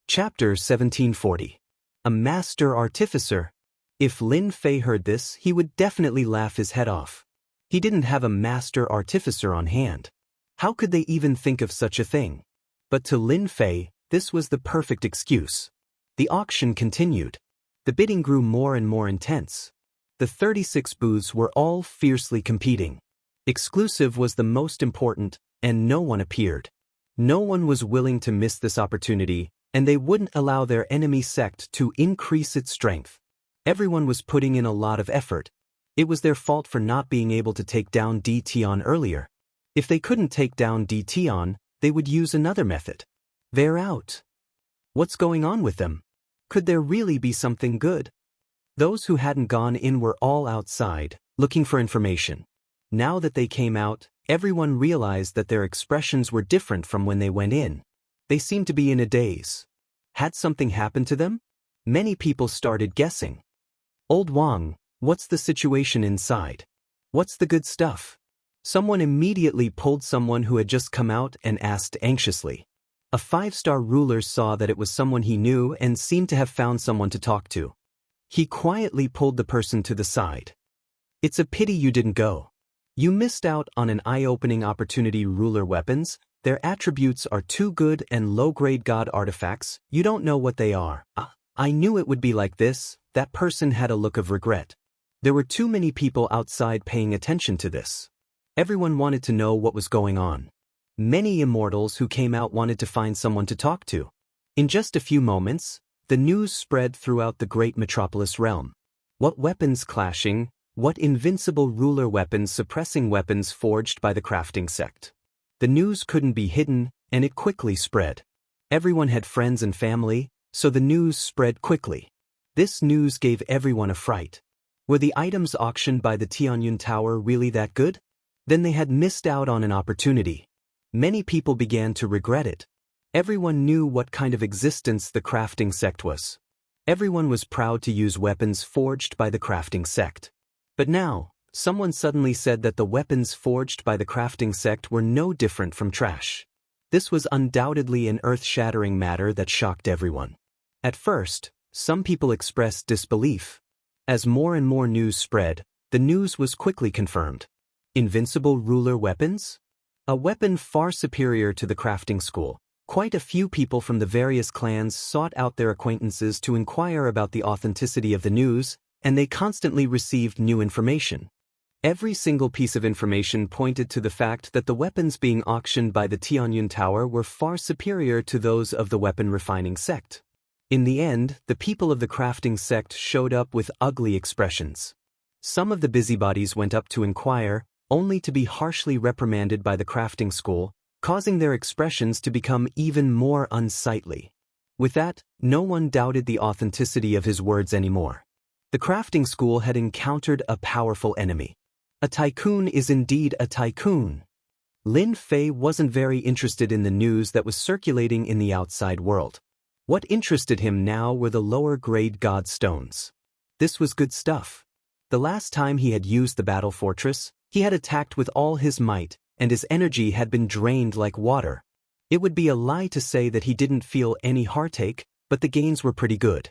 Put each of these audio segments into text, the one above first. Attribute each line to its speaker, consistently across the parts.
Speaker 1: Chapter 1740. A Master Artificer. If Lin Fei heard this, he would definitely laugh his head off. He didn't have a Master Artificer on hand. How could they even think of such a thing? But to Lin Fei, this was the perfect excuse. The auction continued. The bidding grew more and more intense. The 36 booths were all fiercely competing. Exclusive was the most important, and no one appeared. No one was willing to miss this opportunity, and they wouldn't allow their enemy sect to increase its strength. Everyone was putting in a lot of effort. It was their fault for not being able to take down Tion earlier. If they couldn't take down Tion, they would use another method. They're out. What's going on with them? Could there really be something good? Those who hadn't gone in were all outside, looking for information. Now that they came out, everyone realized that their expressions were different from when they went in. They seemed to be in a daze. Had something happened to them? Many people started guessing. Old Wang, what's the situation inside? What's the good stuff? Someone immediately pulled someone who had just come out and asked anxiously. A 5-star ruler saw that it was someone he knew and seemed to have found someone to talk to. He quietly pulled the person to the side. It's a pity you didn't go. You missed out on an eye-opening opportunity. Ruler weapons, their attributes are too good, and low-grade god artifacts, you don't know what they are. I knew it would be like this. That person had a look of regret. There were too many people outside paying attention to this. Everyone wanted to know what was going on. Many immortals who came out wanted to find someone to talk to. In just a few moments, the news spread throughout the great metropolis realm. What weapons clashing, what invincible ruler weapons suppressing weapons forged by the crafting sect. The news couldn't be hidden, and it quickly spread. Everyone had friends and family, so the news spread quickly. This news gave everyone a fright. Were the items auctioned by the Tianyun Tower really that good? Then they had missed out on an opportunity. Many people began to regret it. Everyone knew what kind of existence the crafting sect was. Everyone was proud to use weapons forged by the crafting sect. But now, someone suddenly said that the weapons forged by the crafting sect were no different from trash. This was undoubtedly an earth-shattering matter that shocked everyone. At first, some people expressed disbelief. As more and more news spread, the news was quickly confirmed. Invincible ruler weapons? A weapon far superior to the crafting school. Quite a few people from the various clans sought out their acquaintances to inquire about the authenticity of the news, and they constantly received new information. Every single piece of information pointed to the fact that the weapons being auctioned by the Tianyun Tower were far superior to those of the weapon refining sect. In the end, the people of the crafting sect showed up with ugly expressions. Some of the busybodies went up to inquire, only to be harshly reprimanded by the crafting school, causing their expressions to become even more unsightly. With that, no one doubted the authenticity of his words anymore. The crafting school had encountered a powerful enemy. A tycoon is indeed a tycoon. Lin Fei wasn't very interested in the news that was circulating in the outside world. What interested him now were the lower-grade god stones. This was good stuff. The last time he had used the battle fortress, he had attacked with all his might, and his energy had been drained like water. It would be a lie to say that he didn't feel any heartache, but the gains were pretty good.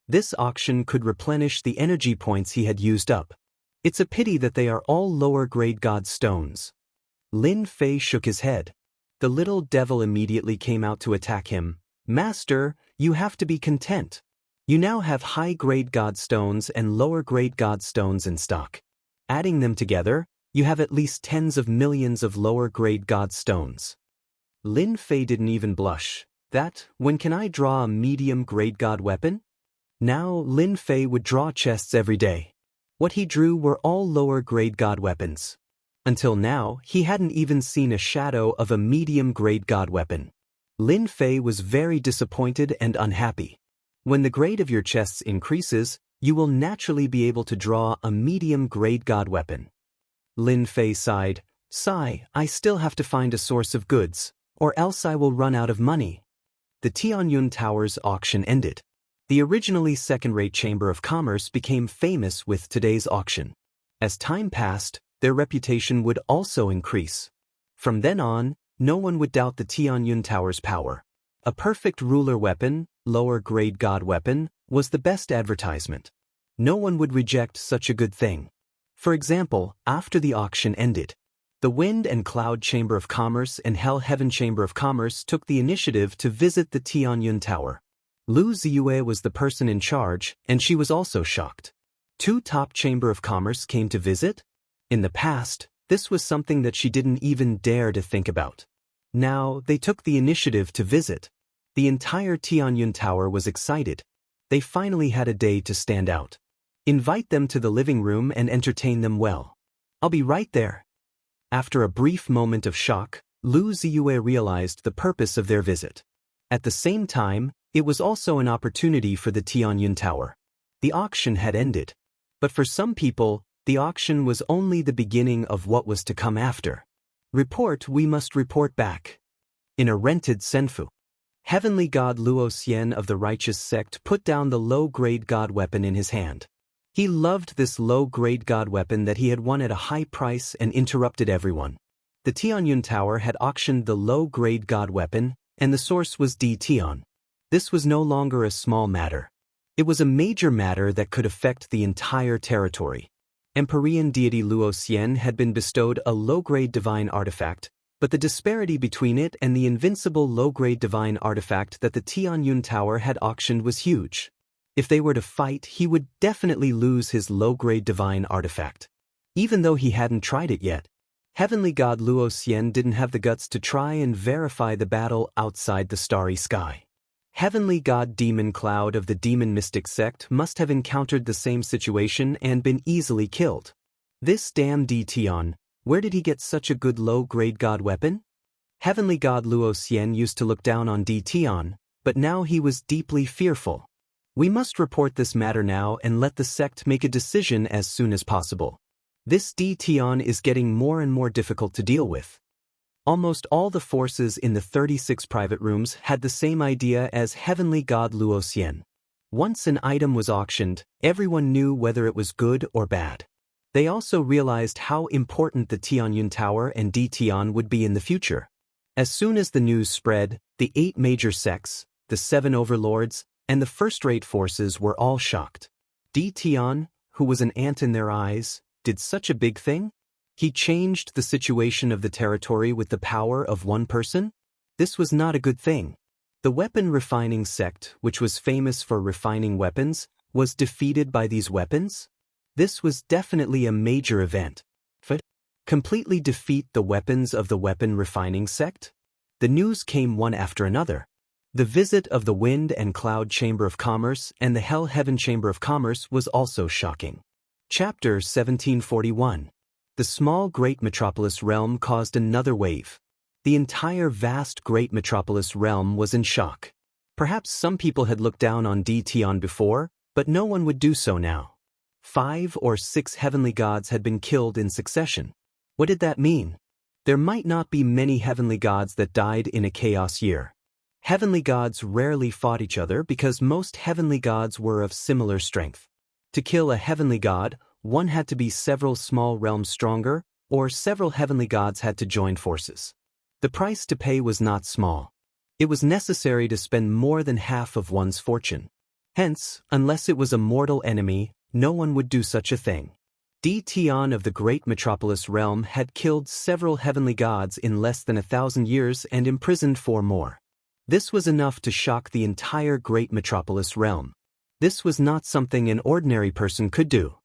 Speaker 1: This auction could replenish the energy points he had used up. It's a pity that they are all lower-grade god stones. Lin Fei shook his head. The little devil immediately came out to attack him. Master, you have to be content. You now have high-grade god stones and lower-grade god stones in stock. Adding them together, you have at least tens of millions of lower-grade god stones. Lin Fei didn't even blush. When can I draw a medium-grade god weapon? Now, Lin Fei would draw chests every day. What he drew were all lower-grade god weapons. Until now, he hadn't even seen a shadow of a medium-grade god weapon. Lin Fei was very disappointed and unhappy. When the grade of your chests increases, you will naturally be able to draw a medium-grade god weapon. Lin Fei sighed. I still have to find a source of goods, or else I will run out of money. The Tianyun Tower's auction ended. The originally second-rate Chamber of Commerce became famous with today's auction. As time passed, their reputation would also increase. From then on, no one would doubt the Tianyun Tower's power. A perfect ruler weapon, lower grade god weapon, was the best advertisement. No one would reject such a good thing. For example, after the auction ended, the Wind and Cloud Chamber of Commerce and Hell Heaven Chamber of Commerce took the initiative to visit the Tianyun Tower. Lu Ziyue was the person in charge, and she was also shocked. Two top Chamber of Commerce came to visit? In the past, this was something that she didn't even dare to think about. Now, they took the initiative to visit. The entire Tianyun Tower was excited. They finally had a day to stand out. Invite them to the living room and entertain them well. I'll be right there. After a brief moment of shock, Lu Ziyue realized the purpose of their visit. At the same time, it was also an opportunity for the Tianyun Tower. The auction had ended. But for some people, the auction was only the beginning of what was to come after. We must report back. In a rented senfu, heavenly god Luo Xian of the righteous sect put down the low-grade god weapon in his hand. He loved this low-grade god weapon that he had won at a high price and interrupted everyone. The Tianyun Tower had auctioned the low-grade god weapon, and the source was D. Tian. This was no longer a small matter. It was a major matter that could affect the entire territory. Empyrean deity Luo Xian had been bestowed a low-grade divine artifact, but the disparity between it and the invincible low-grade divine artifact that the Tianyun Tower had auctioned was huge. If they were to fight, he would definitely lose his low-grade divine artifact. Even though he hadn't tried it yet, heavenly god Luo Xian didn't have the guts to try and verify the battle outside the starry sky. Heavenly god Demon Cloud of the Demon Mystic sect must have encountered the same situation and been easily killed. This damn D. Tian, where did he get such a good low-grade god weapon? Heavenly god Luo Xian used to look down on D. Tian, but now he was deeply fearful. We must report this matter now and let the sect make a decision as soon as possible. This D. Tian is getting more and more difficult to deal with. Almost all the forces in the 36 private rooms had the same idea as heavenly god Luo Xian. Once an item was auctioned, everyone knew whether it was good or bad. They also realized how important the Tianyun Tower and D. Tian would be in the future. As soon as the news spread, the 8 major sects, the 7 overlords, and the first-rate forces were all shocked. D. Tian, who was an ant in their eyes, did such a big thing? He changed the situation of the territory with the power of one person? This was not a good thing. The weapon refining sect, which was famous for refining weapons, was defeated by these weapons? This was definitely a major event. But completely defeat the weapons of the weapon refining sect? The news came one after another. The visit of the Wind and Cloud Chamber of Commerce and the Hell Heaven Chamber of Commerce was also shocking. Chapter 1741. The small Great Metropolis realm caused another wave. The entire vast Great Metropolis realm was in shock. Perhaps some people had looked down on D. Tian before, but no one would do so now. 5 or 6 heavenly gods had been killed in succession. What did that mean? There might not be many heavenly gods that died in a chaos year. Heavenly gods rarely fought each other because most heavenly gods were of similar strength. To kill a heavenly god, one had to be several small realms stronger, or several heavenly gods had to join forces. The price to pay was not small. It was necessary to spend more than half of one's fortune. Hence, unless it was a mortal enemy, no one would do such a thing. D. Tian of the Great Metropolis realm had killed several heavenly gods in less than 1,000 years and imprisoned 4 more. This was enough to shock the entire Great Metropolis realm. This was not something an ordinary person could do.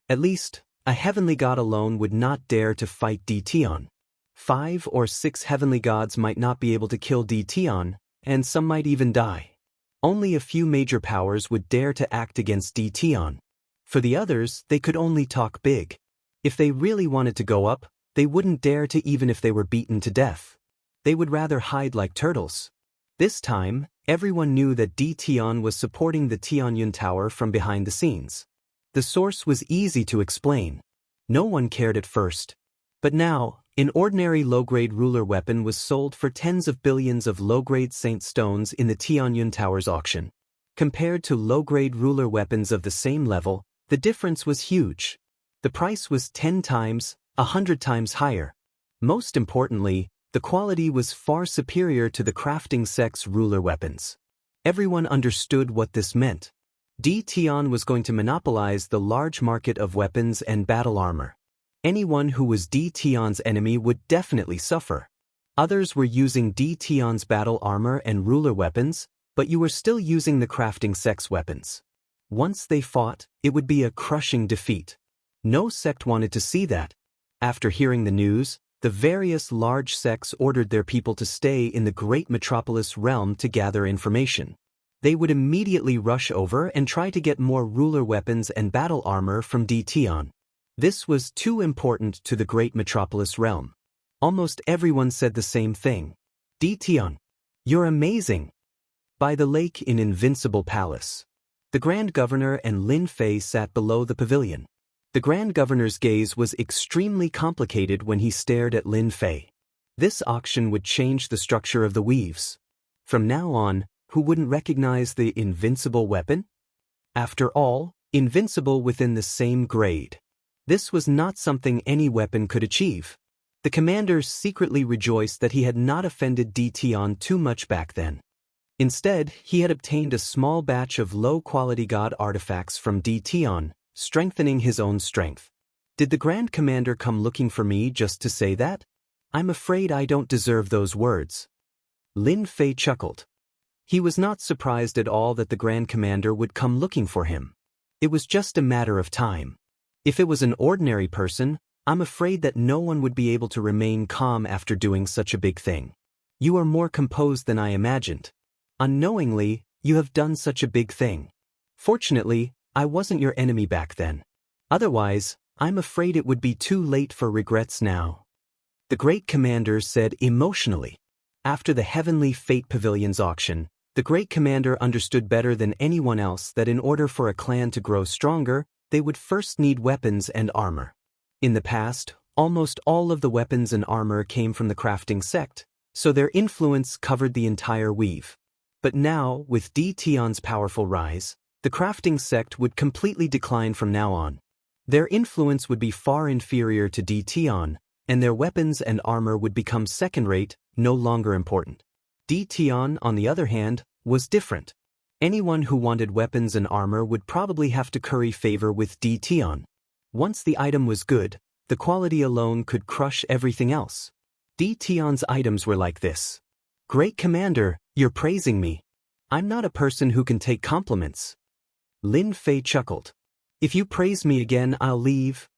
Speaker 1: At least, a heavenly god alone would not dare to fight D. Tian. 5 or 6 heavenly gods might not be able to kill D. Tian, and some might even die. Only a few major powers would dare to act against D. Tian. For the others, they could only talk big. If they really wanted to go up, they wouldn't dare to even if they were beaten to death. They would rather hide like turtles. This time, everyone knew that D. Tian was supporting the Tianyun Tower from behind the scenes. The source was easy to explain. No one cared at first. But now, an ordinary low-grade ruler weapon was sold for tens of billions of low-grade saint stones in the Tianyun Tower's auction. Compared to low-grade ruler weapons of the same level, the difference was huge. The price was 10 times, 100 times higher. Most importantly, the quality was far superior to the crafting sect's ruler weapons. Everyone understood what this meant. Di Tian was going to monopolize the large market of weapons and battle armor. Anyone who was Di Tian's enemy would definitely suffer. Others were using Di Tian's battle armor and ruler weapons, but you were still using the crafting sect's weapons. Once they fought, it would be a crushing defeat. No sect wanted to see that. After hearing the news, the various large sects ordered their people to stay in the great metropolis realm to gather information. They would immediately rush over and try to get more ruler weapons and battle armor from Di Tian. This was too important to the great metropolis realm. Almost everyone said the same thing. Di Tian, you're amazing. By the lake in Invincible Palace. The Grand Governor and Lin Fei sat below the pavilion. The Grand Governor's gaze was extremely complicated when he stared at Lin Fei. This auction would change the structure of the weaves. From now on, who wouldn't recognize the invincible weapon? After all, invincible within the same grade. This was not something any weapon could achieve. The commander secretly rejoiced that he had not offended Di Tian too much back then. Instead, he had obtained a small batch of low-quality god artifacts from Di Tian, strengthening his own strength. Did the Grand Commander come looking for me just to say that? I'm afraid I don't deserve those words. Lin Fei chuckled. He was not surprised at all that the Grand Commander would come looking for him. It was just a matter of time. If it was an ordinary person, I'm afraid that no one would be able to remain calm after doing such a big thing. You are more composed than I imagined. Unknowingly, you have done such a big thing. Fortunately, I wasn't your enemy back then. Otherwise, I'm afraid it would be too late for regrets now. The Great Commander said emotionally. After the Heavenly Fate Pavilion's auction, the Great Commander understood better than anyone else that in order for a clan to grow stronger, they would first need weapons and armor. In the past, almost all of the weapons and armor came from the crafting sect, so their influence covered the entire weave. But now, with Di Tian's powerful rise, the crafting sect would completely decline from now on. Their influence would be far inferior to Di Tian, and their weapons and armor would become second-rate, no longer important. Di Tian, on the other hand, was different. Anyone who wanted weapons and armor would probably have to curry favor with Di Tian. Once the item was good, the quality alone could crush everything else. Di Tian's items were like this. Great Commander, you're praising me. I'm not a person who can take compliments. Lin Fei chuckled. If you praise me again, I'll leave.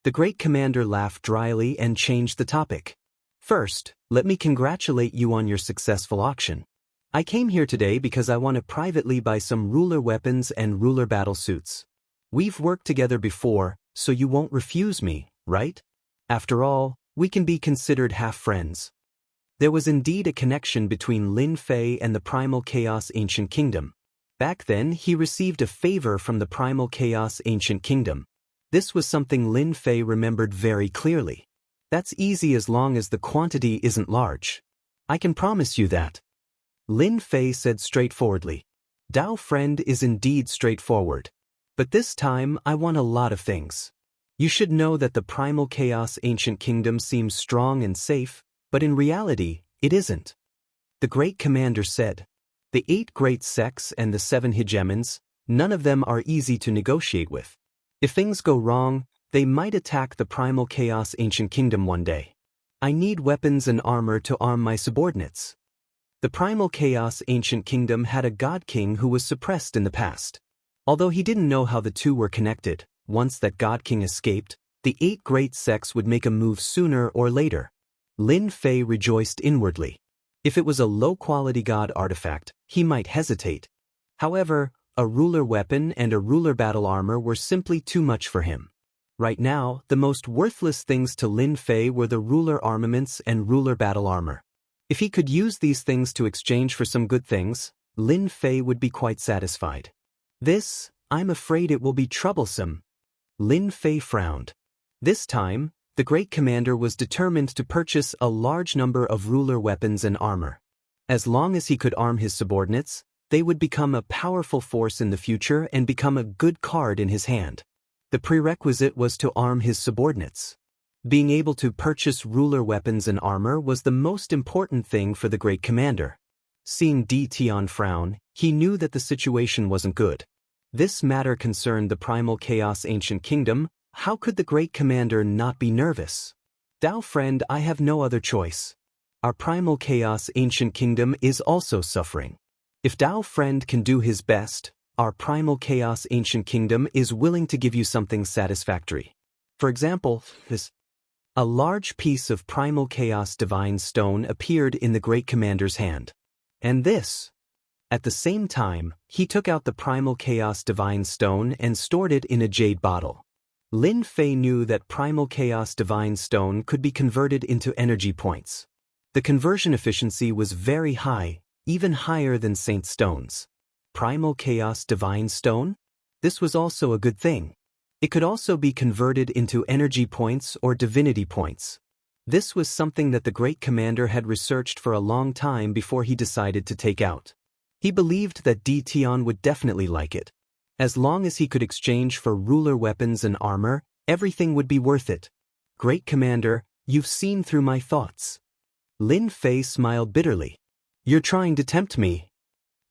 Speaker 1: The Great Commander laughed dryly and changed the topic. First, let me congratulate you on your successful auction. I came here today because I want to privately buy some ruler weapons and ruler battle suits. We've worked together before, so you won't refuse me, right? After all, we can be considered half-friends. There was indeed a connection between Lin Fei and the Primal Chaos Ancient Kingdom. Back then, he received a favor from the Primal Chaos Ancient Kingdom. This was something Lin Fei remembered very clearly. That's easy as long as the quantity isn't large. I can promise you that. Lin Fei said straightforwardly. Dao friend is indeed straightforward. But this time, I want a lot of things. You should know that the Primal Chaos Ancient Kingdom seems strong and safe, but in reality, it isn't. The Great Commander said. The 8 great sects and the 7 hegemons, none of them are easy to negotiate with. If things go wrong, they might attack the Primal Chaos Ancient Kingdom one day. I need weapons and armor to arm my subordinates. The Primal Chaos Ancient Kingdom had a God King who was suppressed in the past. Although he didn't know how the two were connected, once that God King escaped, the 8 great sects would make a move sooner or later. Lin Fei rejoiced inwardly. If it was a low-quality god artifact, he might hesitate. However, a ruler weapon and a ruler battle armor were simply too much for him. Right now, the most worthless things to Lin Fei were the ruler armaments and ruler battle armor. If he could use these things to exchange for some good things, Lin Fei would be quite satisfied. This, I'm afraid it will be troublesome. Lin Fei frowned. This time, the Great Commander was determined to purchase a large number of ruler weapons and armor. As long as he could arm his subordinates, they would become a powerful force in the future and become a good card in his hand. The prerequisite was to arm his subordinates. Being able to purchase ruler weapons and armor was the most important thing for the Great Commander. Seeing Di Tian frown, he knew that the situation wasn't good. This matter concerned the primal chaos ancient kingdom. How could the great commander not be nervous? Dao friend, I have no other choice. Our primal chaos ancient kingdom is also suffering. If Dao friend can do his best, our primal chaos ancient kingdom is willing to give you something satisfactory. For example, a large piece of primal chaos divine stone appeared in the great commander's hand. And this. At the same time, he took out the primal chaos divine stone and stored it in a jade bottle. Lin Fei knew that primal chaos divine stone could be converted into energy points. The conversion efficiency was very high, even higher than Saint Stone's. Primal chaos divine stone? This was also a good thing. It could also be converted into energy points or divinity points. This was something that the great commander had researched for a long time before he decided to take out. He believed that Di Tian would definitely like it. As long as he could exchange for ruler weapons and armor, everything would be worth it. Great commander, you've seen through my thoughts. Lin Fei smiled bitterly. You're trying to tempt me.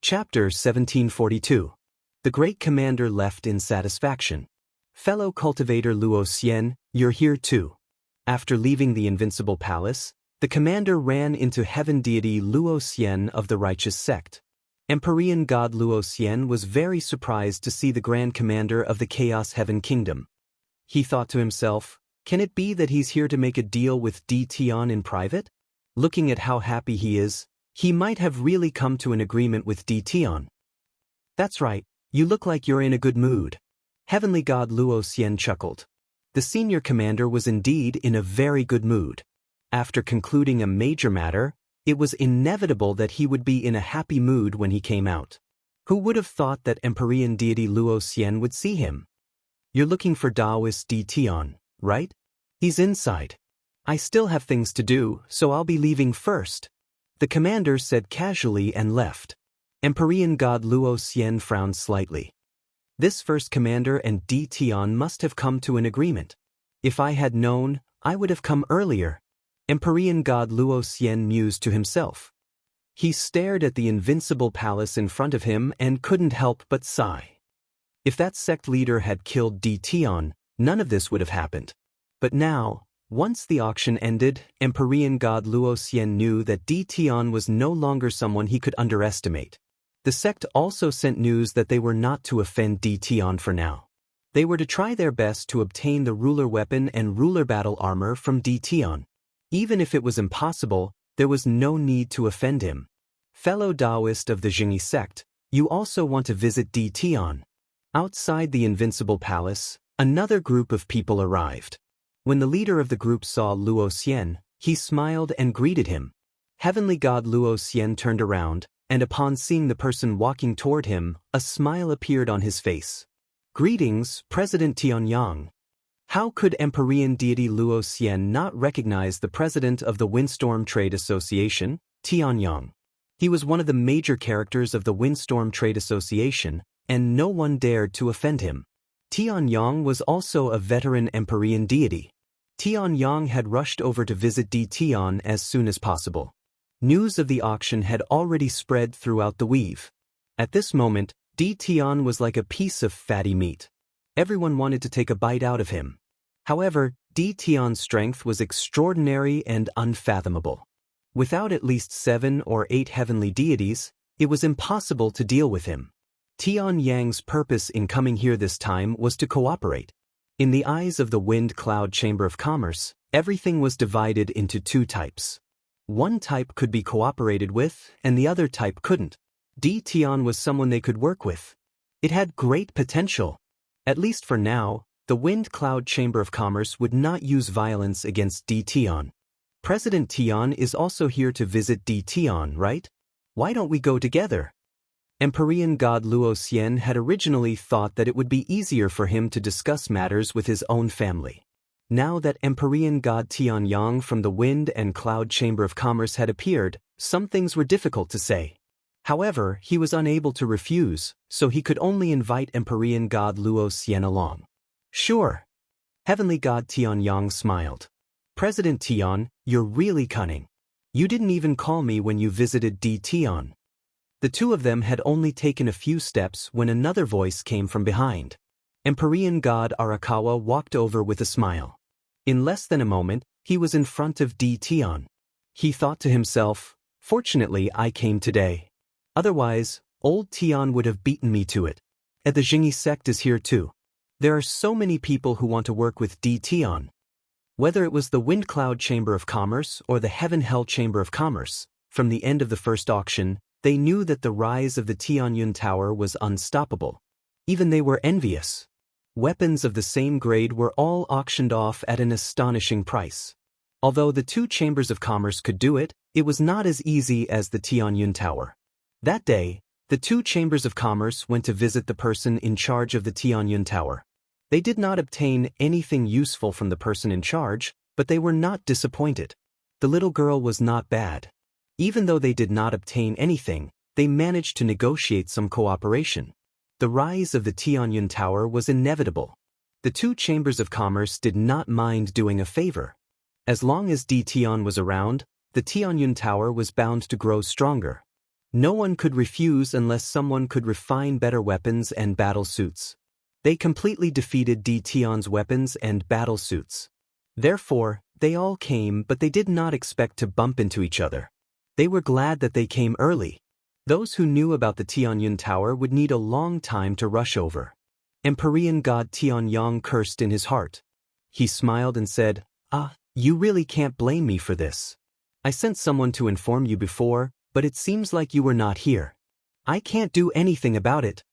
Speaker 1: Chapter 1742. The great commander left in satisfaction. Fellow cultivator Luo Xian, you're here too. After leaving the invincible palace, the commander ran into heaven deity Luo Xian of the righteous sect. Empyrean god Luo Xian was very surprised to see the grand commander of the Chaos Heaven Kingdom. He thought to himself, can it be that he's here to make a deal with Di Tian in private? Looking at how happy he is, he might have really come to an agreement with Di Tian. That's right, you look like you're in a good mood. Heavenly god Luo Xian chuckled. The senior commander was indeed in a very good mood. After concluding a major matter, it was inevitable that he would be in a happy mood when he came out. Who would have thought that Empyrean deity Luo Xian would see him? You're looking for Taoist Di Tian, right? He's inside. I still have things to do, so I'll be leaving first. The commander said casually and left. Empyrean god Luo Xian frowned slightly. This first commander and Di Tian must have come to an agreement. If I had known, I would have come earlier. Empyrean god Luo Xian mused to himself. He stared at the invincible palace in front of him and couldn't help but sigh. If that sect leader had killed Di Tian, none of this would have happened. But now, once the auction ended, Empyrean god Luo Xian knew that Di Tian was no longer someone he could underestimate. The sect also sent news that they were not to offend Di Tian for now. They were to try their best to obtain the ruler weapon and ruler battle armor from Di Tian. Even if it was impossible, there was no need to offend him. Fellow Taoist of the Jianghu sect, you also want to visit Di Tian. Outside the invincible palace, another group of people arrived. When the leader of the group saw Luo Xian, he smiled and greeted him. Heavenly god Luo Xian turned around, and upon seeing the person walking toward him, a smile appeared on his face. Greetings, President Tianyang. How could Empyrean deity Luo Xian not recognize the president of the Windstorm Trade Association, Tianyang? He was one of the major characters of the Windstorm Trade Association, and no one dared to offend him. Tianyang was also a veteran Empyrean deity. Tianyang had rushed over to visit Di Tian as soon as possible. News of the auction had already spread throughout the weave. At this moment, Di Tian was like a piece of fatty meat. Everyone wanted to take a bite out of him. However, Di Tian's strength was extraordinary and unfathomable. Without at least 7 or 8 heavenly deities, it was impossible to deal with him. Tianyang's purpose in coming here this time was to cooperate. In the eyes of the Wind Cloud Chamber of Commerce, everything was divided into 2 types. One type could be cooperated with, and the other type couldn't. Di Tian was someone they could work with. It had great potential. At least for now, the Wind Cloud Chamber of Commerce would not use violence against Di Tian. President Tian is also here to visit Di Tian, right? Why don't we go together? Empyrean god Luo Xian had originally thought that it would be easier for him to discuss matters with his own family. Now that Empyrean god Tianyang from the Wind and Cloud Chamber of Commerce had appeared, some things were difficult to say. However, he was unable to refuse, so he could only invite Empyrean god Luo Xian along. Sure. Heavenly god Tianyang smiled. President Tian, you're really cunning. You didn't even call me when you visited Di Tian. The two of them had only taken a few steps when another voice came from behind. Empyrean god Arakawa walked over with a smile. In less than a moment, he was in front of D. Tian. He thought to himself, fortunately I came today. Otherwise, old Tian would have beaten me to it. And the Jingyi sect is here too. There are so many people who want to work with D. Tian. Whether it was the Wind Cloud Chamber of Commerce or the Heaven Hell Chamber of Commerce, from the end of the first auction, they knew that the rise of the Tianyun Tower was unstoppable. Even they were envious. Weapons of the same grade were all auctioned off at an astonishing price. Although the two chambers of commerce could do it, it was not as easy as the Tianyun Tower. That day, the two chambers of commerce went to visit the person in charge of the Tianyun Tower. They did not obtain anything useful from the person in charge, but they were not disappointed. The little girl was not bad. Even though they did not obtain anything, they managed to negotiate some cooperation. The rise of the Tianyun Tower was inevitable. The two chambers of commerce did not mind doing a favor. As long as D. Tian was around, the Tianyun Tower was bound to grow stronger. No one could refuse unless someone could refine better weapons and battle suits. They completely defeated D. Tian's weapons and battle suits. Therefore, they all came, but they did not expect to bump into each other. They were glad that they came early. Those who knew about the Tianyun Tower would need a long time to rush over. Empyrean god Tianyang cursed in his heart. He smiled and said, you really can't blame me for this. I sent someone to inform you before, but it seems like you were not here. I can't do anything about it.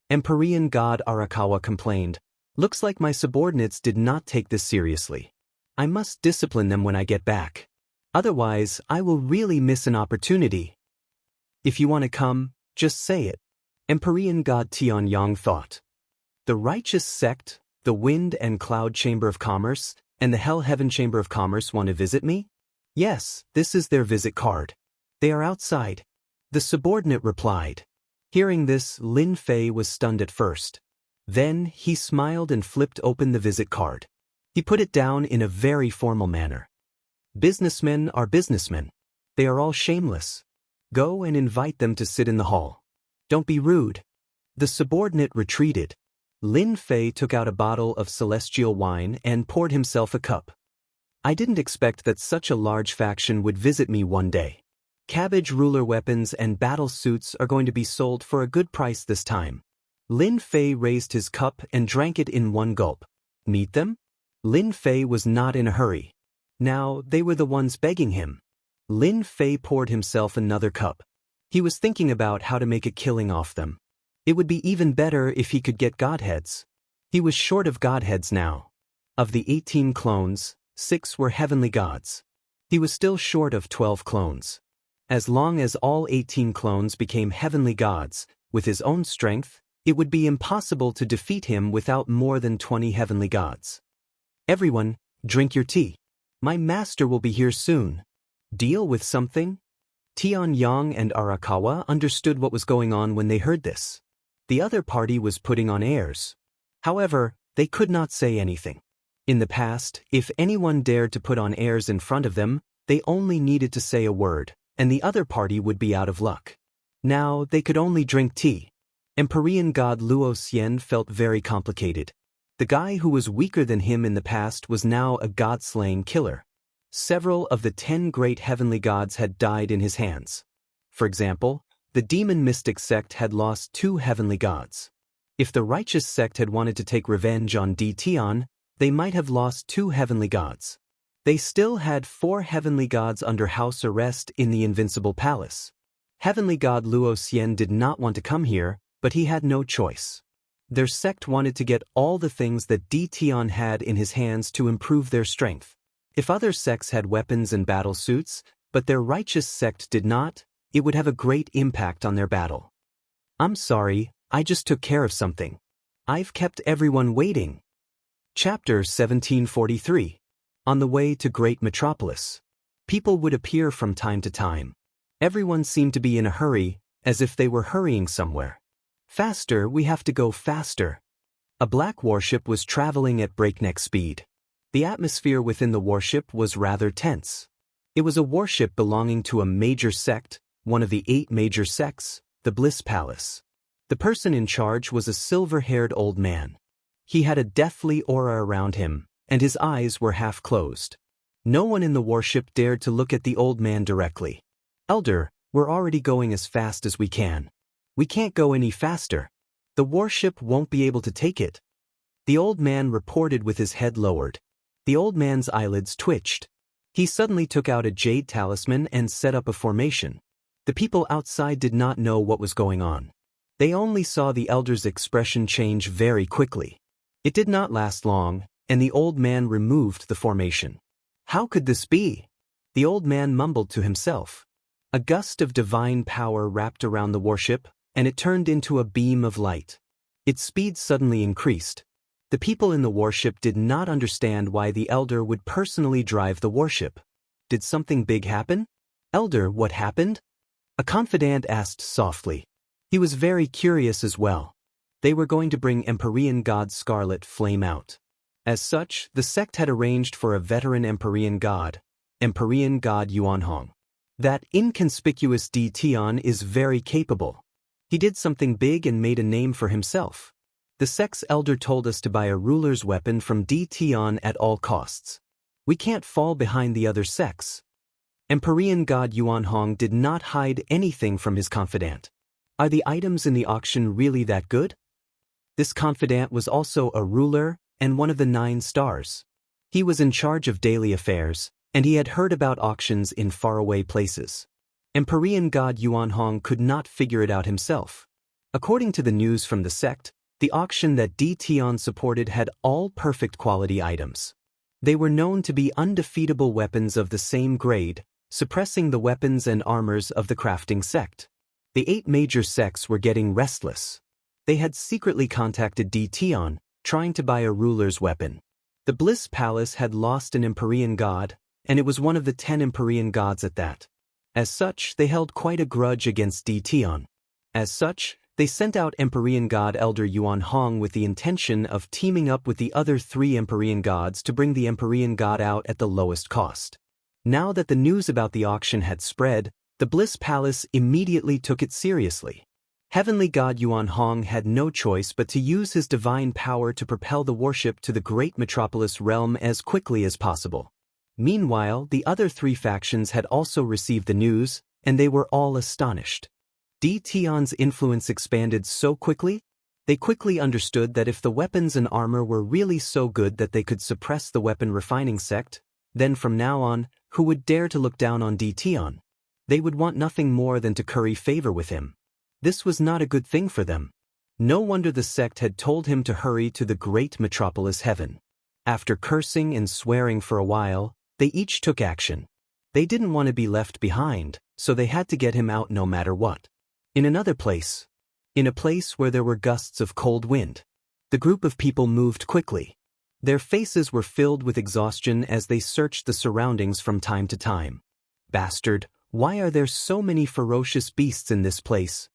Speaker 1: Empyrean god Arakawa complained, looks like my subordinates did not take this seriously. I must discipline them when I get back. Otherwise, I will really miss an opportunity. If you want to come, just say it. Empyrean god Tianyang thought. The righteous sect, the Wind and Cloud Chamber of Commerce, and the Hell Heaven Chamber of Commerce want to visit me? Yes, this is their visit card. They are outside. The subordinate replied. Hearing this, Lin Fei was stunned at first. Then, he smiled and flipped open the visit card. He put it down in a very formal manner. Businessmen are businessmen. They are all shameless. Go and invite them to sit in the hall. Don't be rude. The subordinate retreated. Lin Fei took out a bottle of celestial wine and poured himself a cup. I didn't expect that such a large faction would visit me one day. Cabbage ruler weapons and battle suits are going to be sold for a good price this time. Lin Fei raised his cup and drank it in one gulp. Meet them? Lin Fei was not in a hurry. Now, they were the ones begging him. Lin Fei poured himself another cup. He was thinking about how to make a killing off them. It would be even better if he could get godheads. He was short of godheads now. Of the 18 clones, 6 were heavenly gods. He was still short of 12 clones. As long as all 18 clones became heavenly gods, with his own strength, it would be impossible to defeat him without more than 20 heavenly gods. Everyone, drink your tea. My master will be here soon. Deal with something? Tianyang and Arakawa understood what was going on when they heard this. The other party was putting on airs. However, they could not say anything. In the past, if anyone dared to put on airs in front of them, they only needed to say a word, and the other party would be out of luck. Now, they could only drink tea. Empyrean god Luo Xian felt very complicated. The guy who was weaker than him in the past was now a god-slaying killer. Several of the 10 great heavenly gods had died in his hands. For example, the demon mystic sect had lost 2 heavenly gods. If the righteous sect had wanted to take revenge on D. Tian, they might have lost 2 heavenly gods. They still had 4 heavenly gods under house arrest in the Invincible Palace. Heavenly god Luo Xian did not want to come here, but he had no choice. Their sect wanted to get all the things that D. Tian had in his hands to improve their strength. If other sects had weapons and battle suits, but their righteous sect did not, it would have a great impact on their battle. I'm sorry, I just took care of something. I've kept everyone waiting. Chapter 1743. On the way to Great Metropolis. People would appear from time to time. Everyone seemed to be in a hurry, as if they were hurrying somewhere. Faster, we have to go faster. A black warship was traveling at breakneck speed. The atmosphere within the warship was rather tense. It was a warship belonging to a major sect, one of the 8 major sects, the Bliss Palace. The person in charge was a silver-haired old man. He had a deathly aura around him, and his eyes were half closed. No one in the warship dared to look at the old man directly. "Elder, we're already going as fast as we can. We can't go any faster. The warship won't be able to take it." The old man reported with his head lowered. The old man's eyelids twitched. He suddenly took out a jade talisman and set up a formation. The people outside did not know what was going on. They only saw the elder's expression change very quickly. It did not last long, and the old man removed the formation. "How could this be?" The old man mumbled to himself. A gust of divine power wrapped around the warship, and it turned into a beam of light. Its speed suddenly increased. The people in the warship did not understand why the elder would personally drive the warship. Did something big happen? "Elder, what happened?" A confidant asked softly. He was very curious as well. They were going to bring Empyrean God Scarlet Flame out. As such, the sect had arranged for a veteran Empyrean God Yuanhong. That inconspicuous D-Tion is very capable. He did something big and made a name for himself. The sect's elder told us to buy a ruler's weapon from D-Tion at all costs. We can't fall behind the other sects. Empyrean God Yuanhong did not hide anything from his confidant. Are the items in the auction really that good? This confidant was also a ruler and one of the 9 stars. He was in charge of daily affairs, and he had heard about auctions in faraway places. Empyrean God Yuanhong could not figure it out himself. According to the news from the sect, the auction that D-Tion supported had all perfect quality items. They were known to be undefeatable weapons of the same grade, suppressing the weapons and armors of the crafting sect. The 8 major sects were getting restless. They had secretly contacted D-Tion, trying to buy a ruler's weapon. The Bliss Palace had lost an Empyrean god, and it was one of the 10 Empyrean gods at that. As such, they held quite a grudge against D-Tion. As such, they sent out Empyrean God Elder Yuanhong with the intention of teaming up with the other 3 Empyrean gods to bring the Empyrean god out at the lowest cost. Now that the news about the auction had spread, the Bliss Palace immediately took it seriously. Heavenly God Yuanhong had no choice but to use his divine power to propel the warship to the great metropolis realm as quickly as possible. Meanwhile, the other 3 factions had also received the news, and they were all astonished. D-Tion's influence expanded so quickly. They quickly understood that if the weapons and armor were really so good that they could suppress the weapon refining sect, then from now on, who would dare to look down on D-Tion? They would want nothing more than to curry favor with him. This was not a good thing for them. No wonder the sect had told him to hurry to the great metropolis heaven. After cursing and swearing for a while, they each took action. They didn't want to be left behind, so they had to get him out no matter what. In another place. In a place where there were gusts of cold wind. The group of people moved quickly. Their faces were filled with exhaustion as they searched the surroundings from time to time. "Bastard, why are there so many ferocious beasts in this place?"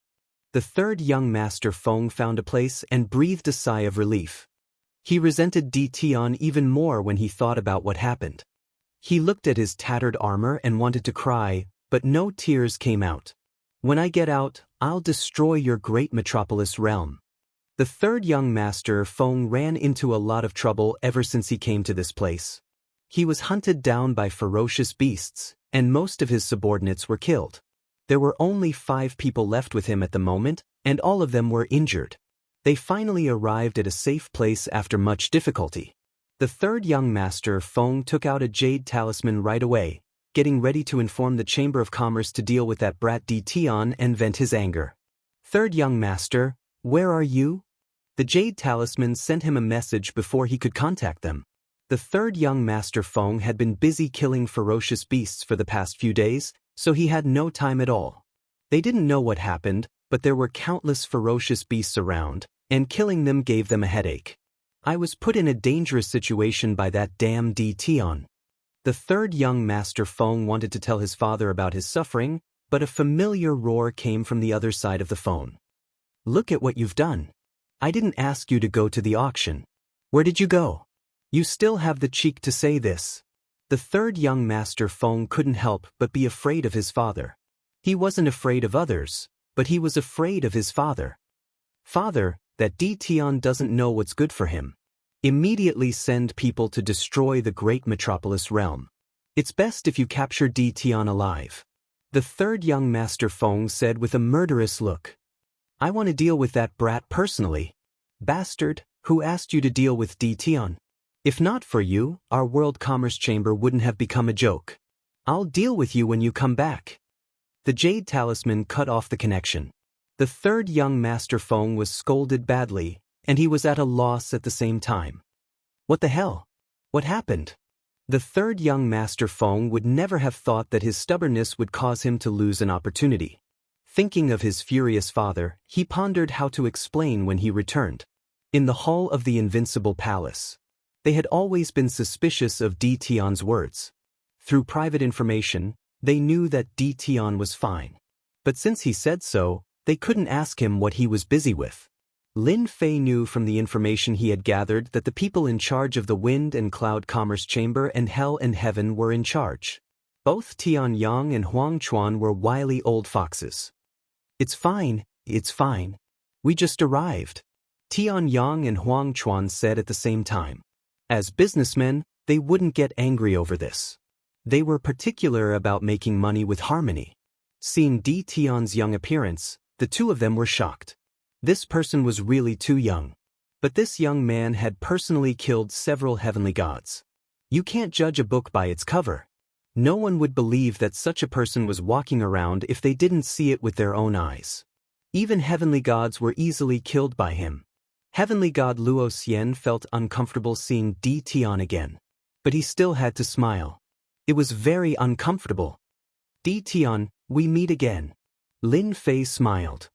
Speaker 1: The 3rd young master Feng found a place and breathed a sigh of relief. He resented D-Tion even more when he thought about what happened. He looked at his tattered armor and wanted to cry, but no tears came out. "When I get out, I'll destroy your great metropolis realm." The 3rd young master Feng ran into a lot of trouble ever since he came to this place. He was hunted down by ferocious beasts, and most of his subordinates were killed. There were only 5 people left with him at the moment, and all of them were injured. They finally arrived at a safe place after much difficulty. The 3rd young master Feng took out a jade talisman right away, getting ready to inform the Chamber of Commerce to deal with that brat D-Tion and vent his anger. "3rd young master, where are you?" The jade talisman sent him a message before he could contact them. The 3rd young master Feng had been busy killing ferocious beasts for the past few days, so he had no time at all. They didn't know what happened, but there were countless ferocious beasts around, and killing them gave them a headache. "I was put in a dangerous situation by that damn D-Tion." The 3rd young master Feng wanted to tell his father about his suffering, but a familiar roar came from the other side of the phone. "Look at what you've done. I didn't ask you to go to the auction. Where did you go? You still have the cheek to say this." The 3rd young master Feng couldn't help but be afraid of his father. He wasn't afraid of others, but he was afraid of his father. Father, that Di Tian doesn't know what's good for him. Immediately send people to destroy the great metropolis realm. It's best if you capture Di Tian alive. The third young master Feng said with a murderous look. I want to deal with that brat personally. Bastard, who asked you to deal with Di Tian? If not for you, our World Commerce Chamber wouldn't have become a joke. I'll deal with you when you come back. The Jade Talisman cut off the connection. The third young master Feng was scolded badly, and he was at a loss at the same time. What the hell? What happened? The third young master Feng would never have thought that his stubbornness would cause him to lose an opportunity. Thinking of his furious father, he pondered how to explain when he returned. In the hall of the Invincible Palace. They had always been suspicious of Di Tian's words. Through private information, they knew that Di Tian was fine. But since he said so, they couldn't ask him what he was busy with. Lin Fei knew from the information he had gathered that the people in charge of the Wind and Cloud Commerce Chamber and Hell and Heaven were in charge. Both Tian Yang and Huang Chuan were wily old foxes. It's fine, it's fine. We just arrived. Tian Yang and Huang Chuan said at the same time. As businessmen, they wouldn't get angry over this. They were particular about making money with harmony. Seeing Di Tian's young appearance, the two of them were shocked. This person was really too young. But this young man had personally killed several heavenly gods. You can't judge a book by its cover. No one would believe that such a person was walking around if they didn't see it with their own eyes. Even heavenly gods were easily killed by him. Heavenly god Luo Xian felt uncomfortable seeing Di Tian again. But he still had to smile. It was very uncomfortable. Di Tian, we meet again. Lin Fei smiled.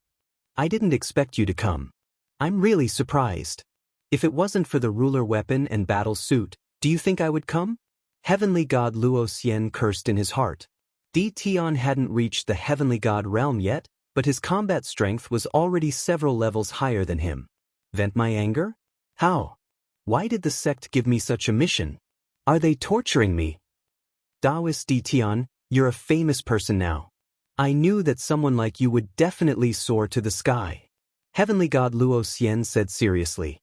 Speaker 1: I didn't expect you to come. I'm really surprised. If it wasn't for the ruler weapon and battle suit, do you think I would come? Heavenly god Luo Xian cursed in his heart. Di Tian hadn't reached the heavenly god realm yet, but his combat strength was already several levels higher than him. Vent my anger? How? Why did the sect give me such a mission? Are they torturing me? Taoist Di Tian, you're a famous person now. I knew that someone like you would definitely soar to the sky. Heavenly god Luo Xian said seriously.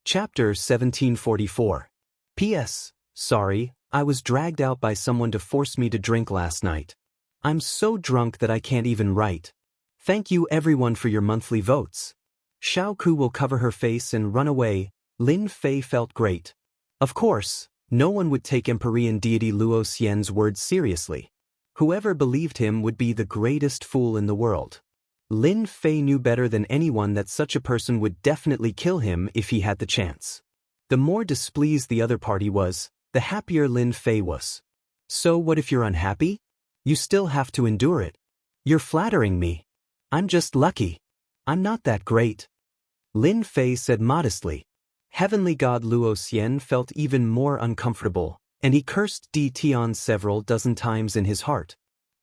Speaker 1: Chapter 1744. P.S. Sorry, I was dragged out by someone to force me to drink last night. I'm so drunk that I can't even write. Thank you everyone for your monthly votes. Xiao Ku will cover her face and run away. Lin Fei felt great. Of course, no one would take Empyrean deity Luo Xian's words seriously. Whoever believed him would be the greatest fool in the world. Lin Fei knew better than anyone that such a person would definitely kill him if he had the chance. The more displeased the other party was, the happier Lin Fei was. So what if you're unhappy? You still have to endure it. You're flattering me. I'm just lucky. I'm not that great. Lin Fei said modestly. Heavenly god Luo Xian felt even more uncomfortable, and he cursed Di Tian several dozen times in his heart.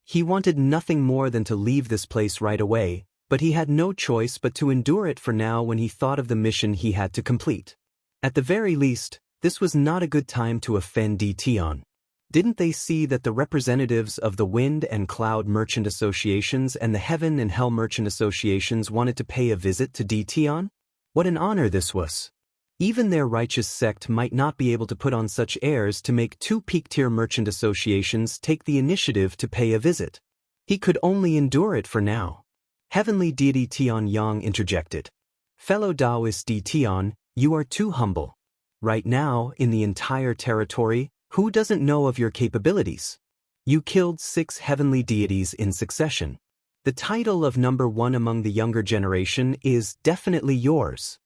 Speaker 1: He wanted nothing more than to leave this place right away, but he had no choice but to endure it for now when he thought of the mission he had to complete. At the very least, this was not a good time to offend Di Tian. Didn't they see that the representatives of the Wind and Cloud Merchant Associations and the Heaven and Hell Merchant Associations wanted to pay a visit to Di Tian? What an honor this was. Even their righteous sect might not be able to put on such airs to make two peak-tier merchant associations take the initiative to pay a visit. He could only endure it for now. Heavenly deity Tian Yang interjected. Fellow Taoist Di Tian, you are too humble. Right now, in the entire territory, who doesn't know of your capabilities? You killed 6 heavenly deities in succession. The title of number 1 among the younger generation is definitely yours.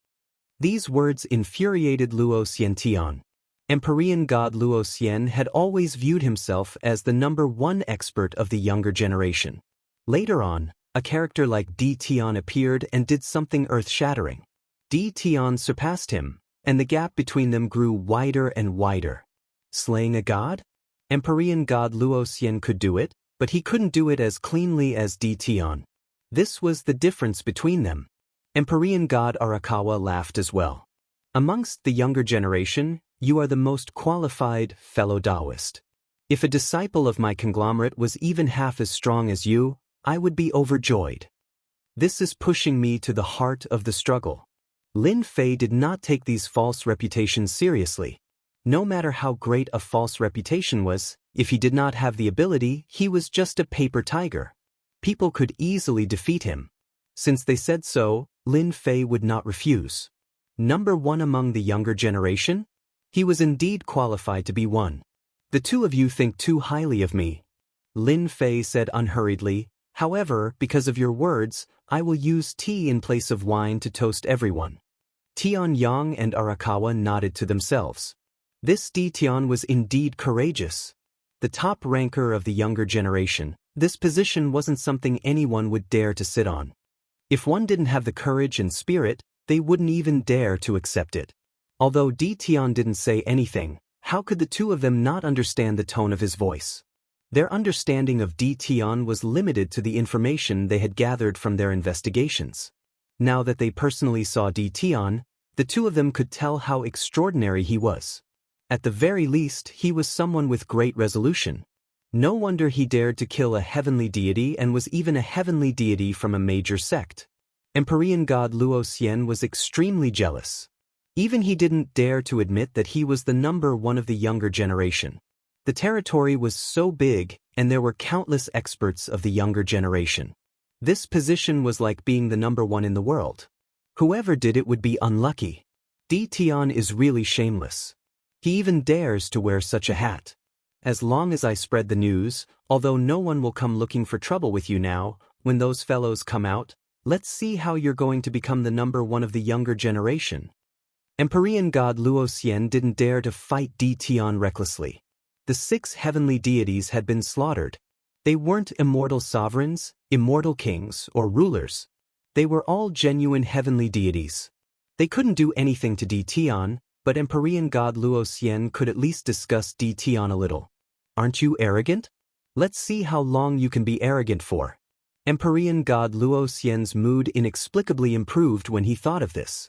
Speaker 1: These words infuriated Luo Xiantian. Empyrean god Luo Xian had always viewed himself as the number 1 expert of the younger generation. Later on, a character like Di Tian appeared and did something earth-shattering. Di Tian surpassed him, and the gap between them grew wider and wider. Slaying a god? Empyrean god Luo Xian could do it, but he couldn't do it as cleanly as Di Tian. This was the difference between them. Empyrean god Arakawa laughed as well. Amongst the younger generation, you are the most qualified fellow Taoist. If a disciple of my conglomerate was even half as strong as you, I would be overjoyed. This is pushing me to the heart of the struggle. Lin Fei did not take these false reputations seriously. No matter how great a false reputation was, if he did not have the ability, he was just a paper tiger. People could easily defeat him. Since they said so, Lin Fei would not refuse. Number one among the younger generation? He was indeed qualified to be one. The two of you think too highly of me, Lin Fei said unhurriedly. However, because of your words, I will use tea in place of wine to toast everyone. Tianyang and Arakawa nodded to themselves. This Tian was indeed courageous. The top ranker of the younger generation, this position wasn't something anyone would dare to sit on. If one didn't have the courage and spirit, they wouldn't even dare to accept it. Although Tian didn't say anything, how could the two of them not understand the tone of his voice? Their understanding of Tian was limited to the information they had gathered from their investigations. Now that they personally saw Tian, the two of them could tell how extraordinary he was. At the very least, he was someone with great resolution. No wonder he dared to kill a heavenly deity and was even a heavenly deity from a major sect. Empyrean god Luo Xian was extremely jealous. Even he didn't dare to admit that he was the number one of the younger generation. The territory was so big, and there were countless experts of the younger generation. This position was like being the number one in the world. Whoever did it would be unlucky. Tian is really shameless. He even dares to wear such a hat. As long as I spread the news, although no one will come looking for trouble with you now, when those fellows come out, let's see how you're going to become the number one of the younger generation. Empyrean god Luo Xian didn't dare to fight Tian recklessly. The 6 heavenly deities had been slaughtered. They weren't immortal sovereigns, immortal kings, or rulers. They were all genuine heavenly deities. They couldn't do anything to Tian, but Empyrean god Luo Xian could at least discuss Tian a little. Aren't you arrogant? Let's see how long you can be arrogant for. Empyrean god Luo Xian's mood inexplicably improved when he thought of this.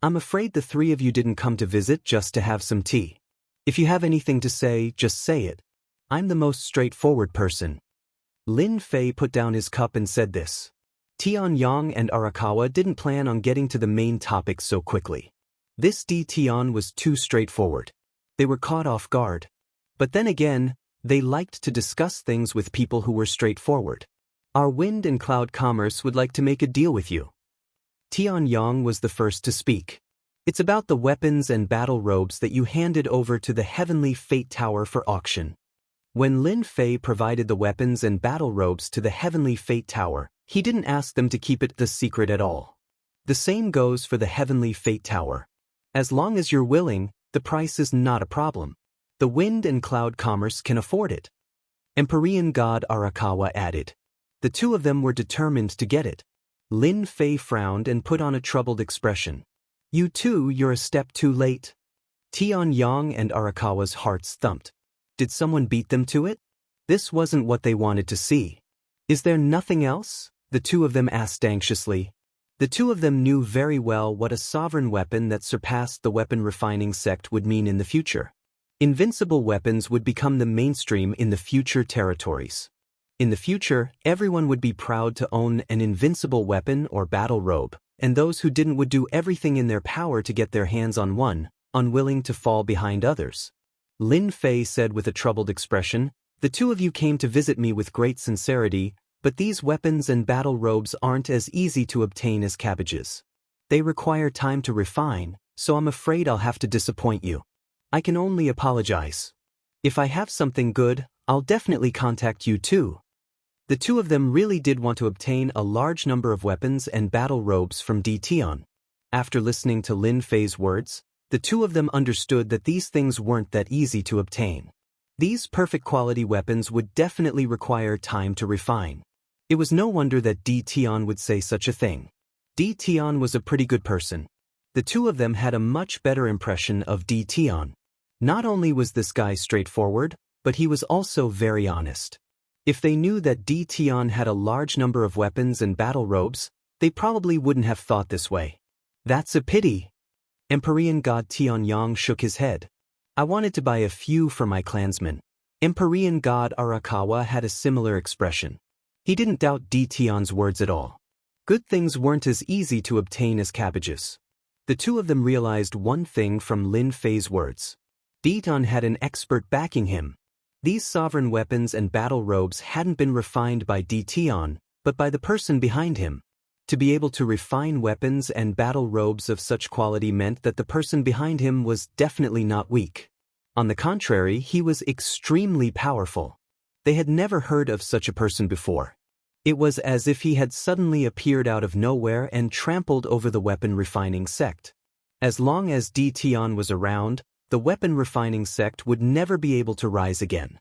Speaker 1: I'm afraid the 3 of you didn't come to visit just to have some tea. If you have anything to say, just say it. I'm the most straightforward person. Lin Fei put down his cup and said this. Tianyang and Arakawa didn't plan on getting to the main topic so quickly. This Tian was too straightforward. They were caught off guard. But then again, they liked to discuss things with people who were straightforward. Our wind and cloud commerce would like to make a deal with you. Tianyang was the first to speak. It's about the weapons and battle robes that you handed over to the Heavenly Fate Tower for auction. When Lin Fei provided the weapons and battle robes to the Heavenly Fate Tower, he didn't ask them to keep it the secret at all. The same goes for the Heavenly Fate Tower. As long as you're willing, the price is not a problem. The wind and cloud commerce can afford it. Empyrean god Arakawa added. The two of them were determined to get it. Lin Fei frowned and put on a troubled expression. You too, you're a step too late. Tianyang and Arakawa's hearts thumped. Did someone beat them to it? This wasn't what they wanted to see. Is there nothing else? The two of them asked anxiously. The two of them knew very well what a sovereign weapon that surpassed the weapon refining sect would mean in the future. Invincible weapons would become the mainstream in the future territories. In the future, everyone would be proud to own an invincible weapon or battle robe, and those who didn't would do everything in their power to get their hands on one, unwilling to fall behind others. Lin Fei said with a troubled expression, the two of you came to visit me with great sincerity, but these weapons and battle robes aren't as easy to obtain as cabbages. They require time to refine, so I'm afraid I'll have to disappoint you. I can only apologize. If I have something good, I'll definitely contact you too. The two of them really did want to obtain a large number of weapons and battle robes from Tian. After listening to Lin Fei's words, the two of them understood that these things weren't that easy to obtain. These perfect quality weapons would definitely require time to refine. It was no wonder that Tian would say such a thing. Tian was a pretty good person. The two of them had a much better impression of Tian. Not only was this guy straightforward, but he was also very honest. If they knew that Tian had a large number of weapons and battle robes, they probably wouldn't have thought this way. That's a pity. Empyrean god Tianyang shook his head. I wanted to buy a few for my clansmen. Empyrean god Arakawa had a similar expression. He didn't doubt Tian's words at all. Good things weren't as easy to obtain as cabbages. The two of them realized one thing from Lin Fei's words. Tian had an expert backing him. These sovereign weapons and battle robes hadn't been refined by Tian, but by the person behind him. To be able to refine weapons and battle robes of such quality meant that the person behind him was definitely not weak. On the contrary, he was extremely powerful. They had never heard of such a person before. It was as if he had suddenly appeared out of nowhere and trampled over the weapon refining sect. As long as Tian was around, the weapon refining sect would never be able to rise again.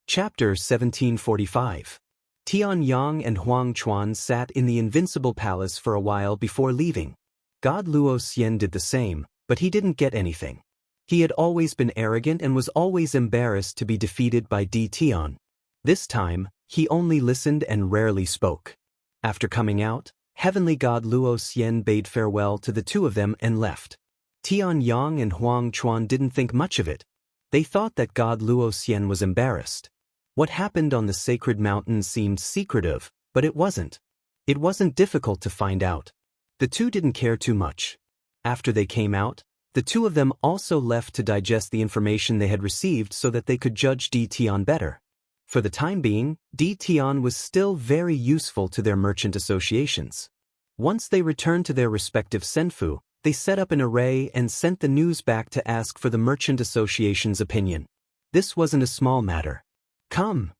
Speaker 1: Chapter 1745. Tian Yang and Huang Chuan sat in the Invincible Palace for a while before leaving. God Luo Xian did the same, but he didn't get anything. He had always been arrogant and was always embarrassed to be defeated by Tian. This time, he only listened and rarely spoke. After coming out, Heavenly God Luo Xian bade farewell to the two of them and left. Tian Yang and Huang Chuan didn't think much of it. They thought that God Luo Xian was embarrassed. What happened on the sacred mountain seemed secretive, but it wasn't. It wasn't difficult to find out. The two didn't care too much. After they came out, the two of them also left to digest the information they had received so that they could judge Tian better. For the time being, Tian was still very useful to their merchant associations. Once they returned to their respective senfu, they set up an array and sent the news back to ask for the merchant association's opinion. This wasn't a small matter. Come.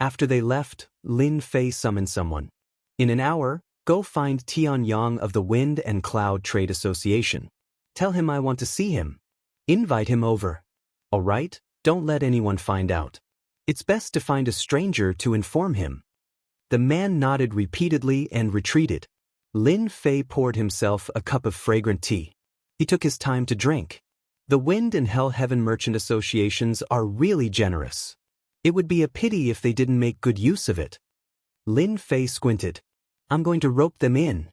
Speaker 1: After they left, Lin Fei summoned someone. In an hour, go find Tian Yang of the Wind and Cloud Trade Association. Tell him I want to see him. Invite him over. All right, don't let anyone find out. It's best to find a stranger to inform him. The man nodded repeatedly and retreated. Lin Fei poured himself a cup of fragrant tea. He took his time to drink. The Wind and Hell Heaven merchant associations are really generous. It would be a pity if they didn't make good use of it. Lin Fei squinted. I'm going to rope them in.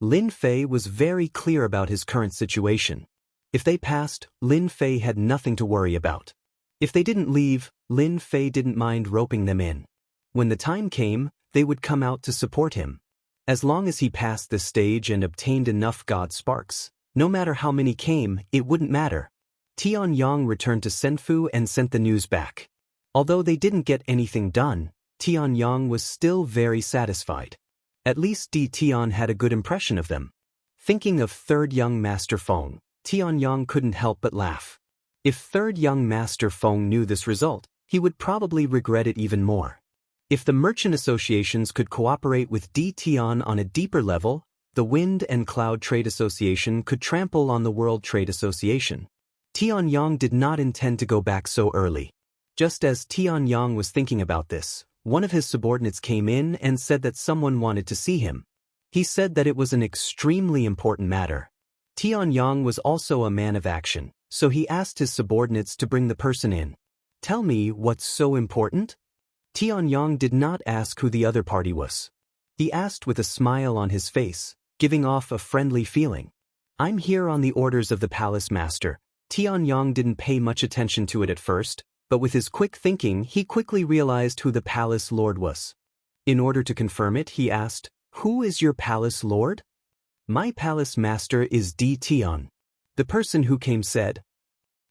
Speaker 1: Lin Fei was very clear about his current situation. If they passed, Lin Fei had nothing to worry about. If they didn't leave, Lin Fei didn't mind roping them in. When the time came, they would come out to support him. As long as he passed this stage and obtained enough God sparks, no matter how many came, it wouldn't matter. Tian Yang returned to Senfu and sent the news back. Although they didn't get anything done, Tian Yang was still very satisfied. At least Tian had a good impression of them. Thinking of Third Young Master Feng, Tian Yang couldn't help but laugh. If Third Young Master Feng knew this result, he would probably regret it even more. If the merchant associations could cooperate with Tian on a deeper level, the Wind and Cloud Trade Association could trample on the World Trade Association. Tian Yang did not intend to go back so early. Just as Tian Yang was thinking about this, one of his subordinates came in and said that someone wanted to see him. He said that it was an extremely important matter. Tian Yang was also a man of action, so he asked his subordinates to bring the person in. Tell me what's so important? Tian Yang did not ask who the other party was. He asked with a smile on his face, giving off a friendly feeling. I'm here on the orders of the palace master. Tian Yang didn't pay much attention to it at first, but with his quick thinking, he quickly realized who the palace lord was. In order to confirm it, he asked, Who is your palace lord? My palace master is Tian. The person who came said,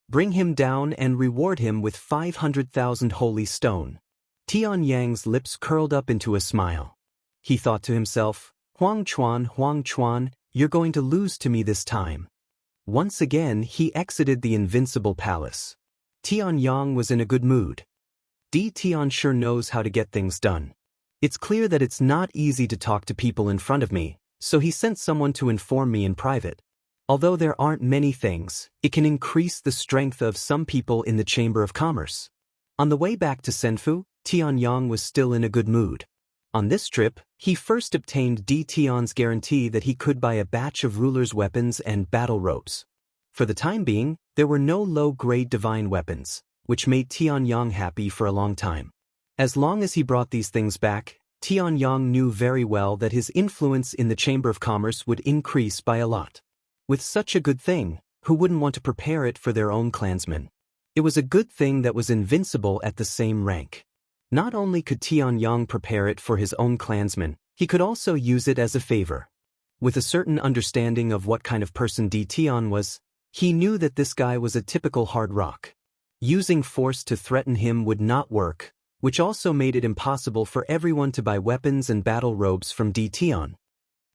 Speaker 1: Bring him down and reward him with 500,000 holy stone. Tian Yang's lips curled up into a smile. He thought to himself, Huang Chuan, you're going to lose to me this time. Once again, he exited the invincible palace. Tian Yang was in a good mood. Tian sure knows how to get things done. It's clear that it's not easy to talk to people in front of me, so he sent someone to inform me in private. Although there aren't many things, it can increase the strength of some people in the Chamber of Commerce. On the way back to Senfu, Tian Yang was still in a good mood. On this trip, he first obtained Tian's guarantee that he could buy a batch of rulers' weapons and battle ropes. For the time being, there were no low-grade divine weapons, which made Tian Yang happy for a long time. As long as he brought these things back, Tian Yang knew very well that his influence in the Chamber of Commerce would increase by a lot. With such a good thing, who wouldn't want to prepare it for their own clansmen? It was a good thing that was invincible at the same rank. Not only could Tian Yang prepare it for his own clansmen, He could also use it as a favor. With a certain understanding of what kind of person Tian was, he knew that this guy was a typical hard rock. Using force to threaten him would not work, which also made it impossible for everyone to buy weapons and battle robes from Tian.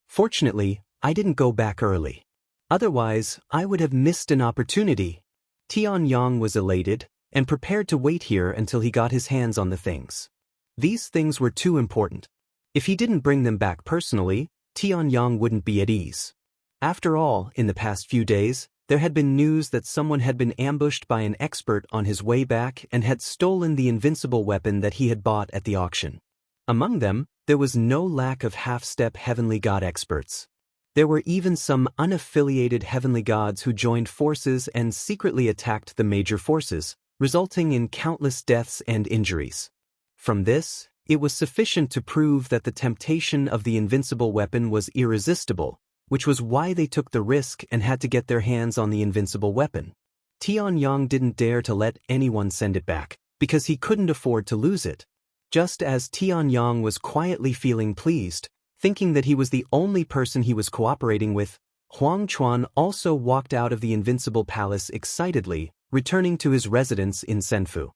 Speaker 1: Fortunately, I didn't go back early. Otherwise, I would have missed an opportunity. Tianyang was elated and prepared to wait here until he got his hands on the things. These things were too important. If he didn't bring them back personally, Tianyang wouldn't be at ease. After all, in the past few days, there had been news that someone had been ambushed by an expert on his way back and had stolen the invincible weapon that he had bought at the auction. Among them, there was no lack of half-step heavenly god experts. There were even some unaffiliated heavenly gods who joined forces and secretly attacked the major forces, resulting in countless deaths and injuries. From this, it was sufficient to prove that the temptation of the invincible weapon was irresistible, which was why they took the risk and had to get their hands on the invincible weapon. Tianyang didn't dare to let anyone send it back, because he couldn't afford to lose it. Just as Tianyang was quietly feeling pleased, thinking that he was the only person he was cooperating with, Huang Chuan also walked out of the invincible palace excitedly, returning to his residence in Senfu.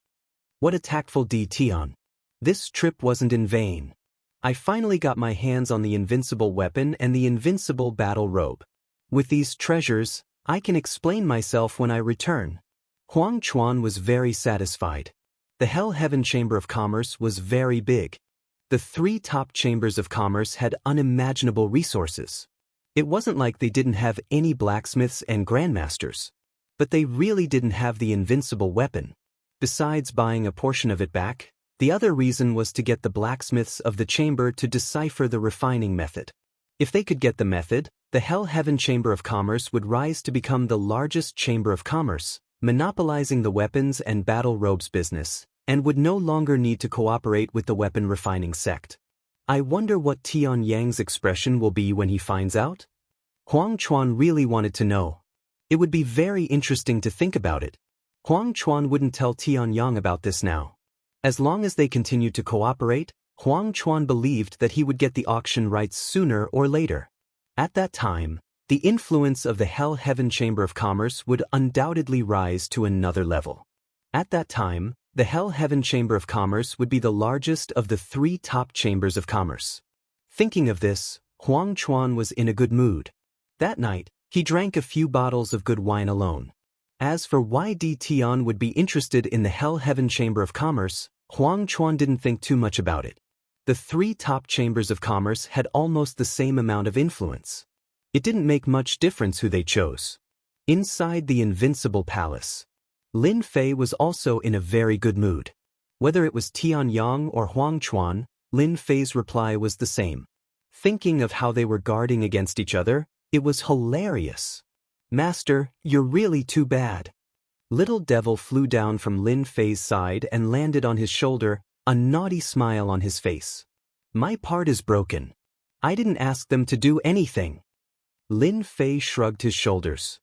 Speaker 1: What a tactful Tian. This trip wasn't in vain. I finally got my hands on the invincible weapon and the invincible battle robe. With these treasures, I can explain myself when I return. Huang Chuan was very satisfied. The Hell Heaven Chamber of Commerce was very big. The 3 top chambers of commerce had unimaginable resources. It wasn't like they didn't have any blacksmiths and grandmasters. But they really didn't have the invincible weapon. Besides buying a portion of it back, the other reason was to get the blacksmiths of the chamber to decipher the refining method. If they could get the method, the Hell Heaven Chamber of Commerce would rise to become the largest chamber of commerce, monopolizing the weapons and battle robes business, and would no longer need to cooperate with the weapon refining sect. I wonder what Tianyang's expression will be when he finds out? Huang Chuan really wanted to know. It would be very interesting to think about it. Huang Chuan wouldn't tell Tianyang about this now. As long as they continued to cooperate, Huang Chuan believed that he would get the auction rights sooner or later. At that time, the influence of the Hell Heaven Chamber of Commerce would undoubtedly rise to another level. At that time, the Hell Heaven Chamber of Commerce would be the largest of the 3 top chambers of commerce. Thinking of this, Huang Chuan was in a good mood. That night, he drank a few bottles of good wine alone. As for why Tian would be interested in the Hell Heaven Chamber of Commerce, Huang Chuan didn't think too much about it. The 3 top chambers of commerce had almost the same amount of influence. It didn't make much difference who they chose. Inside the invincible palace, Lin Fei was also in a very good mood. Whether it was Tianyang or Huang Chuan, Lin Fei's reply was the same. Thinking of how they were guarding against each other, it was hilarious. Master, you're really too bad. Little Devil flew down from Lin Fei's side and landed on his shoulder, a naughty smile on his face. My part is broken. I didn't ask them to do anything. Lin Fei shrugged his shoulders.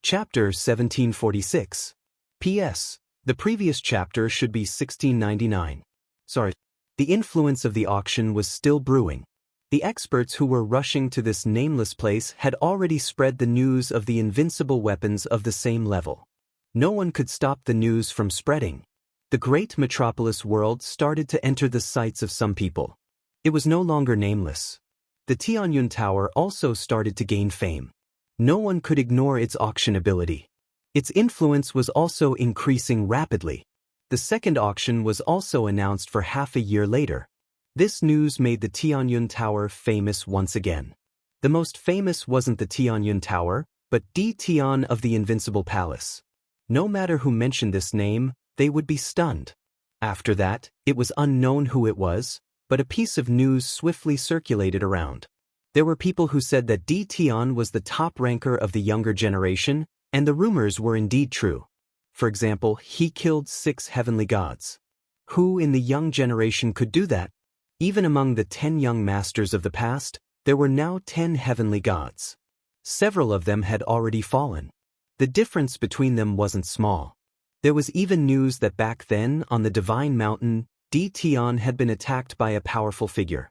Speaker 1: Chapter 1746. P.S. The previous chapter should be 1699. Sorry. The influence of the auction was still brewing. The experts who were rushing to this nameless place had already spread the news of the invincible weapons of the same level. No one could stop the news from spreading. The great metropolis world started to enter the sights of some people. It was no longer nameless. The Tianyun Tower also started to gain fame. No one could ignore its auction ability. Its influence was also increasing rapidly. The second auction was also announced for half a year later. This news made the Tianyun Tower famous once again. The most famous wasn't the Tianyun Tower, but Tian of the Invincible Palace. No matter who mentioned this name, they would be stunned. After that, it was unknown who it was, but a piece of news swiftly circulated around. There were people who said that Tian was the top ranker of the younger generation, and the rumors were indeed true. For example, he killed 6 heavenly gods. Who in the young generation could do that? Even among the 10 young masters of the past, there were now 10 heavenly gods. Several of them had already fallen. The difference between them wasn't small. There was even news that back then, on the Divine Mountain, Tian had been attacked by a powerful figure.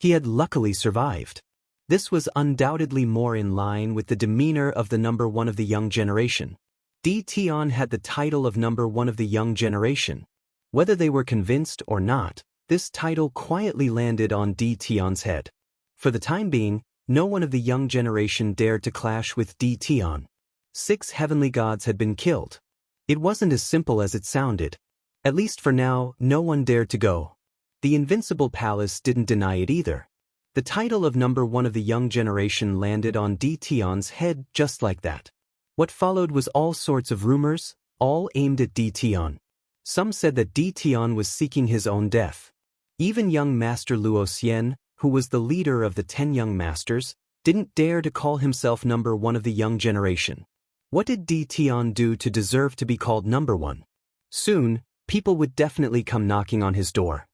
Speaker 1: He had luckily survived. This was undoubtedly more in line with the demeanor of the number one of the young generation. Di Tian had the title of number one of the young generation. Whether they were convinced or not, this title quietly landed on Di Tian's head. For the time being, no one of the young generation dared to clash with Di Tian. 6 heavenly gods had been killed. It wasn't as simple as it sounded. At least for now, no one dared to go. The Invincible Palace didn't deny it either. The title of number one of the young generation landed on Di Tian's head just like that. What followed was all sorts of rumors, all aimed at Di Tian. Some said that Di Tian was seeking his own death. Even young Master Luo Xian, who was the leader of the 10 young masters, didn't dare to call himself number one of the young generation. What did Di Tian do to deserve to be called number one? Soon, people would definitely come knocking on his door.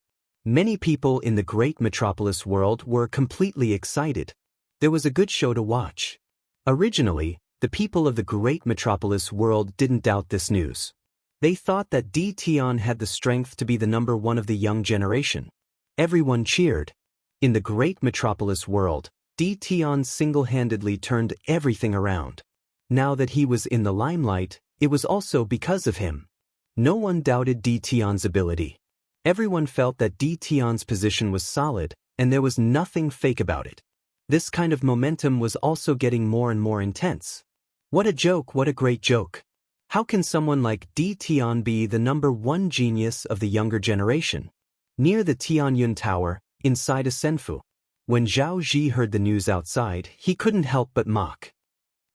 Speaker 1: Many people in the great metropolis world were completely excited. There was a good show to watch. Originally, the people of the great metropolis world didn't doubt this news. They thought that Di Tian had the strength to be the number one of the young generation. Everyone cheered. In the great metropolis world, Di Tian single-handedly turned everything around. Now that he was in the limelight, it was also because of him. No one doubted Di Tian's ability. Everyone felt that Di Tian's position was solid, and there was nothing fake about it. This kind of momentum was also getting more and more intense. What a joke, what a great joke. How can someone like Di Tian be the number one genius of the younger generation? Near the Tianyun Tower, inside a senfu. When Zhao Ji heard the news outside, he couldn't help but mock.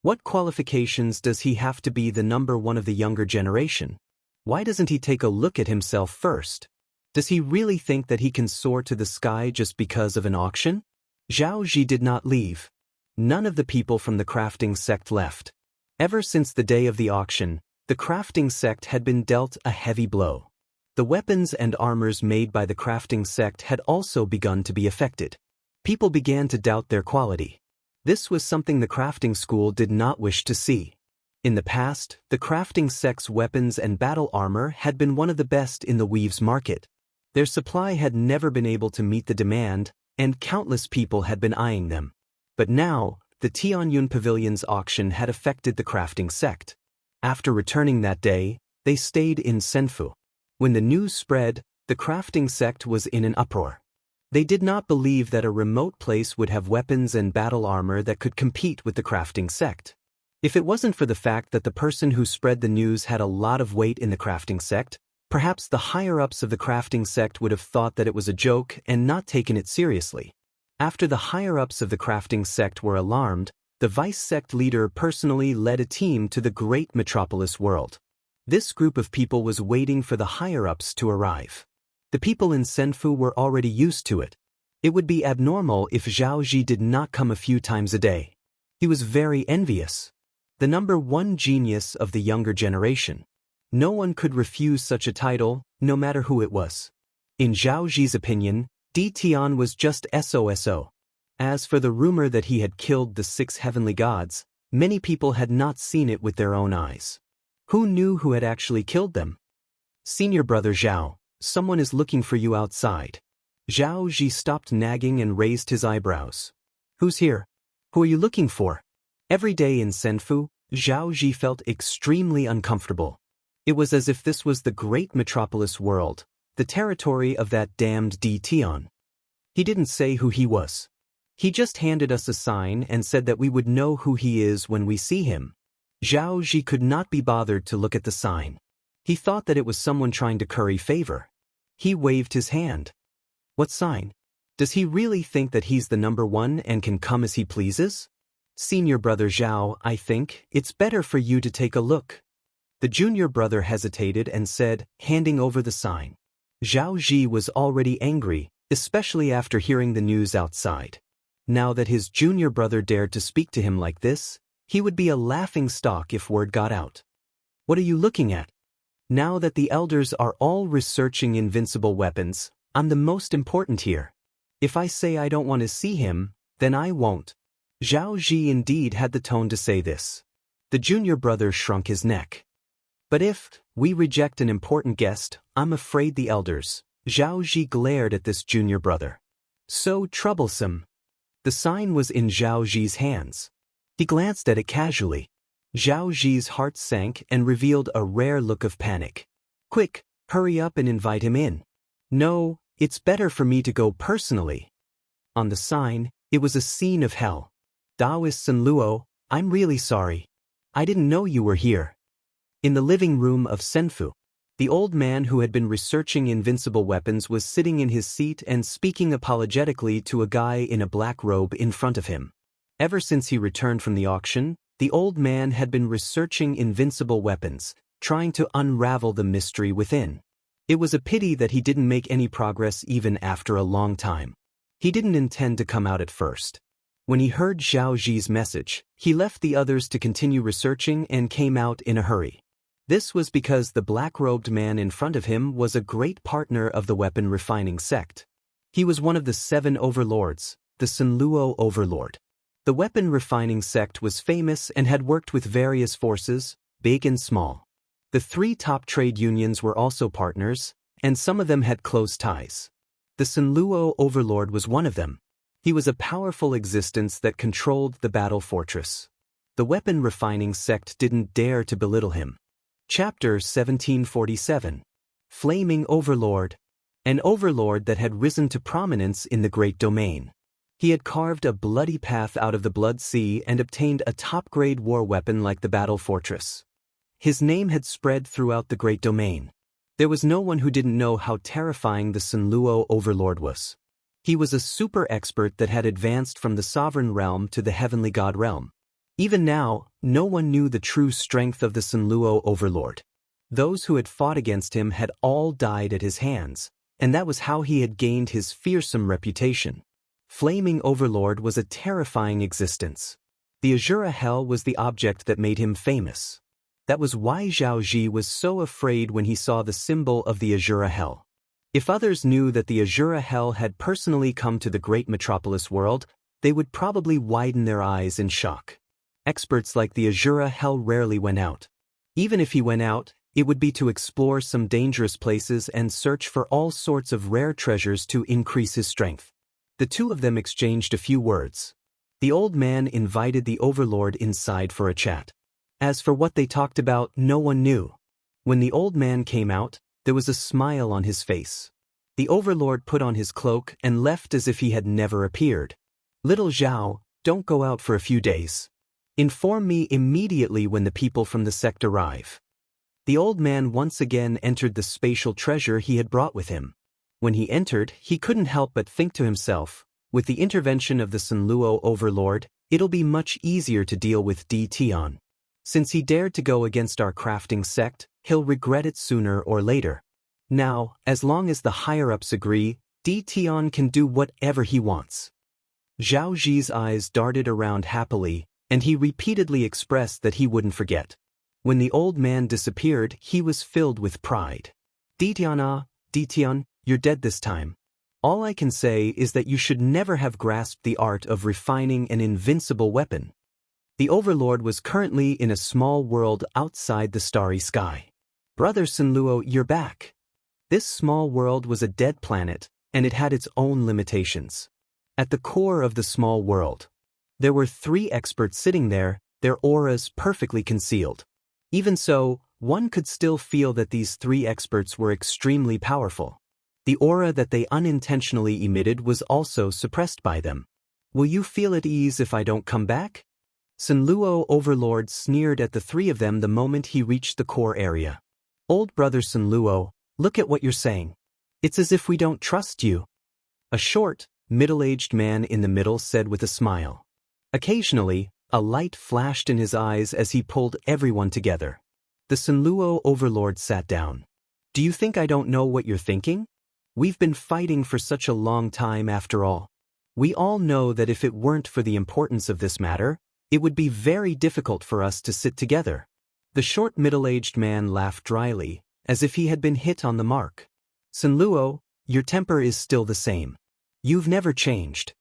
Speaker 1: What qualifications does he have to be the number one of the younger generation? Why doesn't he take a look at himself first? Does he really think that he can soar to the sky just because of an auction? Zhao Ji did not leave. None of the people from the crafting sect left. Ever since the day of the auction, the crafting sect had been dealt a heavy blow. The weapons and armors made by the crafting sect had also begun to be affected. People began to doubt their quality. This was something the crafting school did not wish to see. In the past, the crafting sect's weapons and battle armor had been one of the best in the weaves market. Their supply had never been able to meet the demand, and countless people had been eyeing them. But now, the Tianyun Pavilion's auction had affected the crafting sect. After returning that day, they stayed in Senfu. When the news spread, the crafting sect was in an uproar. They did not believe that a remote place would have weapons and battle armor that could compete with the crafting sect. If it wasn't for the fact that the person who spread the news had a lot of weight in the crafting sect, perhaps the higher-ups of the crafting sect would have thought that it was a joke and not taken it seriously. After the higher-ups of the crafting sect were alarmed, the vice-sect leader personally led a team to the great metropolis world. This group of people was waiting for the higher-ups to arrive. The people in Senfu were already used to it. It would be abnormal if Zhao Ji did not come a few times a day. He was very envious. The number one genius of the younger generation. No one could refuse such a title, no matter who it was. In Zhao Ji's opinion, Di Tian was just SOSO. As for the rumor that he had killed the 6 heavenly gods, many people had not seen it with their own eyes. Who knew who had actually killed them? Senior brother Zhao, someone is looking for you outside. Zhao Ji stopped nagging and raised his eyebrows. Who's here? Who are you looking for? Every day in Senfu, Zhao Ji felt extremely uncomfortable. It was as if this was the great metropolis world, the territory of that damned Di Tian. He didn't say who he was. He just handed us a sign and said that we would know who he is when we see him. Zhao Ji could not be bothered to look at the sign. He thought that it was someone trying to curry favor. He waved his hand. What sign? Does he really think that he's the number one and can come as he pleases? Senior brother Zhao, I think it's better for you to take a look. The junior brother hesitated and said, handing over the sign. Zhao Ji was already angry, especially after hearing the news outside. Now that his junior brother dared to speak to him like this, he would be a laughingstock if word got out. What are you looking at? Now that the elders are all researching invincible weapons, I'm the most important here. If I say I don't want to see him, then I won't. Zhao Ji indeed had the tone to say this. The junior brother shrunk his neck. But if we reject an important guest, I'm afraid the elders. Zhao Ji glared at this junior brother. So troublesome. The sign was in Zhao Zi's hands. He glanced at it casually. Zhao Zi's heart sank and revealed a rare look of panic. Quick, hurry up and invite him in. No, it's better for me to go personally. On the sign, it was a scene of hell. Taoist Sun Luo, I'm really sorry. I didn't know you were here. In the living room of Senfu, the old man who had been researching invincible weapons was sitting in his seat and speaking apologetically to a guy in a black robe in front of him. Ever since he returned from the auction, the old man had been researching invincible weapons, trying to unravel the mystery within. It was a pity that he didn't make any progress even after a long time. He didn't intend to come out at first. When he heard Zhao Zi's message, he left the others to continue researching and came out in a hurry. This was because the black-robed man in front of him was a great partner of the weapon refining sect. He was one of the 7 overlords, the Sun Luo overlord. The weapon refining sect was famous and had worked with various forces, big and small. The 3 top trade unions were also partners, and some of them had close ties. The Sun Luo overlord was one of them. He was a powerful existence that controlled the battle fortress. The weapon refining sect didn't dare to belittle him. Chapter 1747. Flaming Overlord. An overlord that had risen to prominence in the Great Domain. He had carved a bloody path out of the Blood Sea and obtained a top-grade war weapon like the Battle Fortress. His name had spread throughout the Great Domain. There was no one who didn't know how terrifying the Sun Luo overlord was. He was a super expert that had advanced from the sovereign realm to the heavenly god realm. Even now, no one knew the true strength of the Sun Luo overlord. Those who had fought against him had all died at his hands, and that was how he had gained his fearsome reputation. Flaming Overlord was a terrifying existence. The Azura Hell was the object that made him famous. That was why Zhao Zi was so afraid when he saw the symbol of the Azura Hell. If others knew that the Azura Hell had personally come to the great metropolis world, they would probably widen their eyes in shock. Experts like the Azura Hell rarely went out. Even if he went out, it would be to explore some dangerous places and search for all sorts of rare treasures to increase his strength. The two of them exchanged a few words. The old man invited the overlord inside for a chat. As for what they talked about, no one knew. When the old man came out, there was a smile on his face. The overlord put on his cloak and left as if he had never appeared. Little Zhao, don't go out for a few days. Inform me immediately when the people from the sect arrive. The old man once again entered the spatial treasure he had brought with him. When he entered, he couldn't help but think to himself, with the intervention of the Sun Luo overlord, it'll be much easier to deal with Di Tian. Since he dared to go against our crafting sect, he'll regret it sooner or later. Now, as long as the higher-ups agree, Di Tian can do whatever he wants. Zhao Zi's eyes darted around happily, and he repeatedly expressed that he wouldn't forget. When the old man disappeared, he was filled with pride. Di Tian, you're dead this time. All I can say is that you should never have grasped the art of refining an invincible weapon. The overlord was currently in a small world outside the starry sky. Brother Sun Luo, you're back. This small world was a dead planet, and it had its own limitations. At the core of the small world, there were 3 experts sitting there, their auras perfectly concealed. Even so, one could still feel that these 3 experts were extremely powerful. The aura that they unintentionally emitted was also suppressed by them. Will you feel at ease if I don't come back? Sun Luo overlord sneered at the 3 of them the moment he reached the core area. Old brother Sun Luo, look at what you're saying. It's as if we don't trust you. A short, middle-aged man in the middle said with a smile. Occasionally, a light flashed in his eyes as he pulled everyone together. The Sun Luo overlord sat down. Do you think I don't know what you're thinking? We've been fighting for such a long time after all. We all know that if it weren't for the importance of this matter, it would be very difficult for us to sit together. The short middle-aged man laughed dryly, as if he had been hit on the mark. Sun Luo, your temper is still the same. You've never changed.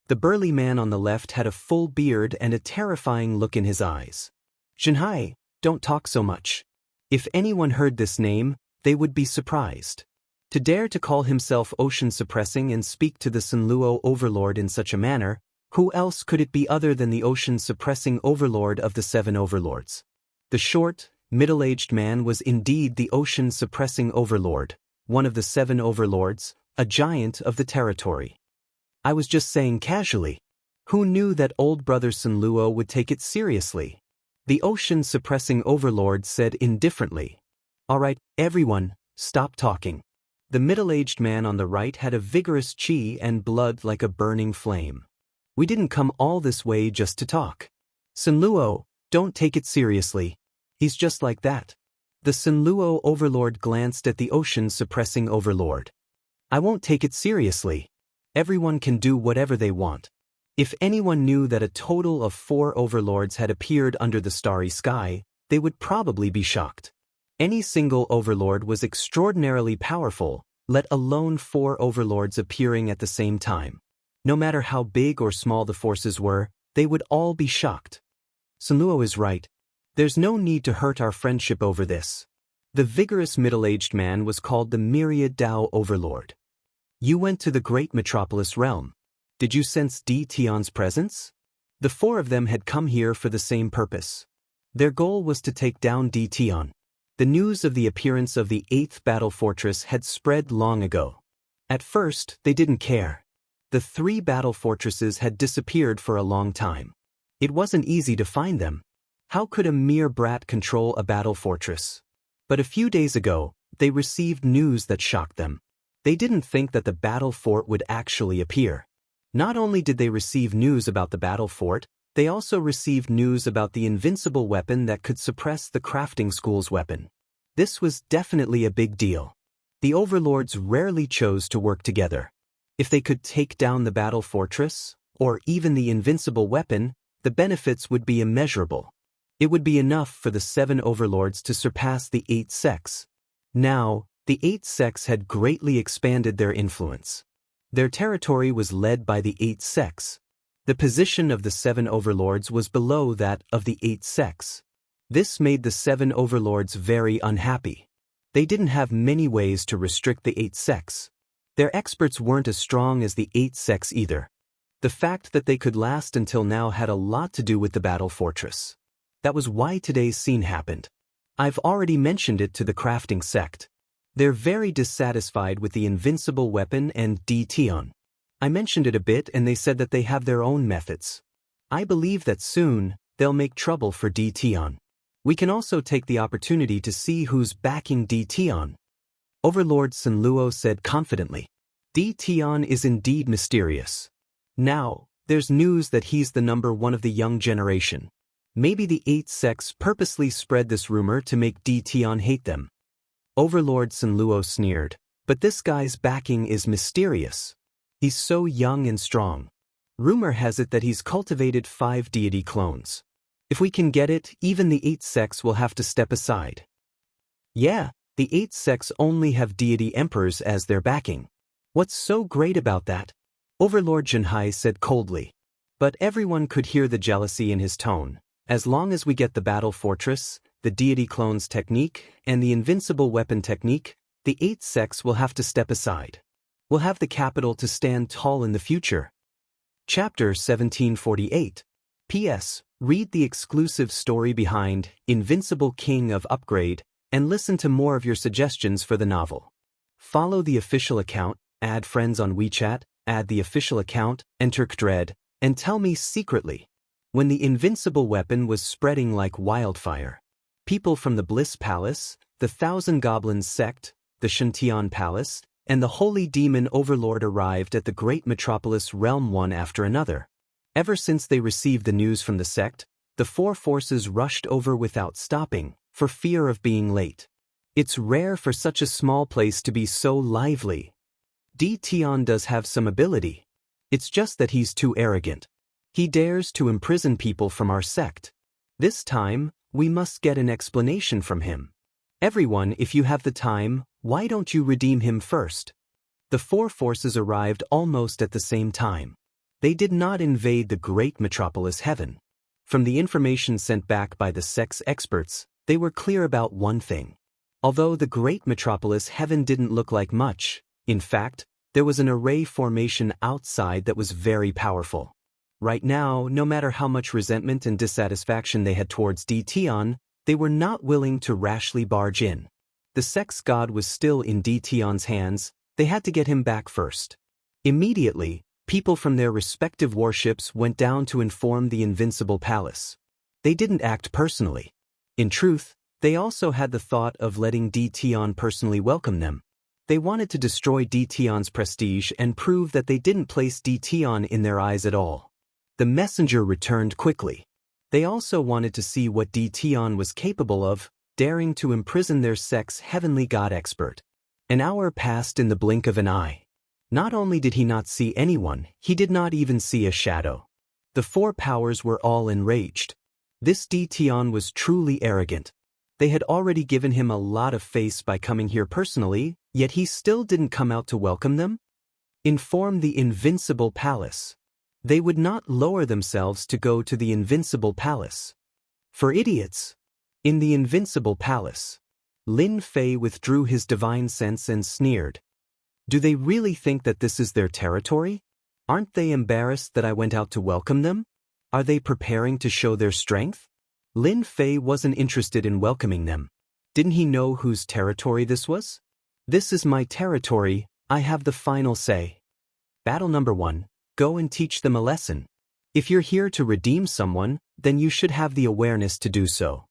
Speaker 1: The burly man on the left had a full beard and a terrifying look in his eyes. Jianghu, don't talk so much. If anyone heard this name, they would be surprised. To dare to call himself ocean-suppressing and speak to the Sunluo overlord in such a manner, who else could it be other than the ocean-suppressing overlord of the 7 overlords? The short, middle-aged man was indeed the ocean-suppressing overlord, one of the 7 overlords, a giant of the territory. I was just saying casually. Who knew that old brother Sunluo would take it seriously? The ocean-suppressing overlord said indifferently. All right, everyone, stop talking. The middle-aged man on the right had a vigorous chi and blood like a burning flame. We didn't come all this way just to talk. Sunluo, don't take it seriously. He's just like that. The Sunluo overlord glanced at the ocean-suppressing overlord. I won't take it seriously. Everyone can do whatever they want. If anyone knew that a total of 4 overlords had appeared under the starry sky, they would probably be shocked. Any single overlord was extraordinarily powerful, let alone 4 overlords appearing at the same time. No matter how big or small the forces were, they would all be shocked. Sunluo is right. There's no need to hurt our friendship over this. The vigorous middle-aged man was called the Myriad Dao Overlord. You went to the great metropolis realm. Did you sense Di Tian's presence? The 4 of them had come here for the same purpose. Their goal was to take down Di Tian. The news of the appearance of the 8th battle fortress had spread long ago. At first, they didn't care. The 3 battle fortresses had disappeared for a long time. It wasn't easy to find them. How could a mere brat control a battle fortress? But a few days ago, they received news that shocked them. They didn't think that the battle fort would actually appear. Not only did they receive news about the battle fort, they also received news about the invincible weapon that could suppress the crafting school's weapon. This was definitely a big deal. The overlords rarely chose to work together. If they could take down the battle fortress, or even the invincible weapon, the benefits would be immeasurable. It would be enough for the 7 overlords to surpass the 8 sects. Now, the 8 sects had greatly expanded their influence. Their territory was led by the 8 sects. The position of the 7 overlords was below that of the 8 sects. This made the 7 overlords very unhappy. They didn't have many ways to restrict the 8 sects. Their experts weren't as strong as the 8 sects either. The fact that they could last until now had a lot to do with the battle fortress. That was why today's scene happened. I've already mentioned it to the crafting sect. They're very dissatisfied with the invincible weapon and Di Tian. I mentioned it a bit and they said that they have their own methods. I believe that soon, they'll make trouble for Di Tian. We can also take the opportunity to see who's backing Di Tian. Overlord Sunluo said confidently. Di Tian is indeed mysterious. Now, there's news that he's the number 1 of the young generation. Maybe the 8 sects purposely spread this rumor to make Di Tian hate them. Overlord Sunluo sneered, but this guy's backing is mysterious. He's so young and strong. Rumor has it that he's cultivated 5 deity clones. If we can get it, even the 8 sects will have to step aside. Yeah, the 8 sects only have deity emperors as their backing. What's so great about that? Overlord Jianghu said coldly. But everyone could hear the jealousy in his tone. As long as we get the battle fortress, the deity clones technique, and the invincible weapon technique, the 8 sects will have to step aside. We'll have the capital to stand tall in the future. Chapter 1748. P.S. Read the exclusive story behind Invincible King of Upgrade and listen to more of your suggestions for the novel. Follow the official account, add friends on WeChat, add the official account, enter Kdred, and tell me secretly. When the invincible weapon was spreading like wildfire, people from the Bliss Palace, the Thousand Goblins sect, the Shantian Palace, and the Holy Demon Overlord arrived at the great metropolis realm one after another. Ever since they received the news from the sect, the 4 forces rushed over without stopping, for fear of being late. It's rare for such a small place to be so lively. Di Tian does have some ability. It's just that he's too arrogant. He dares to imprison people from our sect. This time, we must get an explanation from him. Everyone, if you have the time, why don't you redeem him first? The 4 forces arrived almost at the same time. They did not invade the great metropolis heaven. From the information sent back by the sect's experts, they were clear about one thing. Although the great metropolis heaven didn't look like much, in fact, there was an array formation outside that was very powerful. Right now, no matter how much resentment and dissatisfaction they had towards Dtion, they were not willing to rashly barge in. The sex god was still in Dtion's hands, they had to get him back first. Immediately, people from their respective warships went down to inform the Invincible Palace. They didn't act personally. In truth, they also had the thought of letting Dtion personally welcome them. They wanted to destroy Dtion's prestige and prove that they didn't place Dtion in their eyes at all. The messenger returned quickly. They also wanted to see what Dtion was capable of, daring to imprison their sex heavenly god expert. An hour passed in the blink of an eye. Not only did he not see anyone, he did not even see a shadow. The four powers were all enraged. This Dtion was truly arrogant. They had already given him a lot of face by coming here personally, yet he still didn't come out to welcome them? Inform the Invincible Palace. They would not lower themselves to go to the Invincible Palace. For idiots. In the Invincible Palace, Lin Fei withdrew his divine sense and sneered. Do they really think that this is their territory? Aren't they embarrassed that I went out to welcome them? Are they preparing to show their strength? Lin Fei wasn't interested in welcoming them. Didn't he know whose territory this was? This is my territory, I have the final say. Battle number 1, go and teach them a lesson. If you're here to redeem someone, then you should have the awareness to do so.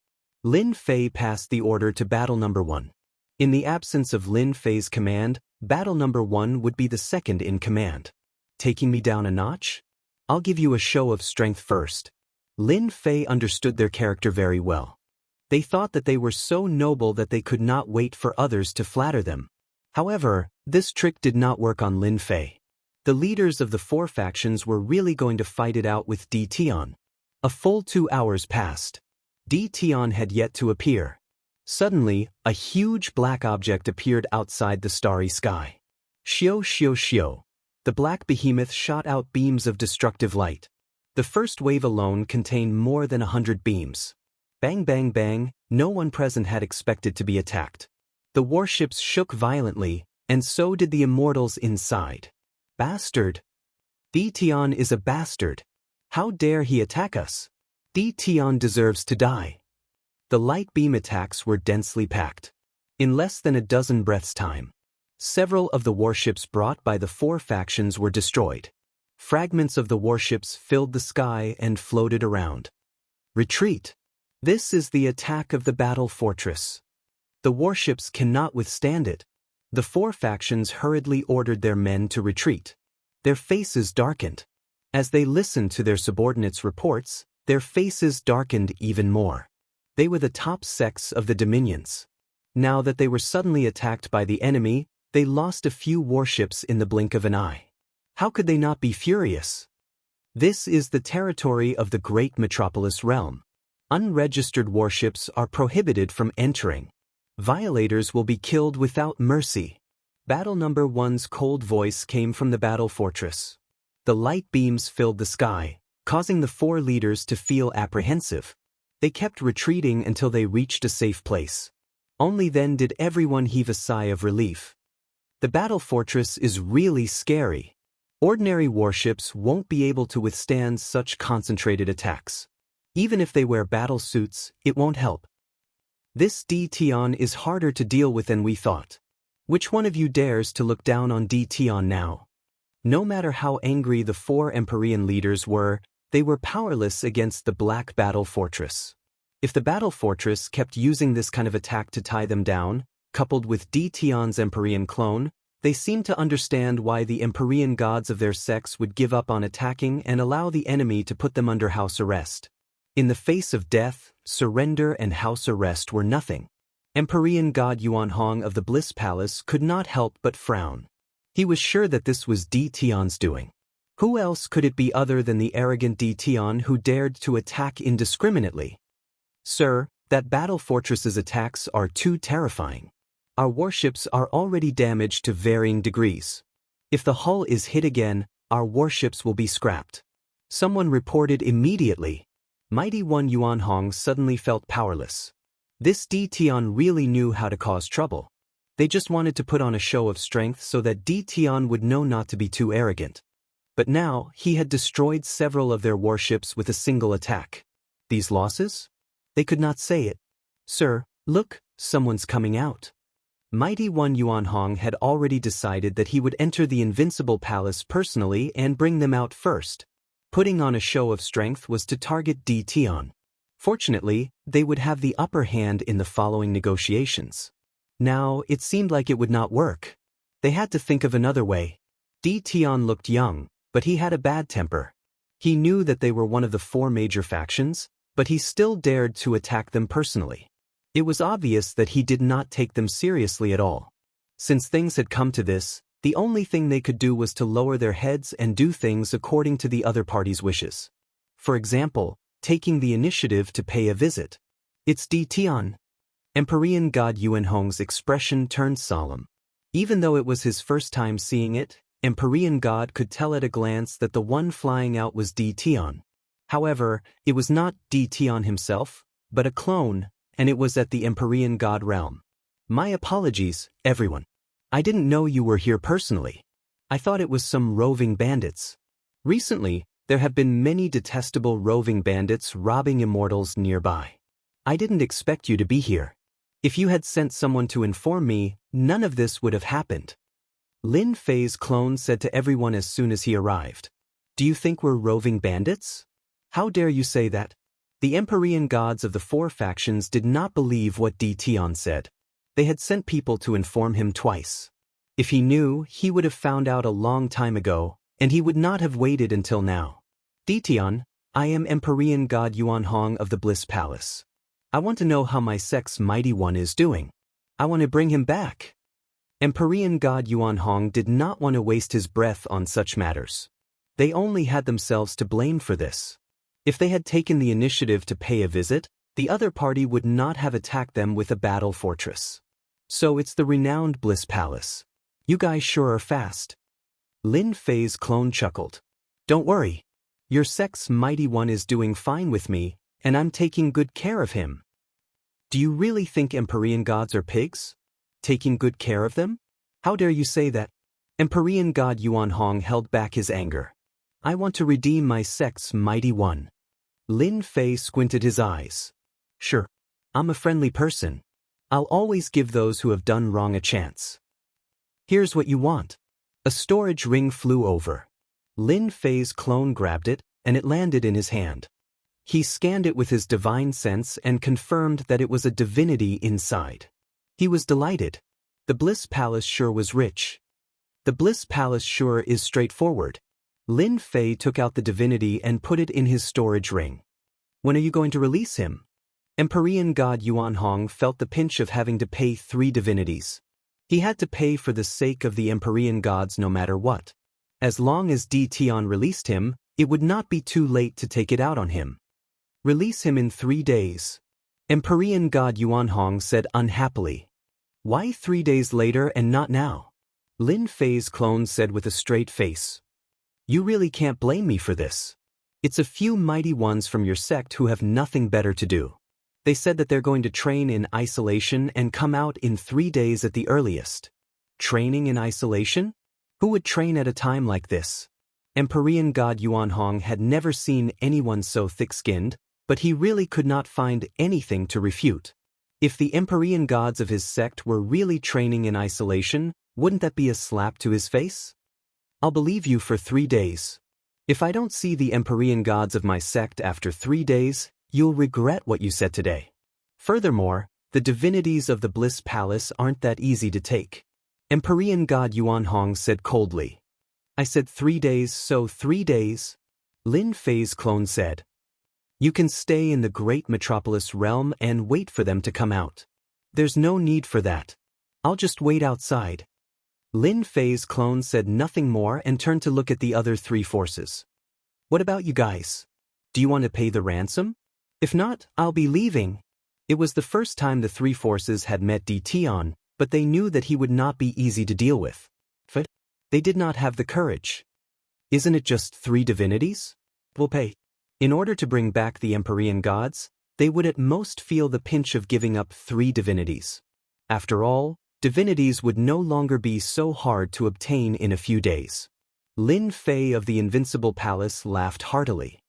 Speaker 1: Lin Fei passed the order to battle number 1. In the absence of Lin Fei's command, battle number 1 would be the second in command. Taking me down a notch? I'll give you a show of strength first. Lin Fei understood their character very well. They thought that they were so noble that they could not wait for others to flatter them. However, this trick did not work on Lin Fei. The leaders of the four factions were really going to fight it out with Dtion. A full 2 hours passed. Dtion had yet to appear. Suddenly, a huge black object appeared outside the starry sky. Xiao xiao xiao. The black behemoth shot out beams of destructive light. The first wave alone contained more than 100 beams. Bang bang bang, no one present had expected to be attacked. The warships shook violently, and so did the immortals inside. Bastard! Dtion is a bastard. How dare he attack us? Dtion deserves to die. The light beam attacks were densely packed. In less than a dozen breaths' time, several of the warships brought by the four factions were destroyed. Fragments of the warships filled the sky and floated around. Retreat! This is the attack of the battle fortress. The warships cannot withstand it. The four factions hurriedly ordered their men to retreat. Their faces darkened. As they listened to their subordinates' reports, their faces darkened even more. They were the top sects of the dominions. Now that they were suddenly attacked by the enemy, they lost a few warships in the blink of an eye. How could they not be furious? This is the territory of the great metropolis realm. Unregistered warships are prohibited from entering. Violators will be killed without mercy. Battle number 1's cold voice came from the battle fortress. The light beams filled the sky, causing the four leaders to feel apprehensive. They kept retreating until they reached a safe place. Only then did everyone heave a sigh of relief. The battle fortress is really scary. Ordinary warships won't be able to withstand such concentrated attacks. Even if they wear battle suits, it won't help. This Dtion is harder to deal with than we thought. Which one of you dares to look down on Dtion now? No matter how angry the four Empyrean leaders were, they were powerless against the Black Battle Fortress. If the Battle Fortress kept using this kind of attack to tie them down, coupled with Dtion's Empyrean clone, they seemed to understand why the Empyrean gods of their sex would give up on attacking and allow the enemy to put them under house arrest. In the face of death, surrender and house arrest were nothing. Empyrean god Yuanhong of the Bliss Palace could not help but frown. He was sure that this was Dtion's doing. Who else could it be other than the arrogant Dtion who dared to attack indiscriminately? Sir, that battle fortress's attacks are too terrifying. Our warships are already damaged to varying degrees. If the hull is hit again, our warships will be scrapped. Someone reported immediately. Mighty One Yuanhong suddenly felt powerless. This D Tian really knew how to cause trouble. They just wanted to put on a show of strength so that D Tian would know not to be too arrogant. But now, he had destroyed several of their warships with a single attack. These losses? They could not say it. Sir, look, someone's coming out. Mighty One Yuanhong had already decided that he would enter the Invincible Palace personally and bring them out first. Putting on a show of strength was to target D Tian. Fortunately, they would have the upper hand in the following negotiations. Now, it seemed like it would not work. They had to think of another way. D Tian looked young, but he had a bad temper. He knew that they were one of the 4 major factions, but he still dared to attack them personally. It was obvious that he did not take them seriously at all. Since things had come to this, the only thing they could do was to lower their heads and do things according to the other party's wishes. For example, taking the initiative to pay a visit. It's D Tian. Empyrean God Yuanhong's expression turned solemn. Even though it was his first time seeing it, Empyrean God could tell at a glance that the one flying out was D Tian. However, it was not D Tian himself, but a clone, and it was at the Empyrean God realm. My apologies, everyone. I didn't know you were here personally. I thought it was some roving bandits. Recently, there have been many detestable roving bandits robbing immortals nearby. I didn't expect you to be here. If you had sent someone to inform me, none of this would have happened. Lin Fei's clone said to everyone as soon as he arrived. Do you think we're roving bandits? How dare you say that? The Empyrean gods of the 4 factions did not believe what D Tian said. They had sent people to inform him twice. If he knew, he would have found out a long time ago, and he would not have waited until now. D Tian, I am Empyrean God Yuanhong of the Bliss Palace. I want to know how my sect's Mighty One is doing. I want to bring him back. Empyrean God Yuanhong did not want to waste his breath on such matters. They only had themselves to blame for this. If they had taken the initiative to pay a visit, the other party would not have attacked them with a battle fortress. So it's the renowned Bliss Palace. You guys sure are fast. Lin Fei's clone chuckled. Don't worry. Your sect's Mighty One is doing fine with me, and I'm taking good care of him. Do you really think Empyrean gods are pigs? Taking good care of them? How dare you say that? Empyrean God Yuanhong held back his anger. I want to redeem my sect's Mighty One. Lin Fei squinted his eyes. Sure. I'm a friendly person. I'll always give those who have done wrong a chance. Here's what you want. A storage ring flew over. Lin Fei's clone grabbed it, and it landed in his hand. He scanned it with his divine sense and confirmed that it was a divinity inside. He was delighted. The Bliss Palace sure was rich. The Bliss Palace sure is straightforward. Lin Fei took out the divinity and put it in his storage ring. When are you going to release him? Empyrean God Yuanhong felt the pinch of having to pay 3 divinities. He had to pay for the sake of the Empyrean gods no matter what. As long as D Tian released him, it would not be too late to take it out on him. Release him in 3 days. Empyrean God Yuanhong said unhappily. Why 3 days later and not now? Lin Fei's clone said with a straight face. You really can't blame me for this. It's a few mighty ones from your sect who have nothing better to do. They said that they're going to train in isolation and come out in 3 days at the earliest. Training in isolation? Who would train at a time like this? Empyrean God Yuanhong had never seen anyone so thick-skinned, but he really could not find anything to refute. If the Empyrean gods of his sect were really training in isolation, wouldn't that be a slap to his face? I'll believe you for 3 days. If I don't see the Empyrean gods of my sect after 3 days, you'll regret what you said today. Furthermore, the divinities of the Bliss Palace aren't that easy to take. Empyrean God Yuanhong said coldly. I said 3 days, so 3 days. Lin Fei's clone said. You can stay in the great metropolis realm and wait for them to come out. There's no need for that. I'll just wait outside. Lin Fei's clone said nothing more and turned to look at the other 3 forces. What about you guys? Do you want to pay the ransom? If not, I'll be leaving. It was the first time the 3 forces had met D Tian, but they knew that he would not be easy to deal with. But they did not have the courage. Isn't it just 3 divinities? We'll pay. In order to bring back the Empyrean gods, they would at most feel the pinch of giving up 3 divinities. After all, divinities would no longer be so hard to obtain in a few days. Lin Fei of the Invincible Palace laughed heartily.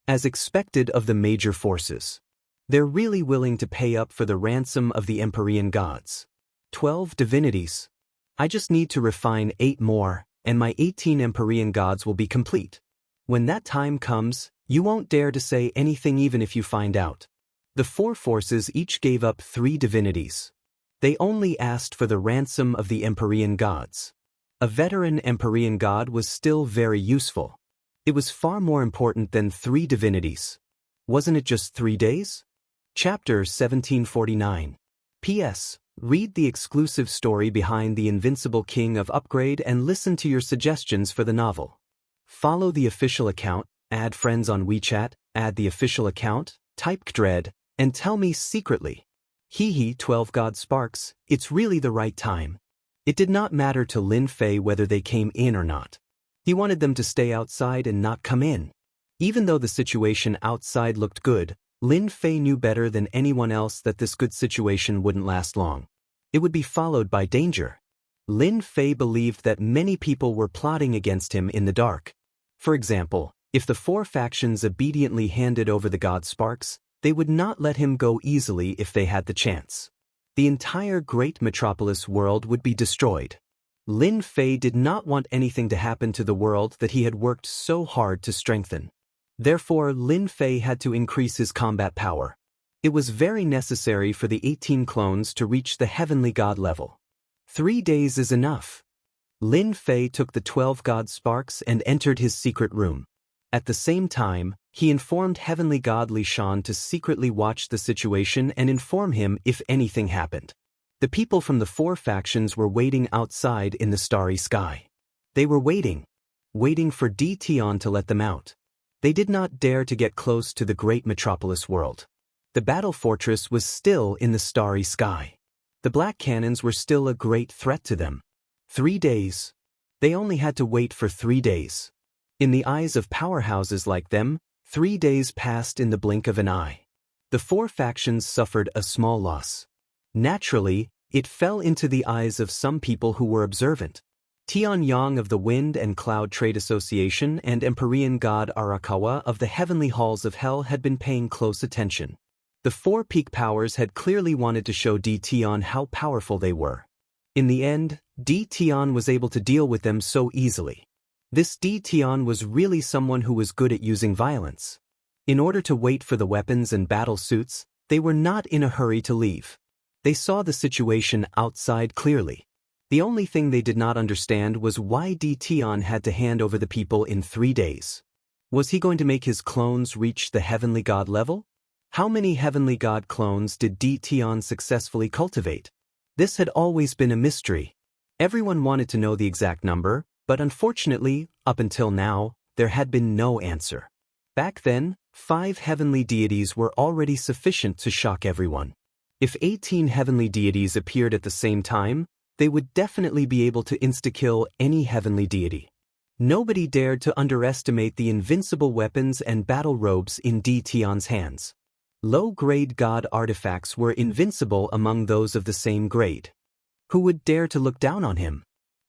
Speaker 1: As expected of the major forces, they're really willing to pay up for the ransom of the Empyrean gods. 12 divinities. I just need to refine 8 more, and my 18 Empyrean gods will be complete. When that time comes, you won't dare to say anything even if you find out. The 4 forces each gave up 3 divinities. They only asked for the ransom of the Empyrean gods. A veteran Empyrean god was still very useful. It was far more important than 3 divinities. Wasn't it just 3 days? Chapter 1749. P.S. Read the exclusive story behind The Invincible King of Upgrade and listen to your suggestions for the novel. Follow the official account, add friends on WeChat, add the official account, type KDRED, and tell me secretly. Hee 12 God Sparks, it's really the right time. It did not matter to Lin Fei whether they came in or not. He wanted them to stay outside and not come in. Even though the situation outside looked good, Lin Fei knew better than anyone else that this good situation wouldn't last long. It would be followed by danger. Lin Fei believed that many people were plotting against him in the dark. For example, if the 4 factions obediently handed over the God Sparks, they would not let him go easily if they had the chance. The entire great metropolis world would be destroyed. Lin Fei did not want anything to happen to the world that he had worked so hard to strengthen. Therefore, Lin Fei had to increase his combat power. It was very necessary for the 18 clones to reach the heavenly god level. 3 days is enough. Lin Fei took the 12 God Sparks and entered his secret room. At the same time, he informed Heavenly God Li Shan to secretly watch the situation and inform him if anything happened. The people from the 4 factions were waiting outside in the starry sky. They were waiting for Di Tian to let them out. They did not dare to get close to the great metropolis world. The battle fortress was still in the starry sky. The black cannons were still a great threat to them. 3 days. They only had to wait for 3 days. In the eyes of powerhouses like them, 3 days passed in the blink of an eye. The 4 factions suffered a small loss. Naturally, it fell into the eyes of some people who were observant. Tian Yang of the Wind and Cloud Trade Association and Empyrean god Arakawa of the Heavenly Halls of Hell had been paying close attention. The 4 peak powers had clearly wanted to show Di Tian how powerful they were. In the end, Di Tian was able to deal with them so easily. This Di Tian was really someone who was good at using violence. In order to wait for the weapons and battle suits, they were not in a hurry to leave. They saw the situation outside clearly. The only thing they did not understand was why Di Tian had to hand over the people in 3 days. Was he going to make his clones reach the heavenly god level? How many heavenly god clones did Di Tian successfully cultivate? This had always been a mystery. Everyone wanted to know the exact number, but unfortunately, up until now, there had been no answer. Back then, 5 heavenly deities were already sufficient to shock everyone. If 18 heavenly deities appeared at the same time, they would definitely be able to insta-kill any heavenly deity. Nobody dared to underestimate the invincible weapons and battle robes in Di Tian's hands. Low-grade god artifacts were invincible among those of the same grade. Who would dare to look down on him?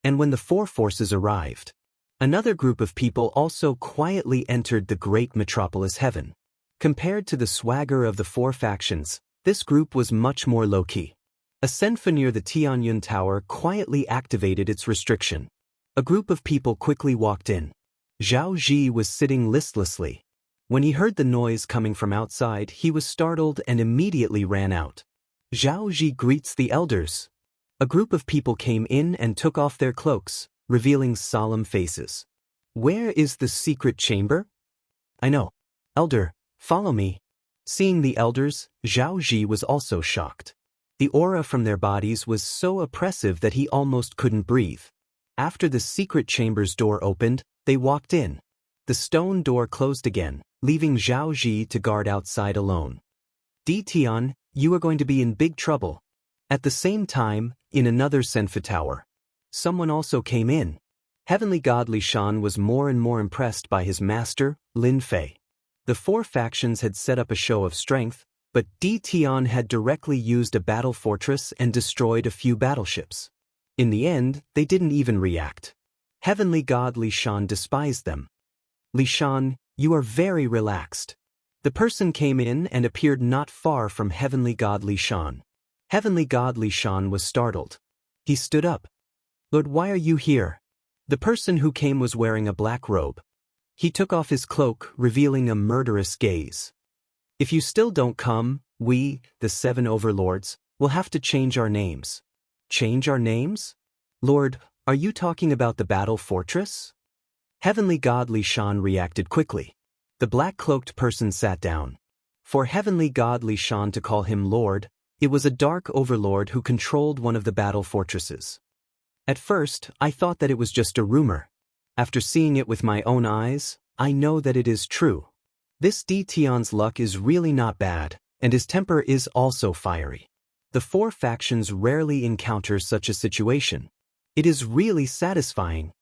Speaker 1: And when the 4 forces arrived, another group of people also quietly entered the great metropolis heaven. Compared to the swagger of the 4 factions, this group was much more low-key. A senfa near the Tianyun Tower quietly activated its restriction. A group of people quickly walked in. Zhao Ji was sitting listlessly. When he heard the noise coming from outside, he was startled and immediately ran out. Zhao Ji greets the elders. A group of people came in and took off their cloaks, revealing solemn faces. Where is the secret chamber? I know. Elder, follow me. Seeing the elders, Zhao Ji was also shocked. The aura from their bodies was so oppressive that he almost couldn't breathe. After the secret chamber's door opened, they walked in. The stone door closed again, leaving Zhao Ji to guard outside alone. Di Tian, you are going to be in big trouble. At the same time, in another senfa tower, someone also came in. Heavenly God Li Shan was more and more impressed by his master, Lin Fei. The 4 factions had set up a show of strength, But Di Tian had directly used a battle fortress and destroyed a few battleships. In the end, they didn't even react. Heavenly God Li Shan despised them. Li Shan, you are very relaxed. The person came in and appeared not far from Heavenly God Li Shan. Heavenly God Li Shan was startled. He stood up. Lord, why are you here? The person who came was wearing a black robe. He took off his cloak, revealing a murderous gaze. If you still don't come, we, the 7 overlords, will have to change our names. Change our names? Lord, are you talking about the battle fortress? Heavenly God Li Shan reacted quickly. The black-cloaked person sat down. For Heavenly God Li Shan to call him Lord, it was a dark overlord who controlled one of the battle fortresses. At first, I thought that it was just a rumor. After seeing it with my own eyes, I know that it is true. This Di Tian's luck is really not bad, and his temper is also fiery. The 4 factions rarely encounter such a situation. It is really satisfying.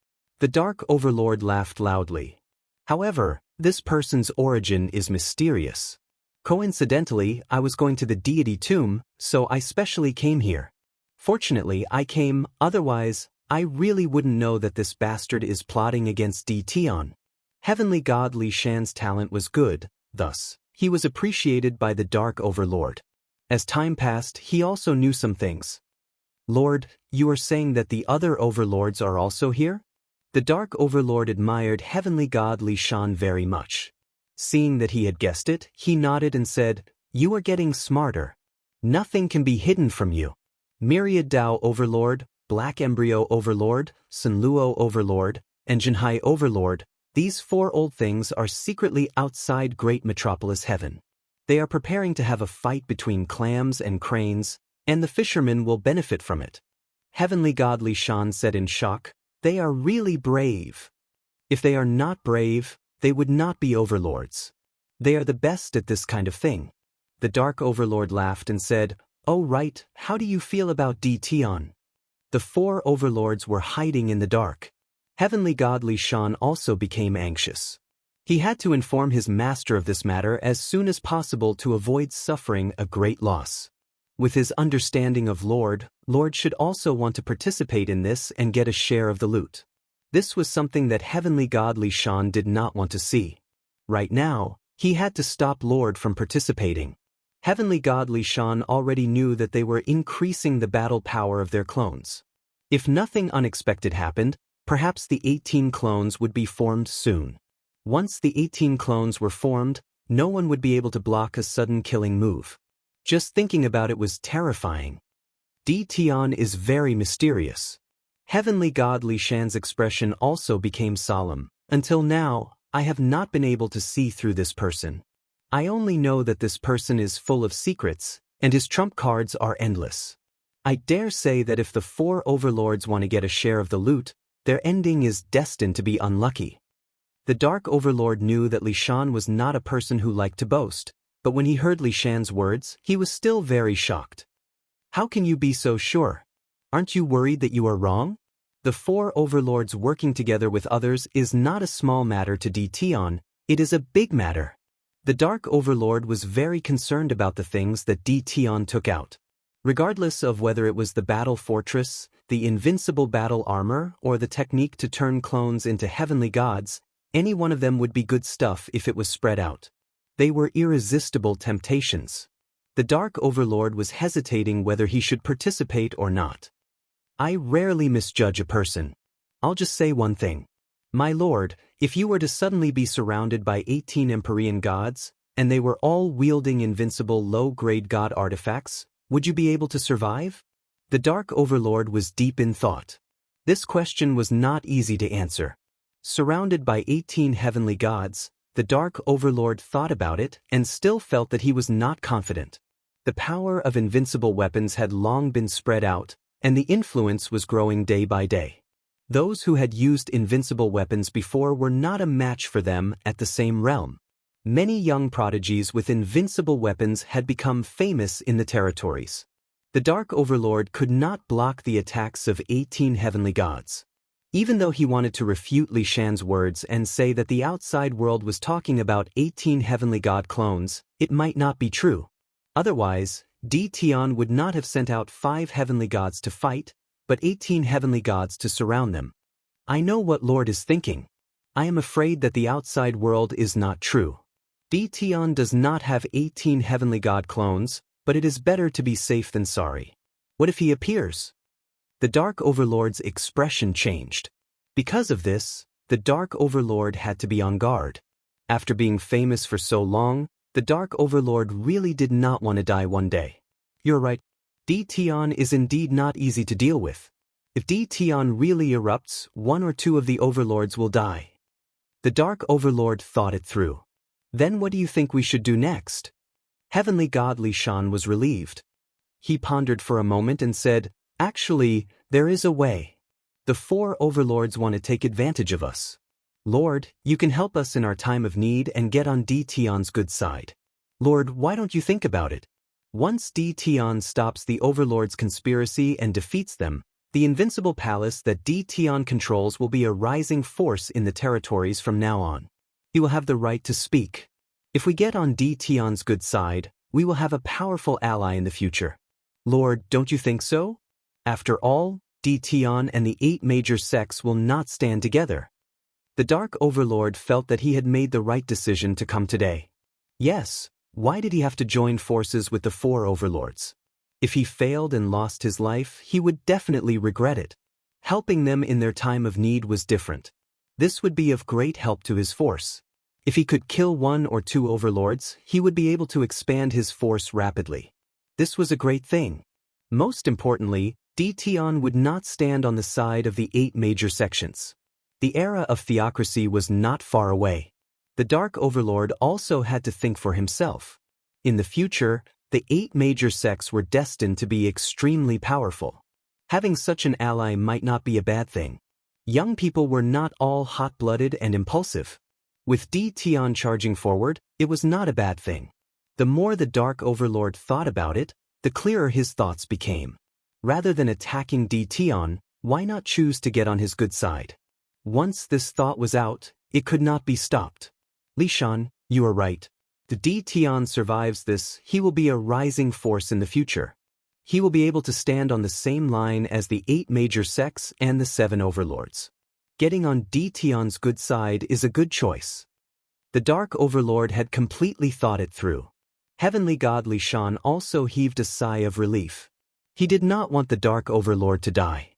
Speaker 1: The Dark Overlord laughed loudly. However, this person's origin is mysterious. Coincidentally, I was going to the deity tomb, so I specially came here. Fortunately, I came, otherwise, I really wouldn't know that this bastard is plotting against Di Tian. Heavenly God Li Shan's talent was good, thus, he was appreciated by the Dark Overlord. As time passed, he also knew some things. Lord, you are saying that the other overlords are also here? The Dark Overlord admired Heavenly God Li Shan very much. Seeing that he had guessed it, he nodded and said, You are getting smarter. Nothing can be hidden from you. Myriad Dao Overlord, Black Embryo Overlord, Sunluo Overlord, and Jinhai Overlord, these 4 old things are secretly outside Great Metropolis Heaven. They are preparing to have a fight between clams and cranes, and the fishermen will benefit from it. Heavenly God Li Shan said in shock, They are really brave. If they are not brave, they would not be overlords. They are the best at this kind of thing. The Dark Overlord laughed and said, Oh right, how do you feel about Di Tian? The 4 overlords were hiding in the dark. Heavenly God Li Shan also became anxious. He had to inform his master of this matter as soon as possible to avoid suffering a great loss. With his understanding of Lord should also want to participate in this and get a share of the loot. This was something that Heavenly God Li Shan did not want to see. Right now, he had to stop Lord from participating. Heavenly God Li Shan already knew that they were increasing the battle power of their clones. If nothing unexpected happened, perhaps the 18 clones would be formed soon. Once the 18 clones were formed, no one would be able to block a sudden killing move. Just thinking about it was terrifying. Di Tian is very mysterious. Heavenly God Li Shan's expression also became solemn. Until now, I have not been able to see through this person. I only know that this person is full of secrets, and his trump cards are endless. I dare say that if the 4 overlords want to get a share of the loot, their ending is destined to be unlucky. The Dark Overlord knew that Li Shan was not a person who liked to boast, but when he heard Li Shan's words, he was still very shocked. How can you be so sure? Aren't you worried that you are wrong? The 4 overlords working together with others is not a small matter to Di Tian, it is a big matter. The Dark Overlord was very concerned about the things that Di Tian took out. Regardless of whether it was the battle fortress, the invincible battle armor, or the technique to turn clones into heavenly gods, any one of them would be good stuff if it was spread out. They were irresistible temptations. The Dark Overlord was hesitating whether he should participate or not. I rarely misjudge a person. I'll just say one thing. My lord, if you were to suddenly be surrounded by 18 Empyrean gods, and they were all wielding invincible low-grade god artifacts, would you be able to survive? The Dark Overlord was deep in thought. This question was not easy to answer. Surrounded by 18 heavenly gods, the Dark Overlord thought about it and still felt that he was not confident. The power of invincible weapons had long been spread out, and the influence was growing day by day. Those who had used invincible weapons before were not a match for them at the same realm. Many young prodigies with invincible weapons had become famous in the territories. The Dark Overlord could not block the attacks of 18 heavenly gods. Even though he wanted to refute Li Shan's words and say that the outside world was talking about 18 heavenly god clones, it might not be true. Otherwise, Di Tian would not have sent out 5 heavenly gods to fight, but 18 heavenly gods to surround them. I know what Lord is thinking. I am afraid that the outside world is not true. Di Tian does not have 18 heavenly god clones, but it is better to be safe than sorry. What if he appears? The Dark Overlord's expression changed. Because of this, the Dark Overlord had to be on guard. After being famous for so long, the Dark Overlord really did not want to die one day. You're right. Di Tian is indeed not easy to deal with. If Di Tian really erupts, 1 or 2 of the overlords will die. The Dark Overlord thought it through. Then what do you think we should do next? Heavenly God Li Shan was relieved. He pondered for a moment and said, actually, there is a way. The 4 overlords want to take advantage of us. Lord, you can help us in our time of need and get on Di Tian's good side. Lord, why don't you think about it? Once Di Tian stops the overlords' conspiracy and defeats them, the invincible palace that Di Tian controls will be a rising force in the territories from now on. He will have the right to speak. If we get on Di Tian's good side, we will have a powerful ally in the future. Lord, don't you think so? After all, Di Tian and the 8 major sects will not stand together. The Dark Overlord felt that he had made the right decision to come today. Yes, why did he have to join forces with the 4 overlords? If he failed and lost his life, he would definitely regret it. Helping them in their time of need was different. This would be of great help to his force. If he could kill 1 or 2 overlords, he would be able to expand his force rapidly. This was a great thing. Most importantly, Di Tian would not stand on the side of the 8 major sections. The era of theocracy was not far away. The Dark Overlord also had to think for himself. In the future, the 8 major sects were destined to be extremely powerful. Having such an ally might not be a bad thing. Young people were not all hot-blooded and impulsive. With Di Tian charging forward, it was not a bad thing. The more the Dark Overlord thought about it, the clearer his thoughts became. Rather than attacking Di Tian, why not choose to get on his good side? Once this thought was out, it could not be stopped. Li Shan, you are right. If Di Tian survives this, he will be a rising force in the future. He will be able to stand on the same line as the 8 major sects and the 7 overlords. Getting on Di Tian's good side is a good choice. The Dark Overlord had completely thought it through. Heavenly God Li Shan also heaved a sigh of relief. He did not want the Dark Overlord to die.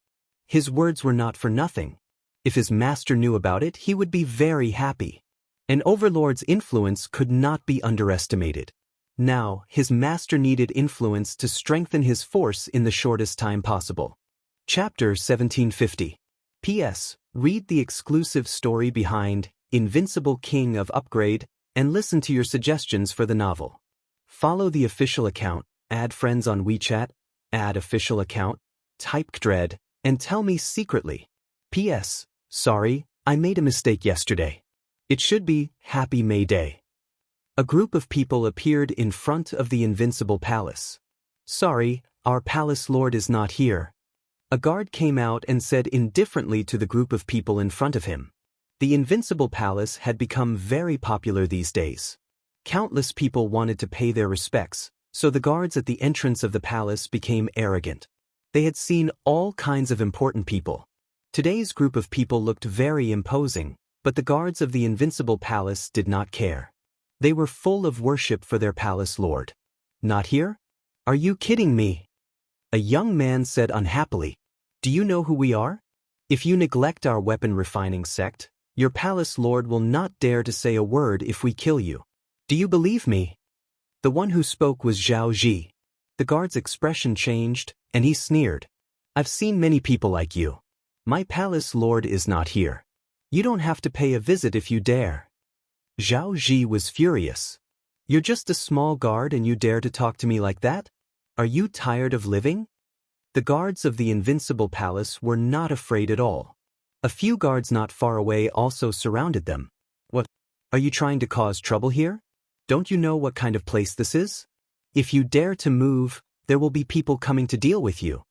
Speaker 1: His words were not for nothing. If his master knew about it, he would be very happy. An overlord's influence could not be underestimated. Now, his master needed influence to strengthen his force in the shortest time possible. Chapter 1750. P.S. Read the exclusive story behind Invincible King of Upgrade and listen to your suggestions for the novel. Follow the official account, add friends on WeChat, add official account, type Dread, and tell me secretly. P.S. Sorry, I made a mistake yesterday. It should be Happy May Day. A group of people appeared in front of the Invincible Palace. Sorry, our palace lord is not here. A guard came out and said indifferently to the group of people in front of him. The Invincible Palace had become very popular these days. Countless people wanted to pay their respects, so the guards at the entrance of the palace became arrogant. They had seen all kinds of important people. Today's group of people looked very imposing, but the guards of the Invincible Palace did not care. They were full of worship for their palace lord. Not here? Are you kidding me? A young man said unhappily. Do you know who we are? If you neglect our weapon refining sect, your palace lord will not dare to say a word if we kill you. Do you believe me? The one who spoke was Zhao Ji. The guard's expression changed, and he sneered. I've seen many people like you. My palace lord is not here. You don't have to pay a visit if you dare. Zhao Ji was furious. You're just a small guard and you dare to talk to me like that? Are you tired of living? The guards of the Invincible Palace were not afraid at all. A few guards not far away also surrounded them. What? Are you trying to cause trouble here? Don't you know what kind of place this is? If you dare to move, there will be people coming to deal with you.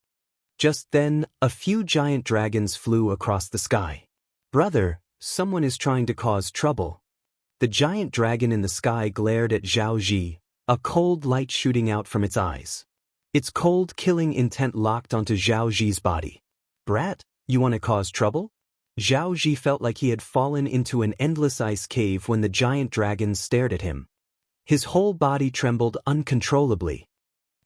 Speaker 1: Just then, a few giant dragons flew across the sky. Brother, someone is trying to cause trouble. The giant dragon in the sky glared at Zhao Ji, a cold light shooting out from its eyes. Its cold, killing intent locked onto Zhao Zi's body. Brat, you want to cause trouble? Zhao Zi felt like he had fallen into an endless ice cave when the giant dragon stared at him. His whole body trembled uncontrollably.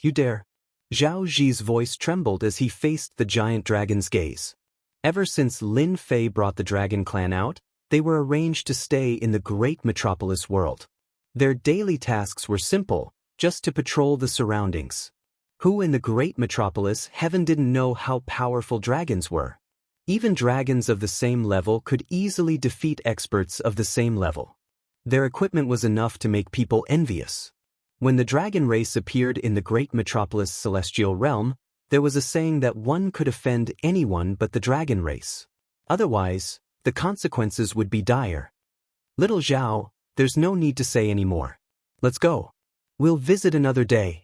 Speaker 1: You dare? Zhao Zi's voice trembled as he faced the giant dragon's gaze. Ever since Lin Fei brought the dragon clan out, they were arranged to stay in the great metropolis world. Their daily tasks were simple, just to patrol the surroundings. Who in the great metropolis heaven didn't know how powerful dragons were? Even dragons of the same level could easily defeat experts of the same level. Their equipment was enough to make people envious. When the dragon race appeared in the great metropolis celestial realm, there was a saying that one could offend anyone but the dragon race. Otherwise, the consequences would be dire. Little Zhao, there's no need to say any more. Let's go. We'll visit another day.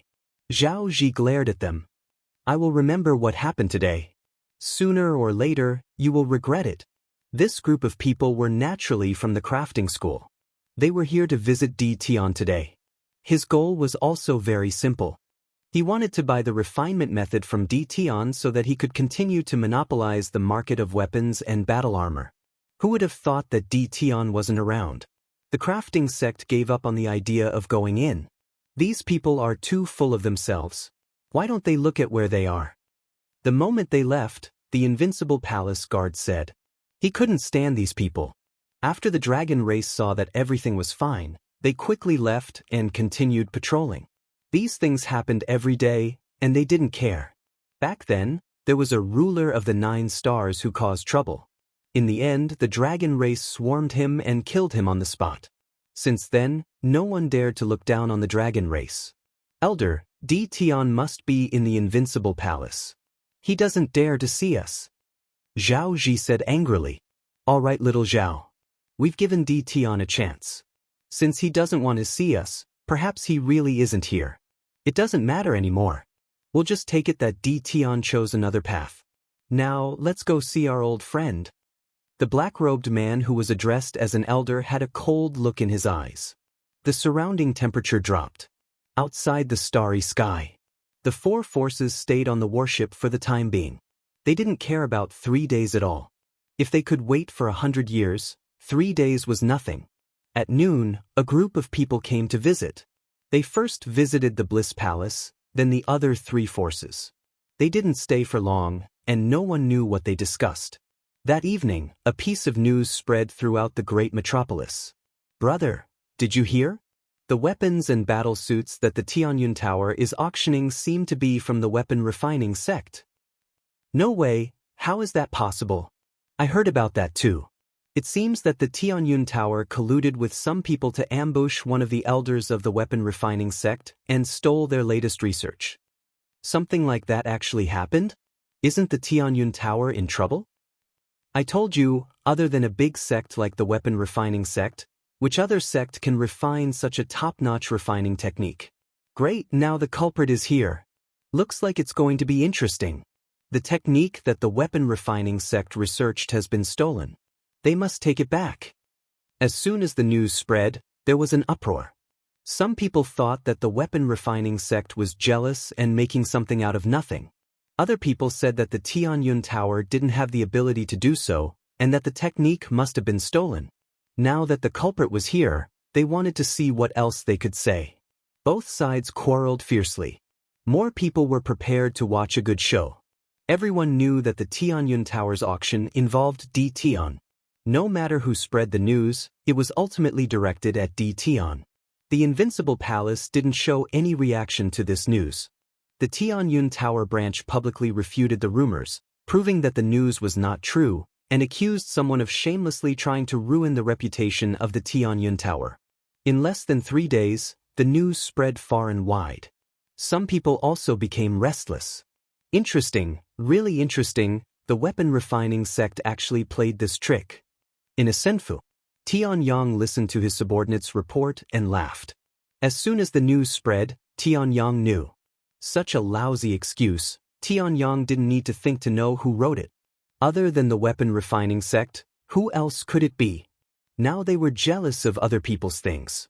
Speaker 1: Zhao Zi glared at them. I will remember what happened today. Sooner or later, you will regret it. This group of people were naturally from the crafting school. They were here to visit Di Tian today. His goal was also very simple. He wanted to buy the refinement method from Di Tian so that he could continue to monopolize the market of weapons and battle armor. Who would have thought that Di Tian wasn't around? The crafting sect gave up on the idea of going in. These people are too full of themselves. Why don't they look at where they are? The moment they left, the invincible palace guard said. He couldn't stand these people. After the dragon race saw that everything was fine, they quickly left and continued patrolling. These things happened every day, and they didn't care. Back then, there was a ruler of the 9 stars who caused trouble. In the end, the dragon race swarmed him and killed him on the spot. Since then, no one dared to look down on the dragon race. Elder, Di Tian must be in the invincible palace. He doesn't dare to see us. Zhao Zi said angrily. All right, little Zhao. We've given Di Tian a chance. Since he doesn't want to see us, perhaps he really isn't here. It doesn't matter anymore. We'll just take it that Di Tian chose another path. Now, let's go see our old friend. The black-robed man who was addressed as an elder had a cold look in his eyes. The surrounding temperature dropped. Outside the starry sky, the 4 forces stayed on the warship for the time being. They didn't care about 3 days at all. If they could wait for 100 years, 3 days was nothing. At noon, a group of people came to visit. They first visited the Bliss Palace, then the other 3 forces. They didn't stay for long, and no one knew what they discussed. That evening, a piece of news spread throughout the great metropolis. Brother, did you hear? The weapons and battle suits that the Tianyun Tower is auctioning seem to be from the weapon refining sect. No way, how is that possible? I heard about that too. It seems that the Tianyun Tower colluded with some people to ambush one of the elders of the weapon refining sect and stole their latest research. Something like that actually happened? Isn't the Tianyun Tower in trouble? I told you, other than a big sect like the weapon refining sect, which other sect can refine such a top-notch refining technique? Great, now the culprit is here. Looks like it's going to be interesting. The technique that the weapon refining sect researched has been stolen. They must take it back. As soon as the news spread, there was an uproar. Some people thought that the weapon refining sect was jealous and making something out of nothing. Other people said that the Tianyun Tower didn't have the ability to do so, and that the technique must have been stolen. Now that the culprit was here, they wanted to see what else they could say. Both sides quarreled fiercely. More people were prepared to watch a good show. Everyone knew that the Tianyun Tower's auction involved Di Tian. No matter who spread the news, it was ultimately directed at Di Tian. The Invincible Palace didn't show any reaction to this news. The Tianyun Tower branch publicly refuted the rumors, proving that the news was not true, and accused someone of shamelessly trying to ruin the reputation of the Tianyun Tower. In less than 3 days, the news spread far and wide. Some people also became restless. Interesting, really interesting, the weapon refining sect actually played this trick. In a senfu, Tianyang listened to his subordinate's report and laughed. As soon as the news spread, Tianyang knew. Such a lousy excuse, Tianyang didn't need to think to know who wrote it. Other than the weapon refining sect, who else could it be? Now they were jealous of other people's things.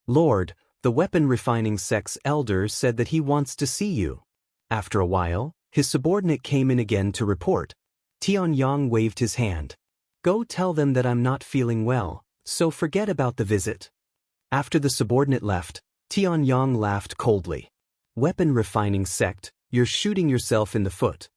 Speaker 1: Lord, The weapon refining sect's elder said that he wants to see you. After a while, his subordinate came in again to report. Tianyang waved his hand. Go tell them that I'm not feeling well, so forget about the visit. After the subordinate left, Tianyang laughed coldly. Weapon refining sect, you're shooting yourself in the foot.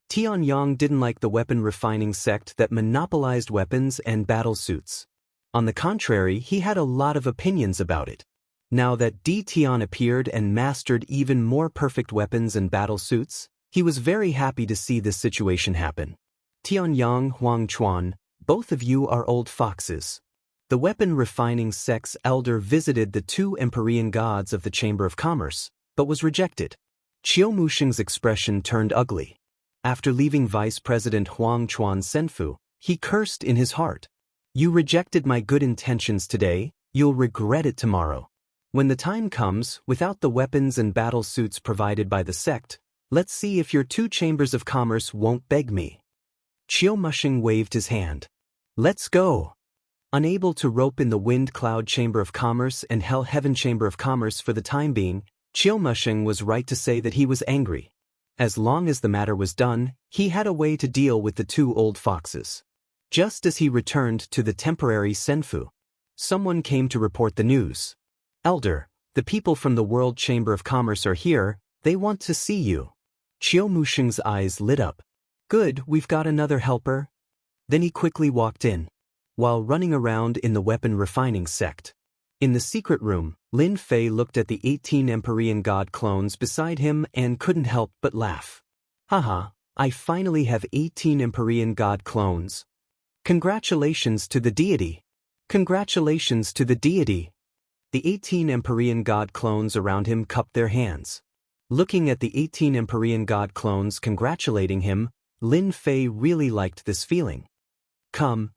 Speaker 1: Tianyang didn't like the weapon refining sect that monopolized weapons and battle suits. On the contrary, he had a lot of opinions about it. Now that Tian appeared and mastered even more perfect weapons and battle suits, he was very happy to see this situation happen. Tianyang, Huang Chuan, both of you are old foxes. The weapon refining sect's elder visited the two Empyrean gods of the Chamber of Commerce, but was rejected. Qiu Musheng's expression turned ugly. After leaving Vice President Huang Chuan's senfu, he cursed in his heart. You rejected my good intentions today, you'll regret it tomorrow. When the time comes, without the weapons and battle suits provided by the sect, let's see if your two chambers of commerce won't beg me. Qiu Musheng waved his hand. Let's go. Unable to rope in the Wind Cloud Chamber of Commerce and Hell Heaven Chamber of Commerce for the time being, Qiu Musheng was right to say that he was angry. As long as the matter was done, he had a way to deal with the two old foxes. Just as he returned to the temporary senfu, someone came to report the news. Elder, the people from the World Chamber of Commerce are here, they want to see you. Qiu Musheng's eyes lit up. Good, we've got another helper. Then he quickly walked in, while running around in the weapon refining sect. In the secret room, Lin Fei looked at the 18 Empyrean god clones beside him and couldn't help but laugh. Haha, I finally have 18 Empyrean god clones. Congratulations to the deity. Congratulations to the deity. The 18 Empyrean god clones around him cupped their hands. Looking at the 18 Empyrean god clones congratulating him, Lin Fei really liked this feeling. Come,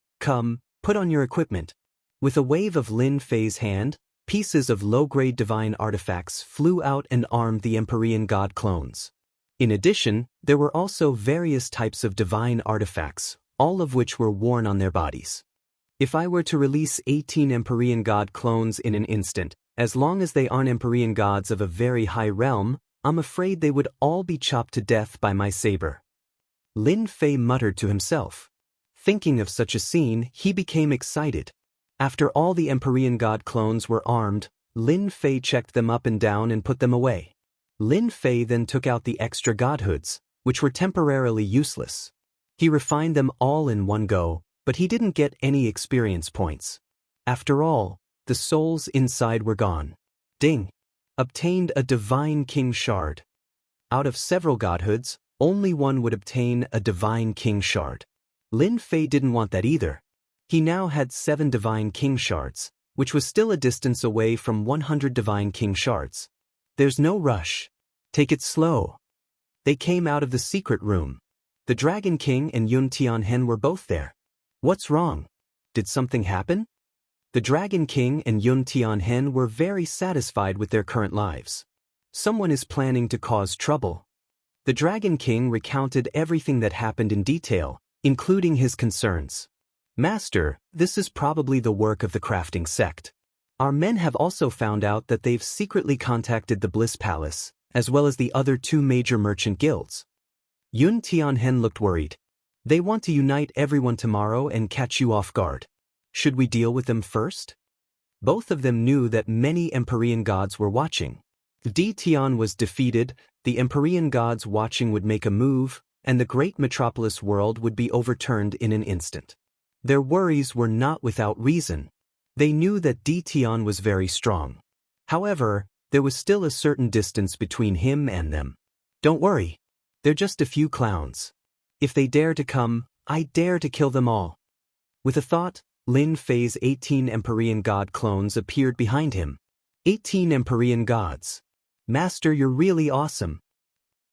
Speaker 1: put on your equipment. With a wave of Lin Fei's hand, pieces of low-grade divine artifacts flew out and armed the Empyrean god clones. In addition, there were also various types of divine artifacts, all of which were worn on their bodies. If I were to release 18 Empyrean god clones in an instant, as long as they aren't Empyrean gods of a very high realm, I'm afraid they would all be chopped to death by my saber. Lin Fei muttered to himself. Thinking of such a scene, he became excited. After all the Empyrean god clones were armed, Lin Fei checked them up and down and put them away. Lin Fei then took out the extra godhoods, which were temporarily useless. He refined them all in one go, but he didn't get any experience points. After all, the souls inside were gone. Ding! Obtained a Divine King Shard. Out of several godhoods, only one would obtain a Divine King Shard. Lin Fei didn't want that either. He now had 7 Divine King Shards, which was still a distance away from 100 Divine King Shards. There's no rush. Take it slow. They came out of the secret room. The Dragon King and Yun Tianhen were both there. What's wrong? Did something happen? The Dragon King and Yun Tianhen were very satisfied with their current lives. Someone is planning to cause trouble. The Dragon King recounted everything that happened in detail, including his concerns. Master, this is probably the work of the crafting sect. Our men have also found out that they've secretly contacted the Bliss Palace, as well as the other 2 major merchant guilds. Yun Tianhen looked worried. They want to unite everyone tomorrow and catch you off guard. Should we deal with them first? Both of them knew that many Empyrean gods were watching. If Tian was defeated, the Empyrean gods watching would make a move, and the great metropolis world would be overturned in an instant. Their worries were not without reason. They knew that Tian was very strong. However, there was still a certain distance between him and them. Don't worry. They're just a few clowns. If they dare to come, I dare to kill them all. With a thought, Lin Fei's 18 Empyrean god clones appeared behind him. 18 Empyrean gods. Master, you're really awesome.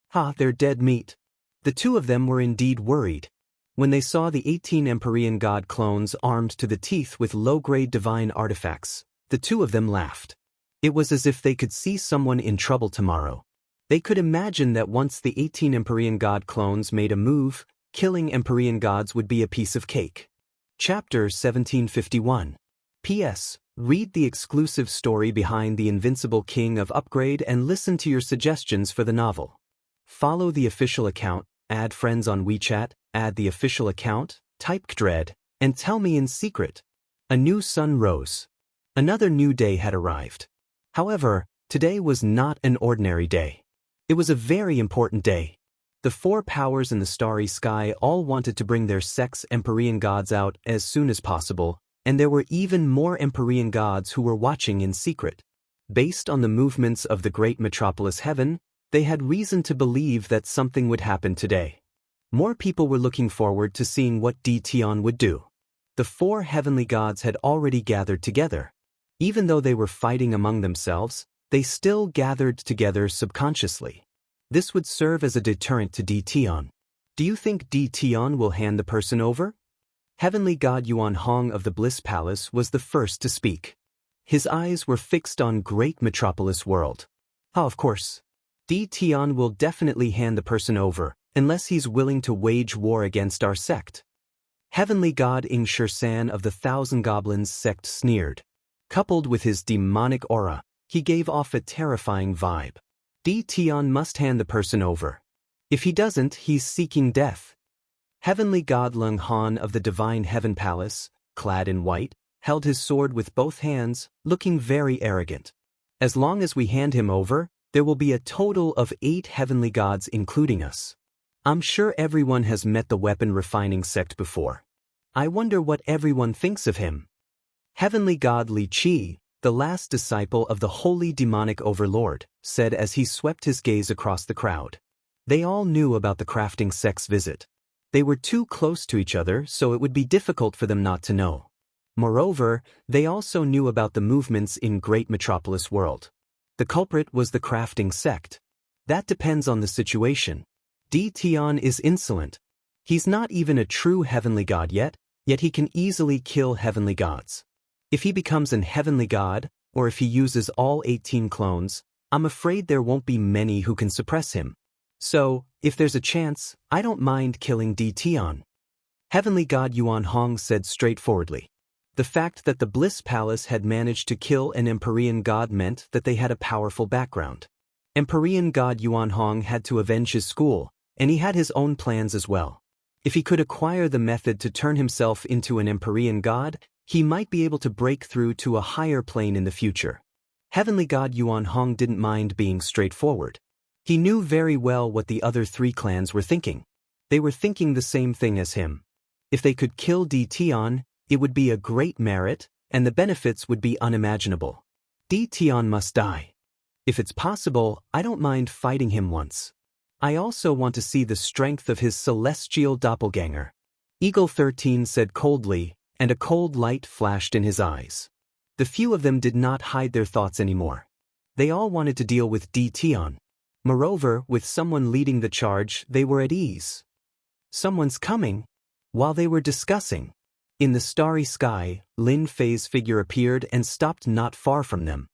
Speaker 1: Ha, they're dead meat. The 2 of them were indeed worried. When they saw the 18 Empyrean god clones armed to the teeth with low-grade divine artifacts, the 2 of them laughed. It was as if they could see someone in trouble tomorrow. They could imagine that once the 18 Empyrean god clones made a move, killing Empyrean gods would be a piece of cake. Chapter 1751. P.S. Read the exclusive story behind The Invincible King of Upgrade and listen to your suggestions for the novel. Follow the official account, add friends on WeChat, add the official account, type Kdred, and tell me in secret. A new sun rose. Another new day had arrived. However, today was not an ordinary day. It was a very important day. The four powers in the starry sky all wanted to bring their sex Empyrean gods out as soon as possible, and there were even more Empyrean gods who were watching in secret. Based on the movements of the great metropolis heaven, they had reason to believe that something would happen today. More people were looking forward to seeing what Tion would do. The four heavenly gods had already gathered together. Even though they were fighting among themselves, they still gathered together subconsciously. This would serve as a deterrent to Tion. Do you think Tion will hand the person over? Heavenly God Yuan Hong of the Bliss Palace was the first to speak. His eyes were fixed on great metropolis world. Oh, of course. Tion will definitely hand the person over, unless he's willing to wage war against our sect. Heavenly God Ing Shirsan of the Thousand Goblins sect sneered. Coupled with his demonic aura, he gave off a terrifying vibe. Tion must hand the person over. If he doesn't, he's seeking death. Heavenly God Lung Han of the Divine Heaven Palace, clad in white, held his sword with both hands, looking very arrogant. As long as we hand him over, there will be a total of 8 heavenly gods including us. I'm sure everyone has met the weapon refining sect before. I wonder what everyone thinks of him. Heavenly God Li Qi, the last disciple of the holy demonic overlord, said as he swept his gaze across the crowd. They all knew about the crafting sect's visit. They were too close to each other, so it would be difficult for them not to know. Moreover, they also knew about the movements in great metropolis world. The culprit was the crafting sect. That depends on the situation. Tion is insolent. He's not even a true heavenly god yet he can easily kill heavenly gods. If he becomes an heavenly god, or if he uses all 18 clones, I'm afraid there won't be many who can suppress him. So, if there's a chance, I don't mind killing Tion. Heavenly God Yuan Hong said straightforwardly. The fact that the Bliss Palace had managed to kill an Empyrean god meant that they had a powerful background. Empyrean god Yuan Hong had to avenge his school, and he had his own plans as well. If he could acquire the method to turn himself into an Empyrean god, he might be able to break through to a higher plane in the future. Heavenly God Yuan Hong didn't mind being straightforward. He knew very well what the other 3 clans were thinking. They were thinking the same thing as him. If they could kill Tion, it would be a great merit, and the benefits would be unimaginable. Tion must die. If it's possible, I don't mind fighting him once. I also want to see the strength of his celestial doppelganger. Eagle 13 said coldly, and a cold light flashed in his eyes. The few of them did not hide their thoughts anymore. They all wanted to deal with Tion. Moreover, with someone leading the charge, they were at ease. Someone's coming. While they were discussing, in the starry sky, Lin Fei's figure appeared and stopped not far from them.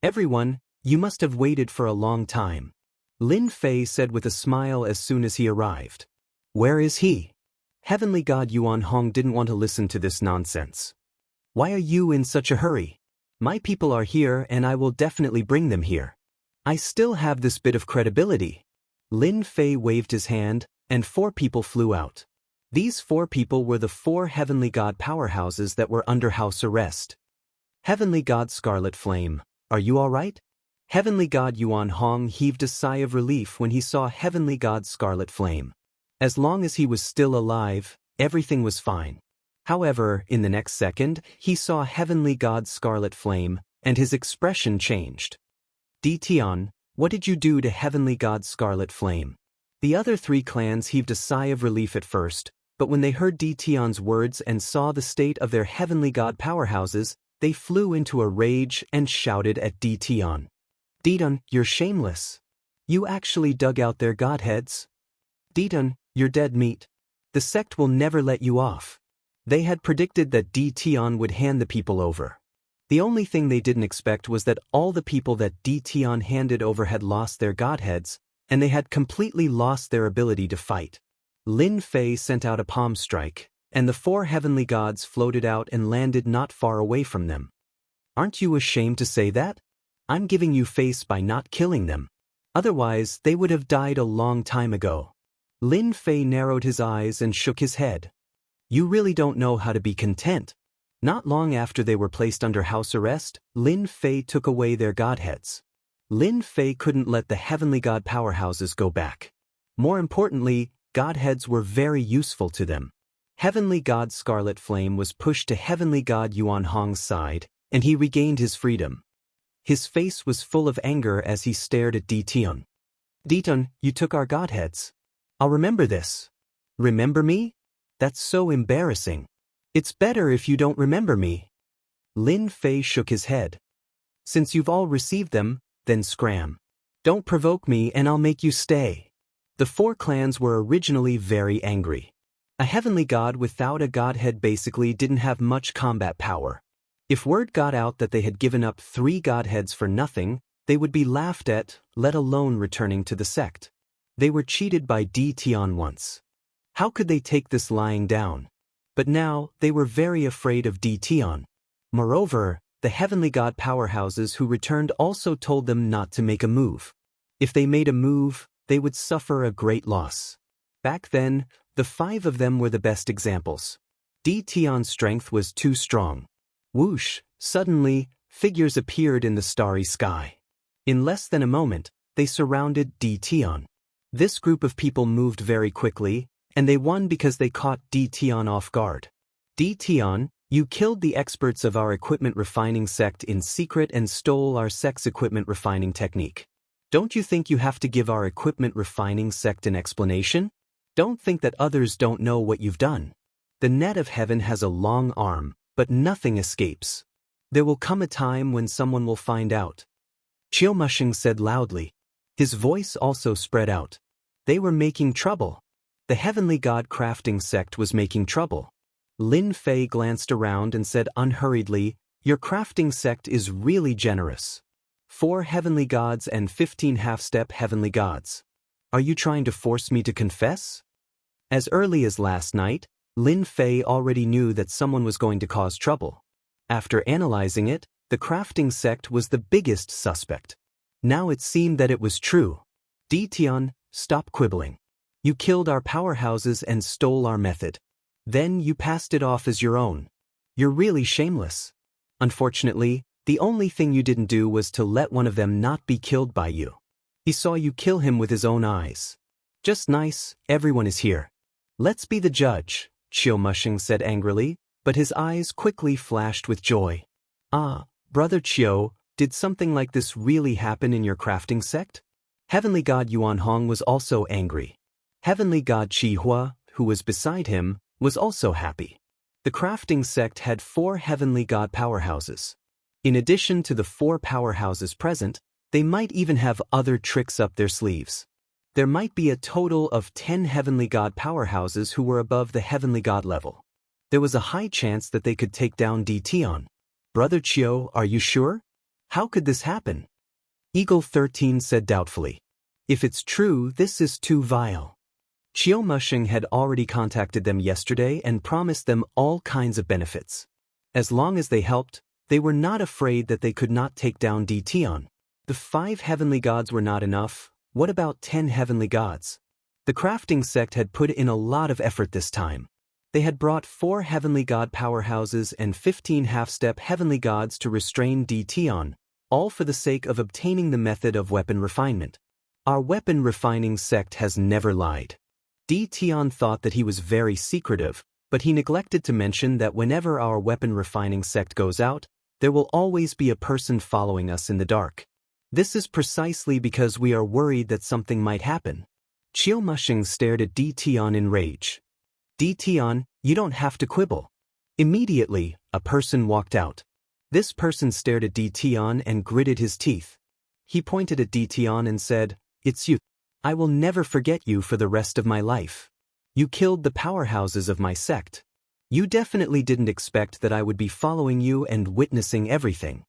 Speaker 1: Everyone, you must have waited for a long time. Lin Fei said with a smile as soon as he arrived. Where is he? Heavenly God Yuan Hong didn't want to listen to this nonsense. Why are you in such a hurry? My people are here and I will definitely bring them here. I still have this bit of credibility. Lin Fei waved his hand, and 4 people flew out. These 4 people were the 4 heavenly god powerhouses that were under house arrest. Heavenly God Scarlet Flame, are you all right? Heavenly God Yuan Hong heaved a sigh of relief when he saw Heavenly God Scarlet Flame. As long as he was still alive, everything was fine. However, in the next second, he saw Heavenly God Scarlet Flame, and his expression changed. Tion, what did you do to Heavenly God Scarlet Flame? The other 3 clans heaved a sigh of relief at first, but when they heard Tion's words and saw the state of their heavenly god powerhouses, they flew into a rage and shouted at Tion. Tion, you're shameless. You actually dug out their godheads? Tion, you're dead meat. The sect will never let you off. They had predicted that Tion would hand the people over. The only thing they didn't expect was that all the people that Tion handed over had lost their godheads, and they had completely lost their ability to fight. Lin Fei sent out a palm strike, and the 4 heavenly gods floated out and landed not far away from them. Aren't you ashamed to say that? I'm giving you face by not killing them. Otherwise, they would have died a long time ago. Lin Fei narrowed his eyes and shook his head. You really don't know how to be content. Not long after they were placed under house arrest, Lin Fei took away their godheads. Lin Fei couldn't let the heavenly god powerhouses go back. More importantly, godheads were very useful to them. Heavenly god Scarlet Flame was pushed to heavenly god Yuan Hong's side, and he regained his freedom. His face was full of anger as he stared at Dition. Dition, you took our godheads. I'll remember this. Remember me? That's so embarrassing. It's better if you don't remember me. Lin Fei shook his head. Since you've all received them, then scram. Don't provoke me and I'll make you stay. The four clans were originally very angry. A heavenly god without a godhead basically didn't have much combat power. If word got out that they had given up 3 godheads for nothing, they would be laughed at, let alone returning to the sect. They were cheated by Dition once. How could they take this lying down? But now, they were very afraid of Dition. Moreover, the heavenly god powerhouses who returned also told them not to make a move. If they made a move, they would suffer a great loss. Back then, the 5 of them were the best examples. Dition's strength was too strong. Whoosh, suddenly, figures appeared in the starry sky. In less than a moment, they surrounded Dition. This group of people moved very quickly, and they won because they caught Dition off guard. Dition, you killed the experts of our equipment refining sect in secret and stole our sect's equipment refining technique. Don't you think you have to give our equipment refining sect an explanation? Don't think that others don't know what you've done. The net of heaven has a long arm, but nothing escapes. There will come a time when someone will find out. Chiaomushing said loudly. His voice also spread out. They were making trouble. The heavenly god crafting sect was making trouble. Lin Fei glanced around and said unhurriedly, your crafting sect is really generous. 4 heavenly gods and 15 half-step heavenly gods. Are you trying to force me to confess? As early as last night, Lin Fei already knew that someone was going to cause trouble. After analyzing it, the crafting sect was the biggest suspect. Now it seemed that it was true. Dition, stop quibbling. You killed our powerhouses and stole our method. Then you passed it off as your own. You're really shameless. Unfortunately, the only thing you didn't do was to let one of them not be killed by you. He saw you kill him with his own eyes. Just nice, everyone is here. Let's be the judge, Chiaomushing said angrily, but his eyes quickly flashed with joy. Ah, Brother Chiao, did something like this really happen in your crafting sect? Heavenly God Yuan Hong was also angry. Heavenly God Qihua, who was beside him, was also happy. The crafting sect had 4 heavenly god powerhouses. In addition to the 4 powerhouses present, they might even have other tricks up their sleeves. There might be a total of 10 heavenly god powerhouses who were above the heavenly god level. There was a high chance that they could take down Dition. Brother Chiao, are you sure? How could this happen? Eagle 13 said doubtfully. If it's true, this is too vile. Chiaomushing had already contacted them yesterday and promised them all kinds of benefits. As long as they helped, they were not afraid that they could not take down Dition. The 5 heavenly gods were not enough. What about 10 heavenly gods? The crafting sect had put in a lot of effort this time. They had brought 4 heavenly god powerhouses and 15 half-step heavenly gods to restrain Dition, all for the sake of obtaining the method of weapon refinement. Our weapon refining sect has never lied. Dition thought that he was very secretive, but he neglected to mention that whenever our weapon refining sect goes out, there will always be a person following us in the dark. This is precisely because we are worried that something might happen. Chiaomushing stared at Dition in rage. Dition, you don't have to quibble. Immediately, a person walked out. This person stared at Dition and gritted his teeth. He pointed at Dition and said, "It's you. I will never forget you for the rest of my life. You killed the powerhouses of my sect. You definitely didn't expect that I would be following you and witnessing everything."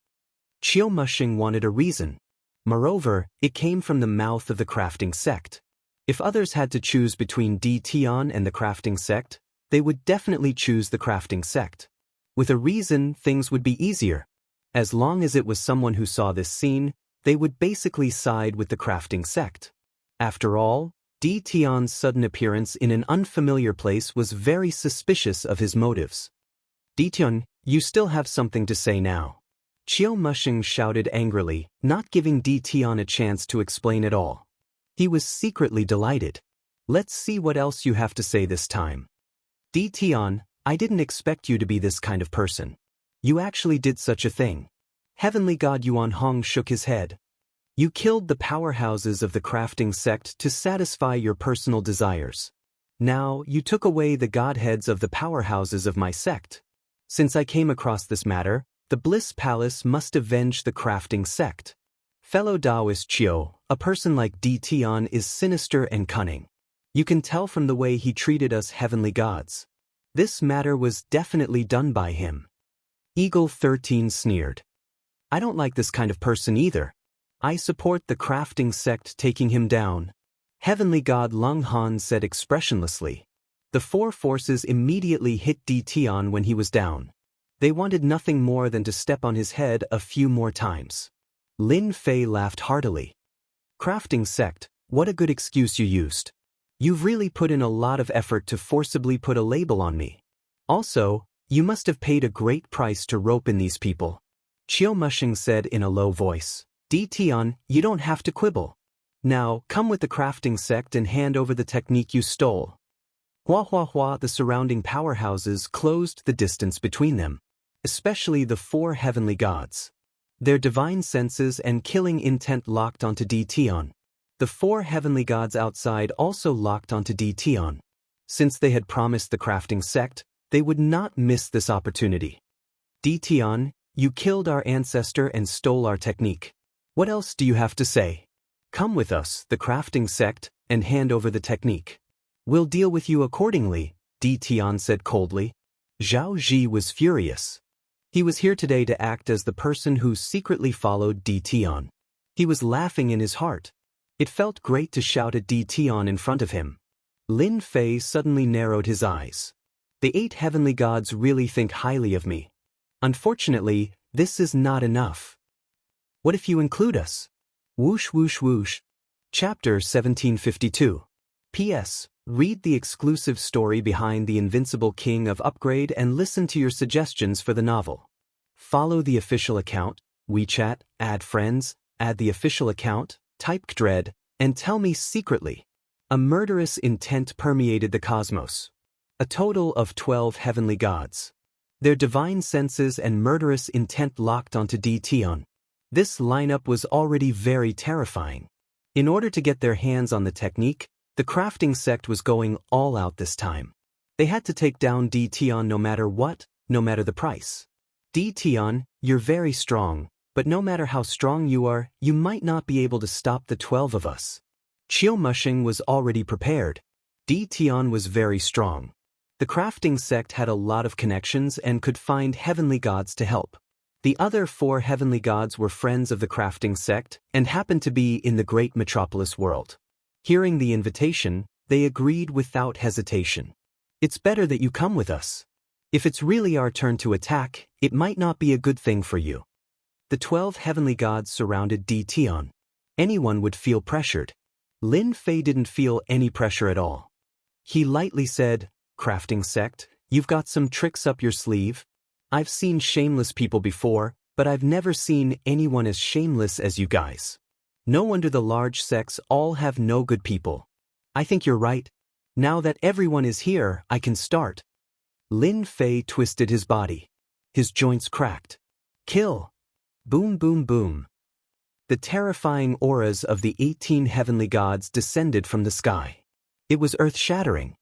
Speaker 1: Chiaomushing wanted a reason. Moreover, it came from the mouth of the crafting sect. If others had to choose between Dition and the crafting sect, they would definitely choose the crafting sect. With a reason, things would be easier. As long as it was someone who saw this scene, they would basically side with the crafting sect. After all, Di Tian's sudden appearance in an unfamiliar place was very suspicious of his motives. Di Tian, you still have something to say now. Qiu Mushing shouted angrily, not giving Di Tian a chance to explain at all. He was secretly delighted. Let's see what else you have to say this time. Di Tian, I didn't expect you to be this kind of person. You actually did such a thing. Heavenly God Yuan Hong shook his head. You killed the powerhouses of the crafting sect to satisfy your personal desires. Now, you took away the godheads of the powerhouses of my sect. Since I came across this matter, the Bliss Palace must avenge the crafting sect. Fellow Taoist Qiu, a person like Di Tian is sinister and cunning. You can tell from the way he treated us heavenly gods. This matter was definitely done by him. Eagle 13 sneered. I don't like this kind of person either. I support the crafting sect taking him down. Heavenly God Lung Han said expressionlessly. The four forces immediately hit Di Tian when he was down. They wanted nothing more than to step on his head a few more times. Lin Fei laughed heartily. Crafting sect, what a good excuse you used. You've really put in a lot of effort to forcibly put a label on me. Also, you must have paid a great price to rope in these people. Qiu Mushing said in a low voice. Di Tian, you don't have to quibble. Now, come with the crafting sect and hand over the technique you stole. Hua hua hua, the surrounding powerhouses closed the distance between them, especially the four heavenly gods. Their divine senses and killing intent locked onto Di Tian. The four heavenly gods outside also locked onto Di Tian. Since they had promised the crafting sect, they would not miss this opportunity. Di Tian, you killed our ancestor and stole our technique. What else do you have to say? Come with us, the crafting sect, and hand over the technique. We'll deal with you accordingly, Di Tian said coldly. Zhao Ji was furious. He was here today to act as the person who secretly followed Di Tian. He was laughing in his heart. It felt great to shout at Di Tian in front of him. Lin Fei suddenly narrowed his eyes. The 8 heavenly gods really think highly of me. Unfortunately, this is not enough. What if you include us? Whoosh whoosh whoosh. Chapter 1752. P.S. Read the exclusive story behind The Invincible King of Upgrade and listen to your suggestions for the novel. Follow the official account, WeChat, add friends, add the official account, type Dread, and tell me secretly. A murderous intent permeated the cosmos. A total of 12 heavenly gods. Their divine senses and murderous intent locked onto Di Tian. This lineup was already very terrifying. In order to get their hands on the technique, the crafting sect was going all out this time. They had to take down Di Tian no matter what, no matter the price. Di Tian, you're very strong, but no matter how strong you are, you might not be able to stop the 12 of us. Qiu Mushing was already prepared. Di Tian was very strong. The crafting sect had a lot of connections and could find heavenly gods to help. The other 4 heavenly gods were friends of the crafting sect and happened to be in the great metropolis world. Hearing the invitation, they agreed without hesitation. It's better that you come with us. If it's really our turn to attack, it might not be a good thing for you. The 12 heavenly gods surrounded Di Tian. Anyone would feel pressured. Lin Fei didn't feel any pressure at all. He lightly said, Crafting sect, you've got some tricks up your sleeve. I've seen shameless people before, but I've never seen anyone as shameless as you guys. No wonder the large sects all have no good people. I think you're right. Now that everyone is here, I can start. Lin Fei twisted his body. His joints cracked. Kill. Boom boom boom. The terrifying auras of the 18 heavenly gods descended from the sky. It was earth-shattering.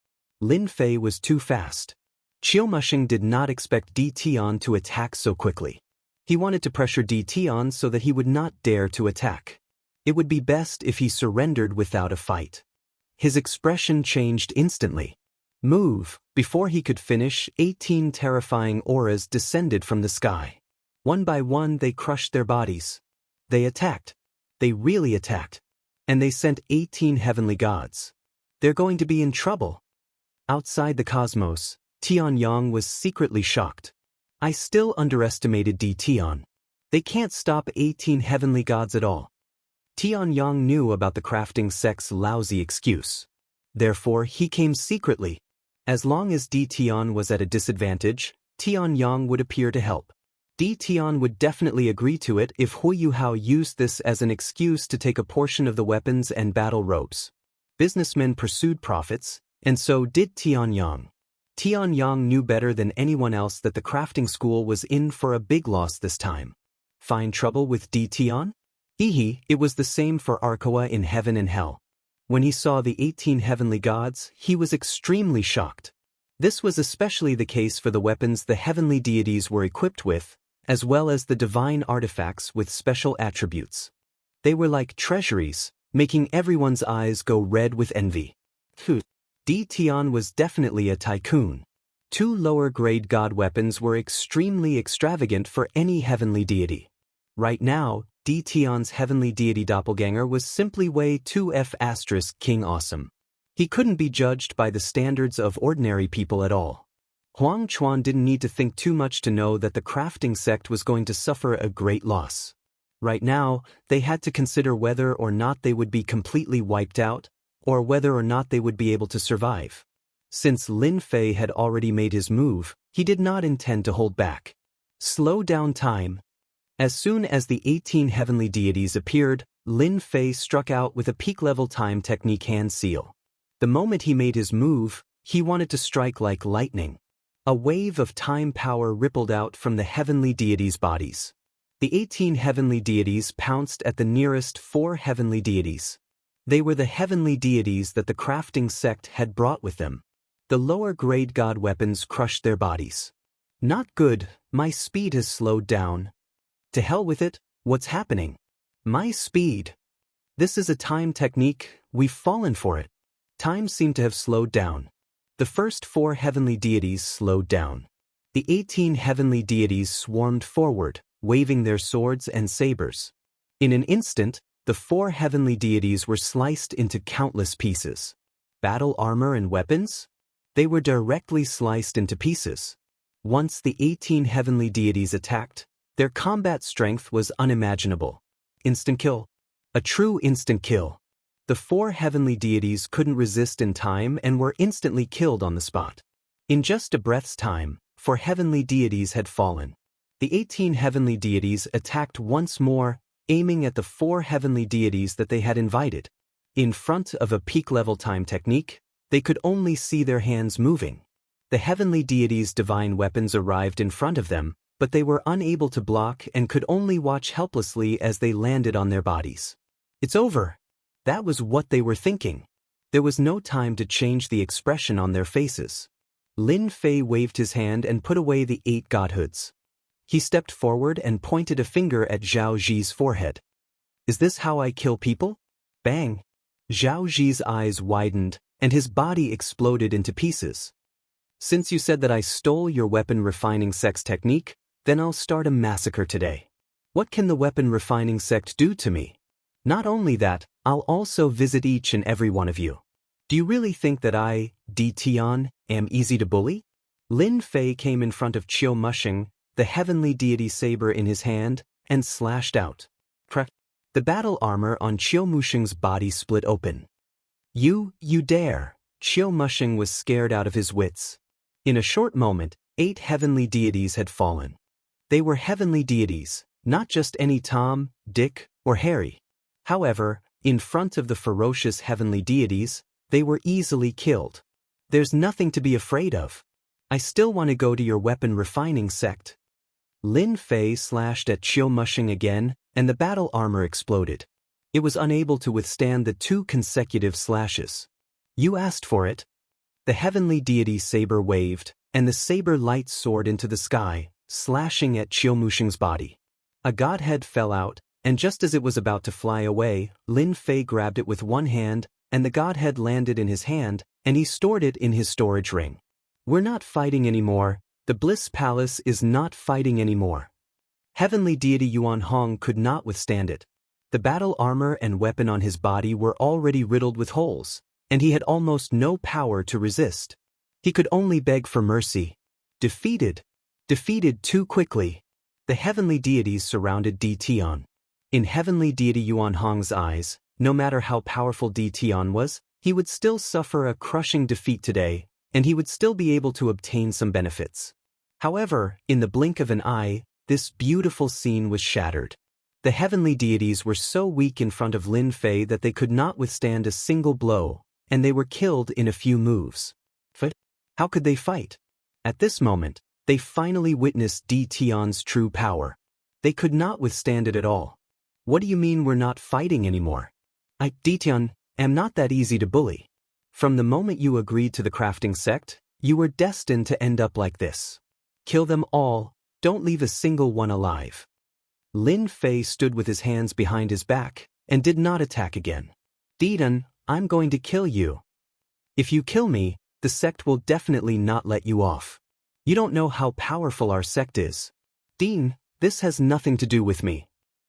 Speaker 1: Lin Fei was too fast. Qiu Mushing did not expect Di Tian to attack so quickly. He wanted to pressure Di Tian so that he would not dare to attack. It would be best if he surrendered without a fight. His expression changed instantly. Move! Before he could finish, 18 terrifying auras descended from the sky. One by one they crushed their bodies. They attacked. They really attacked. And they sent 18 heavenly gods. They're going to be in trouble. Outside the cosmos, Tianyang was secretly shocked. I still underestimated Di Tian. They can't stop 18 heavenly gods at all. Tianyang knew about the crafting sect's lousy excuse. Therefore, he came secretly. As long as Di Tian was at a disadvantage, Tianyang would appear to help. Di Tian would definitely agree to it if Hu Yuhao used this as an excuse to take a portion of the weapons and battle ropes. Businessmen pursued profits, and so did Tianyang. Tianyang knew better than anyone else that the crafting school was in for a big loss this time. Find trouble with Di Tian? It was the same for Arkoa in heaven and hell. When he saw the 18 heavenly gods, he was extremely shocked. This was especially the case for the weapons the heavenly deities were equipped with, as well as the divine artifacts with special attributes. They were like treasuries, making everyone's eyes go red with envy. Di Tian was definitely a tycoon. 2 lower-grade god weapons were extremely extravagant for any heavenly deity. Right now, Di Tian's heavenly deity doppelganger was simply way 2F** king awesome. He couldn't be judged by the standards of ordinary people at all. Huang Chuan didn't need to think too much to know that the crafting sect was going to suffer a great loss. Right now, they had to consider whether or not they would be completely wiped out, or whether or not they would be able to survive. Since Lin Fei had already made his move, he did not intend to hold back. Slow down time. As soon as the 18 heavenly deities appeared, Lin Fei struck out with a peak-level time technique hand seal. The moment he made his move, he wanted to strike like lightning. A wave of time power rippled out from the heavenly deities' bodies. The 18 heavenly deities pounced at the nearest 4 heavenly deities. They were the heavenly deities that the crafting sect had brought with them. The lower-grade god weapons crushed their bodies. Not good, my speed has slowed down. To hell with it, what's happening? My speed. This is a time technique, we've fallen for it. Time seemed to have slowed down. The first 4 heavenly deities slowed down. The 18 heavenly deities swarmed forward, waving their swords and sabers. In an instant, the 4 heavenly deities were sliced into countless pieces. Battle armor and weapons? They were directly sliced into pieces. Once the 18 heavenly deities attacked, their combat strength was unimaginable. Instant kill. A true instant kill. The 4 heavenly deities couldn't resist in time and were instantly killed on the spot. In just a breath's time, 4 heavenly deities had fallen. The 18 heavenly deities attacked once more, aiming at the 4 heavenly deities that they had invited. In front of a peak-level time technique, they could only see their hands moving. The heavenly deities' divine weapons arrived in front of them, but they were unable to block and could only watch helplessly as they landed on their bodies. It's over. That was what they were thinking. There was no time to change the expression on their faces. Lin Fei waved his hand and put away the 8 godhoods. He stepped forward and pointed a finger at Zhao Zi's forehead. Is this how I kill people? Bang! Zhao Zi's eyes widened, and his body exploded into pieces. Since you said that I stole your weapon refining sect's technique, then I'll start a massacre today. What can the weapon refining sect do to me? Not only that, I'll also visit each and every one of you. Do you really think that I, Di Tian, am easy to bully? Lin Fei came in front of Qiu Mushing, the heavenly deity saber in his hand, and slashed out. The battle armor on Qiu Mushing's body split open. You dare! Qiu Mushing was scared out of his wits. In a short moment, 8 heavenly deities had fallen. They were heavenly deities, not just any Tom, Dick, or Harry. However, in front of the ferocious heavenly deities, they were easily killed. There's nothing to be afraid of. I still want to go to your weapon refining sect. Lin Fei slashed at Qiu Mushing again, and the battle armor exploded. It was unable to withstand the 2 consecutive slashes. You asked for it. The heavenly deity saber waved, and the saber light soared into the sky, slashing at Qiu Mushing's body. A godhead fell out, and just as it was about to fly away, Lin Fei grabbed it with one hand, and the godhead landed in his hand, and he stored it in his storage ring. We're not fighting anymore. The Bliss Palace is not fighting anymore. Heavenly deity Yuan Hong could not withstand it. The battle armor and weapon on his body were already riddled with holes, and he had almost no power to resist. He could only beg for mercy. Defeated too quickly. The heavenly deities surrounded Di Tian. In heavenly deity Yuan Hong's eyes, no matter how powerful Di Tian was, he would still suffer a crushing defeat today, and he would still be able to obtain some benefits. However, in the blink of an eye, this beautiful scene was shattered. The heavenly deities were so weak in front of Lin Fei that they could not withstand a single blow, and they were killed in a few moves. But how could they fight? At this moment, they finally witnessed Di Tian's true power. They could not withstand it at all. What do you mean we're not fighting anymore? Di Tian, am not that easy to bully. From the moment you agreed to the crafting sect, you were destined to end up like this. Kill them all, don't leave a single one alive. Lin Fei stood with his hands behind his back, and did not attack again. Didan, I'm going to kill you. If you kill me, the sect will definitely not let you off. You don't know how powerful our sect is. Dean, this has nothing to do with me.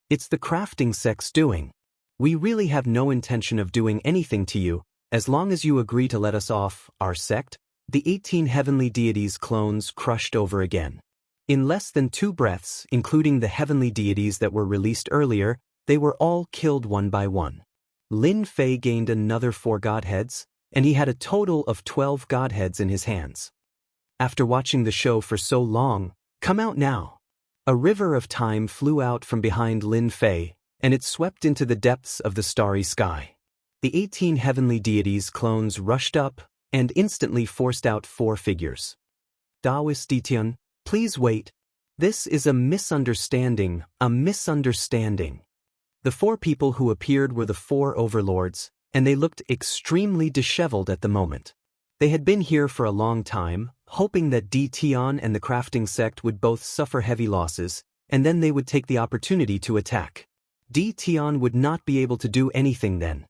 Speaker 1: It's the crafting sect's doing. We really have no intention of doing anything to you, as long as you agree to let us off, our sect. The 18 heavenly deities clones crushed over again. In less than 2 breaths, including the heavenly deities that were released earlier, they were all killed one by one. Lin Fei gained another 4 godheads, and he had a total of 12 godheads in his hands. After watching the show for so long, come out now. A river of time flew out from behind Lin Fei, and it swept into the depths of the starry sky. The 18 heavenly deities clones rushed up, and instantly forced out 4 figures. Daoist Ditian, please wait. This is a misunderstanding, a misunderstanding. The 4 people who appeared were the 4 overlords, and they looked extremely disheveled at the moment. They had been here for a long time, hoping that Di Tian and the crafting sect would both suffer heavy losses, and then they would take the opportunity to attack. Di Tian would not be able to do anything then.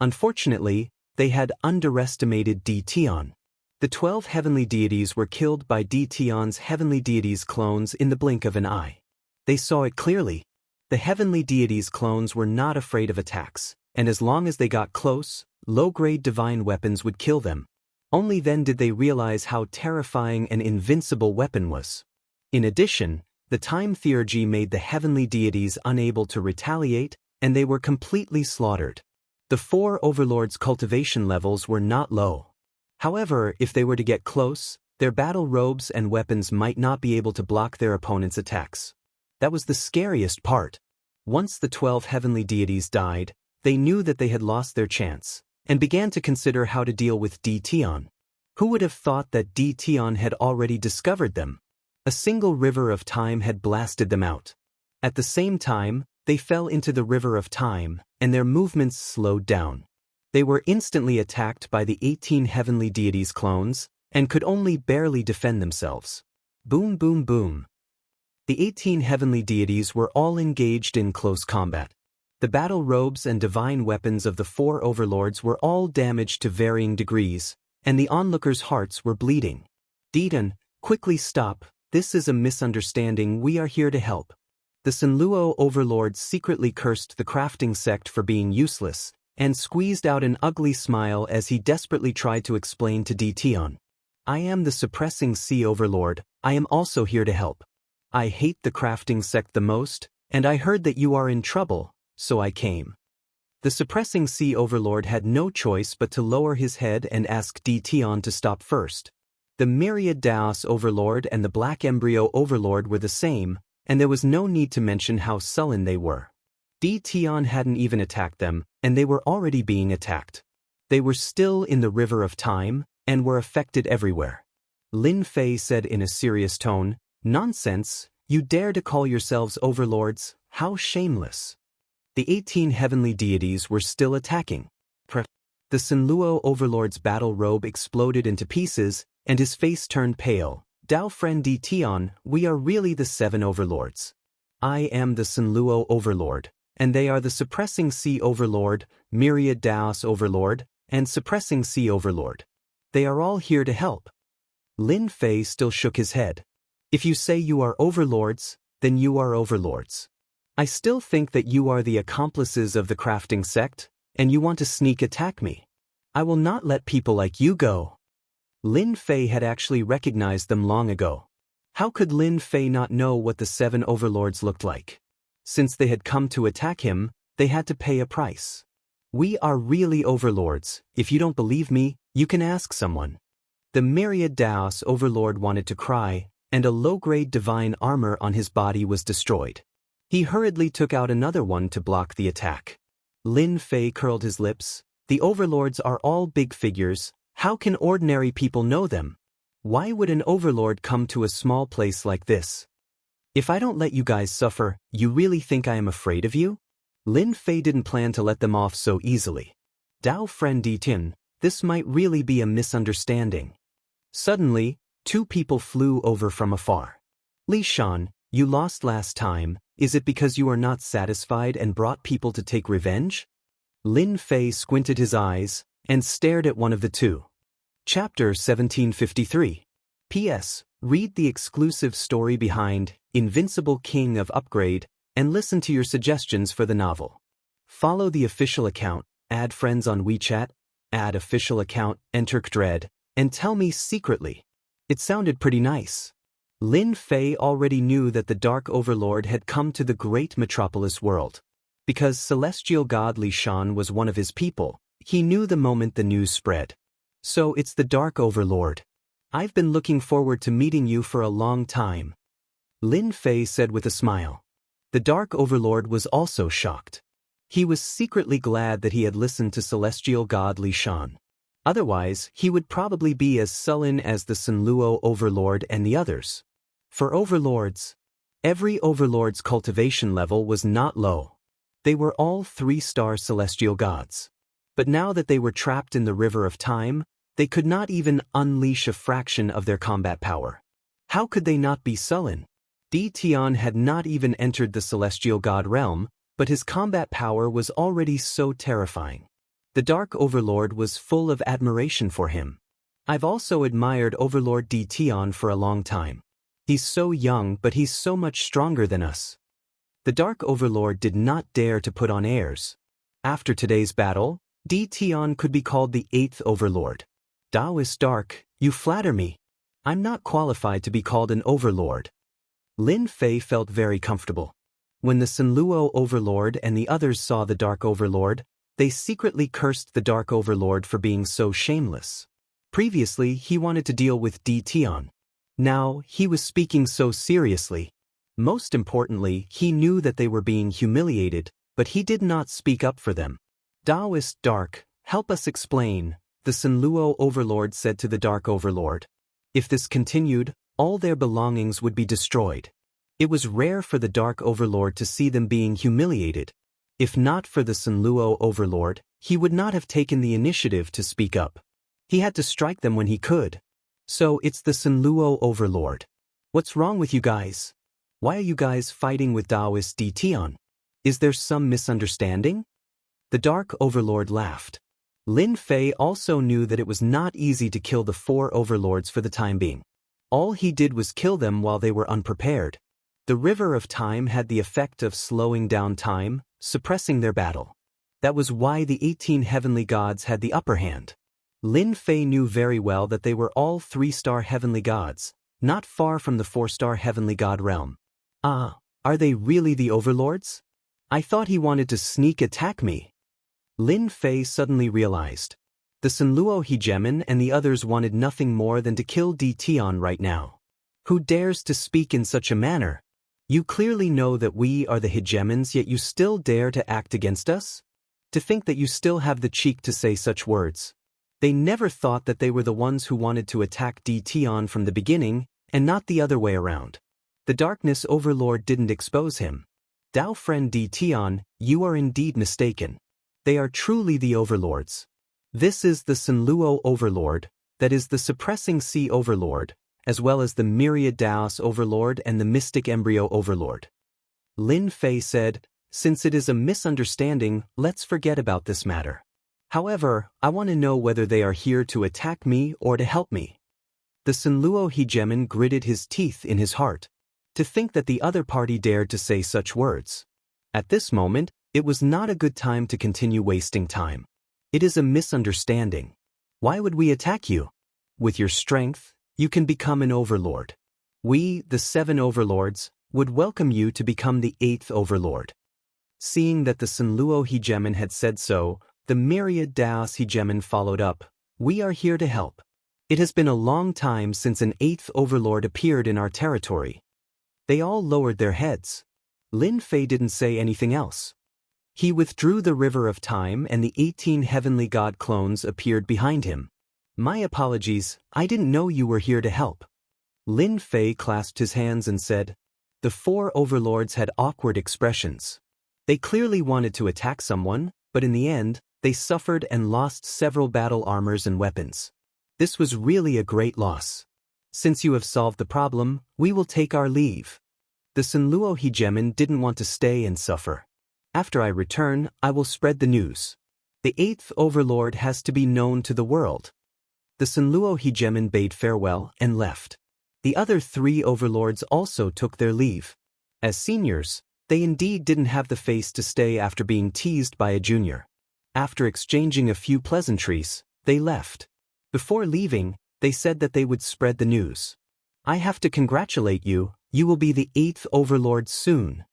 Speaker 1: Unfortunately, they had underestimated Di Tian. The 12 heavenly deities were killed by Di Tian's heavenly deities clones in the blink of an eye. They saw it clearly. The heavenly deities clones were not afraid of attacks, and as long as they got close, low-grade divine weapons would kill them. Only then did they realize how terrifying an invincible weapon was. In addition, the time theurgy made the heavenly deities unable to retaliate, and they were completely slaughtered. The 4 overlords' cultivation levels were not low. However, if they were to get close, their battle robes and weapons might not be able to block their opponent's attacks. That was the scariest part. Once the 12 heavenly deities died, they knew that they had lost their chance, and began to consider how to deal with Di Tian. Who would have thought that Di Tian had already discovered them? A single river of time had blasted them out. At the same time, they fell into the river of time, and their movements slowed down. They were instantly attacked by the 18 heavenly deities clones, and could only barely defend themselves. Boom boom boom. The 18 heavenly deities were all engaged in close combat. The battle robes and divine weapons of the 4 overlords were all damaged to varying degrees, and the onlookers' hearts were bleeding. Didan, quickly stop, this is a misunderstanding, we are here to help. The Sanluo overlords secretly cursed the crafting sect for being useless, and squeezed out an ugly smile as he desperately tried to explain to Di Tian. I am the suppressing sea overlord, I am also here to help. I hate the crafting sect the most, and I heard that you are in trouble, so I came. The suppressing sea overlord had no choice but to lower his head and ask Di Tian to stop first. The myriad Daos overlord and the black embryo overlord were the same, and there was no need to mention how sullen they were. Di Tian hadn't even attacked them, and they were already being attacked. They were still in the river of time, and were affected everywhere. Lin Fei said in a serious tone, "Nonsense, you dare to call yourselves overlords, how shameless." The 18 heavenly deities were still attacking. The Sanluo overlord's battle robe exploded into pieces, and his face turned pale. Dao friend Di Tian, we are really the 7 overlords. I am the Sanluo overlord, and they are the suppressing sea overlord, myriad Daos overlord, and suppressing sea overlord. They are all here to help. Lin Fei still shook his head. If you say you are overlords, then you are overlords. I still think that you are the accomplices of the crafting sect, and you want to sneak attack me. I will not let people like you go. Lin Fei had actually recognized them long ago. How could Lin Fei not know what the 7 overlords looked like? Since they had come to attack him, they had to pay a price. We are really overlords. If you don't believe me, you can ask someone. The myriad Daos overlord wanted to cry, and a low-grade divine armor on his body was destroyed. He hurriedly took out another one to block the attack. Lin Fei curled his lips. The overlords are all big figures. How can ordinary people know them? Why would an overlord come to a small place like this? If I don't let you guys suffer, you really think I am afraid of you? Lin Fei didn't plan to let them off so easily. Dao friend Di Tin, this might really be a misunderstanding. Suddenly, 2 people flew over from afar. Li Shan, you lost last time. Is it because you are not satisfied and brought people to take revenge? Lin Fei squinted his eyes and stared at one of the 2. Chapter 1753. P.S. Read the exclusive story behind Invincible King of Upgrade and listen to your suggestions for the novel. Follow the official account, add friends on WeChat, add official account, enter Dread, and tell me secretly. It sounded pretty nice. Lin Fei already knew that the Dark Overlord had come to the great metropolis world. Because celestial god Li Shan was one of his people, he knew the moment the news spread. So it's the Dark Overlord. I've been looking forward to meeting you for a long time. Lin Fei said with a smile. The Dark Overlord was also shocked. He was secretly glad that he had listened to celestial god Li Shan. Otherwise, he would probably be as sullen as the Sunluo Overlord and the others. For overlords, every overlord's cultivation level was not low. They were all 3-star celestial gods. But now that they were trapped in the river of time, they could not even unleash a fraction of their combat power. How could they not be sullen? Di Tian had not even entered the celestial god realm, but his combat power was already so terrifying. The Dark Overlord was full of admiration for him. I've also admired Overlord Di Tian for a long time. He's so young, but he's so much stronger than us. The Dark Overlord did not dare to put on airs. After today's battle, Di Tian could be called the 8th Overlord. Taoist Dark, you flatter me. I'm not qualified to be called an Overlord. Lin Fei felt very comfortable. When the Sunluo Overlord and the others saw the Dark Overlord, they secretly cursed the Dark Overlord for being so shameless. Previously, he wanted to deal with Di Tian. Now, he was speaking so seriously. Most importantly, he knew that they were being humiliated, but he did not speak up for them. Taoist Dark, help us explain, the Sunluo Overlord said to the Dark Overlord. If this continued, all their belongings would be destroyed. It was rare for the Dark Overlord to see them being humiliated. If not for the Sunluo Overlord, he would not have taken the initiative to speak up. He had to strike them when he could. So it's the Sunluo Overlord. What's wrong with you guys? Why are you guys fighting with Taoist Di Tian? Is there some misunderstanding? The Dark Overlord laughed. Lin Fei also knew that it was not easy to kill the 4 overlords for the time being. All he did was kill them while they were unprepared. The River of Time had the effect of slowing down time, suppressing their battle. That was why the 18 heavenly gods had the upper hand. Lin Fei knew very well that they were all 3-star heavenly gods, not far from the 4-star heavenly god realm. Ah, are they really the overlords? I thought he wanted to sneak attack me. Lin Fei suddenly realized. The Sunluo Hegemon and the others wanted nothing more than to kill Di Tian right now. Who dares to speak in such a manner? You clearly know that we are the hegemons, yet you still dare to act against us? To think that you still have the cheek to say such words. They never thought that they were the ones who wanted to attack Di Tian from the beginning, and not the other way around. The Darkness Overlord didn't expose him. Dao friend Di Tian, you are indeed mistaken. They are truly the overlords. This is the Sunluo Overlord, that is the Suppressing Sea Overlord, as well as the Myriad Daos Overlord and the Mystic Embryo Overlord. Lin Fei said, since it is a misunderstanding, let's forget about this matter. However, I want to know whether they are here to attack me or to help me. The Sunluo Hegemon gritted his teeth in his heart. To think that the other party dared to say such words. At this moment, it was not a good time to continue wasting time. It is a misunderstanding. Why would we attack you? With your strength, you can become an overlord. We, the 7 overlords, would welcome you to become the 8th overlord. Seeing that the Sunluo hegemon had said so, the myriad Daos hegemon followed up. We are here to help. It has been a long time since an 8th overlord appeared in our territory. They all lowered their heads. Lin Fei didn't say anything else. He withdrew the river of time and the 18 heavenly god clones appeared behind him. My apologies, I didn't know you were here to help. Lin Fei clasped his hands and said. The 4 overlords had awkward expressions. They clearly wanted to attack someone, but in the end, they suffered and lost several battle armors and weapons. This was really a great loss. Since you have solved the problem, we will take our leave. The Sunluo hegemon didn't want to stay and suffer. After I return, I will spread the news. The 8th overlord has to be known to the world. The Sunluo hegemon bade farewell and left. The other 3 overlords also took their leave. As seniors, they indeed didn't have the face to stay after being teased by a junior. After exchanging a few pleasantries, they left. Before leaving, they said that they would spread the news. I have to congratulate you, you will be the 8th overlord soon.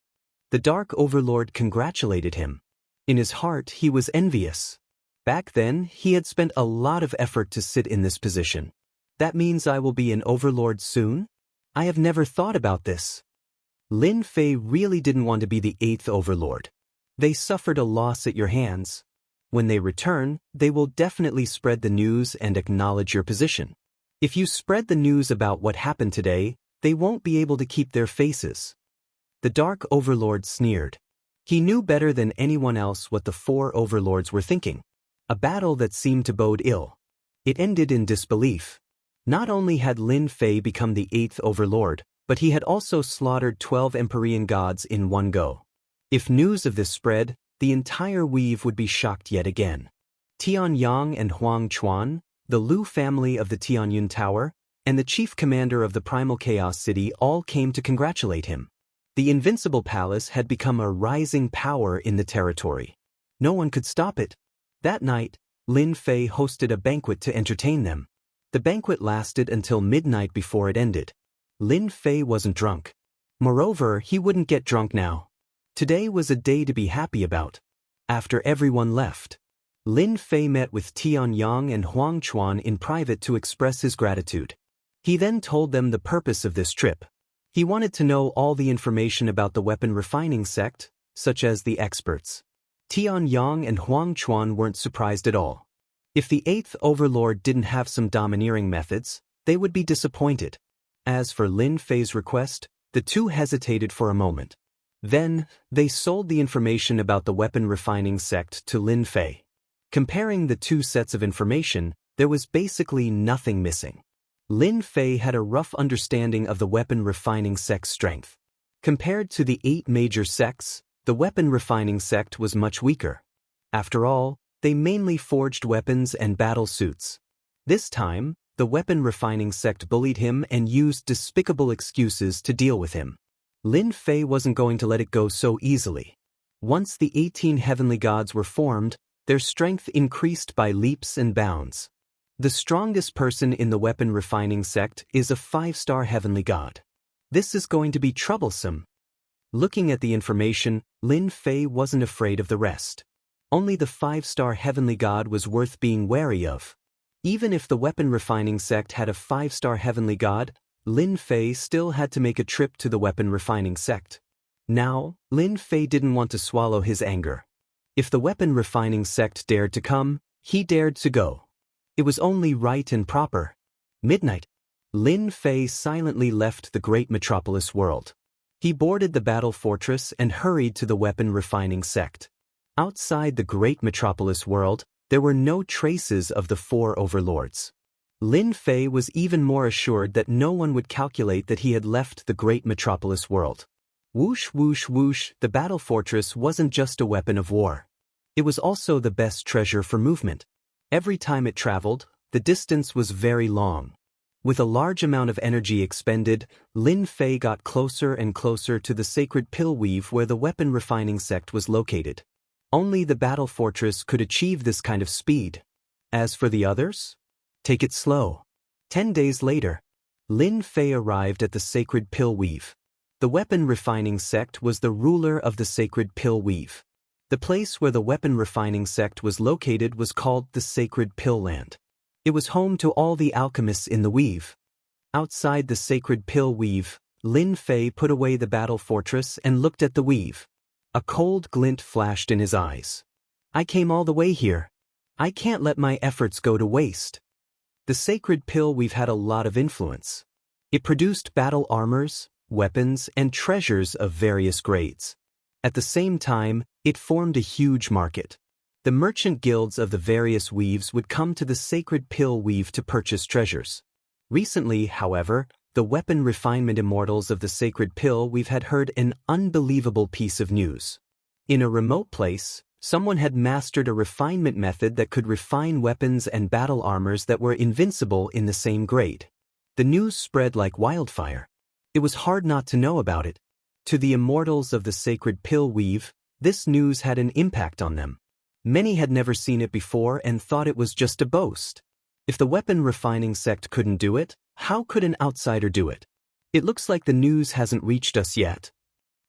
Speaker 1: The Dark Overlord congratulated him. In his heart, he was envious. Back then, he had spent a lot of effort to sit in this position. That means I will be an overlord soon? I have never thought about this. Lin Fei really didn't want to be the 8th overlord. They suffered a loss at your hands. When they return, they will definitely spread the news and acknowledge your position. If you spread the news about what happened today, they won't be able to keep their faces. The Dark Overlord sneered. He knew better than anyone else what the 4 overlords were thinking. A battle that seemed to bode ill. It ended in disbelief. Not only had Lin Fei become the 8th overlord, but he had also slaughtered 12 Empyrean gods in one go. If news of this spread, the entire weave would be shocked yet again. Tianyang and Huang Chuan, the Lu family of the Tianyun Tower, and the chief commander of the Primal Chaos City all came to congratulate him. The Invincible Palace had become a rising power in the territory. No one could stop it. That night, Lin Fei hosted a banquet to entertain them. The banquet lasted until midnight before it ended. Lin Fei wasn't drunk. Moreover, he wouldn't get drunk now. Today was a day to be happy about. After everyone left, Lin Fei met with Tianyang and Huang Chuan in private to express his gratitude. He then told them the purpose of this trip. He wanted to know all the information about the weapon refining sect, such as the experts. Tianyang and Huang Chuan weren't surprised at all. If the 8th overlord didn't have some domineering methods, they would be disappointed. As for Lin Fei's request, the two hesitated for a moment. Then, they sold the information about the weapon refining sect to Lin Fei. Comparing the 2 sets of information, there was basically nothing missing. Lin Fei had a rough understanding of the weapon refining sect's strength. Compared to the 8 major sects, the weapon refining sect was much weaker. After all, they mainly forged weapons and battle suits. This time, the weapon refining sect bullied him and used despicable excuses to deal with him. Lin Fei wasn't going to let it go so easily. Once the 18 heavenly gods were formed, their strength increased by leaps and bounds. The strongest person in the weapon refining sect is a 5-star heavenly god. This is going to be troublesome. Looking at the information, Lin Fei wasn't afraid of the rest. Only the 5-star heavenly god was worth being wary of. Even if the weapon refining sect had a 5-star heavenly god, Lin Fei still had to make a trip to the weapon refining sect. Now, Lin Fei didn't want to swallow his anger. If the weapon refining sect dared to come, he dared to go. It was only right and proper. Midnight. Lin Fei silently left the great metropolis world. He boarded the battle fortress and hurried to the weapon refining sect. Outside the great metropolis world, there were no traces of the 4 overlords. Lin Fei was even more assured that no one would calculate that he had left the great metropolis world. Whoosh whoosh whoosh, the battle fortress wasn't just a weapon of war. It was also the best treasure for movement. Every time it traveled, the distance was very long. With a large amount of energy expended, Lin Fei got closer and closer to the sacred pill weave where the weapon refining sect was located. Only the battle fortress could achieve this kind of speed. As for the others? Take it slow. 10 days later. Lin Fei arrived at the Sacred Pill Weave. The weapon refining sect was the ruler of the Sacred Pill Weave. The place where the weapon refining sect was located was called the Sacred Pill Land. It was home to all the alchemists in the weave. Outside the Sacred Pill Weave, Lin Fei put away the battle fortress and looked at the weave. A cold glint flashed in his eyes. I came all the way here. I can't let my efforts go to waste. The Sacred Pill Weave had a lot of influence. It produced battle armors, weapons, and treasures of various grades. At the same time, it formed a huge market. The merchant guilds of the various weaves would come to the Sacred Pill Weave to purchase treasures. Recently, however, the weapon refinement immortals of the Sacred Pill Weave had heard an unbelievable piece of news. In a remote place, someone had mastered a refinement method that could refine weapons and battle armors that were invincible in the same grade. The news spread like wildfire. It was hard not to know about it. To the immortals of the Sacred Pill Weave, this news had an impact on them. Many had never seen it before and thought it was just a boast. If the weapon refining sect couldn't do it, how could an outsider do it? It looks like the news hasn't reached us yet.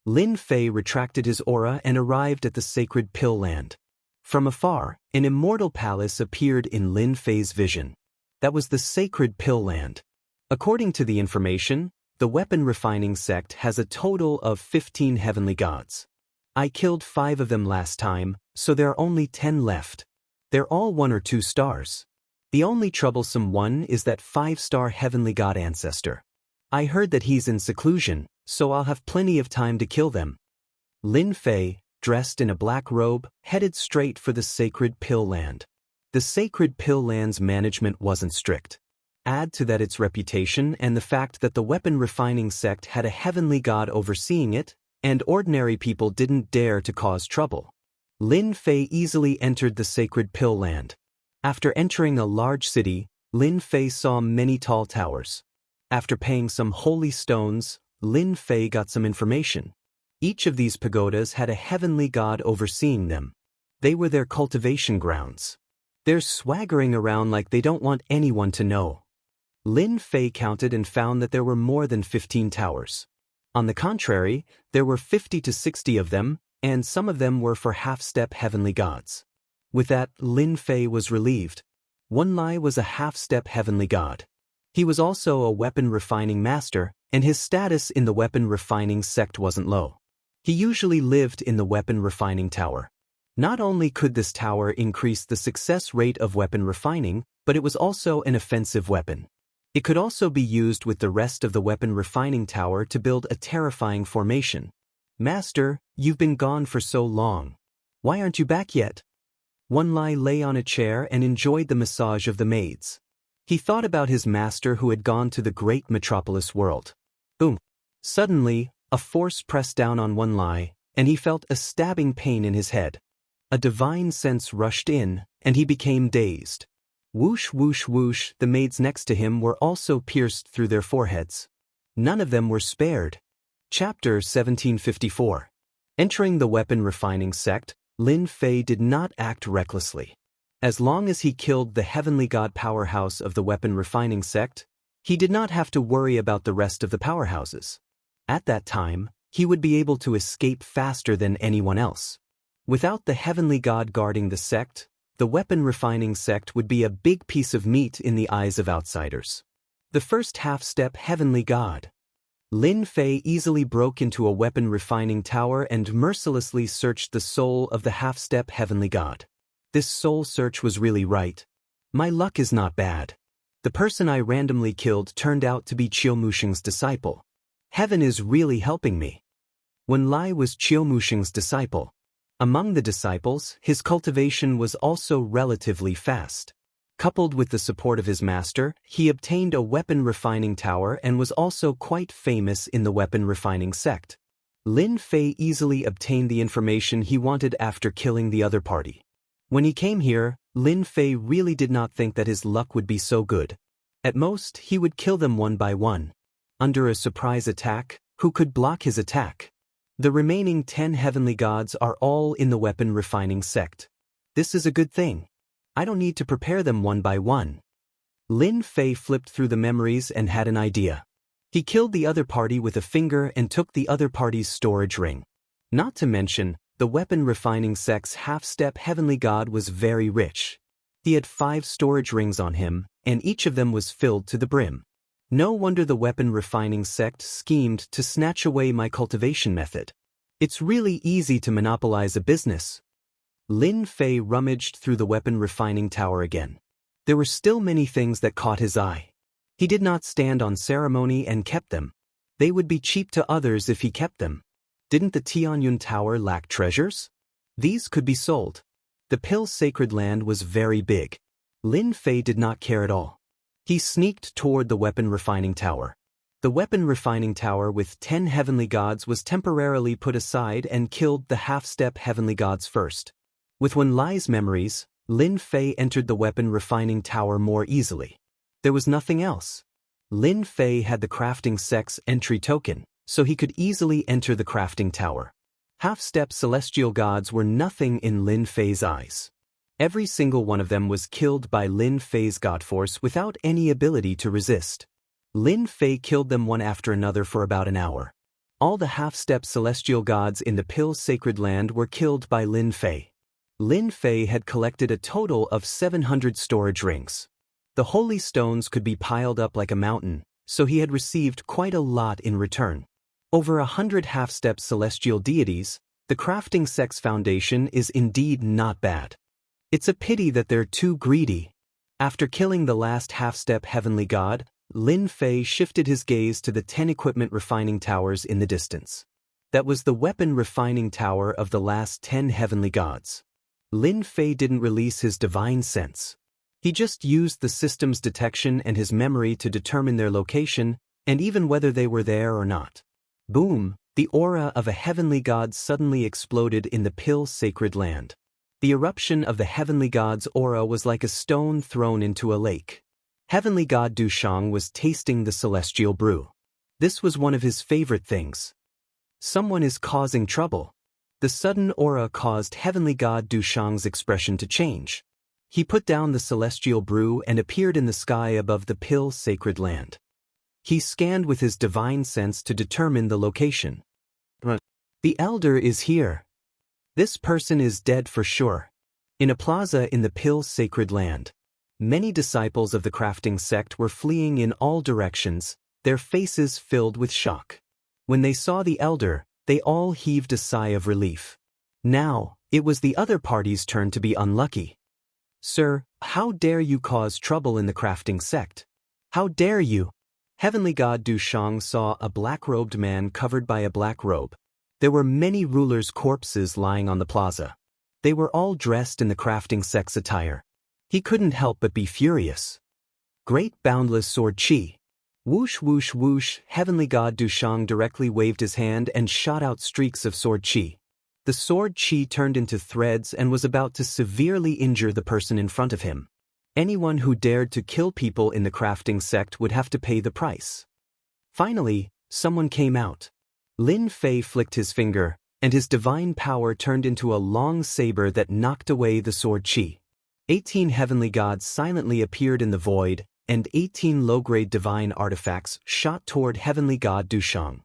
Speaker 1: Lin Fei retracted his aura and arrived at the Sacred Pill Land. From afar, an immortal palace appeared in Lin Fei's vision. That was the Sacred Pill Land. According to the information, the weapon refining sect has a total of 15 heavenly gods. I killed 5 of them last time, so there are only 10 left. They're all 1 or 2 stars. The only troublesome one is that 5-star heavenly god ancestor. I heard that he's in seclusion, so I'll have plenty of time to kill them. Lin Fei, dressed in a black robe, headed straight for the Sacred Pill Land. The Sacred Pill Land's management wasn't strict. Add to that its reputation and the fact that the weapon refining sect had a heavenly god overseeing it, and ordinary people didn't dare to cause trouble. Lin Fei easily entered the Sacred Pill Land. After entering a large city, Lin Fei saw many tall towers. After paying some holy stones, Lin Fei got some information. Each of these pagodas had a heavenly god overseeing them. They were their cultivation grounds. They're swaggering around like they don't want anyone to know. Lin Fei counted and found that there were more than 15 towers. On the contrary, there were 50 to 60 of them, and some of them were for half-step heavenly gods. With that, Lin Fei was relieved. Wunlai was a half-step heavenly god. He was also a weapon refining master, and his status in the weapon refining sect wasn't low. He usually lived in the weapon refining tower. Not only could this tower increase the success rate of weapon refining, but it was also an offensive weapon. It could also be used with the rest of the weapon refining tower to build a terrifying formation. Master, you've been gone for so long. Why aren't you back yet? Wunlai lay on a chair and enjoyed the massage of the maids. He thought about his master who had gone to the great metropolis world. Boom! Suddenly, a force pressed down on Wunlai, and he felt a stabbing pain in his head. A divine sense rushed in, and he became dazed. Whoosh whoosh whoosh, the maids next to him were also pierced through their foreheads. None of them were spared. Chapter 1754. Entering the weapon refining sect, Lin Fei did not act recklessly. As long as he killed the heavenly god powerhouse of the weapon refining sect, he did not have to worry about the rest of the powerhouses. At that time, he would be able to escape faster than anyone else. Without the heavenly god guarding the sect, the weapon refining sect would be a big piece of meat in the eyes of outsiders. The first half-step heavenly god. Lin Fei easily broke into a weapon refining tower and mercilessly searched the soul of the half-step heavenly god. This soul search was really right. My luck is not bad. The person I randomly killed turned out to be Qiu Musheng's disciple. Heaven is really helping me. Wunlai was Qiu Musheng's disciple. Among the disciples, his cultivation was also relatively fast. Coupled with the support of his master, he obtained a weapon refining tower and was also quite famous in the weapon refining sect. Lin Fei easily obtained the information he wanted after killing the other party. When he came here, Lin Fei really did not think that his luck would be so good. At most, he would kill them one by one. Under a surprise attack, who could block his attack? The remaining 10 heavenly gods are all in the weapon refining sect. This is a good thing. I don't need to prepare them one by one. Lin Fei flipped through the memories and had an idea. He killed the other party with a finger and took the other party's storage ring. Not to mention, the weapon refining sect's half-step heavenly god was very rich. He had 5 storage rings on him, and each of them was filled to the brim. No wonder the weapon refining sect schemed to snatch away my cultivation method. It's really easy to monopolize a business. Lin Fei rummaged through the weapon refining tower again. There were still many things that caught his eye. He did not stand on ceremony and kept them. They would be cheap to others if he kept them. Didn't the Tianyun Tower lack treasures? These could be sold. The Pill's sacred land was very big. Lin Fei did not care at all. He sneaked toward the weapon refining tower. The weapon refining tower with 10 heavenly gods was temporarily put aside and killed the half-step heavenly gods first. With Wen Lai's memories, Lin Fei entered the weapon refining tower more easily. There was nothing else. Lin Fei had the crafting sect's entry token, so he could easily enter the crafting tower. Half-step celestial gods were nothing in Lin Fei's eyes. Every single one of them was killed by Lin Fei's god force without any ability to resist. Lin Fei killed them one after another for about an hour. All the half-step celestial gods in the Pill's sacred land were killed by Lin Fei. Lin Fei had collected a total of 700 storage rings. The holy stones could be piled up like a mountain, so he had received quite a lot in return. Over 100 half-step celestial deities, the crafting sect's foundation is indeed not bad. It's a pity that they're too greedy. After killing the last half-step heavenly god, Lin Fei shifted his gaze to the 10 equipment refining towers in the distance. That was the weapon refining tower of the last 10 heavenly gods. Lin Fei didn't release his divine sense. He just used the system's detection and his memory to determine their location, and even whether they were there or not. Boom! The aura of a heavenly god suddenly exploded in the Pill's sacred land. The eruption of the heavenly god's aura was like a stone thrown into a lake. Heavenly god Dushang was tasting the celestial brew. This was one of his favorite things. Someone is causing trouble. The sudden aura caused heavenly god Dushang's expression to change. He put down the celestial brew and appeared in the sky above the Pill's sacred land. He scanned with his divine sense to determine the location. The elder is here. This person is dead for sure. In a plaza in the Pill's sacred land, many disciples of the crafting sect were fleeing in all directions, their faces filled with shock. When they saw the elder, they all heaved a sigh of relief. Now, it was the other party's turn to be unlucky. Sir, how dare you cause trouble in the crafting sect? How dare you? Heavenly god Dushang saw a black-robed man covered by a black robe. There were many rulers' corpses lying on the plaza. They were all dressed in the crafting sect's attire. He couldn't help but be furious. Great boundless sword chi. Whoosh whoosh whoosh, heavenly god Dushang directly waved his hand and shot out streaks of sword chi. The sword chi turned into threads and was about to severely injure the person in front of him. Anyone who dared to kill people in the crafting sect would have to pay the price. Finally, someone came out. Lin Fei flicked his finger, and his divine power turned into a long saber that knocked away the sword chi. 18 heavenly gods silently appeared in the void, and 18 low-grade divine artifacts shot toward heavenly god Dushang.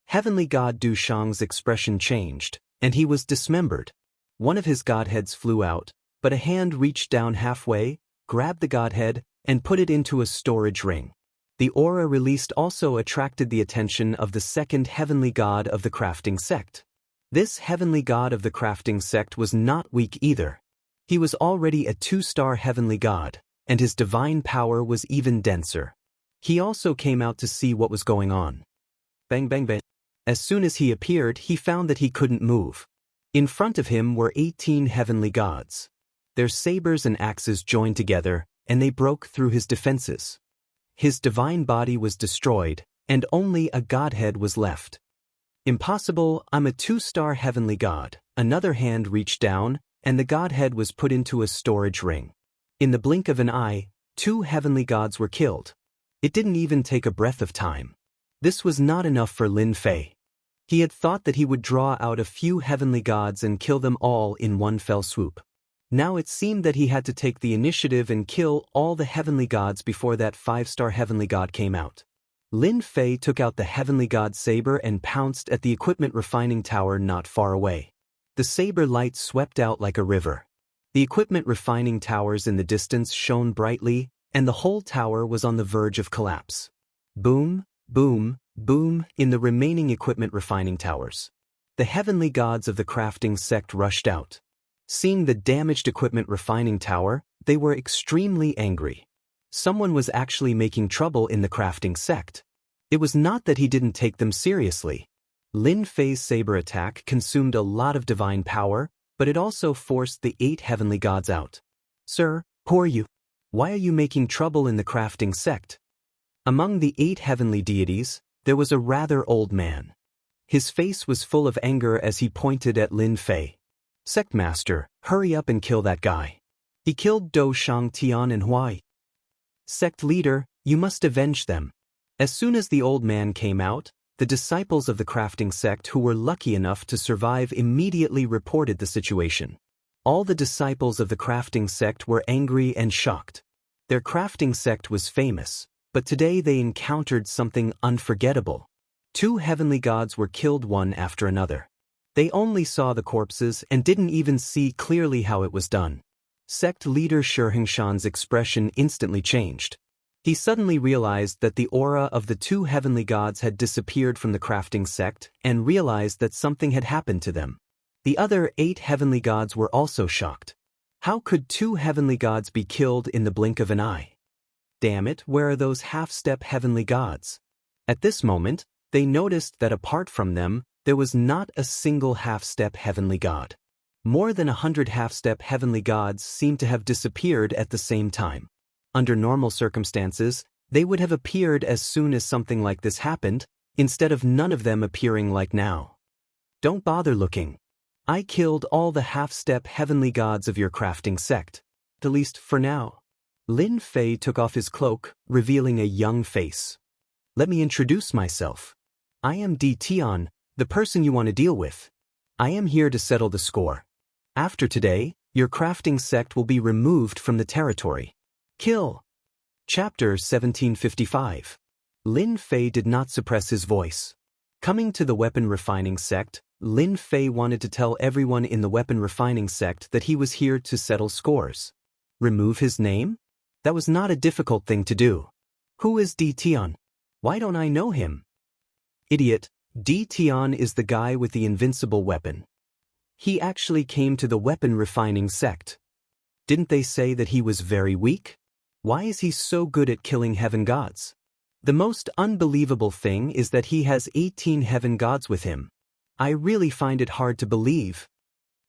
Speaker 1: Heavenly god Dushang's expression changed, and he was dismembered. One of his godheads flew out, but a hand reached down halfway, grabbed the godhead, and put it into a storage ring. The aura released also attracted the attention of the second heavenly god of the crafting sect. This heavenly god of the crafting sect was not weak either. He was already a 2-star heavenly god, and his divine power was even denser. He also came out to see what was going on. Bang bang bang. As soon as he appeared, he found that he couldn't move. In front of him were 18 heavenly gods. Their sabers and axes joined together, and they broke through his defenses. His divine body was destroyed, and only a godhead was left. Impossible, I'm a 2-star heavenly god. Another hand reached down, and the godhead was put into a storage ring. In the blink of an eye, 2 heavenly gods were killed. It didn't even take a breath of time. This was not enough for Lin Fei. He had thought that he would draw out a few heavenly gods and kill them all in one fell swoop. Now it seemed that he had to take the initiative and kill all the heavenly gods before that 5-star heavenly god came out. Lin Fei took out the heavenly god's saber and pounced at the equipment refining tower not far away. The saber light swept out like a river. The equipment refining towers in the distance shone brightly, and the whole tower was on the verge of collapse. Boom, boom, boom in the remaining equipment refining towers. The heavenly gods of the crafting sect rushed out. Seeing the damaged equipment refining tower, they were extremely angry. Someone was actually making trouble in the crafting sect. It was not that he didn't take them seriously. Lin Fei's saber attack consumed a lot of divine power, but it also forced the 8 heavenly gods out. Sir, who are you? Why are you making trouble in the crafting sect? Among the 8 heavenly deities, there was a rather old man. His face was full of anger as he pointed at Lin Fei. Sectmaster, hurry up and kill that guy. He killed Dou Shang Tian and Huai. Sect leader, you must avenge them. As soon as the old man came out, the disciples of the crafting sect who were lucky enough to survive immediately reported the situation. All the disciples of the crafting sect were angry and shocked. Their crafting sect was famous, but today they encountered something unforgettable. 2 heavenly gods were killed one after another. They only saw the corpses and didn't even see clearly how it was done. Sect leader Shi Hengshan's expression instantly changed. He suddenly realized that the aura of the 2 heavenly gods had disappeared from the crafting sect and realized that something had happened to them. The other 8 heavenly gods were also shocked. How could 2 heavenly gods be killed in the blink of an eye? Damn it, where are those half-step heavenly gods? At this moment, they noticed that apart from them, there was not a single half-step heavenly god. More than 100 half-step heavenly gods seemed to have disappeared at the same time. Under normal circumstances, they would have appeared as soon as something like this happened, instead of none of them appearing like now. Don't bother looking. I killed all the half-step heavenly gods of your crafting sect, at least for now. Lin Fei took off his cloak, revealing a young face. Let me introduce myself. I am Di Tian, the person you want to deal with. I am here to settle the score. After today, your crafting sect will be removed from the territory. Kill. Chapter 1755. Lin Fei did not suppress his voice. Coming to the weapon refining sect, Lin Fei wanted to tell everyone in the weapon refining sect that he was here to settle scores. Remove his name? That was not a difficult thing to do. Who is Di Tian? Why don't I know him? Idiot, Di Tian is the guy with the invincible weapon. He actually came to the weapon refining sect. Didn't they say that he was very weak? Why is he so good at killing heaven gods? The most unbelievable thing is that he has 18 heaven gods with him. I really find it hard to believe.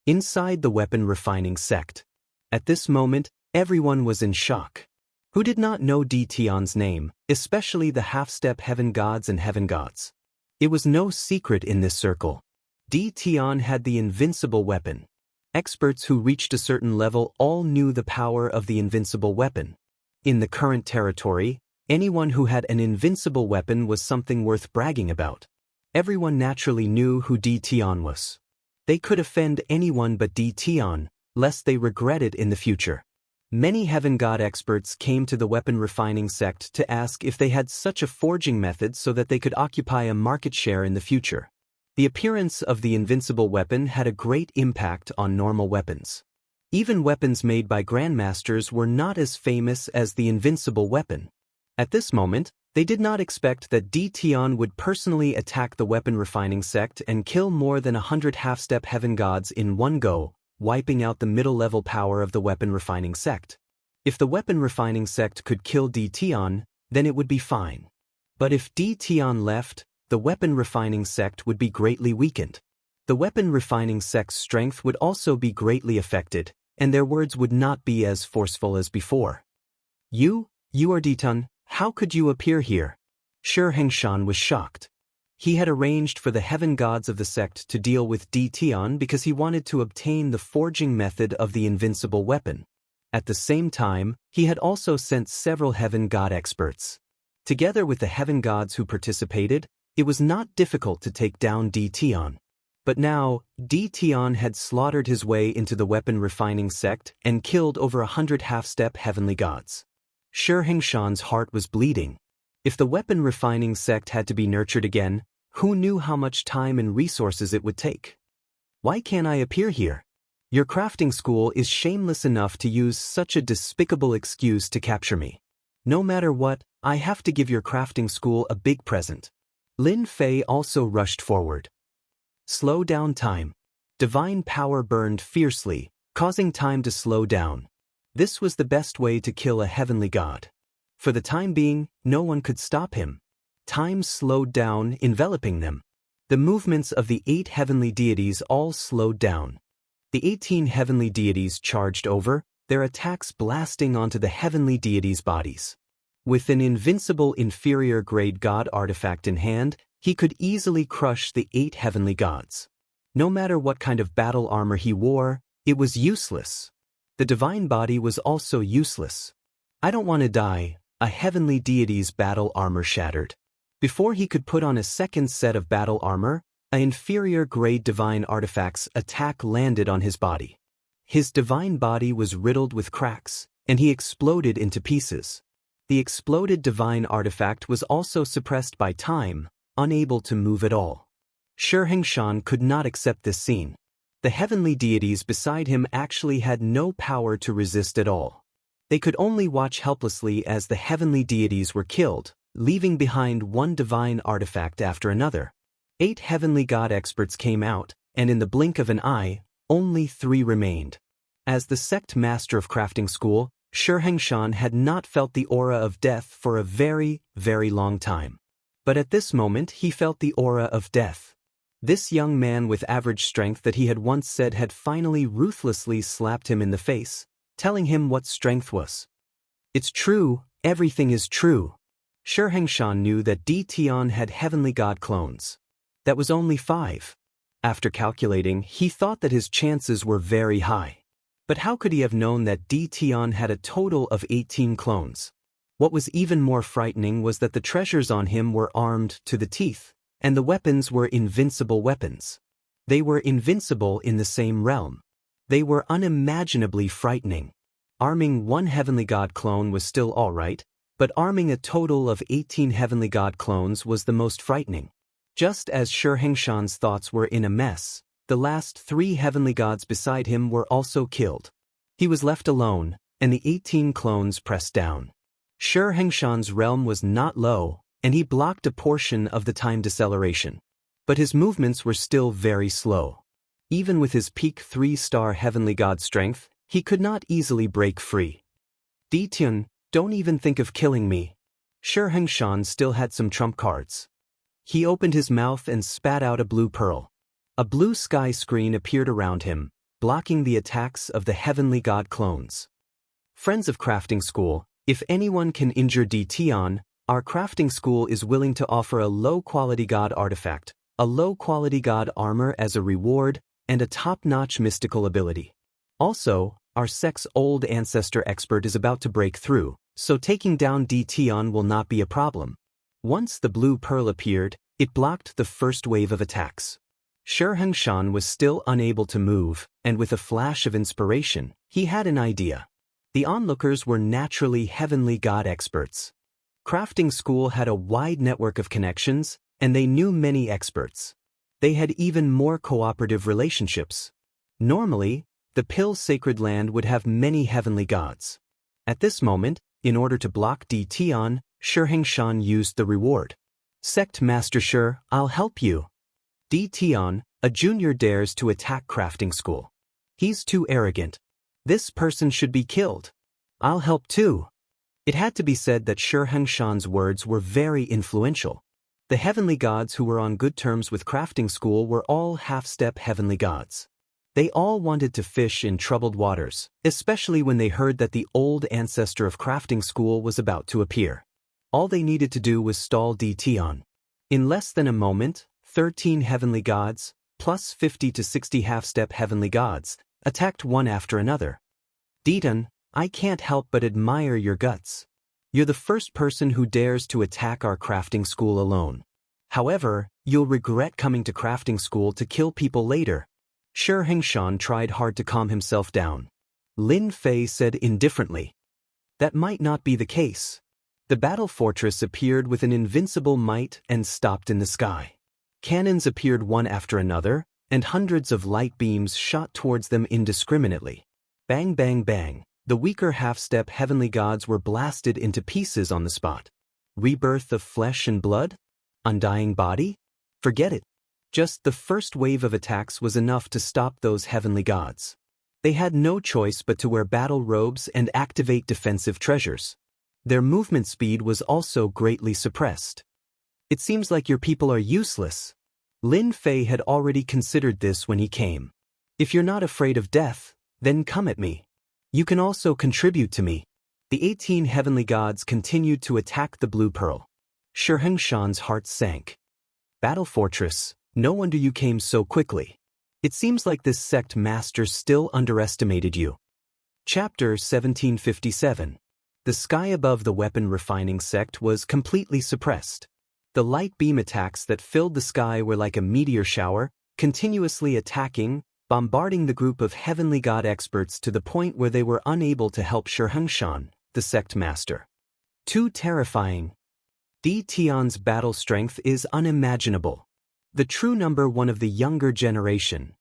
Speaker 1: Inside the weapon refining sect. At this moment, everyone was in shock. Who did not know Di Tian's name, especially the half-step heaven gods and heaven gods? It was no secret in this circle. Di Tian had the invincible weapon. Experts who reached a certain level all knew the power of the invincible weapon. In the current territory, anyone who had an invincible weapon was something worth bragging about. Everyone naturally knew who Di Tian was. They could offend anyone but Di Tian, lest they regret it in the future. Many heaven god experts came to the weapon refining sect to ask if they had such a forging method so that they could occupy a market share in the future. The appearance of the invincible weapon had a great impact on normal weapons. Even weapons made by grandmasters were not as famous as the invincible weapon. At this moment, they did not expect that Di Tian would personally attack the weapon refining sect and kill more than 100 half-step heaven gods in one go, wiping out the middle-level power of the weapon refining sect. If the weapon refining sect could kill Di Tian, then it would be fine. But if Di Tian left, the weapon refining sect would be greatly weakened. The weapon refining sect's strength would also be greatly affected, and their words would not be as forceful as before. You are Di Tian, how could you appear here? Shi Hengshan was shocked. He had arranged for the heaven gods of the sect to deal with Di Tian because he wanted to obtain the forging method of the invincible weapon. At the same time, he had also sent several heaven god experts. Together with the heaven gods who participated, it was not difficult to take down Di Tian. But now, Di Tian had slaughtered his way into the weapon refining sect and killed over 100 half-step heavenly gods. Shi Hengshan's heart was bleeding. If the weapon refining sect had to be nurtured again, who knew how much time and resources it would take? Why can't I appear here? Your crafting school is shameless enough to use such a despicable excuse to capture me. No matter what, I have to give your crafting school a big present. Lin Fei also rushed forward. Slow down time. Divine power burned fiercely, causing time to slow down. This was the best way to kill a heavenly god. For the time being, no one could stop him. Time slowed down, enveloping them. The movements of the 8 heavenly deities all slowed down. The 18 heavenly deities charged over, their attacks blasting onto the heavenly deities' bodies. With an invincible inferior-grade god artifact in hand, he could easily crush the 8 heavenly gods. No matter what kind of battle armor he wore, it was useless. The divine body was also useless. I don't want to die, a heavenly deity's battle armor shattered. Before he could put on a second set of battle armor, an inferior-grade divine artifact's attack landed on his body. His divine body was riddled with cracks, and he exploded into pieces. The exploded divine artifact was also suppressed by time, unable to move at all. Shi Hengshan could not accept this scene. The heavenly deities beside him actually had no power to resist at all. They could only watch helplessly as the heavenly deities were killed, leaving behind one divine artifact after another. 8 heavenly god experts came out, and in the blink of an eye, only 3 remained. As the sect master of crafting school, Shi Hengshan had not felt the aura of death for a very, very long time. But at this moment he felt the aura of death. This young man with average strength that he had once said had finally ruthlessly slapped him in the face, telling him what strength was. It's true, everything is true. Shi Hengshan knew that Di Tian had heavenly god clones. That was only 5. After calculating, he thought that his chances were very high. But how could he have known that Di Tian had a total of 18 clones? What was even more frightening was that the treasures on him were armed to the teeth, and the weapons were invincible weapons. They were invincible in the same realm. They were unimaginably frightening. Arming one heavenly god clone was still alright, but arming a total of 18 heavenly god clones was the most frightening. Just as Shi Hengshan's thoughts were in a mess, the last 3 heavenly gods beside him were also killed. He was left alone, and the 18 clones pressed down. Shi Hengshan's realm was not low, and he blocked a portion of the time deceleration. But his movements were still very slow. Even with his peak 3-star heavenly god strength, he could not easily break free. Di Tian, don't even think of killing me. Shi Hengshan still had some trump cards. He opened his mouth and spat out a blue pearl. A blue sky screen appeared around him, blocking the attacks of the heavenly god clones. Friends of Crafting School, if anyone can injure Di Tian, our crafting school is willing to offer a low-quality god artifact, a low-quality god armor as a reward, and a top-notch mystical ability. Also, our sect's old ancestor expert is about to break through, so taking down Di Tian will not be a problem. Once the blue pearl appeared, it blocked the first wave of attacks. Shi Hengshan was still unable to move, and with a flash of inspiration, he had an idea. The onlookers were naturally heavenly god experts. Crafting School had a wide network of connections, and they knew many experts. They had even more cooperative relationships. Normally, the Pill Sacred Land would have many heavenly gods. At this moment, in order to block Di Tian, Shi Hengshan used the reward. Sect Master Shi, I'll help you. Di Tian, a junior, dares to attack Crafting School. He's too arrogant. This person should be killed. I'll help too. It had to be said that Shi Hengshan's words were very influential. The heavenly gods who were on good terms with Crafting School were all half-step heavenly gods. They all wanted to fish in troubled waters, especially when they heard that the old ancestor of Crafting School was about to appear. All they needed to do was stall Di Tian. In less than a moment, 13 heavenly gods, plus 50 to 60 half-step heavenly gods, attacked one after another. Di Tian, I can't help but admire your guts. You're the first person who dares to attack our Crafting School alone. However, You'll regret coming to crafting school to kill people later. Shi Hengshan tried hard to calm himself down. Lin Fei said indifferently. That might not be the case. The battle fortress appeared with an invincible might and stopped in the sky. Cannons appeared one after another, and hundreds of light beams shot towards them indiscriminately. Bang bang bang, the weaker half-step heavenly gods were blasted into pieces on the spot. Rebirth of flesh and blood? Undying body? Forget it. Just the first wave of attacks was enough to stop those heavenly gods. They had no choice but to wear battle robes and activate defensive treasures. Their movement speed was also greatly suppressed. It seems like your people are useless. Lin Fei had already considered this when he came. If you're not afraid of death, then come at me. You can also contribute to me. The 18 heavenly gods continued to attack the Blue Pearl. Shi Hengshan's heart sank. Battle Fortress, no wonder you came so quickly. It seems like this sect master still underestimated you. Chapter 1757. The sky above the weapon refining sect was completely suppressed. The light beam attacks that filled the sky were like a meteor shower, continuously attacking, bombarding the group of heavenly god experts to the point where they were unable to help Shi Hengshan, the sect master. Too terrifying. Di Tian's battle strength is unimaginable. The true number one of the younger generation.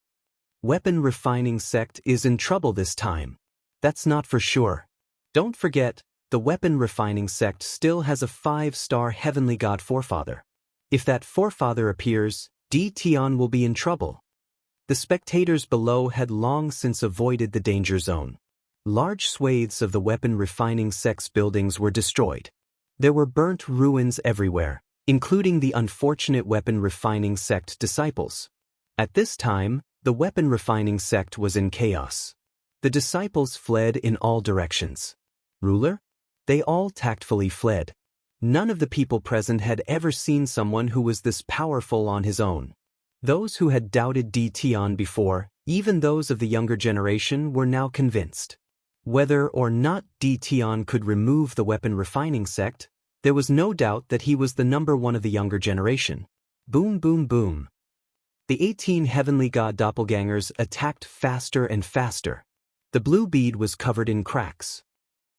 Speaker 1: Weapon refining sect is in trouble this time. That's not for sure. Don't forget, the weapon refining sect still has a 5-star heavenly god forefather. If that forefather appears, Di Tian will be in trouble. The spectators below had long since avoided the danger zone. Large swathes of the weapon refining sect's buildings were destroyed. There were burnt ruins everywhere, including the unfortunate weapon refining sect disciples. At this time, the weapon refining sect was in chaos. The disciples fled in all directions. Ruler? They all tactfully fled. None of the people present had ever seen someone who was this powerful on his own. Those who had doubted Di Tian before, even those of the younger generation, were now convinced. Whether or not Di Tian could remove the weapon refining sect, there was no doubt that he was the number one of the younger generation. Boom boom boom. The 18 heavenly god doppelgangers attacked faster and faster. The blue bead was covered in cracks.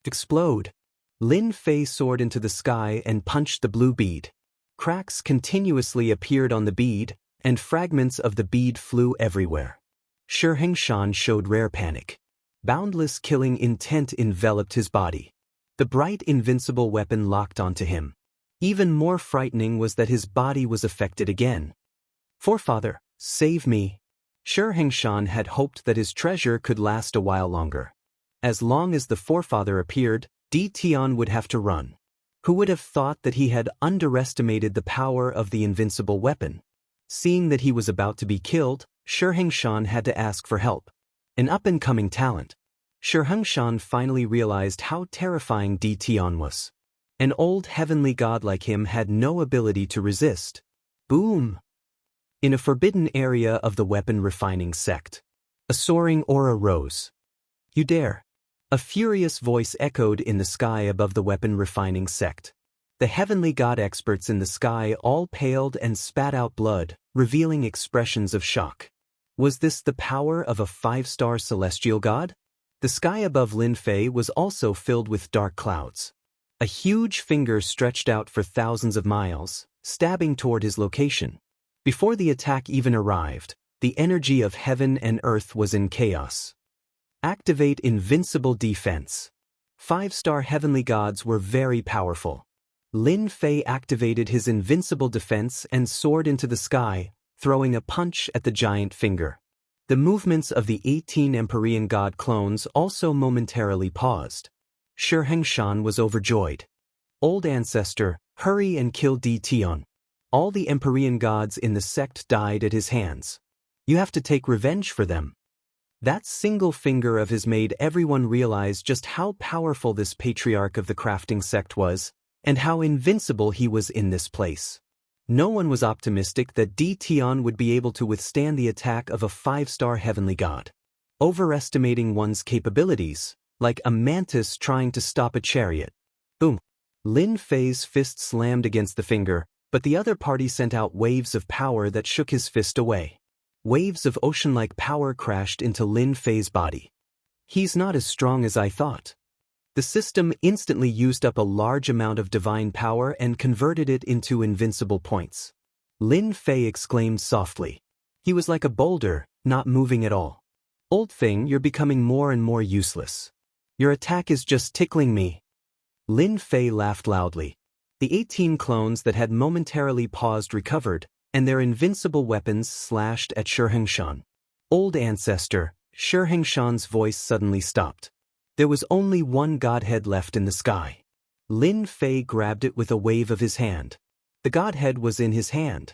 Speaker 1: Explode. Lin Fei soared into the sky and punched the blue bead. Cracks continuously appeared on the bead, and fragments of the bead flew everywhere. Shi Hengshan showed rare panic. Boundless killing intent enveloped his body. The bright invincible weapon locked onto him. Even more frightening was that his body was affected again. Forefather, save me. Shi Hengshan had hoped that his treasure could last a while longer. As long as the forefather appeared, Di Tian would have to run. Who would have thought that he had underestimated the power of the invincible weapon? Seeing that he was about to be killed, Shi Hengshan had to ask for help. An up-and-coming talent. Shi Hengshan finally realized how terrifying Di Tian was. An old heavenly god like him had no ability to resist. Boom! In a forbidden area of the weapon refining sect, a soaring aura rose. You dare! A furious voice echoed in the sky above the weapon refining sect. The heavenly god experts in the sky all paled and spat out blood, revealing expressions of shock. Was this the power of a 5-star celestial god? The sky above Lin Fei was also filled with dark clouds. A huge finger stretched out for thousands of miles, stabbing toward his location. Before the attack even arrived, the energy of heaven and earth was in chaos. Activate invincible defense. 5-star heavenly gods were very powerful. Lin Fei activated his invincible defense and soared into the sky, throwing a punch at the giant finger. The movements of the 18 Empyrean god clones also momentarily paused. Shi Hengshan was overjoyed. Old ancestor, hurry and kill Di Tian. All the Empyrean gods in the sect died at his hands. You have to take revenge for them. That single finger of his made everyone realize just how powerful this patriarch of the crafting sect was, and how invincible he was in this place. No one was optimistic that Di Tian would be able to withstand the attack of a 5-star heavenly god. Overestimating one's capabilities, like a mantis trying to stop a chariot. Boom! Lin Fei's fist slammed against the finger, But the other party sent out waves of power that shook his fist away. Waves of ocean-like power crashed into Lin Fei's body. He's not as strong as I thought. The system instantly used up a large amount of divine power and converted it into invincible points. Lin Fei exclaimed softly. He was like a boulder, not moving at all. Old thing, you're becoming more and more useless. Your attack is just tickling me. Lin Fei laughed loudly. The 18 clones that had momentarily paused recovered, and their invincible weapons slashed at Shihengshan. Old ancestor, Shihengshan's voice suddenly stopped. There was only one godhead left in the sky. Lin Fei grabbed it with a wave of his hand. The godhead was in his hand.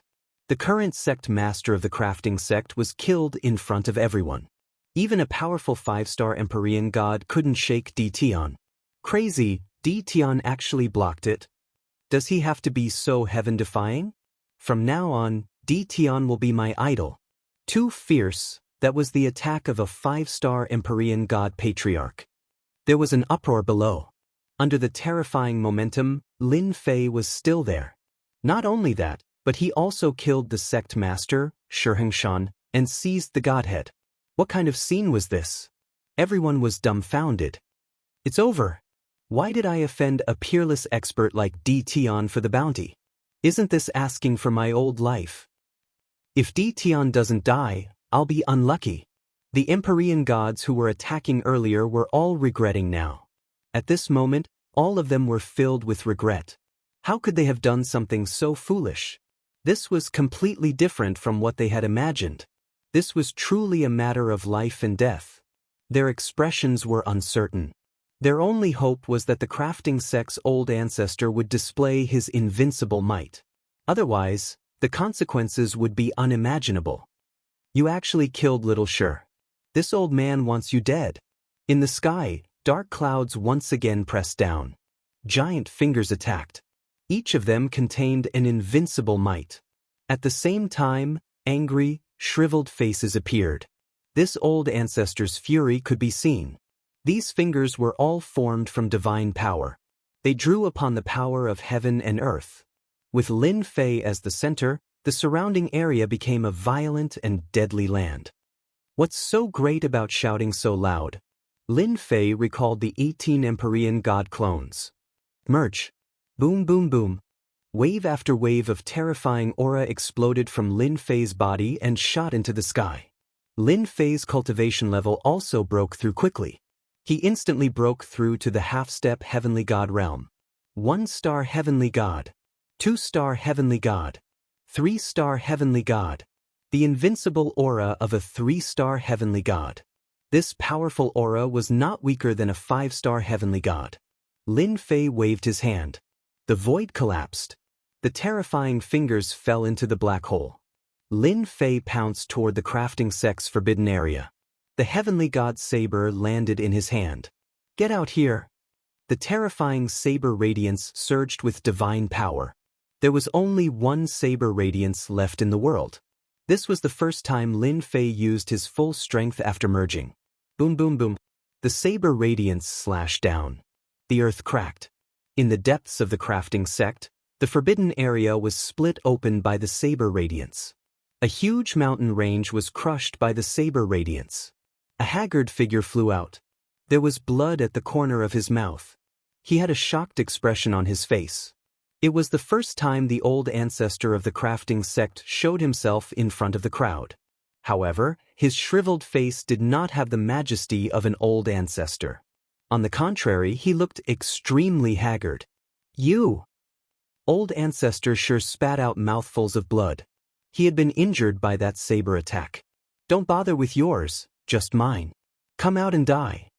Speaker 1: The current sect master of the crafting sect was killed in front of everyone. Even a powerful 5-star Empyrean god couldn't shake Di Tian. Crazy, Di Tian actually blocked it. Does he have to be so heaven-defying? From now on, Di Tian will be my idol. Too fierce, that was the attack of a 5-star Empyrean god patriarch. There was an uproar below. Under the terrifying momentum, Lin Fei was still there. Not only that, but he also killed the sect master, Shihengshan, and seized the godhead. What kind of scene was this? Everyone was dumbfounded. It's over. Why did I offend a peerless expert like Di Tian for the bounty? Isn't this asking for my old life? If Di Tian doesn't die, I'll be unlucky. The Empyrean gods who were attacking earlier were all regretting now. At this moment, all of them were filled with regret. How could they have done something so foolish? This was completely different from what they had imagined. This was truly a matter of life and death. Their expressions were uncertain. Their only hope was that the crafting sect's old ancestor would display his invincible might. Otherwise, the consequences would be unimaginable. You actually killed little Shi. This old man wants you dead. In the sky, dark clouds once again pressed down. Giant fingers attacked. Each of them contained an invincible might. At the same time, angry, shriveled faces appeared. This old ancestor's fury could be seen. These fingers were all formed from divine power. They drew upon the power of heaven and earth. With Lin Fei as the center, the surrounding area became a violent and deadly land. What's so great about shouting so loud? Lin Fei recalled the 18 Empyrean god clones. Merch. Boom boom boom. Wave after wave of terrifying aura exploded from Lin Fei's body and shot into the sky. Lin Fei's cultivation level also broke through quickly. He instantly broke through to the half-step heavenly god realm. 1-star heavenly god. 2-star heavenly god. 3-star heavenly god. The invincible aura of a 3-star heavenly god. This powerful aura was not weaker than a 5-star heavenly god. Lin Fei waved his hand. The void collapsed. The terrifying fingers fell into the black hole. Lin Fei pounced toward the crafting sect's forbidden area. The heavenly god's saber landed in his hand. Get out here. The terrifying saber radiance surged with divine power. There was only one saber radiance left in the world. This was the first time Lin Fei used his full strength after merging. Boom boom boom. The saber radiance slashed down. The earth cracked. In the depths of the crafting sect, the forbidden area was split open by the saber radiance. A huge mountain range was crushed by the saber radiance. A haggard figure flew out. There was blood at the corner of his mouth. He had a shocked expression on his face. It was the first time the old ancestor of the crafting sect showed himself in front of the crowd. However, his shriveled face did not have the majesty of an old ancestor. On the contrary, he looked extremely haggard. You! Old ancestor sure spat out mouthfuls of blood. He had been injured by that saber attack. Don't bother with yours, just mine. Come out and die.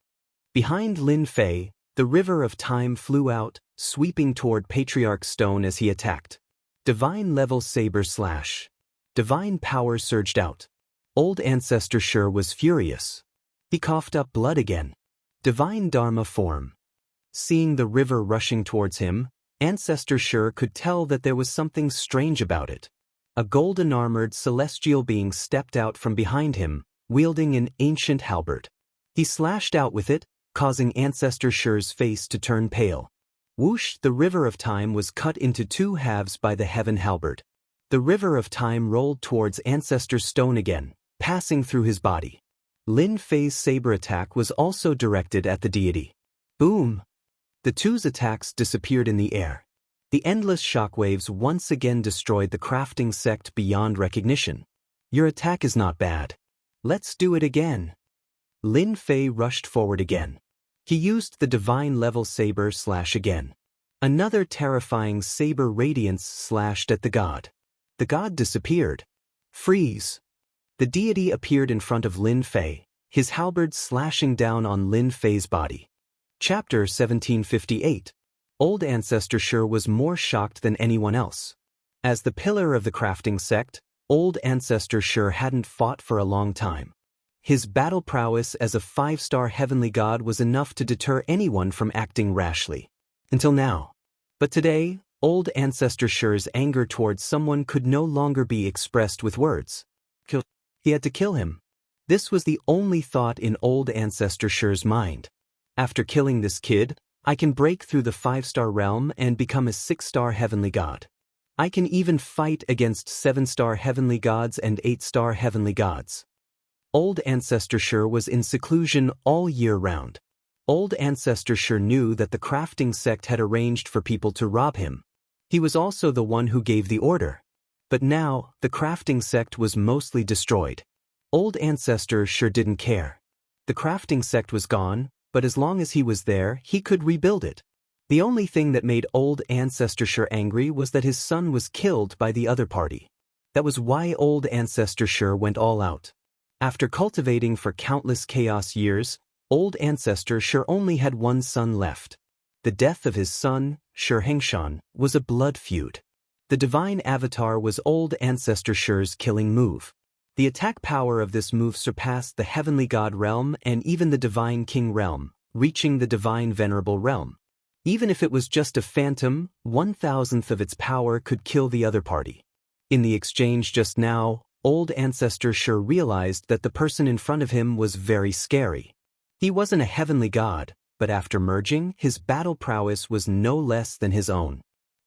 Speaker 1: Behind Lin Fei, the river of time flew out, sweeping toward Patriarch Stone as he attacked. Divine level saber slash. Divine power surged out. Old ancestor Shi was furious. He coughed up blood again. Divine Dharma form. Seeing the river rushing towards him, ancestor Shi could tell that there was something strange about it. A golden-armored celestial being stepped out from behind him, wielding an ancient halberd. He slashed out with it, causing ancestor Shi's face to turn pale. Whoosh, the river of time was cut into two halves by the heaven halberd. The river of time rolled towards Ancestor Stone again, passing through his body. Lin Fei's saber attack was also directed at the deity. Boom! The two's attacks disappeared in the air. The endless shockwaves once again destroyed the crafting sect beyond recognition. Your attack is not bad. Let's do it again. Lin Fei rushed forward again. He used the divine level saber slash again. Another terrifying saber radiance slashed at the god. The god disappeared. Freeze! The deity appeared in front of Lin Fei, his halberd slashing down on Lin Fei's body. Chapter 1758. Old Ancestor Sure was more shocked than anyone else. As the pillar of the crafting sect, Old Ancestor Sure hadn't fought for a long time. His battle prowess as a 5-star heavenly god was enough to deter anyone from acting rashly. Until now. But today, Old Ancestor Sure's anger towards someone could no longer be expressed with words. He had to kill him. This was the only thought in Old Ancestor Sure's mind. After killing this kid, I can break through the 5-star realm and become a 6-star heavenly god. I can even fight against 7-star heavenly gods and 8-star heavenly gods. Old Ancestor Sure was in seclusion all year round. Old Ancestor Sure knew that the crafting sect had arranged for people to rob him. He was also the one who gave the order. But now, the crafting sect was mostly destroyed. Old Ancestor Sure didn't care. The crafting sect was gone, but as long as he was there, he could rebuild it. The only thing that made Old Ancestor Sure angry was that his son was killed by the other party. That was why Old Ancestor Sure went all out. After cultivating for countless chaos years, Old Ancestor Sure only had one son left. The death of his son, Sure Hengshan, was a blood feud. The divine avatar was Old Ancestor Sure's killing move. The attack power of this move surpassed the heavenly god realm and even the divine king realm, reaching the divine venerable realm. Even if it was just a phantom, 1,000th of its power could kill the other party. In the exchange just now, Old Ancestor Sure realized that the person in front of him was very scary. He wasn't a heavenly god, but after merging, his battle prowess was no less than his own.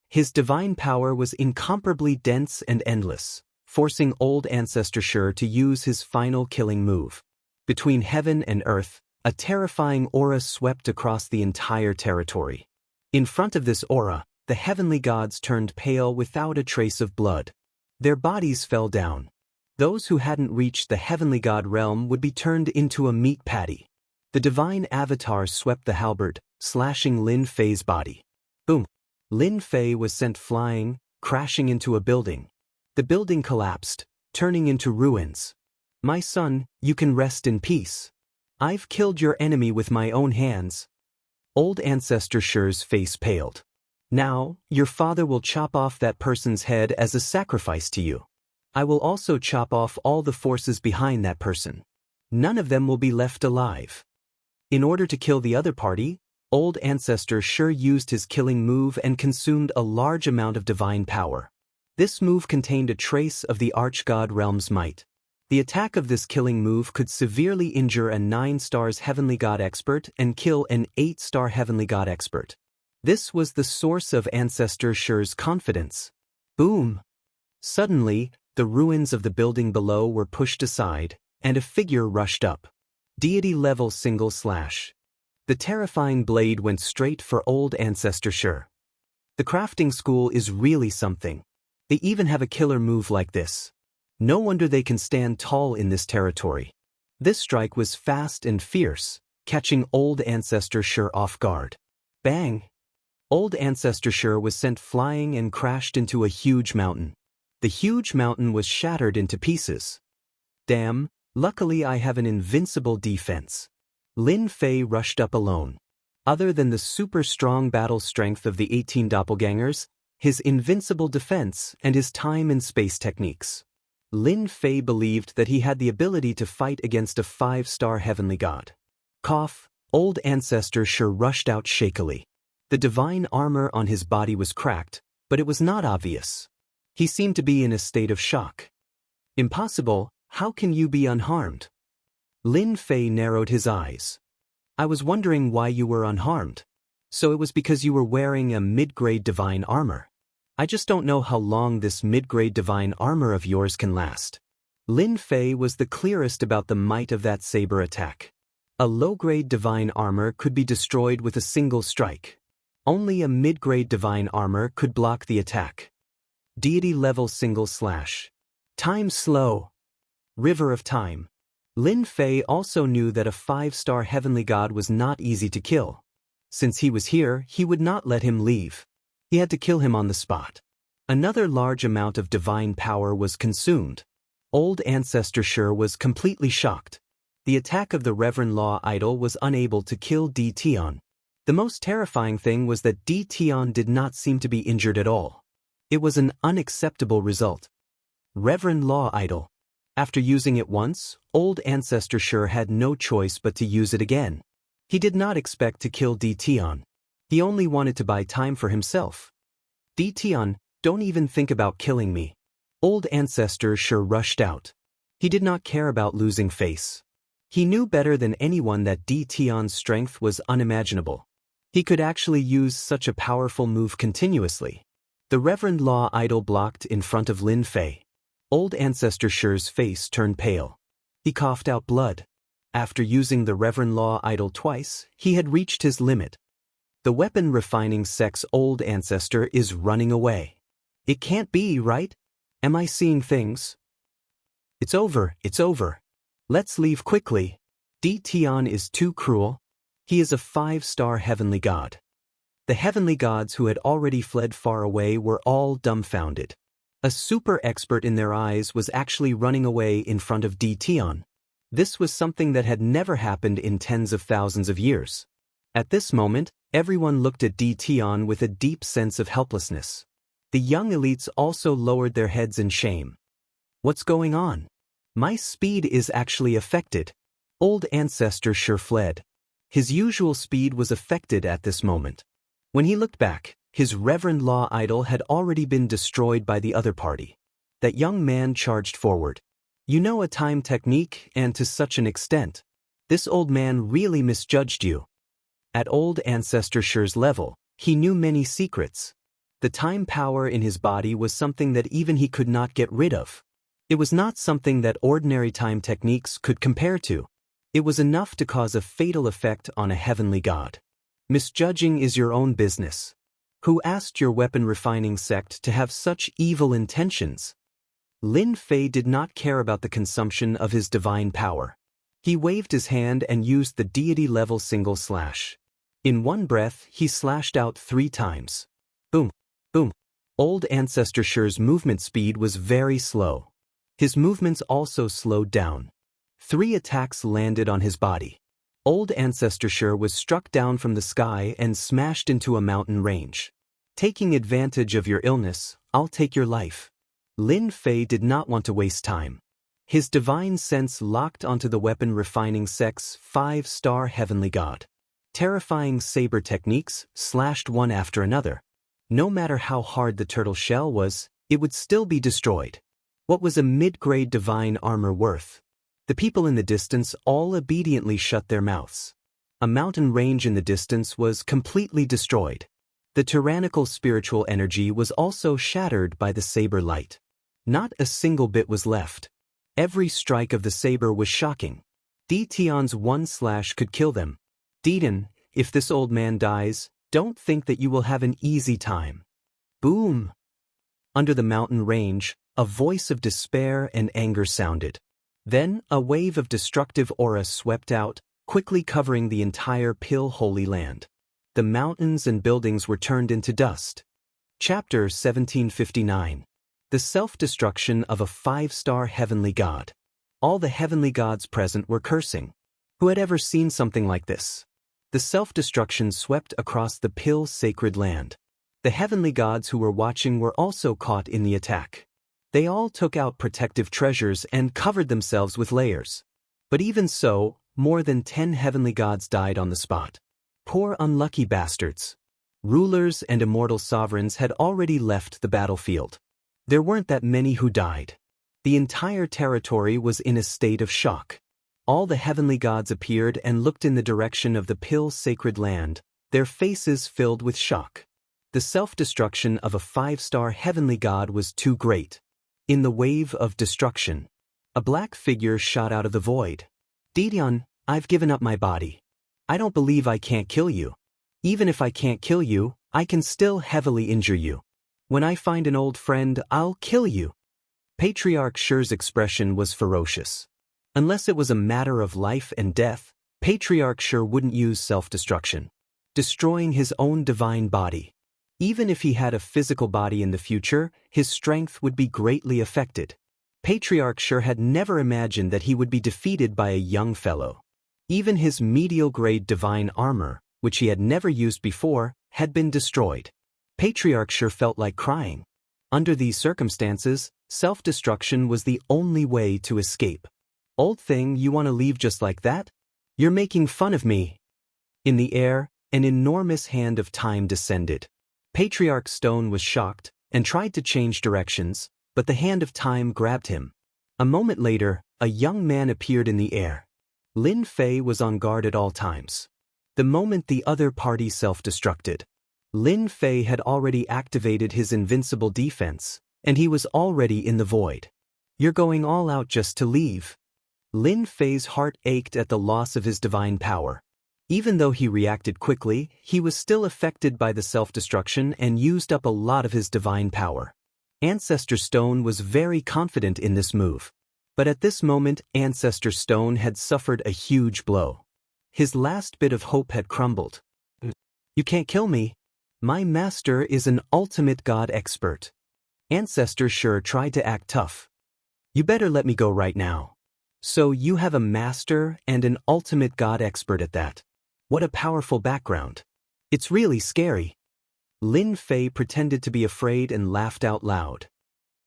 Speaker 1: His divine power was incomparably dense and endless, forcing Old Ancestor Sure to use his final killing move. Between heaven and earth, a terrifying aura swept across the entire territory. In front of this aura, the heavenly gods turned pale without a trace of blood. Their bodies fell down. Those who hadn't reached the heavenly god realm would be turned into a meat patty. The divine avatar swept the halberd, slashing Lin Fei's body. Boom! Lin Fei was sent flying, crashing into a building. The building collapsed, turning into ruins. My son, you can rest in peace. I've killed your enemy with my own hands. Old Ancestor Sure's face paled. Now, your father will chop off that person's head as a sacrifice to you. I will also chop off all the forces behind that person. None of them will be left alive. In order to kill the other party, Old Ancestor Sure used his killing move and consumed a large amount of divine power. This move contained a trace of the Archgod realm's might. The attack of this killing move could severely injure a 9-star heavenly god expert and kill an 8-star heavenly god expert. This was the source of Ancestor Sure's confidence. Boom! Suddenly, the ruins of the building below were pushed aside, and a figure rushed up. Deity-level single slash. The terrifying blade went straight for Old Ancestor Sure. The crafting school is really something. They even have a killer move like this. No wonder they can stand tall in this territory. This strike was fast and fierce, catching Old Ancestor Sure off guard. Bang! Old Ancestor Sure was sent flying and crashed into a huge mountain. The huge mountain was shattered into pieces. Damn, luckily I have an invincible defense. Lin Fei rushed up alone. Other than the super strong battle strength of the 18 doppelgangers, his invincible defense, and his time and space techniques, Lin Fei believed that he had the ability to fight against a 5-star heavenly god. Cough, Old Ancestor Sure rushed out shakily. The divine armor on his body was cracked, but it was not obvious. He seemed to be in a state of shock. Impossible, how can you be unharmed? Lin Fei narrowed his eyes. I was wondering why you were unharmed. So it was because you were wearing a mid-grade divine armor. I just don't know how long this mid-grade divine armor of yours can last. Lin Fei was the clearest about the might of that saber attack. A low-grade divine armor could be destroyed with a single strike. Only a mid-grade divine armor could block the attack. Deity level single slash. Time slow. River of time. Lin Fei also knew that a 5-star heavenly god was not easy to kill. Since he was here, he would not let him leave. He had to kill him on the spot. Another large amount of divine power was consumed. Old Ancestor Shi was completely shocked. The attack of the Reverend Law Idol was unable to kill Di Tian. The most terrifying thing was that Di Tian did not seem to be injured at all. It was an unacceptable result. Reverend Law Idol. After using it once, Old Ancestor Shi had no choice but to use it again. He did not expect to kill Di Tian. He only wanted to buy time for himself. Di Tian, don't even think about killing me. Old Ancestor Shi rushed out. He did not care about losing face. He knew better than anyone that Di Tian's strength was unimaginable. He could actually use such a powerful move continuously. The Reverend Law Idol blocked in front of Lin Fei. Old Ancestor Shi's face turned pale. He coughed out blood. After using the Reverend Law Idol twice, he had reached his limit. The weapon refining sex Old Ancestor is running away. It can't be, right? Am I seeing things? It's over, it's over. Let's leave quickly. Di Tian is too cruel. He is a 5-star heavenly god. The heavenly gods who had already fled far away were all dumbfounded. A super expert in their eyes was actually running away in front of Di Tian. This was something that had never happened in tens of thousands of years. At this moment, everyone looked at Di Tian with a deep sense of helplessness. The young elites also lowered their heads in shame. What's going on? My speed is actually affected. Old Ancestor Shi fled. His usual speed was affected at this moment. When he looked back, his Reverend Law Idol had already been destroyed by the other party. That young man charged forward. You know a time technique, and to such an extent. This old man really misjudged you. At Old Ancestor Shi's level, he knew many secrets. The time power in his body was something that even he could not get rid of. It was not something that ordinary time techniques could compare to. It was enough to cause a fatal effect on a heavenly god. Misjudging is your own business. Who asked your weapon refining sect to have such evil intentions? Lin Fei did not care about the consumption of his divine power. He waved his hand and used the deity level single slash. In one breath, he slashed out 3 times. Boom, boom. Old Ancestor Shi's movement speed was very slow. His movements also slowed down. 3 attacks landed on his body. Old Ancestor Shi was struck down from the sky and smashed into a mountain range. Taking advantage of your illness, I'll take your life. Lin Fei did not want to waste time. His divine sense locked onto the weapon refining sex 5-star heavenly god. Terrifying saber techniques slashed one after another. No matter how hard the turtle shell was, it would still be destroyed. What was a mid-grade divine armor worth? The people in the distance all obediently shut their mouths. A mountain range in the distance was completely destroyed. The tyrannical spiritual energy was also shattered by the saber light. Not a single bit was left. Every strike of the saber was shocking. Di Tian's 1 slash could kill them. Didan, if this old man dies, don't think that you will have an easy time. Boom! Under the mountain range, a voice of despair and anger sounded. Then, a wave of destructive aura swept out, quickly covering the entire Pill Holy Land. The mountains and buildings were turned into dust. Chapter 1759. The Self-Destruction of a 5-Star Heavenly God. All the heavenly gods present were cursing. Who had ever seen something like this? The self-destruction swept across the Pill Sacred Land. The heavenly gods who were watching were also caught in the attack. They all took out protective treasures and covered themselves with layers. But even so, more than 10 heavenly gods died on the spot. Poor unlucky bastards. Rulers and immortal sovereigns had already left the battlefield. There weren't that many who died. The entire territory was in a state of shock. All the heavenly gods appeared and looked in the direction of the Pill Sacred Land, their faces filled with shock. The self-destruction of a 5-star heavenly god was too great. In the wave of destruction, a black figure shot out of the void. Didion, I've given up my body. I don't believe I can't kill you. Even if I can't kill you, I can still heavily injure you. When I find an old friend, I'll kill you. Patriarch Shi's expression was ferocious. Unless it was a matter of life and death, Patriarch Shi wouldn't use self-destruction, destroying his own divine body. Even if he had a physical body in the future, his strength would be greatly affected. Patriarch Shi had never imagined that he would be defeated by a young fellow. Even his medial-grade divine armor, which he had never used before, had been destroyed. Patriarch Shi felt like crying. Under these circumstances, self-destruction was the only way to escape. Old thing, you want to leave just like that? You're making fun of me. In the air, an enormous hand of time descended. Patriarch Stone was shocked and tried to change directions, but the hand of time grabbed him. A moment later, a young man appeared in the air. Lin Fei was on guard at all times. The moment the other party self-destructed, Lin Fei had already activated his invincible defense, and he was already in the void. You're going all out just to leave. Lin Fei's heart ached at the loss of his divine power. Even though he reacted quickly, he was still affected by the self-destruction and used up a lot of his divine power. Ancestor Stone was very confident in this move. But at this moment, Ancestor Stone had suffered a huge blow. His last bit of hope had crumbled. You can't kill me. My master is an ultimate god expert. Ancestor Shi tried to act tough. You better let me go right now. So you have a master and an ultimate god expert at that. What a powerful background. It's really scary. Lin Fei pretended to be afraid and laughed out loud.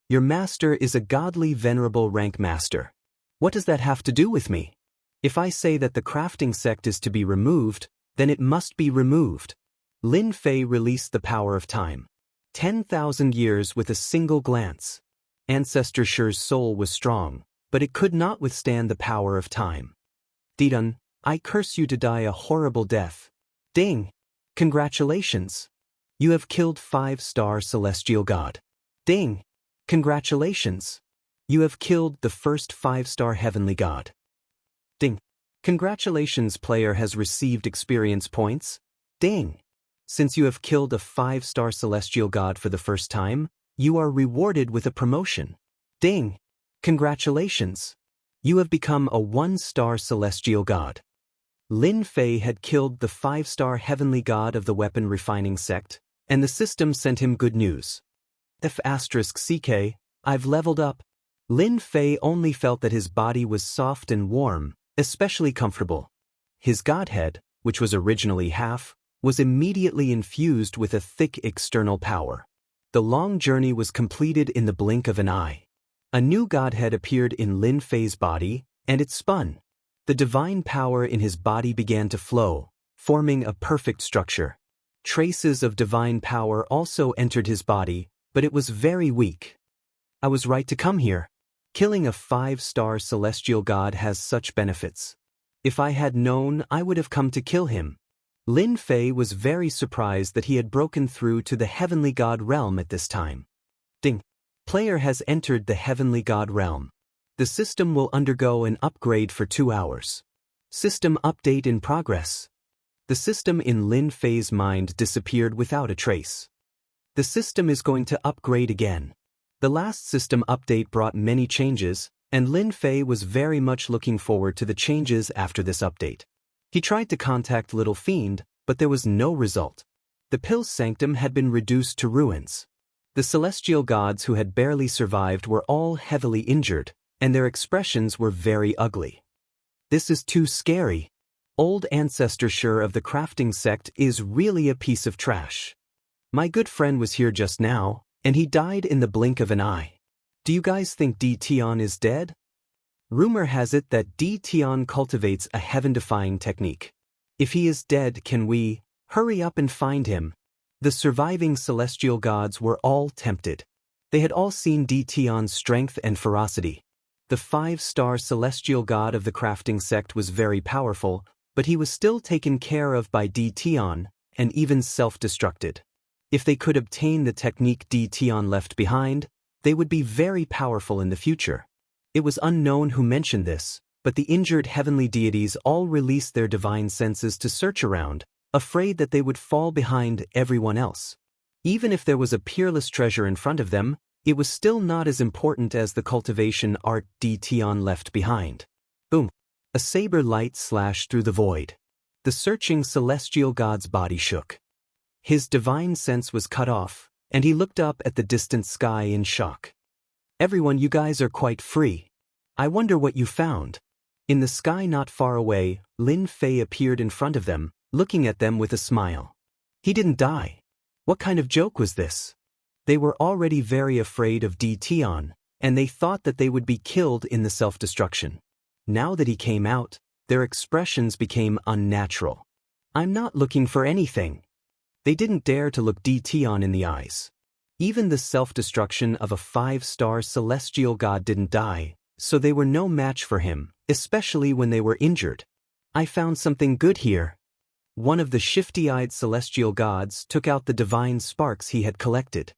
Speaker 1: Your master is a godly venerable rank master. What does that have to do with me? If I say that the crafting sect is to be removed, then it must be removed. Lin Fei released the power of time. 10,000 years with a single glance. Ancestor Shi's soul was strong, but it could not withstand the power of time. Didun, I curse you to die a horrible death. Ding! Congratulations! You have killed 5-star celestial god. Ding! Congratulations! You have killed the first 5-star heavenly god. Ding! Congratulations, player has received experience points. Ding! Since you have killed a 5-star celestial god for the first time, you are rewarded with a promotion. Ding! Congratulations! You have become a 1-star celestial god. Lin Fei had killed the 5-star heavenly god of the weapon refining sect, and the system sent him good news. F***CK, I've leveled up. Lin Fei only felt that his body was soft and warm, especially comfortable. His godhead, which was originally half, was immediately infused with a thick external power. The long journey was completed in the blink of an eye. A new godhead appeared in Lin Fei's body, and it spun. The divine power in his body began to flow, forming a perfect structure. Traces of divine power also entered his body, but it was very weak. I was right to come here. Killing a 5-star celestial god has such benefits. If I had known, I would have come to kill him. Lin Fei was very surprised that he had broken through to the heavenly god realm at this time. Ding! Player has entered the heavenly god realm. The system will undergo an upgrade for 2 hours. System update in progress. The system in Lin Fei's mind disappeared without a trace. The system is going to upgrade again. The last system update brought many changes, and Lin Fei was very much looking forward to the changes after this update. He tried to contact Little Fiend, but there was no result. The Pill's sanctum had been reduced to ruins. The celestial gods who had barely survived were all heavily injured, and their expressions were very ugly. This is too scary. Old Ancestor Shi of the crafting sect is really a piece of trash. My good friend was here just now, and he died in the blink of an eye. Do you guys think D. Tian is dead? Rumor has it that D. Tian cultivates a heaven-defying technique. If he is dead, can we hurry up and find him? The surviving celestial gods were all tempted. They had all seen D. Tian's strength and ferocity. The 5-star celestial god of the crafting sect was very powerful, but he was still taken care of by D. Tian, and even self-destructed. If they could obtain the technique Tian left behind, they would be very powerful in the future. It was unknown who mentioned this, but the injured heavenly deities all released their divine senses to search around, afraid that they would fall behind everyone else. Even if there was a peerless treasure in front of them, it was still not as important as the cultivation art Tian left behind. Boom! A saber light slashed through the void. The searching celestial god's body shook. His divine sense was cut off, and he looked up at the distant sky in shock. Everyone, you guys are quite free. I wonder what you found. In the sky not far away, Lin Fei appeared in front of them, looking at them with a smile. He didn't die. What kind of joke was this? They were already very afraid of Tian, and they thought that they would be killed in the self-destruction. Now that he came out, their expressions became unnatural. I'm not looking for anything. They didn't dare to look Tian in the eyes. Even the self-destruction of a 5-star celestial god didn't die, so they were no match for him, especially when they were injured. I found something good here. One of the shifty-eyed celestial gods took out the divine sparks he had collected.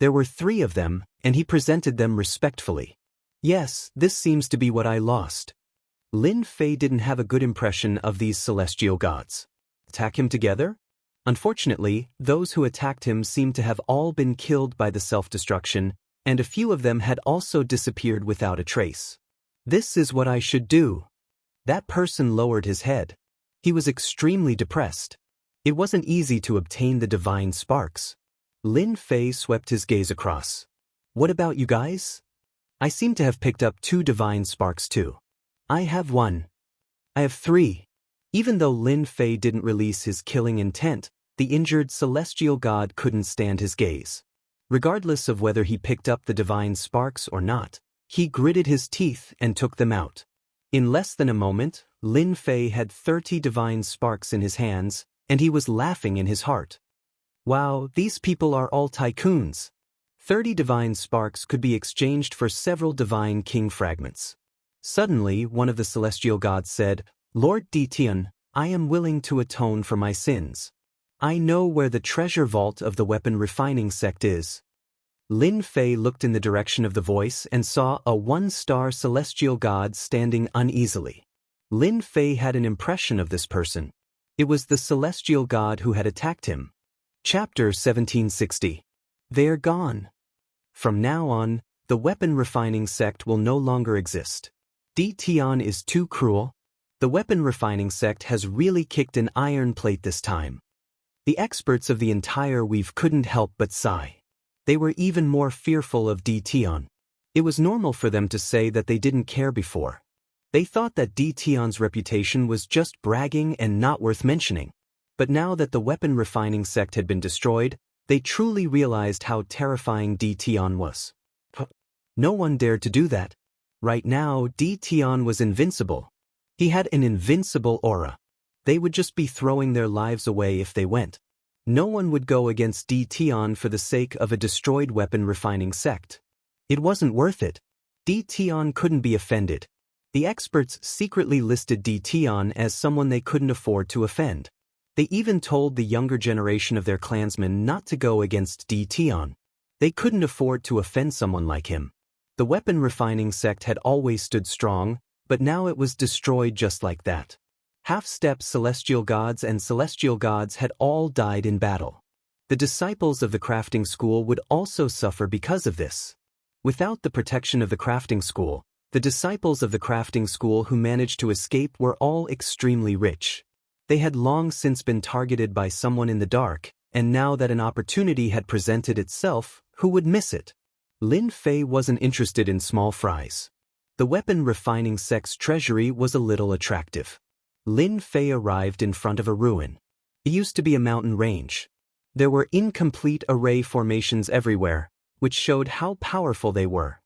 Speaker 1: There were 3 of them, and he presented them respectfully. Yes, this seems to be what I lost. Lin Fei didn't have a good impression of these celestial gods. Attack him together? Unfortunately, those who attacked him seemed to have all been killed by the self-destruction, and a few of them had also disappeared without a trace. This is what I should do. That person lowered his head. He was extremely depressed. It wasn't easy to obtain the divine sparks. Lin Fei swept his gaze across. What about you guys? I seem to have picked up 2 divine sparks too. I have 1. I have 3. Even though Lin Fei didn't release his killing intent, the injured celestial god couldn't stand his gaze. Regardless of whether he picked up the divine sparks or not, he gritted his teeth and took them out. In less than a moment, Lin Fei had 30 divine sparks in his hands, and he was laughing in his heart. Wow, these people are all tycoons. 30 divine sparks could be exchanged for several divine king fragments. Suddenly, one of the celestial gods said, Lord Tian, I am willing to atone for my sins. I know where the treasure vault of the weapon refining sect is. Lin Fei looked in the direction of the voice and saw a 1-star celestial god standing uneasily. Lin Fei had an impression of this person. It was the celestial god who had attacked him. Chapter 1760. They are gone. From now on, the weapon refining sect will no longer exist. Tian is too cruel. The weapon refining sect has really kicked an iron plate this time. The experts of the entire weave couldn't help but sigh. They were even more fearful of Tian. It was normal for them to say that they didn't care before. They thought that Tian's reputation was just bragging and not worth mentioning. But now that the weapon refining sect had been destroyed, they truly realized how terrifying Tian was. No one dared to do that. Right now, Tian was invincible. He had an invincible aura. They would just be throwing their lives away if they went. No one would go against Tian for the sake of a destroyed weapon refining sect. It wasn't worth it. Tian couldn't be offended. The experts secretly listed Tian as someone they couldn't afford to offend. They even told the younger generation of their clansmen not to go against Tian. They couldn't afford to offend someone like him. The weapon refining sect had always stood strong, but now it was destroyed just like that. Half-step celestial gods and celestial gods had all died in battle. The disciples of the crafting school would also suffer because of this. Without the protection of the crafting school, the disciples of the crafting school who managed to escape were all extremely rich. They had long since been targeted by someone in the dark, and now that an opportunity had presented itself, who would miss it? Lin Fei wasn't interested in small fries. The weapon refining sect's treasury was a little attractive. Lin Fei arrived in front of a ruin. It used to be a mountain range. There were incomplete array formations everywhere, which showed how powerful they were.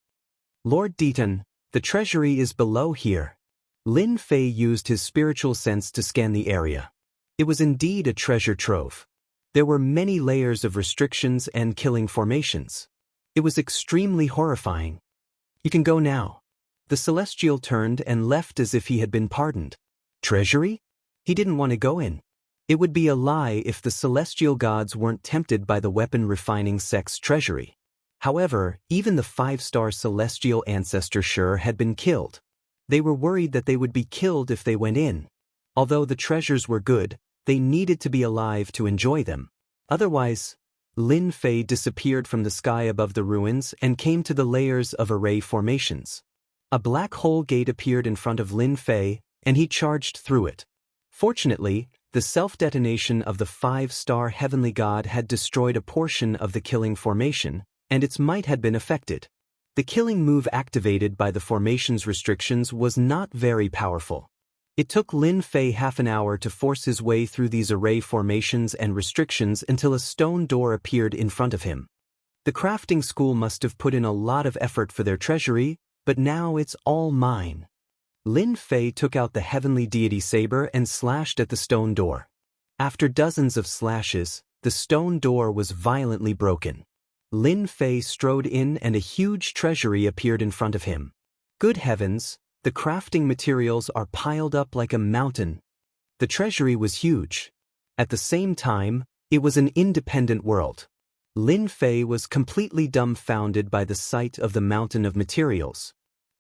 Speaker 1: Lord Tian, the treasury is below here. Lin Fei used his spiritual sense to scan the area. It was indeed a treasure trove. There were many layers of restrictions and killing formations. It was extremely horrifying. You can go now. The Celestial turned and left as if he had been pardoned. Treasury? He didn't want to go in. It would be a lie if the celestial gods weren't tempted by the weapon-refining sect's treasury. However, even the 5-star celestial ancestor sure had been killed. They were worried that they would be killed if they went in. Although the treasures were good, they needed to be alive to enjoy them. Otherwise, Lin Fei disappeared from the sky above the ruins and came to the layers of array formations. A black hole gate appeared in front of Lin Fei, and he charged through it. Fortunately, the self-detonation of the 5-star heavenly god had destroyed a portion of the killing formation, and its might had been affected. The killing move activated by the formation's restrictions was not very powerful. It took Lin Fei half an hour to force his way through these array formations and restrictions until a stone door appeared in front of him. The crafting school must have put in a lot of effort for their treasury, but now it's all mine. Lin Fei took out the heavenly deity saber and slashed at the stone door. After dozens of slashes, the stone door was violently broken. Lin Fei strode in and a huge treasury appeared in front of him. Good heavens, the crafting materials are piled up like a mountain. The treasury was huge. At the same time, it was an independent world. Lin Fei was completely dumbfounded by the sight of the mountain of materials.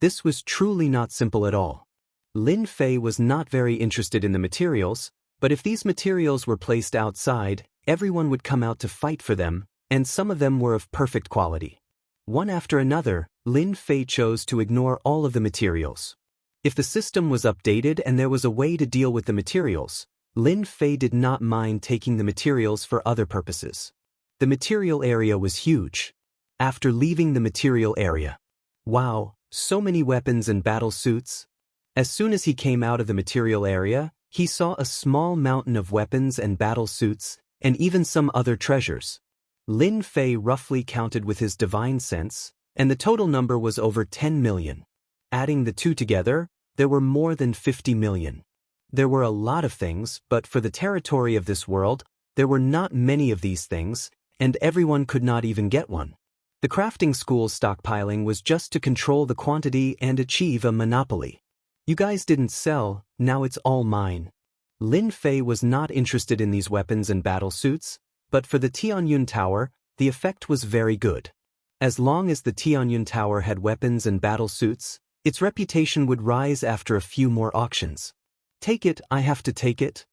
Speaker 1: This was truly not simple at all. Lin Fei was not very interested in the materials, but if these materials were placed outside, everyone would come out to fight for them, and some of them were of perfect quality. One after another, Lin Fei chose to ignore all of the materials. If the system was updated and there was a way to deal with the materials, Lin Fei did not mind taking the materials for other purposes. The material area was huge. After leaving the material area, wow, so many weapons and battle suits. As soon as he came out of the material area, he saw a small mountain of weapons and battle suits, and even some other treasures. Lin Fei roughly counted with his divine sense, and the total number was over 10 million. Adding the two together, there were more than 50 million. There were a lot of things, but for the territory of this world, there were not many of these things, and everyone could not even get one. The crafting school's stockpiling was just to control the quantity and achieve a monopoly. You guys didn't sell, now it's all mine. Lin Fei was not interested in these weapons and battle suits, but for the Tianyun Tower, the effect was very good. As long as the Tianyun Tower had weapons and battle suits, its reputation would rise after a few more auctions. Take it, I have to take it.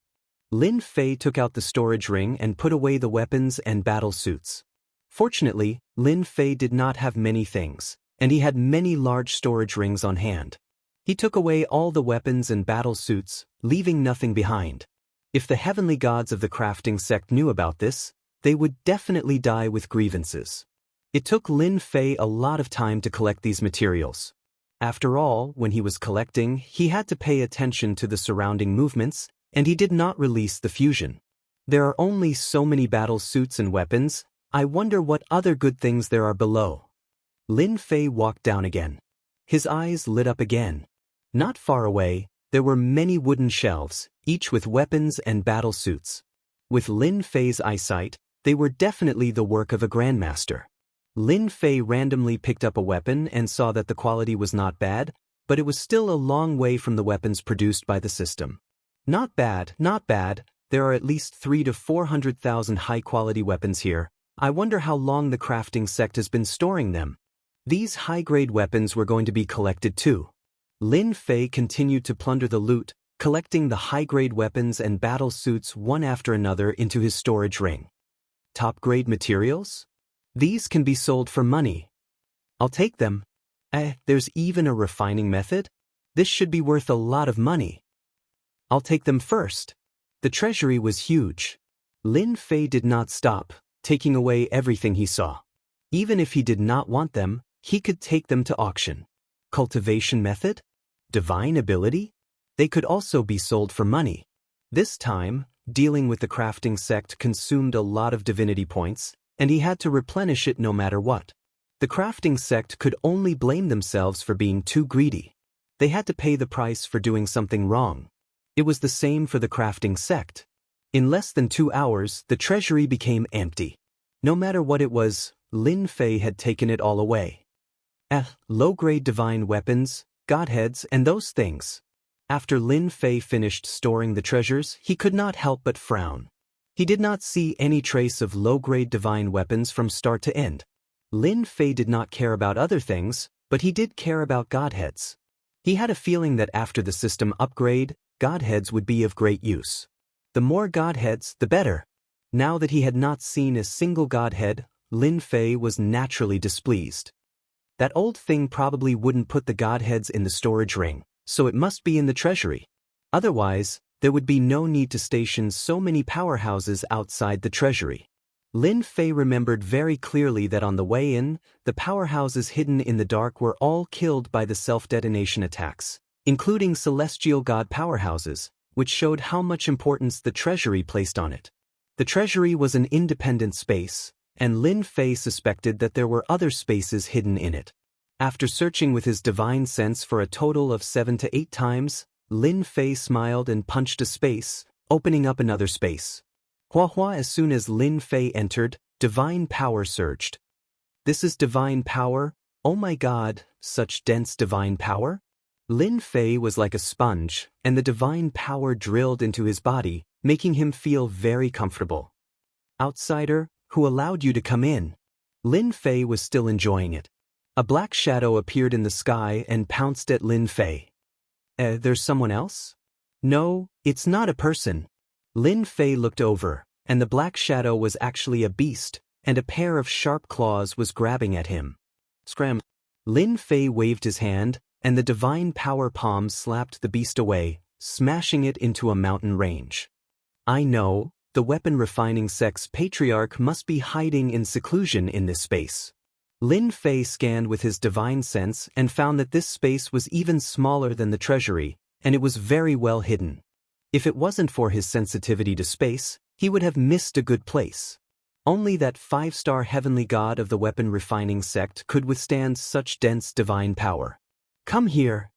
Speaker 1: Lin Fei took out the storage ring and put away the weapons and battle suits. Fortunately, Lin Fei did not have many things, and he had many large storage rings on hand. He took away all the weapons and battle suits, leaving nothing behind. If the heavenly gods of the crafting sect knew about this, they would definitely die with grievances. It took Lin Fei a lot of time to collect these materials. After all, when he was collecting, he had to pay attention to the surrounding movements, and he did not release the fusion. There are only so many battle suits and weapons. I wonder what other good things there are below. Lin Fei walked down again. His eyes lit up again. Not far away, there were many wooden shelves, each with weapons and battle suits. With Lin Fei's eyesight, they were definitely the work of a grandmaster. Lin Fei randomly picked up a weapon and saw that the quality was not bad, but it was still a long way from the weapons produced by the system. Not bad, not bad. There are at least 300,000 to 400,000 high-quality weapons here. I wonder how long the crafting sect has been storing them. These high-grade weapons were going to be collected too. Lin Fei continued to plunder the loot, collecting the high-grade weapons and battle suits one after another into his storage ring. Top-grade materials? These can be sold for money. I'll take them. There's even a refining method? This should be worth a lot of money. I'll take them first. The treasury was huge. Lin Fei did not stop, taking away everything he saw. Even if he did not want them, he could take them to auction. Cultivation method? Divine ability? They could also be sold for money. This time, dealing with the crafting sect consumed a lot of divinity points, and he had to replenish it no matter what. The crafting sect could only blame themselves for being too greedy. They had to pay the price for doing something wrong. It was the same for the crafting sect. In less than 2 hours, the treasury became empty. No matter what it was, Lin Fei had taken it all away. Low-grade divine weapons, godheads, and those things. After Lin Fei finished storing the treasures, he could not help but frown. He did not see any trace of low-grade divine weapons from start to end. Lin Fei did not care about other things, but he did care about godheads. He had a feeling that after the system upgrade, godheads would be of great use. The more godheads, the better. Now that he had not seen a single godhead, Lin Fei was naturally displeased. That old thing probably wouldn't put the godheads in the storage ring, so it must be in the treasury. Otherwise, there would be no need to station so many powerhouses outside the treasury. Lin Fei remembered very clearly that on the way in, the powerhouses hidden in the dark were all killed by the self-detonation attacks, including celestial god powerhouses, which showed how much importance the treasury placed on it. The treasury was an independent space, and Lin Fei suspected that there were other spaces hidden in it. After searching with his divine sense for a total of 7 to 8 times, Lin Fei smiled and punched a space, opening up another space. Hua as soon as Lin Fei entered, divine power surged. This is divine power? Oh my god, such dense divine power? Lin Fei was like a sponge, and the divine power drilled into his body, making him feel very comfortable. Outsider, who allowed you to come in? Lin Fei was still enjoying it. A black shadow appeared in the sky and pounced at Lin Fei. There's someone else? No, it's not a person. Lin Fei looked over, and the black shadow was actually a beast, and a pair of sharp claws was grabbing at him. Scram! Lin Fei waved his hand, and the divine power palm slapped the beast away, smashing it into a mountain range. I know, the weapon refining sex patriarch must be hiding in seclusion in this space. Lin Fei scanned with his divine sense and found that this space was even smaller than the treasury, and it was very well hidden. If it wasn't for his sensitivity to space, he would have missed a good place. Only that 5-star heavenly god of the weapon refining sect could withstand such dense divine power. Come here.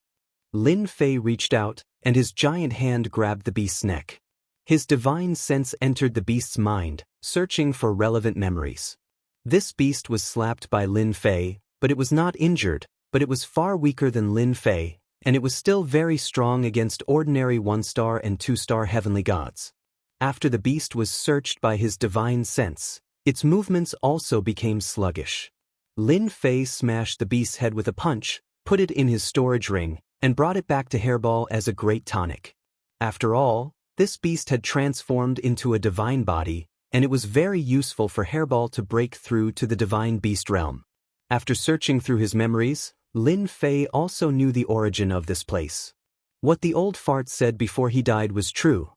Speaker 1: Lin Fei reached out, and his giant hand grabbed the beast's neck. His divine sense entered the beast's mind, searching for relevant memories. This beast was slapped by Lin Fei, but it was not injured, but it was far weaker than Lin Fei, and it was still very strong against ordinary 1-star and 2-star heavenly gods. After the beast was searched by his divine sense, its movements also became sluggish. Lin Fei smashed the beast's head with a punch, put it in his storage ring, and brought it back to Hairball as a great tonic. After all, this beast had transformed into a divine body, and it was very useful for Hairball to break through to the divine beast realm. After searching through his memories, Lin Fei also knew the origin of this place. What the old fart said before he died was true.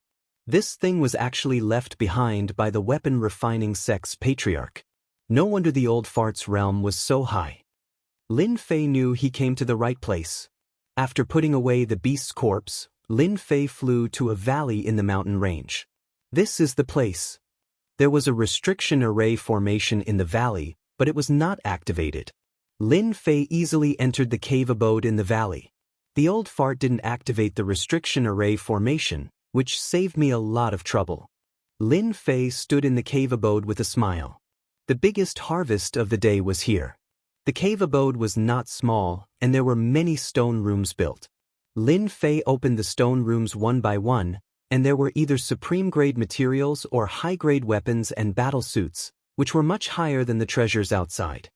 Speaker 1: This thing was actually left behind by the weapon refining sex patriarch. No wonder the old fart's realm was so high. Lin Fei knew he came to the right place. After putting away the beast's corpse, Lin Fei flew to a valley in the mountain range. This is the place. There was a restriction array formation in the valley, but it was not activated. Lin Fei easily entered the cave abode in the valley. The old fart didn't activate the restriction array formation, which saved me a lot of trouble. Lin Fei stood in the cave abode with a smile. The biggest harvest of the day was here. The cave abode was not small, and there were many stone rooms built. Lin Fei opened the stone rooms one by one, and there were either supreme-grade materials or high-grade weapons and battle suits, which were much higher than the treasures outside.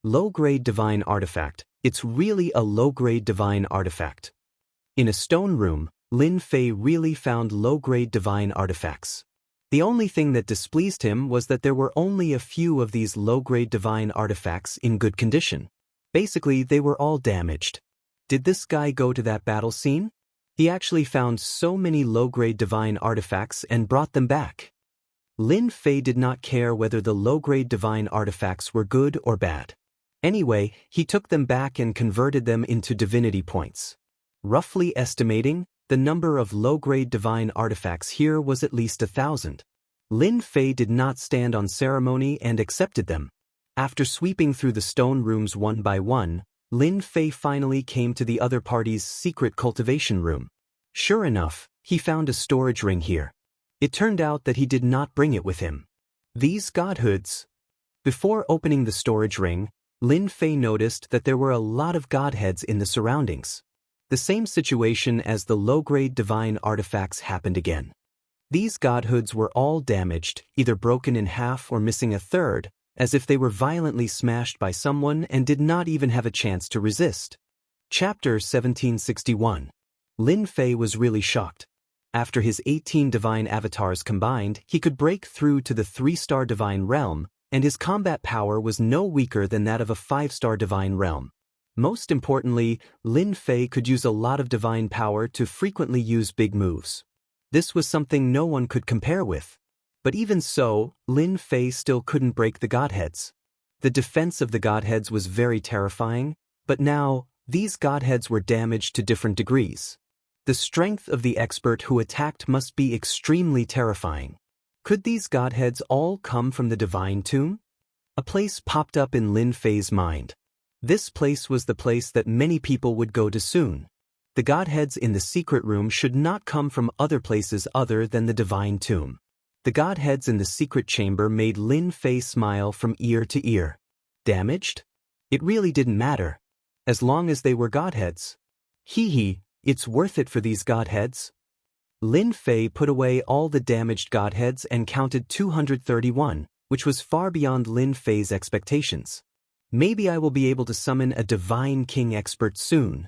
Speaker 1: Low-grade divine artifact. It's really a low-grade divine artifact. In a stone room, Lin Fei really found low-grade divine artifacts. The only thing that displeased him was that there were only a few of these low-grade divine artifacts in good condition. Basically, they were all damaged. Did this guy go to that battle scene? He actually found so many low-grade divine artifacts and brought them back. Lin Fei did not care whether the low-grade divine artifacts were good or bad. Anyway, he took them back and converted them into divinity points. Roughly estimating, the number of low-grade divine artifacts here was at least 1,000. Lin Fei did not stand on ceremony and accepted them. After sweeping through the stone rooms one by one, Lin Fei finally came to the other party's secret cultivation room. Sure enough, he found a storage ring here. It turned out that he did not bring it with him. These godhoods. Before opening the storage ring, Lin Fei noticed that there were a lot of godheads in the surroundings. The same situation as the low-grade divine artifacts happened again. These godhoods were all damaged, either broken in half or missing a third, as if they were violently smashed by someone and did not even have a chance to resist. Chapter 1761. Lin Fei was really shocked. After his 18 divine avatars combined, he could break through to the 3-star divine realm, and his combat power was no weaker than that of a 5-star divine realm. Most importantly, Lin Fei could use a lot of divine power to frequently use big moves. This was something no one could compare with. But even so, Lin Fei still couldn't break the godheads. The defense of the godheads was very terrifying, but now, these godheads were damaged to different degrees. The strength of the expert who attacked must be extremely terrifying. Could these godheads all come from the divine tomb? A place popped up in Lin Fei's mind. This place was the place that many people would go to soon. The godheads in the secret room should not come from other places other than the divine tomb. The godheads in the secret chamber made Lin Fei smile from ear to ear. Damaged? It really didn't matter. As long as they were godheads. Hee, it's worth it for these godheads. Lin Fei put away all the damaged godheads and counted 231, which was far beyond Lin Fei's expectations. Maybe I will be able to summon a divine king expert soon.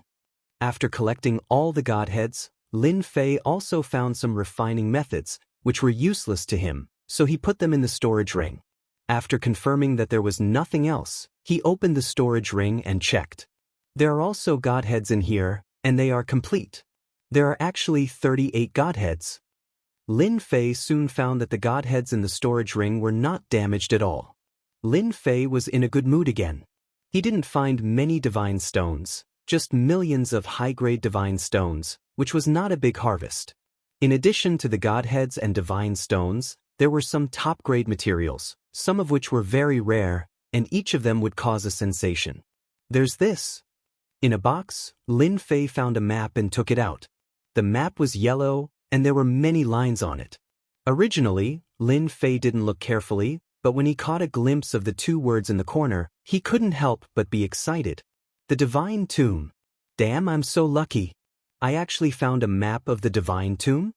Speaker 1: After collecting all the godheads, Lin Fei also found some refining methods, which were useless to him, so he put them in the storage ring. After confirming that there was nothing else, he opened the storage ring and checked. There are also godheads in here, and they are complete. There are actually 38 godheads. Lin Fei soon found that the godheads in the storage ring were not damaged at all. Lin Fei was in a good mood again. He didn't find many divine stones, just millions of high-grade divine stones, which was not a big harvest. In addition to the godheads and divine stones, there were some top-grade materials, some of which were very rare, and each of them would cause a sensation. There's this. In a box, Lin Fei found a map and took it out. The map was yellow, and there were many lines on it. Originally, Lin Fei didn't look carefully, but when he caught a glimpse of the 2 words in the corner, he couldn't help but be excited. The Divine Tomb. Damn, I'm so lucky. I actually found a map of the Divine Tomb?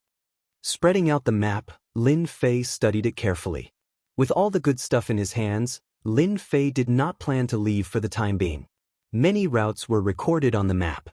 Speaker 1: Spreading out the map, Lin Fei studied it carefully. With all the good stuff in his hands, Lin Fei did not plan to leave for the time being. Many routes were recorded on the map.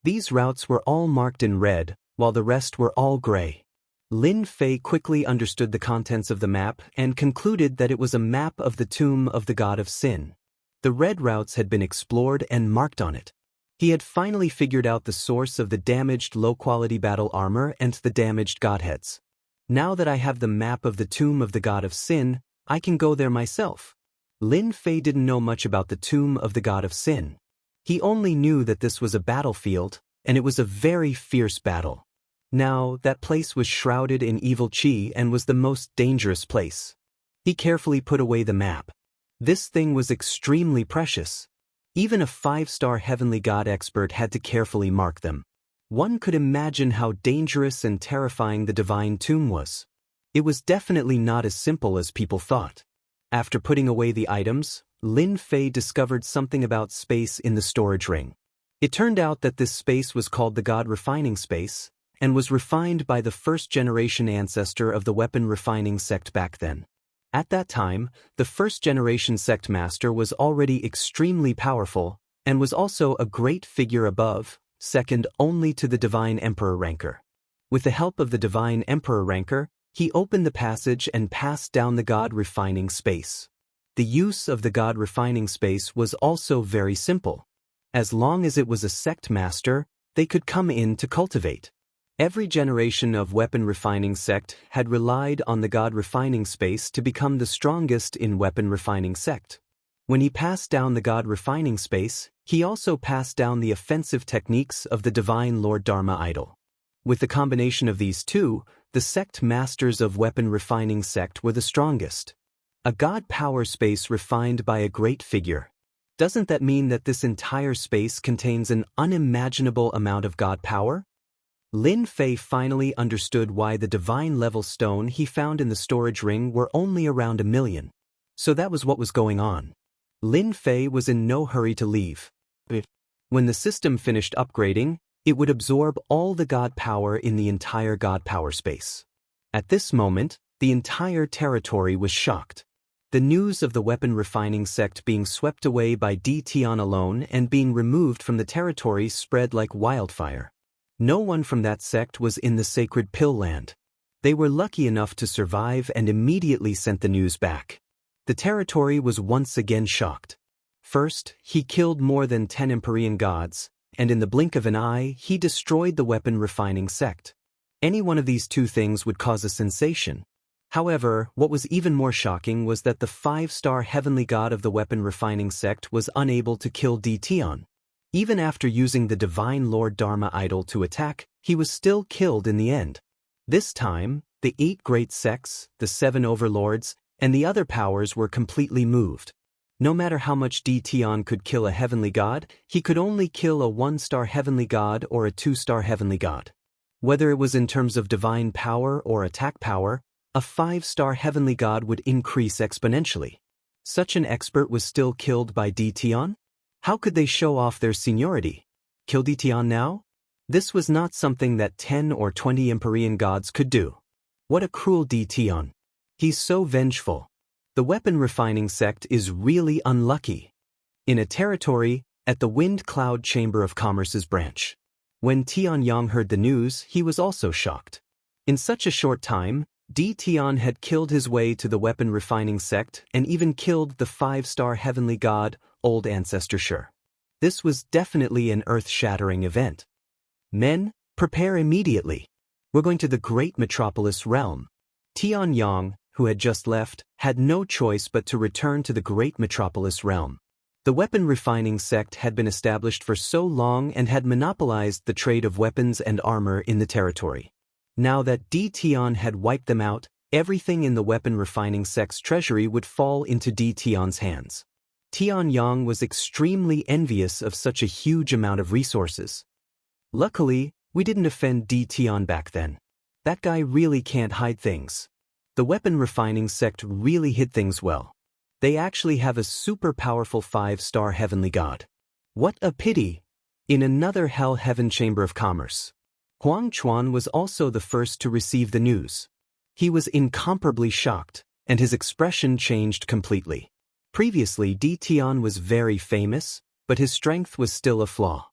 Speaker 1: These routes were all marked in red, while the rest were all gray. Lin Fei quickly understood the contents of the map and concluded that it was a map of the tomb of the god of sin. The red routes had been explored and marked on it. He had finally figured out the source of the damaged low-quality battle armor and the damaged godheads. Now that I have the map of the tomb of the god of sin, I can go there myself. Lin Fei didn't know much about the tomb of the god of sin. He only knew that this was a battlefield, and it was a very fierce battle. Now, that place was shrouded in evil qi and was the most dangerous place. He carefully put away the map. This thing was extremely precious. Even a 5-star heavenly god expert had to carefully mark them. One could imagine how dangerous and terrifying the divine tomb was. It was definitely not as simple as people thought. After putting away the items, Lin Fei discovered something about space in the storage ring. It turned out that this space was called the God Refining Space, and was refined by the first-generation ancestor of the weapon refining sect back then. At that time, the first-generation sect master was already extremely powerful, and was also a great figure above, second only to the Divine Emperor Ranker. With the help of the Divine Emperor Ranker, he opened the passage and passed down the God Refining Space. The use of the God Refining Space was also very simple. As long as it was a sect master, they could come in to cultivate. Every generation of weapon refining sect had relied on the God Refining Space to become the strongest in weapon refining sect. When he passed down the God Refining Space, he also passed down the offensive techniques of the Divine Lord Dharma Idol. With the combination of these two, the sect masters of weapon refining sect were the strongest. A God power space refined by a great figure. Doesn't that mean that this entire space contains an unimaginable amount of God power? Lin Fei finally understood why the divine level stone he found in the storage ring were only around 1 million. So that was what was going on. Lin Fei was in no hurry to leave. When the system finished upgrading, It would absorb all the god power in the entire god power space. At this moment, the entire territory was shocked. The news of the weapon refining sect being swept away by Tian alone and being removed from the territory spread like wildfire. No one from that sect was in the sacred pill land. They were lucky enough to survive and immediately sent the news back. The territory was once again shocked. First, he killed more than 10 Empyrean gods, and in the blink of an eye, he destroyed the weapon refining sect. Any one of these two things would cause a sensation. However, what was even more shocking was that the 5-star heavenly god of the weapon refining sect was unable to kill Tian. Even after using the Divine Lord Dharma idol to attack, he was still killed in the end. This time, the 8 great sects, the 7 overlords, and the other powers were completely moved. No matter how much Tian could kill a heavenly god, he could only kill a 1-star heavenly god or a 2-star heavenly god. Whether it was in terms of divine power or attack power, a 5-star heavenly god would increase exponentially. Such an expert was still killed by Tian? How could they show off their seniority? Kill Tian now? This was not something that 10 or 20 Empyrean gods could do. What a cruel Tian. He's so vengeful. The weapon refining sect is really unlucky. In a territory, at the Wind Cloud Chamber of Commerce's branch. When Tianyang heard the news, he was also shocked. In such a short time, Tian had killed his way to the weapon refining sect and even killed the 5-star heavenly god, Old Ancestor Sure. This was definitely an earth-shattering event. Men, prepare immediately. We're going to the great metropolis realm. Tianyang, who had just left, had no choice but to return to the great metropolis realm. The weapon refining sect had been established for so long and had monopolized the trade of weapons and armor in the territory. Now that Tian had wiped them out, everything in the weapon refining sect's treasury would fall into Tian's hands. Tianyang was extremely envious of such a huge amount of resources. Luckily, we didn't offend Tian back then. That guy really can't hide things. The weapon refining sect really hid things well. They actually have a super powerful 5-star heavenly god. What a pity! In another Hell Heaven Chamber of Commerce. Huang Chuan was also the first to receive the news. He was incomparably shocked, and his expression changed completely. Previously, Tian was very famous, but his strength was still a flaw.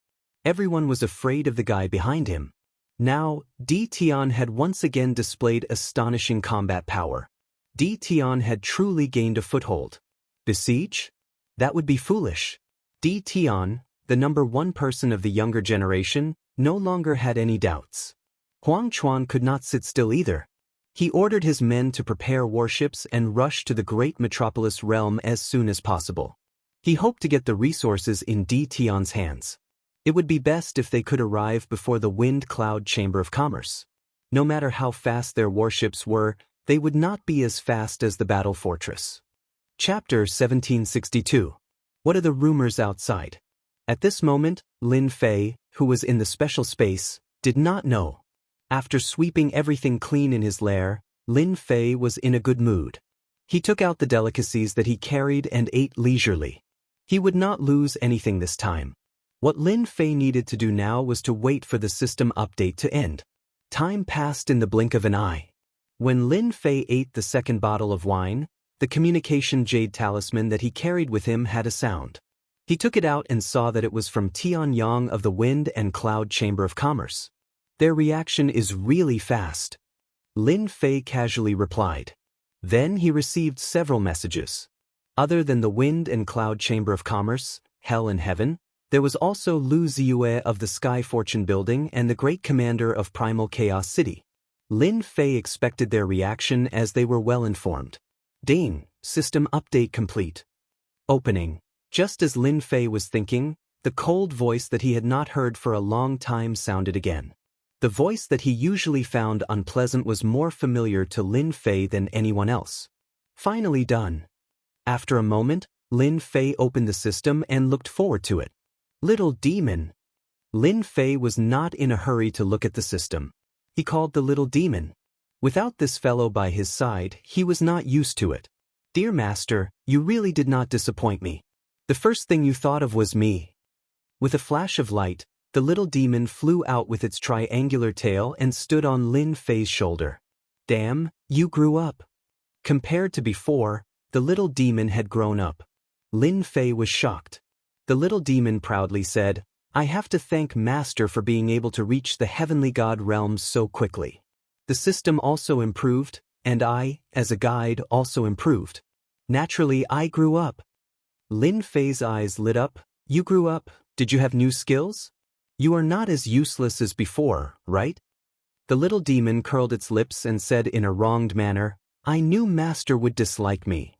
Speaker 1: Everyone was afraid of the guy behind him. Now, Tian had once again displayed astonishing combat power. Tian had truly gained a foothold. Besiege? That would be foolish. Tian, the number 1 person of the younger generation, no longer had any doubts. Huang Chuan could not sit still either. He ordered his men to prepare warships and rush to the great metropolis realm as soon as possible. He hoped to get the resources in Tian's hands. It would be best if they could arrive before the Wind Cloud Chamber of Commerce. No matter how fast their warships were, they would not be as fast as the battle fortress. Chapter 1762. What are the rumors outside? At this moment, Lin Fei, who was in the special space, did not know. After sweeping everything clean in his lair, Lin Fei was in a good mood. He took out the delicacies that he carried and ate leisurely. He would not lose anything this time. What Lin Fei needed to do now was to wait for the system update to end. Time passed in the blink of an eye. When Lin Fei ate the second bottle of wine, the communication jade talisman that he carried with him had a sound. He took it out and saw that it was from Tianyang of the Wind and Cloud Chamber of Commerce. Their reaction is really fast. Lin Fei casually replied. Then he received several messages. Other than the Wind and Cloud Chamber of Commerce, Hell and Heaven, there was also Lu Ziyue of the Sky Fortune Building and the Great Commander of Primal Chaos City. Lin Fei expected their reaction as they were well informed. Ding, system update complete. Opening. Just as Lin Fei was thinking, the cold voice that he had not heard for a long time sounded again. The voice that he usually found unpleasant was more familiar to Lin Fei than anyone else. Finally done. After a moment, Lin Fei opened the system and looked forward to it. Little demon. Lin Fei was not in a hurry to look at the system. He called the little demon. Without this fellow by his side, he was not used to it. Dear master, you really did not disappoint me. The first thing you thought of was me. With a flash of light, The little demon flew out with its triangular tail and stood on Lin Fei's shoulder. Damn, you grew up. Compared to before, the little demon had grown up. Lin Fei was shocked. The little demon proudly said, I have to thank Master for being able to reach the heavenly god realms so quickly. The system also improved, and I, as a guide, also improved. Naturally, I grew up. Lin Fei's eyes lit up. You grew up. Did you have new skills? You are not as useless as before, right? The little demon curled its lips and said in a wronged manner, I knew Master would dislike me.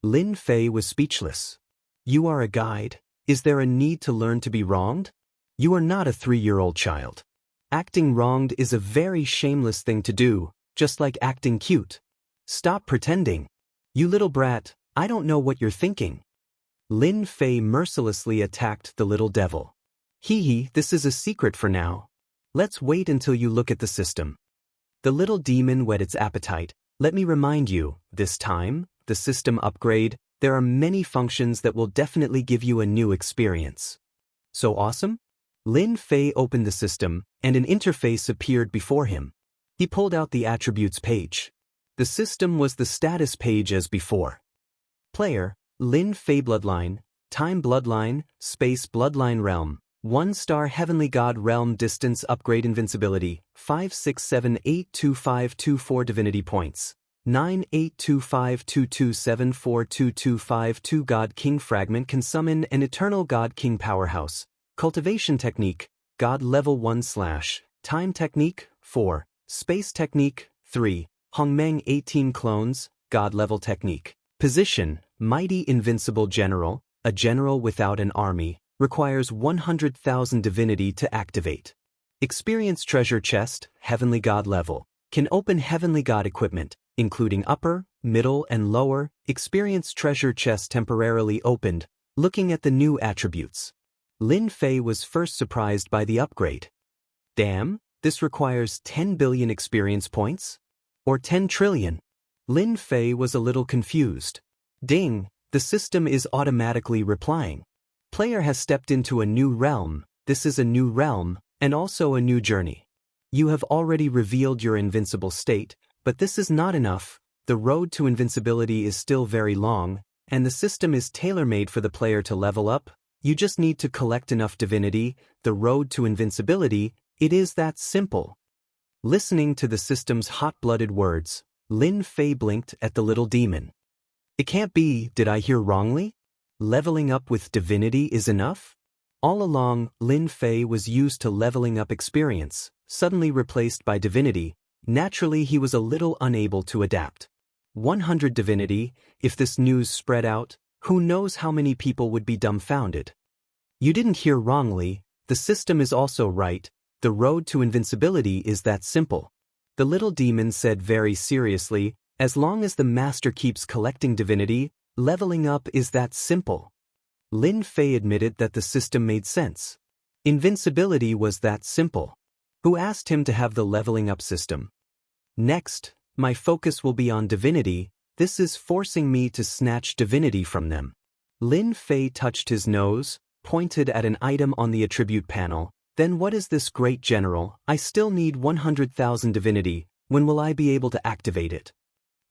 Speaker 1: Lin Fei was speechless. You are a guide. Is there a need to learn to be wronged? You are not a 3-year-old child. Acting wronged is a very shameless thing to do, just like acting cute. Stop pretending. You little brat, I don't know what you're thinking. Lin Fei mercilessly attacked the little devil. Hee, this is a secret for now. Let's wait until you look at the system. The little demon whet its appetite. Let me remind you, this time, the system upgrade, there are many functions that will definitely give you a new experience. So awesome? Lin Fei opened the system, and an interface appeared before him. He pulled out the attributes page. The system was the status page as before. Player, Lin Fei Bloodline, Time Bloodline, Space Bloodline Realm, 1-star Heavenly God Realm Distance Upgrade Invincibility, 567825254 Divinity Points, 98252274225 God King Fragment can summon an Eternal God King Powerhouse, Cultivation Technique, God Level 1/ Time Technique, 4, Space Technique, 3, Hongmeng 18 Clones, God Level Technique. Position, Mighty Invincible General, a general without an army, requires 100,000 divinity to activate. Experience Treasure Chest, Heavenly God Level, can open Heavenly God equipment, including upper, middle, and lower. Experience Treasure Chest temporarily opened, looking at the new attributes. Lin Fei was first surprised by the upgrade. Damn, this requires 10 billion experience points? Or 10 trillion? Lin Fei was a little confused. Ding, the system is automatically replying. Player has stepped into a new realm. This is a new realm, and also a new journey. You have already revealed your invincible state, but this is not enough. The road to invincibility is still very long, and the system is tailor-made for the player to level up. You just need to collect enough divinity. The road to invincibility, it is that simple. Listening to the system's hot-blooded words, Lin Fei blinked at the little demon. It can't be, did I hear wrongly? Leveling up with divinity is enough? All along, Lin Fei was used to leveling up experience, suddenly replaced by divinity. Naturally, he was a little unable to adapt. 100 divinity, if this news spread out, who knows how many people would be dumbfounded. You didn't hear wrongly, the system is also right, the road to invincibility is that simple. The little demon said very seriously, as long as the master keeps collecting divinity, leveling up is that simple. Lin Fei admitted that the system made sense. Invincibility was that simple. Who asked him to have the leveling up system? Next, my focus will be on divinity. This is forcing me to snatch divinity from them. Lin Fei touched his nose, pointed at an item on the attribute panel. Then what is this great general? I still need 100,000 divinity. When will I be able to activate it?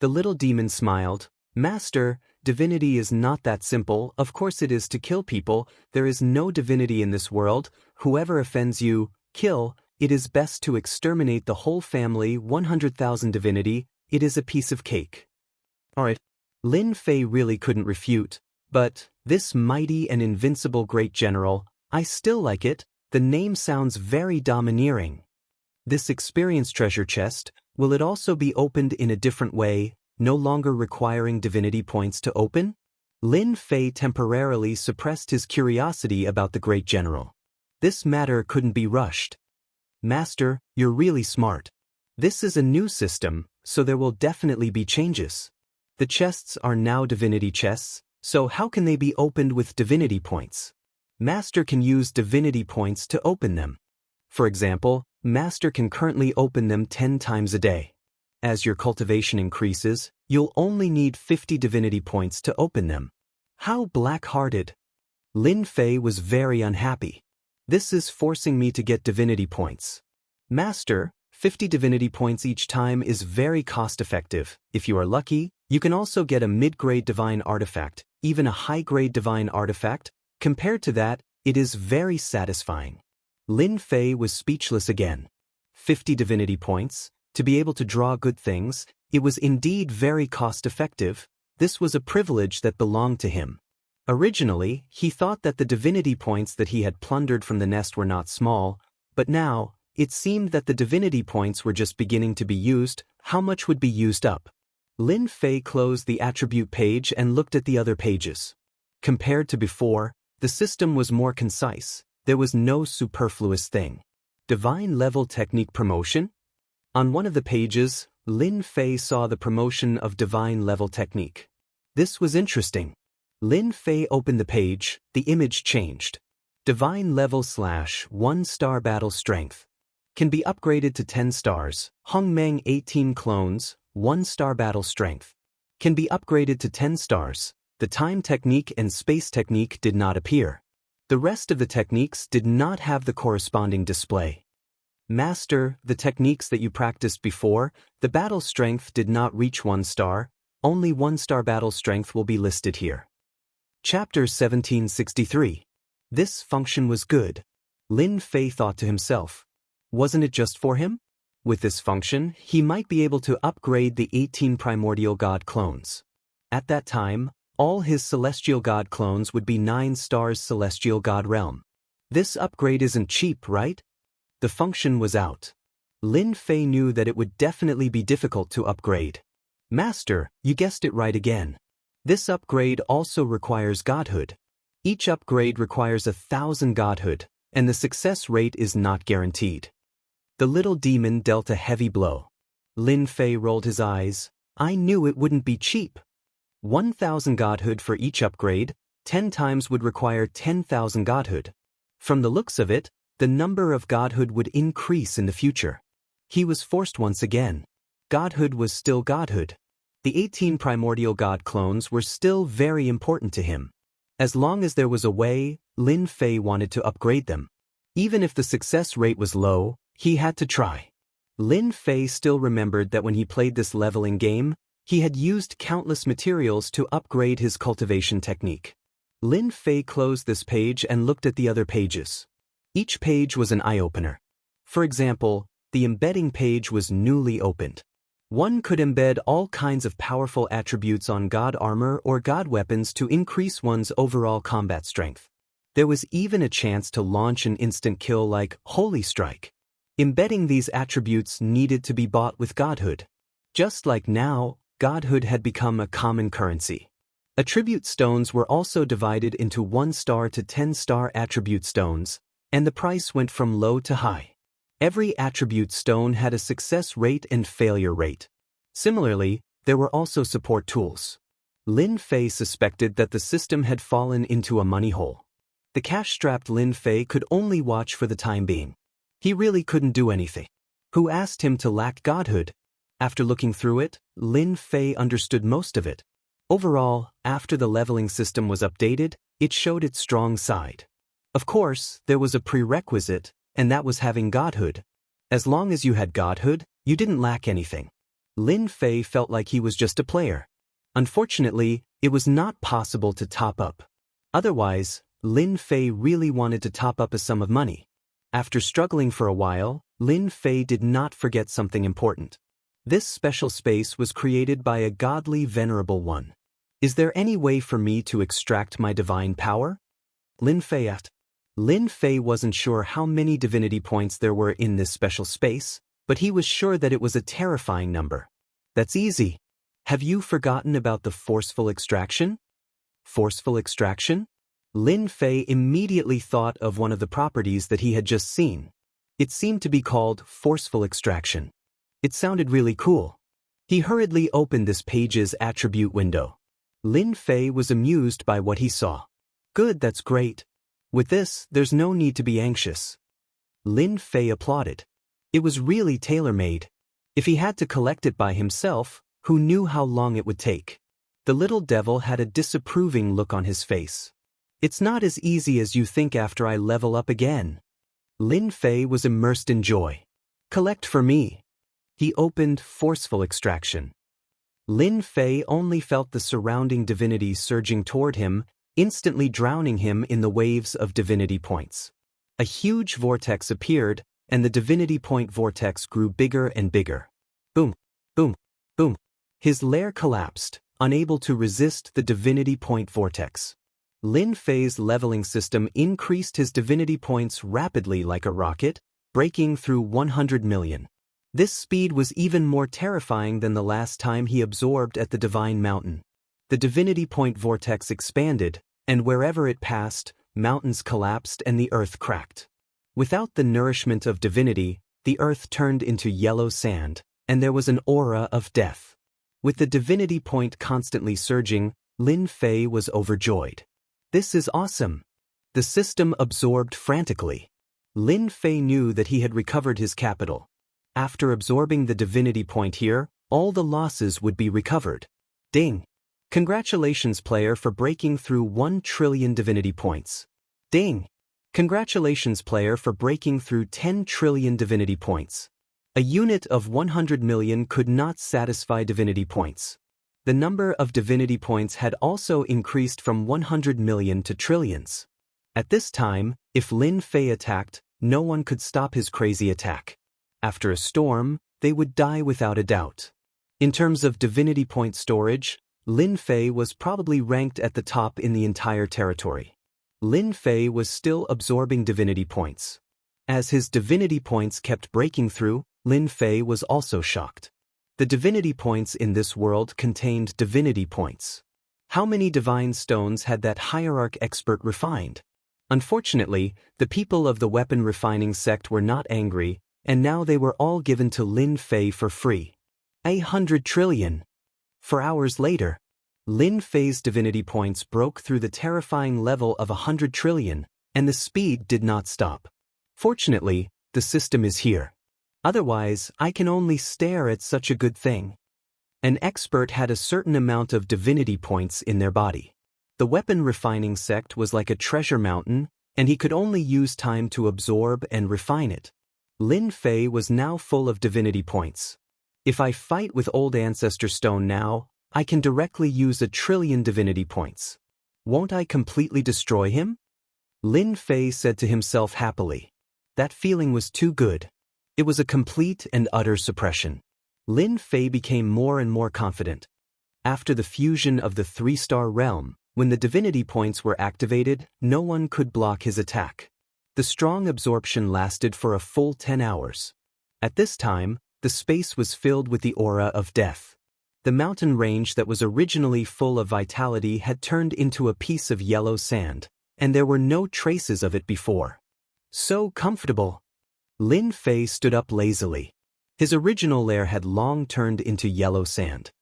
Speaker 1: The little demon smiled. Master, divinity is not that simple. Of course it is to kill people. There is no divinity in this world. Whoever offends you, kill. It is best to exterminate the whole family. 100,000 divinity. It is a piece of cake. Alright. Lin Fei really couldn't refute. But, this mighty and invincible great general, I still like it. The name sounds very domineering. This experience treasure chest, will it also be opened in a different way, no longer requiring divinity points to open? Lin Fei temporarily suppressed his curiosity about the great general. This matter couldn't be rushed. Master, you're really smart. This is a new system, so there will definitely be changes. The chests are now divinity chests, so how can they be opened with divinity points? Master can use divinity points to open them. For example, Master can currently open them 10 times a day. As your cultivation increases, you'll only need 50 divinity points to open them. How black-hearted! Lin Fei was very unhappy. This is forcing me to get divinity points. Master, 50 divinity points each time is very cost-effective. If you are lucky, you can also get a mid-grade divine artifact, even a high-grade divine artifact. Compared to that, it is very satisfying. Lin Fei was speechless again. 50 divinity points, to be able to draw good things, it was indeed very cost-effective. This was a privilege that belonged to him. Originally, he thought that the divinity points that he had plundered from the nest were not small, but now, it seemed that the divinity points were just beginning to be used. How much would be used up? Lin Fei closed the attribute page and looked at the other pages. Compared to before, the system was more concise. There was no superfluous thing. Divine level technique promotion? On one of the pages, Lin Fei saw the promotion of divine level technique. This was interesting. Lin Fei opened the page, the image changed. Divine level / 1-star battle strength. Can be upgraded to 10 stars. Hongmeng 18 clones, 1-star battle strength. Can be upgraded to 10 stars. The time technique and space technique did not appear. The rest of the techniques did not have the corresponding display. Master, the techniques that you practiced before, the battle strength did not reach 1 star. Only 1-star battle strength will be listed here. Chapter 1763. This function was good. Lin Fei thought to himself. Wasn't it just for him? With this function, he might be able to upgrade the 18 primordial god clones. At that time, all his celestial god clones would be 9 stars celestial god realm. This upgrade isn't cheap, right? The function was out. Lin Fei knew that it would definitely be difficult to upgrade. Master, you guessed it right again. This upgrade also requires godhood. Each upgrade requires 1,000 godhood, and the success rate is not guaranteed. The little demon dealt a heavy blow. Lin Fei rolled his eyes. I knew it wouldn't be cheap. 1,000 godhood for each upgrade, 10 times would require 10,000 godhood. From the looks of it, the number of godhood would increase in the future. He was forced once again. Godhood was still godhood. The 18 primordial god clones were still very important to him. As long as there was a way, Lin Fei wanted to upgrade them. Even if the success rate was low, he had to try. Lin Fei still remembered that when he played this leveling game, he had used countless materials to upgrade his cultivation technique. Lin Fei closed this page and looked at the other pages. Each page was an eye-opener. For example, the embedding page was newly opened. One could embed all kinds of powerful attributes on god armor or god weapons to increase one's overall combat strength. There was even a chance to launch an instant kill like Holy Strike. Embedding these attributes needed to be bought with godhood. Just like now, godhood had become a common currency. Attribute stones were also divided into 1-star to 10-star attribute stones, and the price went from low to high. Every attribute stone had a success rate and failure rate. Similarly, there were also support tools. Lin Fei suspected that the system had fallen into a money hole. The cash-strapped Lin Fei could only watch for the time being. He really couldn't do anything. Who asked him to lack godhood? After looking through it, Lin Fei understood most of it. Overall, after the leveling system was updated, it showed its strong side. Of course, there was a prerequisite, and that was having godhood. As long as you had godhood, you didn't lack anything. Lin Fei felt like he was just a player. Unfortunately, it was not possible to top up. Otherwise, Lin Fei really wanted to top up a sum of money. After struggling for a while, Lin Fei did not forget something important. This special space was created by a godly venerable one. Is there any way for me to extract my divine power? Lin Fei asked. Lin Fei wasn't sure how many divinity points there were in this special space, but he was sure that it was a terrifying number. That's easy. Have you forgotten about the forceful extraction? Forceful extraction? Lin Fei immediately thought of one of the properties that he had just seen. It seemed to be called forceful extraction. It sounded really cool. He hurriedly opened this page's attribute window. Lin Fei was amused by what he saw. Good, that's great. With this, there's no need to be anxious. Lin Fei applauded. It was really tailor-made. If he had to collect it by himself, who knew how long it would take? The little devil had a disapproving look on his face. It's not as easy as you think after I level up again. Lin Fei was immersed in joy. Collect for me. He opened forceful extraction. Lin Fei only felt the surrounding divinity surging toward him, instantly drowning him in the waves of divinity points. A huge vortex appeared, and the divinity point vortex grew bigger and bigger. Boom, boom, boom. His lair collapsed, unable to resist the divinity point vortex. Lin Fei's leveling system increased his divinity points rapidly like a rocket, breaking through 100 million. This speed was even more terrifying than the last time he absorbed at the Divine Mountain. The divinity point vortex expanded, and wherever it passed, mountains collapsed and the earth cracked. Without the nourishment of divinity, the earth turned into yellow sand, and there was an aura of death. With the divinity point constantly surging, Lin Fei was overjoyed. This is awesome. The system absorbed frantically. Lin Fei knew that he had recovered his capital. After absorbing the divinity point here, all the losses would be recovered. Ding! Congratulations, player, for breaking through 1 trillion divinity points. Ding! Congratulations, player, for breaking through 10 trillion divinity points. A unit of 100 million could not satisfy divinity points. The number of divinity points had also increased from 100 million to trillions. At this time, if Lin Fei attacked, no one could stop his crazy attack. After a storm, they would die without a doubt. In terms of divinity point storage, Lin Fei was probably ranked at the top in the entire territory. Lin Fei was still absorbing divinity points. As his divinity points kept breaking through, Lin Fei was also shocked. The divinity points in this world contained divinity points. How many divine stones had that hierarch expert refined? Unfortunately, the people of the weapon refining sect were not angry, and now they were all given to Lin Fei for free. 100 trillion. 4 hours later, Lin Fei's divinity points broke through the terrifying level of 100 trillion, and the speed did not stop. Fortunately, the system is here. Otherwise, I can only stare at such a good thing. An expert had a certain amount of divinity points in their body. The weapon refining sect was like a treasure mountain, and he could only use time to absorb and refine it. Lin Fei was now full of divinity points. If I fight with Old Ancestor Stone now, I can directly use 1 trillion divinity points. Won't I completely destroy him? Lin Fei said to himself happily. That feeling was too good. It was a complete and utter suppression. Lin Fei became more and more confident. After the fusion of the 3-star realm, when the divinity points were activated, no one could block his attack. The strong absorption lasted for a full 10 hours. At this time, the space was filled with the aura of death. The mountain range that was originally full of vitality had turned into a piece of yellow sand, and there were no traces of it before. So comfortable. Lin Fei stood up lazily. His original lair had long turned into yellow sand.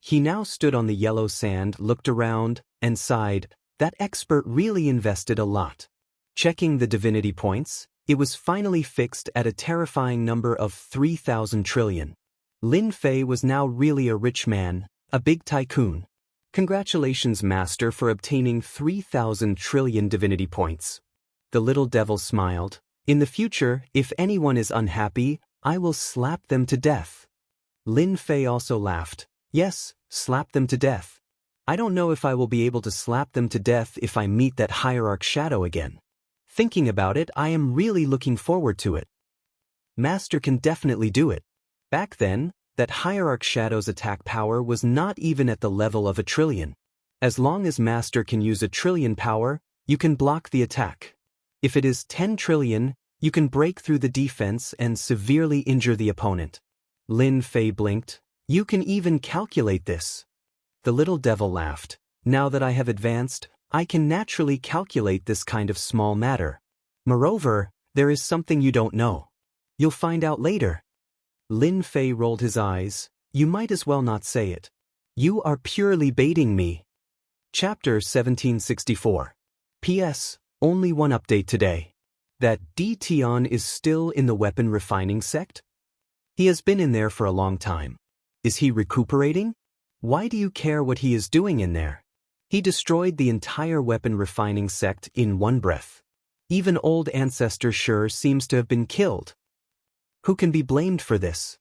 Speaker 1: He now stood on the yellow sand, looked around, and sighed. That expert really invested a lot. Checking the divinity points, it was finally fixed at a terrifying number of 3,000 trillion. Lin Fei was now really a rich man, a big tycoon. Congratulations, Master, for obtaining 3,000 trillion divinity points. The little devil smiled. In the future, if anyone is unhappy, I will slap them to death. Lin Fei also laughed. Yes, slap them to death. I don't know if I will be able to slap them to death if I meet that hierarch shadow again. Thinking about it, I am really looking forward to it. Master can definitely do it. Back then, that hierarch shadow's attack power was not even at the level of 1 trillion. As long as Master can use 1 trillion power, you can block the attack. If it is 10 trillion, you can break through the defense and severely injure the opponent. Lin Fei blinked. You can even calculate this. The little devil laughed. Now that I have advanced, I can naturally calculate this kind of small matter. Moreover, there is something you don't know. You'll find out later. Lin Fei rolled his eyes. You might as well not say it. You are purely baiting me. Chapter 1764. P.S. Only one update today. That Di Tian is still in the weapon refining sect? He has been in there for a long time. Is he recuperating? Why do you care what he is doing in there? He destroyed the entire weapon refining sect in one breath. Even old ancestor Sure seems to have been killed. Who can be blamed for this?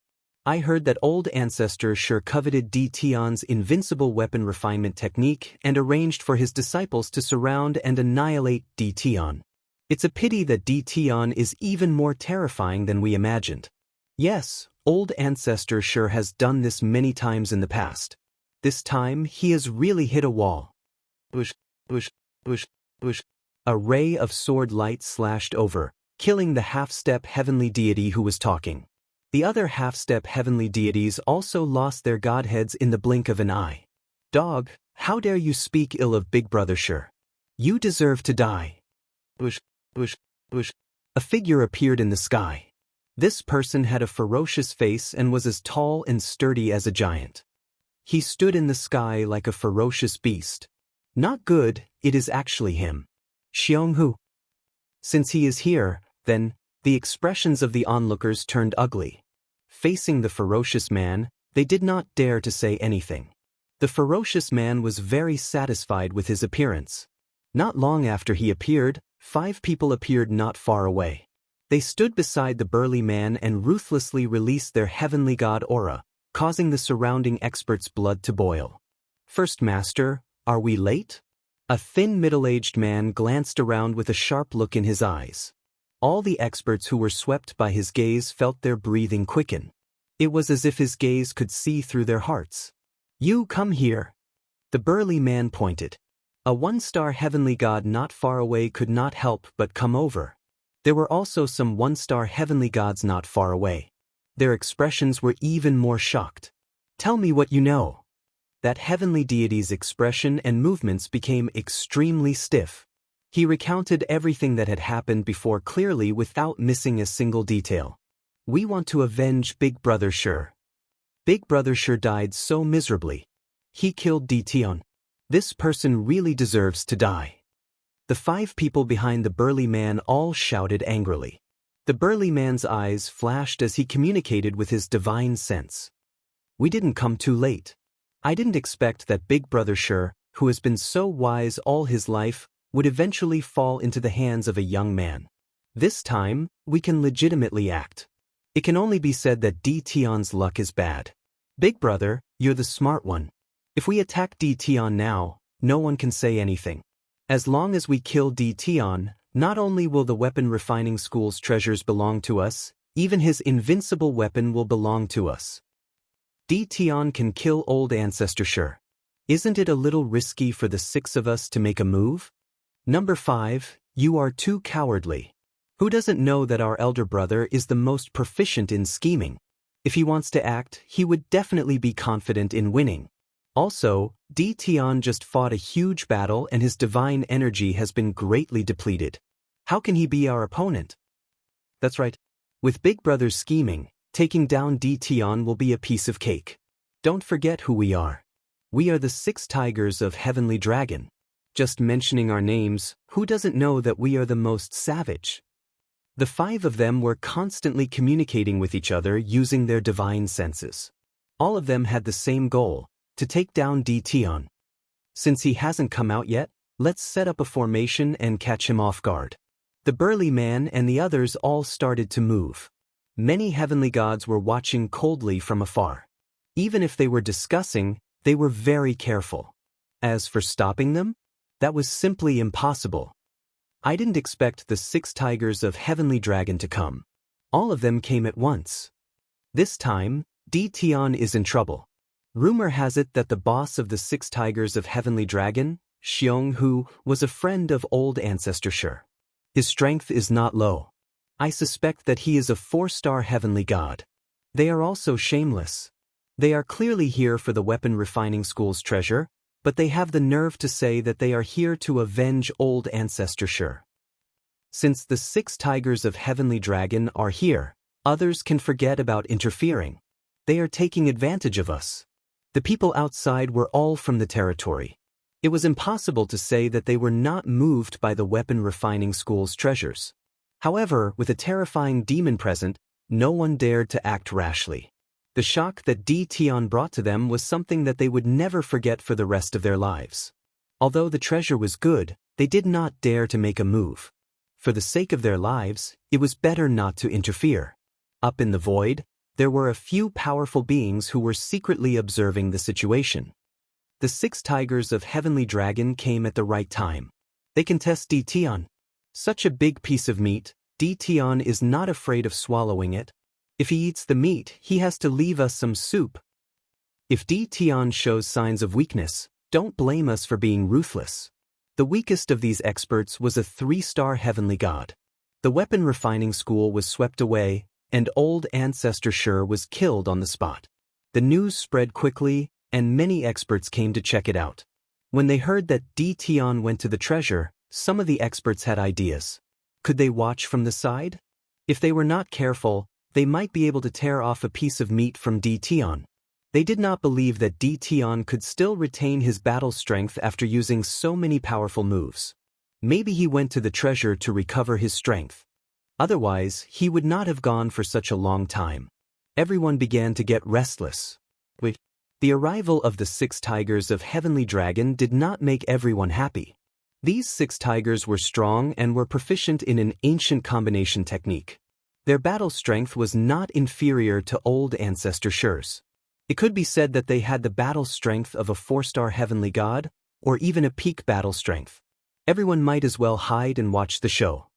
Speaker 1: I heard that old ancestor Sure coveted D. Tion's invincible weapon refinement technique and arranged for his disciples to surround and annihilate D. Tion. It's a pity that D. Tion is even more terrifying than we imagined. Yes, old ancestor Sure has done this many times in the past. This time, he has really hit a wall. Bush, bush, bush, bush. A ray of sword light slashed over, killing the half-step heavenly deity who was talking. The other half-step heavenly deities also lost their godheads in the blink of an eye. Dog, how dare you speak ill of Big Brother Sure? You deserve to die. Bush, bush, bush. A figure appeared in the sky. This person had a ferocious face and was as tall and sturdy as a giant. He stood in the sky like a ferocious beast. Not good, it is actually him. Jianghu. Since he is here, then, the expressions of the onlookers turned ugly. Facing the ferocious man, they did not dare to say anything. The ferocious man was very satisfied with his appearance. Not long after he appeared, 5 people appeared not far away. They stood beside the burly man and ruthlessly released their heavenly god aura, causing the surrounding experts' blood to boil. First Master, are we late? A thin middle-aged man glanced around with a sharp look in his eyes. All the experts who were swept by his gaze felt their breathing quicken. It was as if his gaze could see through their hearts. You come here. The burly man pointed. A 1-star heavenly god not far away could not help but come over. There were also some 1-star heavenly gods not far away. Their expressions were even more shocked. Tell me what you know. That heavenly deity's expression and movements became extremely stiff. He recounted everything that had happened before clearly without missing a single detail. We want to avenge Big Brother Sure. Big Brother Sure died so miserably. He killed D. Tion. This person really deserves to die. The 5 people behind the burly man all shouted angrily. The burly man's eyes flashed as he communicated with his divine sense. We didn't come too late. I didn't expect that Big Brother Sure, who has been so wise all his life, would eventually fall into the hands of a young man. This time, we can legitimately act. It can only be said that D. Tion's luck is bad. Big Brother, you're the smart one. If we attack D. Tion now, no one can say anything. As long as we kill D. Tion, not only will the weapon refining school's treasures belong to us, even his invincible weapon will belong to us. D. Tion can kill old ancestor Sure. Isn't it a little risky for the 6 of us to make a move? Number 5, you are too cowardly. Who doesn't know that our elder brother is the most proficient in scheming? If he wants to act, he would definitely be confident in winning. Also, D. Tion just fought a huge battle and his divine energy has been greatly depleted. How can he be our opponent? That's right. With Big Brother's scheming, taking down D. Tion will be a piece of cake. Don't forget who we are. We are the 6 tigers of Heavenly Dragon. Just mentioning our names, who doesn't know that we are the most savage? The 5 of them were constantly communicating with each other using their divine senses. All of them had the same goal, to take down D. Tion. Since he hasn't come out yet, let's set up a formation and catch him off guard. The burly man and the others all started to move. Many heavenly gods were watching coldly from afar. Even if they were discussing, they were very careful. As for stopping them, that was simply impossible. I didn't expect the 6 tigers of Heavenly Dragon to come. All of them came at once. This time, D. Tion is in trouble. Rumor has it that the boss of the 6 tigers of Heavenly Dragon, Jianghu, was a friend of old ancestor Sure. His strength is not low. I suspect that he is a 4-star heavenly god. They are also shameless. They are clearly here for the weapon refining school's treasure, but they have the nerve to say that they are here to avenge old ancestor Sure. Since the 6 tigers of Heavenly Dragon are here, others can forget about interfering. They are taking advantage of us. The people outside were all from the territory. It was impossible to say that they were not moved by the weapon refining school's treasures. However, with a terrifying demon present, no one dared to act rashly. The shock that D. Tion brought to them was something that they would never forget for the rest of their lives. Although the treasure was good, they did not dare to make a move. For the sake of their lives, it was better not to interfere. Up in the void, there were a few powerful beings who were secretly observing the situation. The 6 tigers of Heavenly Dragon came at the right time. They can test Dition. Such a big piece of meat, Dition is not afraid of swallowing it. If he eats the meat, he has to leave us some soup. If Dition shows signs of weakness, don't blame us for being ruthless. The weakest of these experts was a 3-star heavenly god. The weapon refining school was swept away, and old Ancestor Shur was killed on the spot. The news spread quickly, and many experts came to check it out. When they heard that Dition went to the treasure, some of the experts had ideas. Could they watch from the side? If they were not careful, they might be able to tear off a piece of meat from Dition. They did not believe that Dition could still retain his battle strength after using so many powerful moves. Maybe he went to the treasure to recover his strength. Otherwise, he would not have gone for such a long time. Everyone began to get restless. The arrival of the 6 tigers of Heavenly Dragon did not make everyone happy. These 6 tigers were strong and were proficient in an ancient combination technique. Their battle strength was not inferior to old Ancestor Shur's. It could be said that they had the battle strength of a 4-star heavenly god, or even a peak battle strength. Everyone might as well hide and watch the show.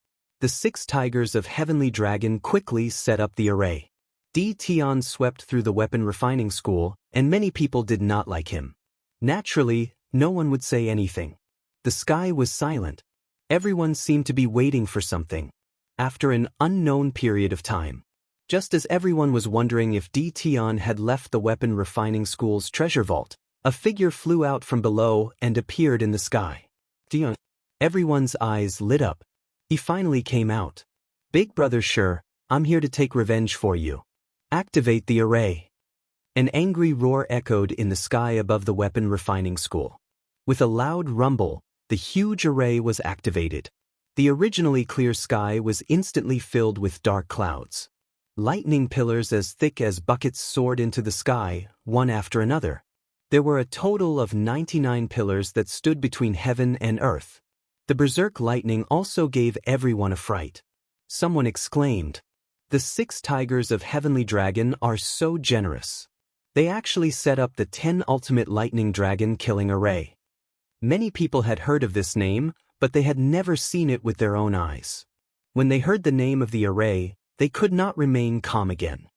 Speaker 1: The 6 tigers of Heavenly Dragon quickly set up the array. Dition swept through the weapon refining school, and many people did not like him. Naturally, no one would say anything. The sky was silent. Everyone seemed to be waiting for something. After an unknown period of time. Just as everyone was wondering if Dition had left the weapon refining school's treasure vault, a figure flew out from below and appeared in the sky. Dition. Everyone's eyes lit up. He finally came out. Big Brother Shur, I'm here to take revenge for you. Activate the array. An angry roar echoed in the sky above the weapon refining school. With a loud rumble, the huge array was activated. The originally clear sky was instantly filled with dark clouds. Lightning pillars as thick as buckets soared into the sky, one after another. There were a total of 99 pillars that stood between heaven and earth. The berserk lightning also gave everyone a fright. Someone exclaimed, "The 6 tigers of Heavenly Dragon are so generous. They actually set up the 10 ultimate lightning dragon killing array." Many people had heard of this name, but they had never seen it with their own eyes. When they heard the name of the array, they could not remain calm again.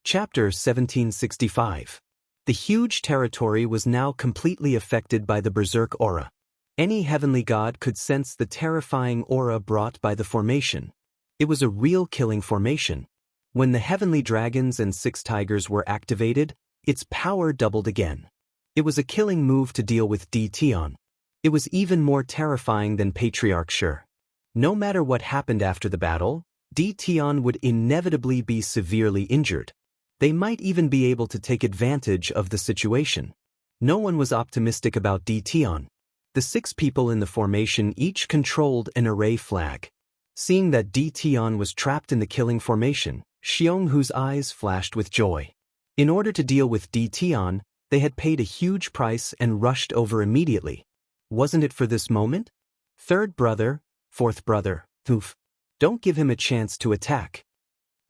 Speaker 1: Chapter 1765. The huge territory was now completely affected by the berserk aura. Any heavenly god could sense the terrifying aura brought by the formation. It was a real killing formation. When the heavenly dragons and 6 tigers were activated, its power doubled again. It was a killing move to deal with Dition. It was even more terrifying than Patriarch Shur. No matter what happened after the battle, Dition would inevitably be severely injured. They might even be able to take advantage of the situation. No one was optimistic about Dition. The 6 people in the formation each controlled an array flag. Seeing that Dition was trapped in the killing formation, Jianghu's eyes flashed with joy. In order to deal with Dition, they had paid a huge price and rushed over immediately. Wasn't it for this moment? 3rd brother, 4th brother, oof. Don't give him a chance to attack.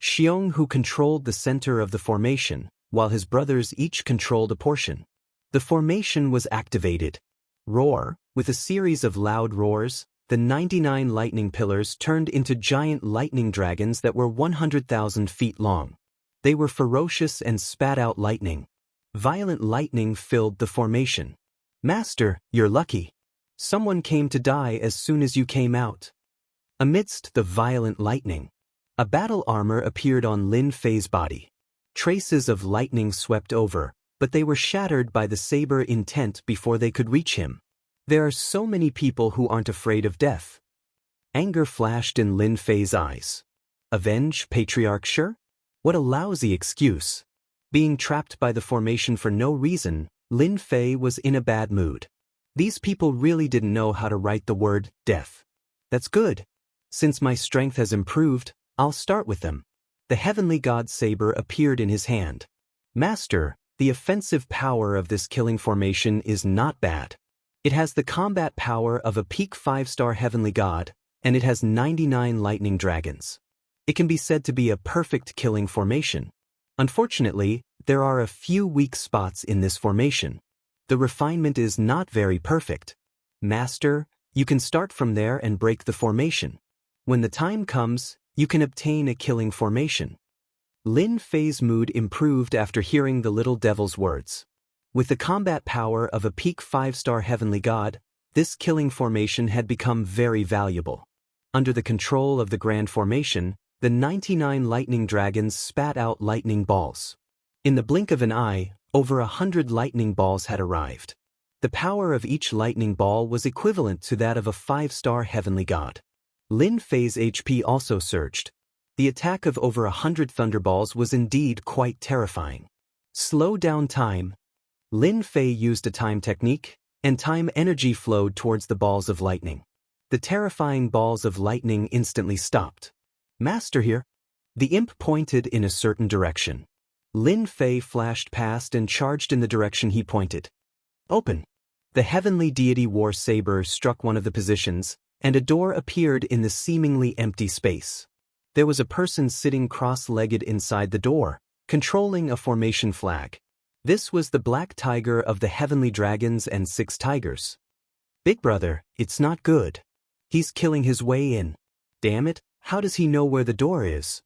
Speaker 1: Jianghu controlled the center of the formation, while his brothers each controlled a portion. The formation was activated. Roar, with a series of loud roars, the 99 lightning pillars turned into giant lightning dragons that were 100,000 feet long. They were ferocious and spat out lightning. Violent lightning filled the formation. "Master, you're lucky. Someone came to die as soon as you came out." Amidst the violent lightning, a battle armor appeared on Lin Fei's body. Traces of lightning swept over, but they were shattered by the saber intent before they could reach him. There are so many people who aren't afraid of death. Anger flashed in Lin Fei's eyes. Avenge Patriarch Shur? What a lousy excuse. Being trapped by the formation for no reason, Lin Fei was in a bad mood. These people really didn't know how to write the word death. That's good. Since my strength has improved, I'll start with them. The heavenly god saber appeared in his hand. "Master, the offensive power of this killing formation is not bad. It has the combat power of a peak 5-star heavenly god, and it has 99 lightning dragons. It can be said to be a perfect killing formation. Unfortunately, there are a few weak spots in this formation. The refinement is not very perfect. Master, you can start from there and break the formation. When the time comes, you can obtain a killing formation. Lin Fei's mood improved after hearing the little devil's words. With the combat power of a peak 5-star heavenly god, this killing formation had become very valuable. Under the control of the Grand Formation, the 99 lightning dragons spat out lightning balls. In the blink of an eye, over 100 lightning balls had arrived. The power of each lightning ball was equivalent to that of a 5-star heavenly god. Lin Fei's HP also surged. The attack of over 100 thunderballs was indeed quite terrifying. Slow down time. Lin Fei used a time technique, and time energy flowed towards the balls of lightning. The terrifying balls of lightning instantly stopped. Master here. The imp pointed in a certain direction. Lin Fei flashed past and charged in the direction he pointed. Open. The heavenly deity war saber struck one of the positions, and a door appeared in the seemingly empty space. There was a person sitting cross-legged inside the door, controlling a formation flag. This was the Black Tiger of the Heavenly Dragons and 6 Tigers. Big brother, it's not good. He's killing his way in. Damn it, how does he know where the door is?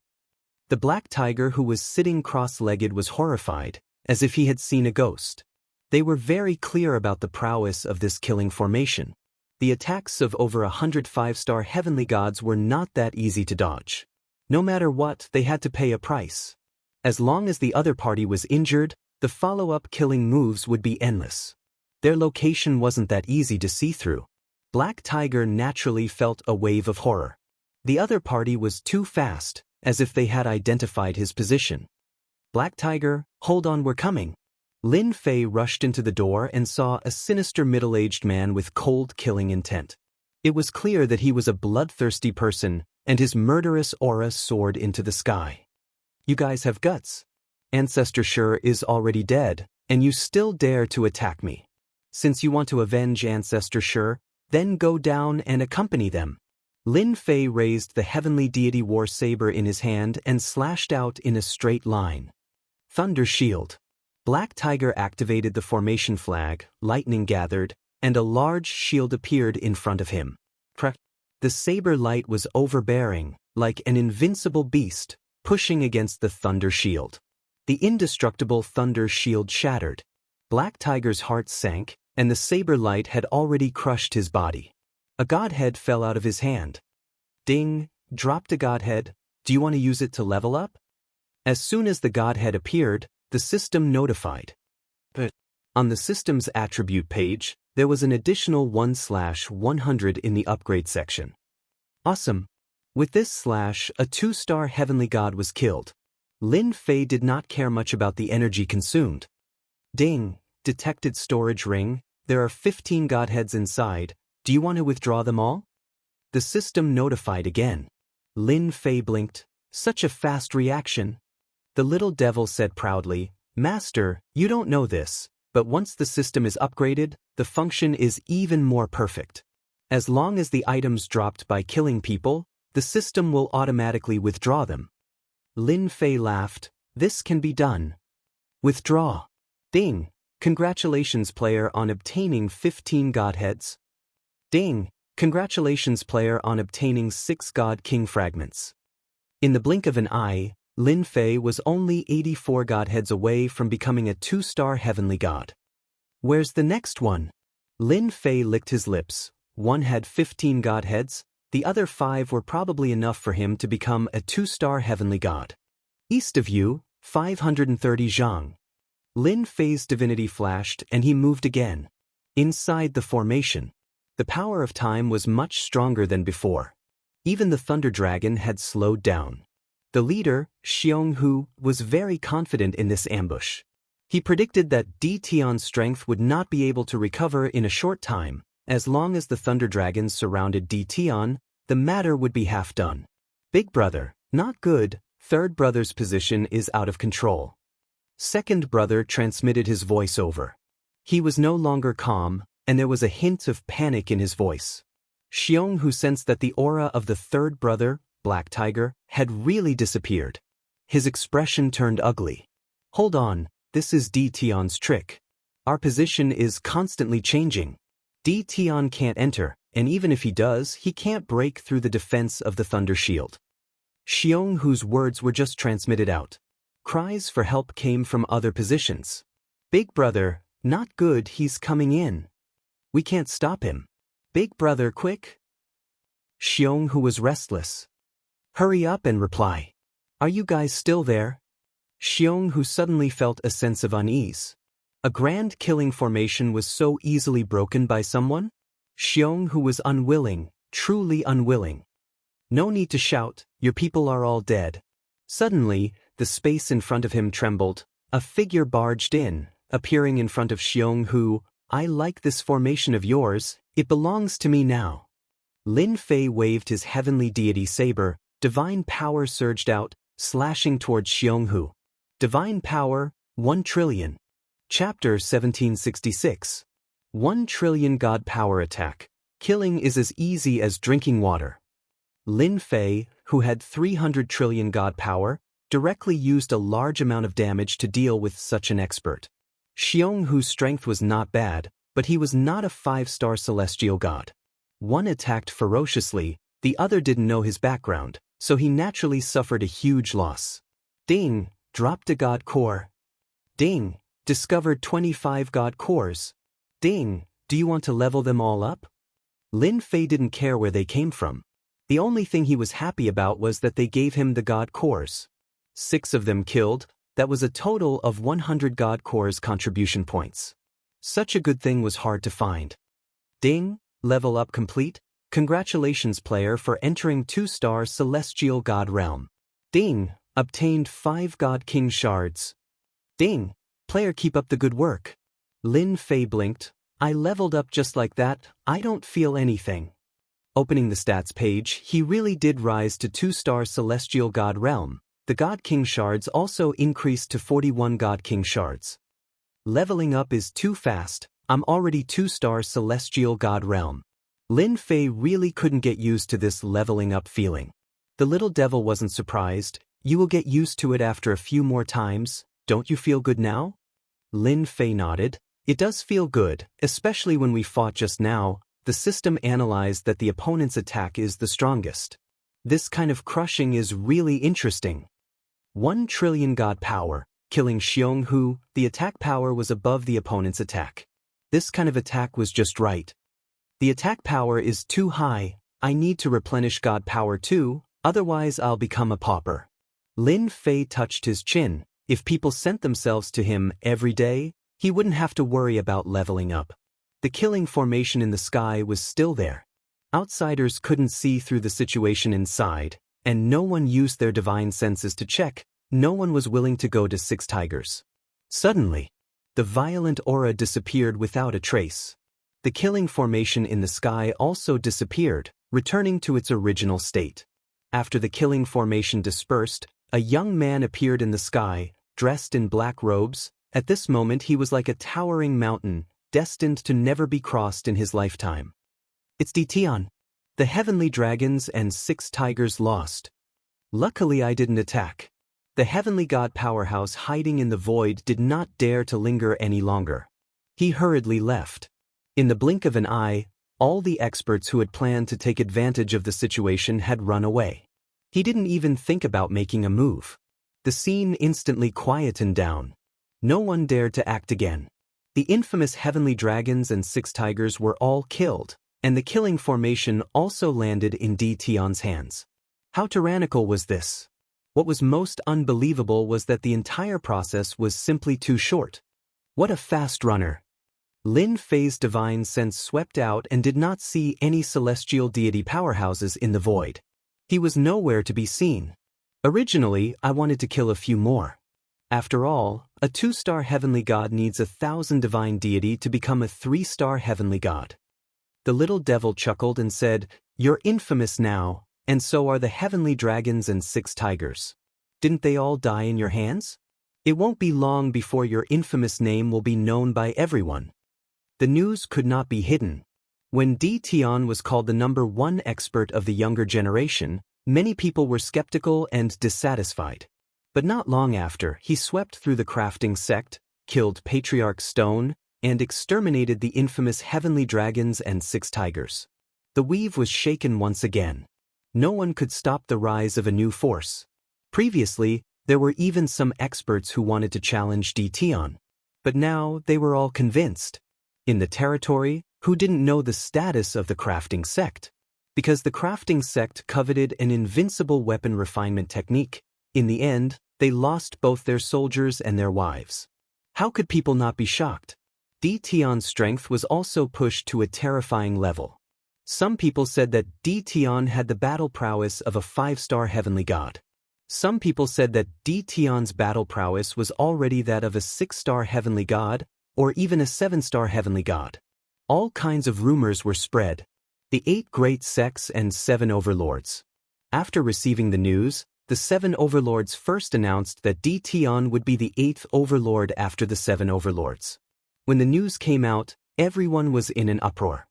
Speaker 1: The Black Tiger who was sitting cross-legged was horrified, as if he had seen a ghost. They were very clear about the prowess of this killing formation. The attacks of over 100 5-star heavenly gods were not that easy to dodge. No matter what, they had to pay a price. As long as the other party was injured, the follow-up killing moves would be endless. Their location wasn't that easy to see through. Black Tiger naturally felt a wave of horror. The other party was too fast, as if they had identified his position. Black Tiger, hold on, we're coming. Lin Fei rushed into the door and saw a sinister middle-aged man with cold killing intent. It was clear that he was a bloodthirsty person, and his murderous aura soared into the sky. You guys have guts. Ancestor Shi is already dead, and you still dare to attack me. Since you want to avenge Ancestor Shi, then go down and accompany them. Lin Fei raised the heavenly deity war saber in his hand and slashed out in a straight line. Thunder Shield. Black Tiger activated the formation flag, lightning gathered, and a large shield appeared in front of him. The saber light was overbearing, like an invincible beast, pushing against the Thunder Shield. The indestructible Thunder Shield shattered. Black Tiger's heart sank, and the saber light had already crushed his body. A godhead fell out of his hand. Ding, dropped a godhead. Do you want to use it to level up? As soon as the godhead appeared, the system notified. But on the system's attribute page, there was an additional 1/100 in the upgrade section. Awesome. With this slash, a 2-star heavenly god was killed. Lin Fei did not care much about the energy consumed. Ding, detected storage ring. There are 15 godheads inside. Do you want to withdraw them all? The system notified again. Lin Fei blinked. Such a fast reaction. The little devil said proudly, Master, you don't know this, but once the system is upgraded, the function is even more perfect. As long as the items dropped by killing people, the system will automatically withdraw them. Lin Fei laughed. This can be done. Withdraw. Ding. Congratulations player on obtaining 15 godheads. Ding. Congratulations player on obtaining 6 God King fragments. In the blink of an eye, Lin Fei was only 84 godheads away from becoming a 2-star heavenly god. Where's the next one? Lin Fei licked his lips. One had 15 godheads, the other 5 were probably enough for him to become a 2-star heavenly god. East of you, 530 Jianghu. Lin Fei's divinity flashed and he moved again. Inside the formation, the power of time was much stronger than before. Even the Thunder Dragon had slowed down. The leader, Jianghu, was very confident in this ambush. He predicted that Tion's strength would not be able to recover in a short time. As long as the Thunder Dragons surrounded Tion, the matter would be half done. Big brother, not good. Third brother's position is out of control. Second brother transmitted his voice over. He was no longer calm, and there was a hint of panic in his voice. Jianghu sensed that the aura of the third brother, Black Tiger, had really disappeared. His expression turned ugly. "Hold on, this is D. Tion's trick. Our position is constantly changing. D. Tion can't enter, and even if he does, he can't break through the defense of the Thunder Shield." Jianghu's words were just transmitted out. Cries for help came from other positions. "Big brother, not good, he's coming in. We can't stop him. Big brother, quick." Jianghu was restless. "Hurry up and reply. Are you guys still there?" Jianghu suddenly felt a sense of unease. A grand killing formation was so easily broken by someone? Jianghu was unwilling, truly unwilling. "No need to shout, your people are all dead." Suddenly, the space in front of him trembled. A figure barged in, appearing in front of Jianghu. "I like this formation of yours, it belongs to me now." Lin Fei waved his heavenly deity saber. Divine power surged out, slashing towards Jianghu. Divine power, 1 trillion. Chapter 1766. 1 trillion God power attack. Killing is as easy as drinking water. Lin Fei, who had 300 trillion God power, directly used a large amount of damage to deal with such an expert. Jianghu's strength was not bad, but he was not a 5-star celestial god. One attacked ferociously, the other didn't know his background, so he naturally suffered a huge loss. Ding, dropped a god core. Ding, discovered 25 god cores. Ding, do you want to level them all up? Lin Fei didn't care where they came from. The only thing he was happy about was that they gave him the god cores. 6 of them killed, that was a total of 100 god cores contribution points. Such a good thing was hard to find. Ding, level up complete. Congratulations player for entering 2-star celestial god realm. Ding, obtained 5 god king shards. Ding, player keep up the good work. Lin Fei blinked. I leveled up just like that, I don't feel anything. Opening the stats page, he really did rise to 2-star celestial god realm. The god king shards also increased to 41 god king shards. Leveling up is too fast, I'm already 2-star celestial god realm. Lin Fei really couldn't get used to this leveling up feeling. The little devil wasn't surprised. You will get used to it after a few more times, don't you feel good now? Lin Fei nodded. It does feel good, especially when we fought just now. The system analyzed that the opponent's attack is the strongest. This kind of crushing is really interesting. 1 trillion god power, killing Jianghu, the attack power was above the opponent's attack. This kind of attack was just right. The attack power is too high, I need to replenish god power too, otherwise I'll become a pauper. Lin Fei touched his chin. If people sent themselves to him every day, he wouldn't have to worry about leveling up. The killing formation in the sky was still there. Outsiders couldn't see through the situation inside, and no one used their divine senses to check. No one was willing to go to 6 tigers. Suddenly, the violent aura disappeared without a trace. The killing formation in the sky also disappeared, returning to its original state. After the killing formation dispersed, a young man appeared in the sky, dressed in black robes. At this moment he was like a towering mountain, destined to never be crossed in his lifetime. It's Tian. The heavenly dragons and 6 tigers lost. Luckily I didn't attack. The heavenly god powerhouse hiding in the void did not dare to linger any longer. He hurriedly left. In the blink of an eye, all the experts who had planned to take advantage of the situation had run away. He didn't even think about making a move. The scene instantly quietened down. No one dared to act again. The infamous heavenly dragons and 6 tigers were all killed, and the killing formation also landed in D. Tion's hands. How tyrannical was this? What was most unbelievable was that the entire process was simply too short. What a fast runner! Lin Fei's divine sense swept out and did not see any celestial deity powerhouses in the void. He was nowhere to be seen. Originally, I wanted to kill a few more. After all, a 2-star heavenly god needs 1,000 divine deity to become a 3-star heavenly god. The little devil chuckled and said, "You're infamous now, and so are the heavenly dragons and 6 tigers. Didn't they all die in your hands? It won't be long before your infamous name will be known by everyone." The news could not be hidden. When Di Tian was called the #1 expert of the younger generation, many people were skeptical and dissatisfied. But not long after, he swept through the crafting sect, killed Patriarch Stone, and exterminated the infamous Heavenly Dragons and 6 Tigers. The weave was shaken once again. No one could stop the rise of a new force. Previously, there were even some experts who wanted to challenge Di Tian. But now they were all convinced. In the territory, who didn't know the status of the crafting sect? Because the crafting sect coveted an invincible weapon refinement technique. In the end, they lost both their soldiers and their wives. How could people not be shocked? Di Tian's strength was also pushed to a terrifying level. Some people said that Di Tian had the battle prowess of a 5-star heavenly god. Some people said that Di Tian's battle prowess was already that of a 6-star heavenly god, or even a 7-star heavenly god. All kinds of rumors were spread. The 8 great sects and 7 overlords. After receiving the news, the 7 overlords first announced that Di Tian would be the 8th overlord after the 7 overlords. When the news came out, everyone was in an uproar.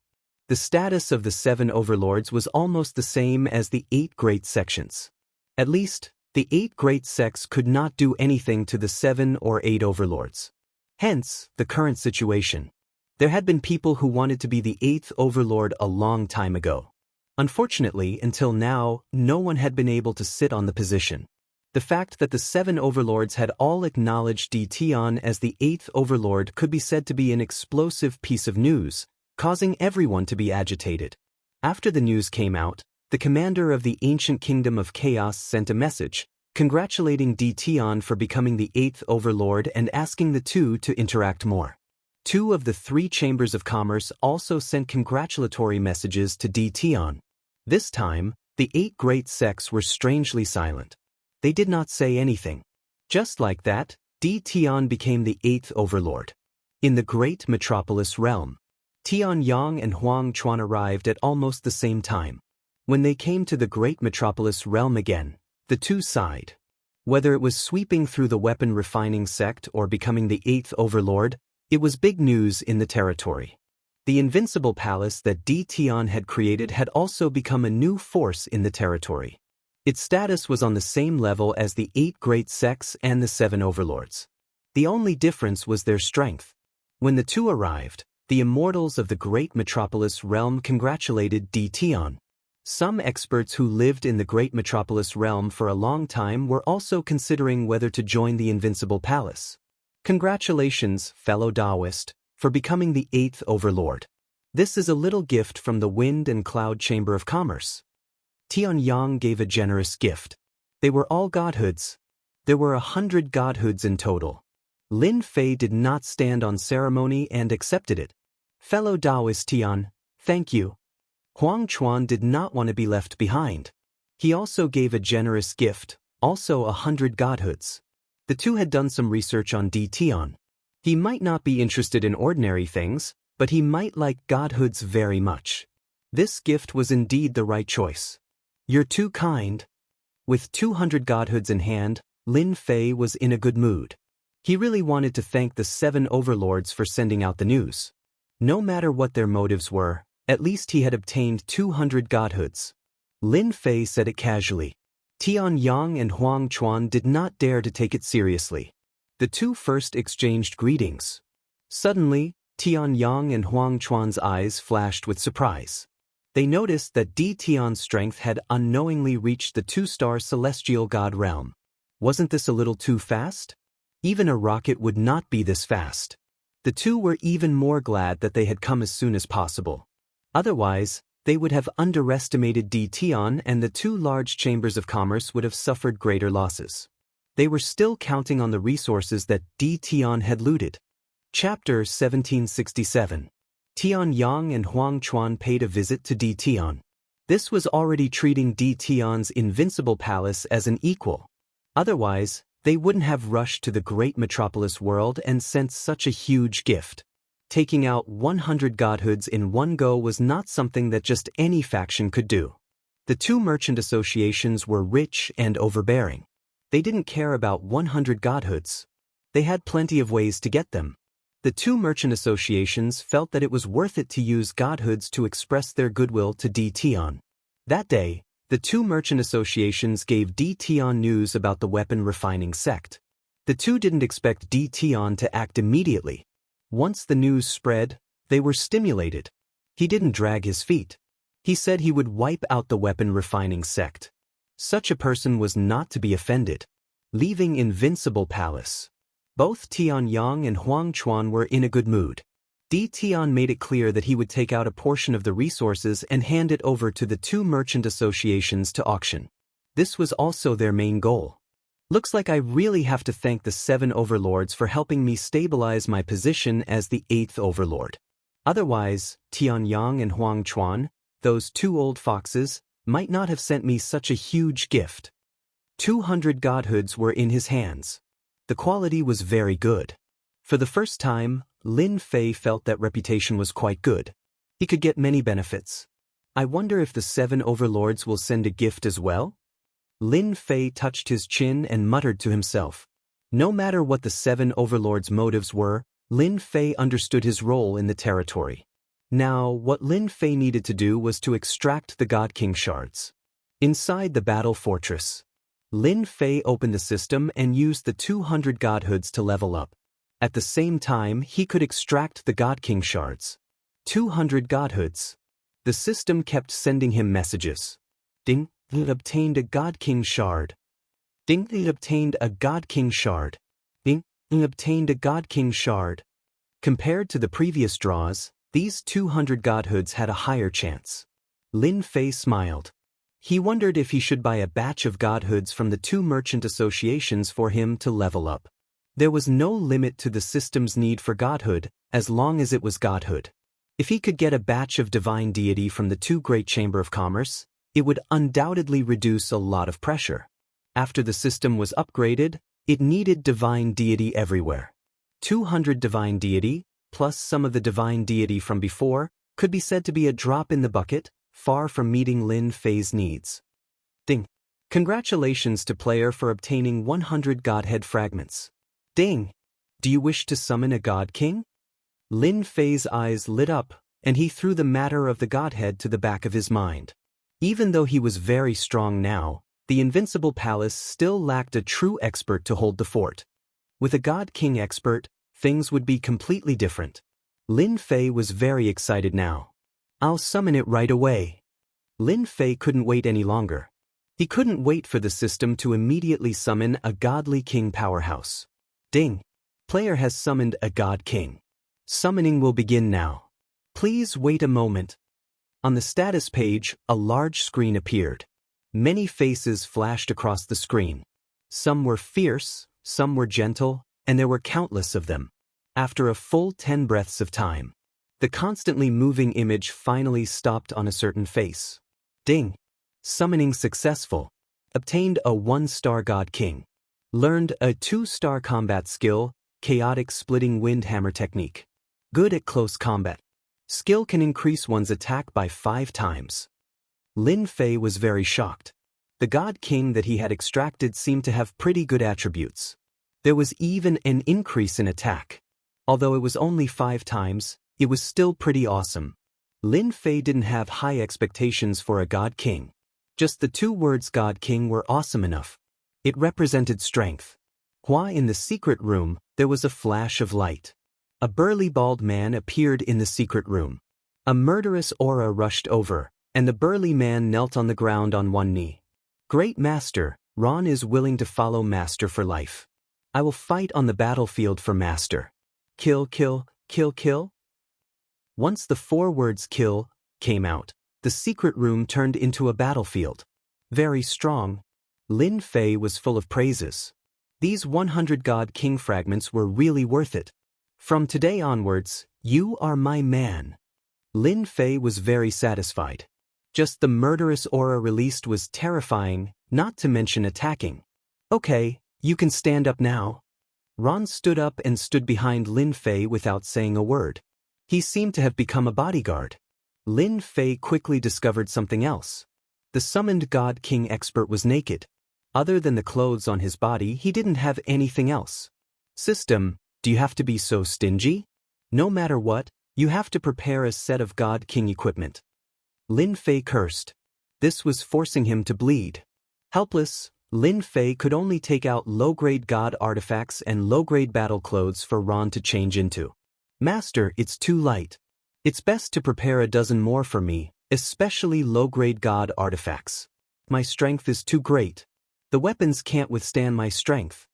Speaker 1: The status of the 7 overlords was almost the same as the 8 great sections. At least, the 8 great sects could not do anything to the 7 or 8 overlords. Hence, the current situation. There had been people who wanted to be the 8th overlord a long time ago. Unfortunately, until now, no one had been able to sit on the position. The fact that the 7 overlords had all acknowledged Di Tian as the 8th overlord could be said to be an explosive piece of news, causing everyone to be agitated. After the news came out, the commander of the ancient kingdom of chaos sent a message, congratulating Di Tian for becoming the 8th overlord and asking the two to interact more. 2 of the 3 chambers of commerce also sent congratulatory messages to Di Tian. This time, the 8 great sects were strangely silent. They did not say anything. Just like that, Di Tian became the 8th overlord. In the great metropolis realm, Tian Yang and Huang Chuan arrived at almost the same time. When they came to the great metropolis realm again, the two sighed. Whether it was sweeping through the weapon refining sect or becoming the 8th overlord, it was big news in the territory. The invincible palace that Di Tian had created had also become a new force in the territory. Its status was on the same level as the 8 great sects and the 7 overlords. The only difference was their strength. When the two arrived, the immortals of the great metropolis realm congratulated Di Tian. Some experts who lived in the great metropolis realm for a long time were also considering whether to join the invincible palace. Congratulations, fellow Taoist, for becoming the 8th overlord. This is a little gift from the Wind and Cloud Chamber of Commerce. Tian Yang gave a generous gift. They were all godhoods. There were 100 godhoods in total. Lin Fei did not stand on ceremony and accepted it. Fellow Taoist Tian, thank you. Huang Chuan did not want to be left behind. He also gave a generous gift, also 100 godhoods. The two had done some research on Di Tian. He might not be interested in ordinary things, but he might like godhoods very much. This gift was indeed the right choice. You're too kind. With 200 godhoods in hand, Lin Fei was in a good mood. He really wanted to thank the 7 overlords for sending out the news. No matter what their motives were, at least he had obtained 200 godhoods. Lin Fei said it casually. Tian Yang and Huang Chuan did not dare to take it seriously. The two first exchanged greetings. Suddenly, Tian Yang and Huang Chuan's eyes flashed with surprise. They noticed that Di Tian's strength had unknowingly reached the 2-star celestial god realm. Wasn't this a little too fast? Even a rocket would not be this fast. The two were even more glad that they had come as soon as possible. Otherwise, they would have underestimated Di Tian and the 2 large chambers of commerce would have suffered greater losses. They were still counting on the resources that Di Tian had looted. Chapter 1767. Tian Yang and Huang Chuan paid a visit to Di Tian. This was already treating Di Tian's invincible palace as an equal. Otherwise, they wouldn't have rushed to the great metropolis world and sent such a huge gift. Taking out 100 godhoods in one go was not something that just any faction could do. The 2 merchant associations were rich and overbearing. They didn't care about 100 godhoods. They had plenty of ways to get them. The two merchant associations felt that it was worth it to use godhoods to express their goodwill to D. Tian. That day, the two merchant associations gave D. Tian news about the weapon refining sect. The two didn't expect D. Tian to act immediately. Once the news spread, they were stimulated. He didn't drag his feet. He said he would wipe out the weapon refining sect. Such a person was not to be offended. Leaving Invincible Palace. Both Tian Yang and Huang Chuan were in a good mood. D. Tian made it clear that he would take out a portion of the resources and hand it over to the two merchant associations to auction. This was also their main goal. Looks like I really have to thank the 7 overlords for helping me stabilize my position as the 8th overlord. Otherwise, Tian Yang and Huang Chuan, those two old foxes, might not have sent me such a huge gift. 200 godhoods were in his hands. The quality was very good. For the first time, Lin Fei felt that reputation was quite good. He could get many benefits. I wonder if the 7 overlords will send a gift as well? Lin Fei touched his chin and muttered to himself. No matter what the 7 overlords' motives were, Lin Fei understood his role in the territory. Now, what Lin Fei needed to do was to extract the God King shards. Inside the battle fortress, Lin Fei opened the system and used the 200 godhoods to level up. At the same time, he could extract the God King shards. 200 godhoods. The system kept sending him messages. Ding, it obtained a God King shard. Ding, it obtained a God King shard. Ding, it obtained a God King shard. Compared to the previous draws, these 200 godhoods had a higher chance. Lin Fei smiled. He wondered if he should buy a batch of godhoods from the two merchant associations for him to level up. There was no limit to the system's need for godhood, as long as it was godhood. If he could get a batch of divine deity from the two great chamber of commerce, it would undoubtedly reduce a lot of pressure. After the system was upgraded, it needed divine deity everywhere. 200 divine deity, plus some of the divine deity from before, could be said to be a drop in the bucket, far from meeting Lin Fei's needs. Ding. Congratulations to player for obtaining 100 Godhead fragments. Ding. Do you wish to summon a God King? Lin Fei's eyes lit up, and he threw the matter of the Godhead to the back of his mind. Even though he was very strong now, the Invincible Palace still lacked a true expert to hold the fort. With a God King expert, things would be completely different. Lin Fei was very excited now. I'll summon it right away. Lin Fei couldn't wait any longer. He couldn't wait for the system to immediately summon a godly king powerhouse. Ding. Player has summoned a God King. Summoning will begin now. Please wait a moment. On the status page, a large screen appeared. Many faces flashed across the screen. Some were fierce, some were gentle, and there were countless of them. After a full 10 breaths of time, the constantly moving image finally stopped on a certain face. Ding. Summoning successful. Obtained a 1-star God King. Learned a 2-star combat skill, Chaotic Splitting Wind Hammer Technique. Good at close combat. Skill can increase one's attack by 5 times. Lin Fei was very shocked. The God King that he had extracted seemed to have pretty good attributes. There was even an increase in attack. Although it was only 5 times, it was still pretty awesome. Lin Fei didn't have high expectations for a God King. Just the 2 words God King were awesome enough. It represented strength. While in the secret room, there was a flash of light. A burly bald man appeared in the secret room. A murderous aura rushed over, and the burly man knelt on the ground on one knee. Great Master, Ron is willing to follow Master for life. I will fight on the battlefield for Master. Kill, kill, kill, kill. Once the 4 words kill came out, the secret room turned into a battlefield. Very strong. Lin Fei was full of praises. These 100 God King fragments were really worth it. From today onwards, you are my man. Lin Fei was very satisfied. Just the murderous aura released was terrifying, not to mention attacking. Okay, you can stand up now. Ron stood up and stood behind Lin Fei without saying a word. He seemed to have become a bodyguard. Lin Fei quickly discovered something else. The summoned God King expert was naked. Other than the clothes on his body, he didn't have anything else. System, do you have to be so stingy? No matter what, you have to prepare a set of God King equipment. Lin Fei cursed. This was forcing him to bleed. Helpless, Lin Fei could only take out low-grade God artifacts and low-grade battle clothes for Ron to change into. Master, it's too light. It's best to prepare a dozen more for me, especially low-grade God artifacts. My strength is too great. The weapons can't withstand my strength.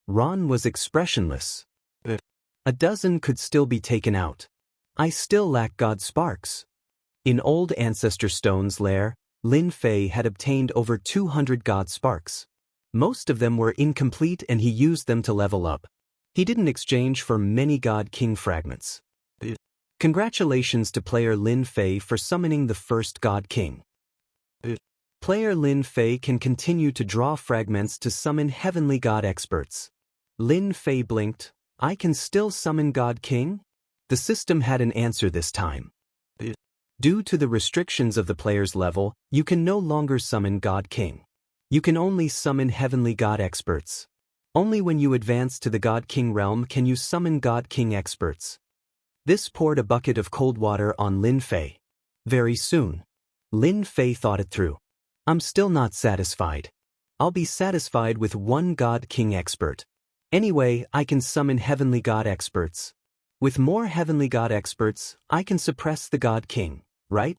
Speaker 1: Ron was expressionless. A dozen could still be taken out. I still lack God sparks. In old Ancestor Stone's lair, Lin Fei had obtained over 200 God sparks. Most of them were incomplete and he used them to level up. He didn't exchange for many God King fragments. Congratulations to player Lin Fei for summoning the first God King. Player Lin Fei can continue to draw fragments to summon Heavenly God experts. Lin Fei blinked. I can still summon God King? The system had an answer this time. Due to the restrictions of the player's level, you can no longer summon God King. You can only summon Heavenly God experts. Only when you advance to the God King realm can you summon God King experts. This poured a bucket of cold water on Lin Fei. Very soon. Lin Fei thought it through. I'm still not satisfied. I'll be satisfied with one God King expert. Anyway, I can summon Heavenly God experts. With more Heavenly God experts, I can suppress the God King, right?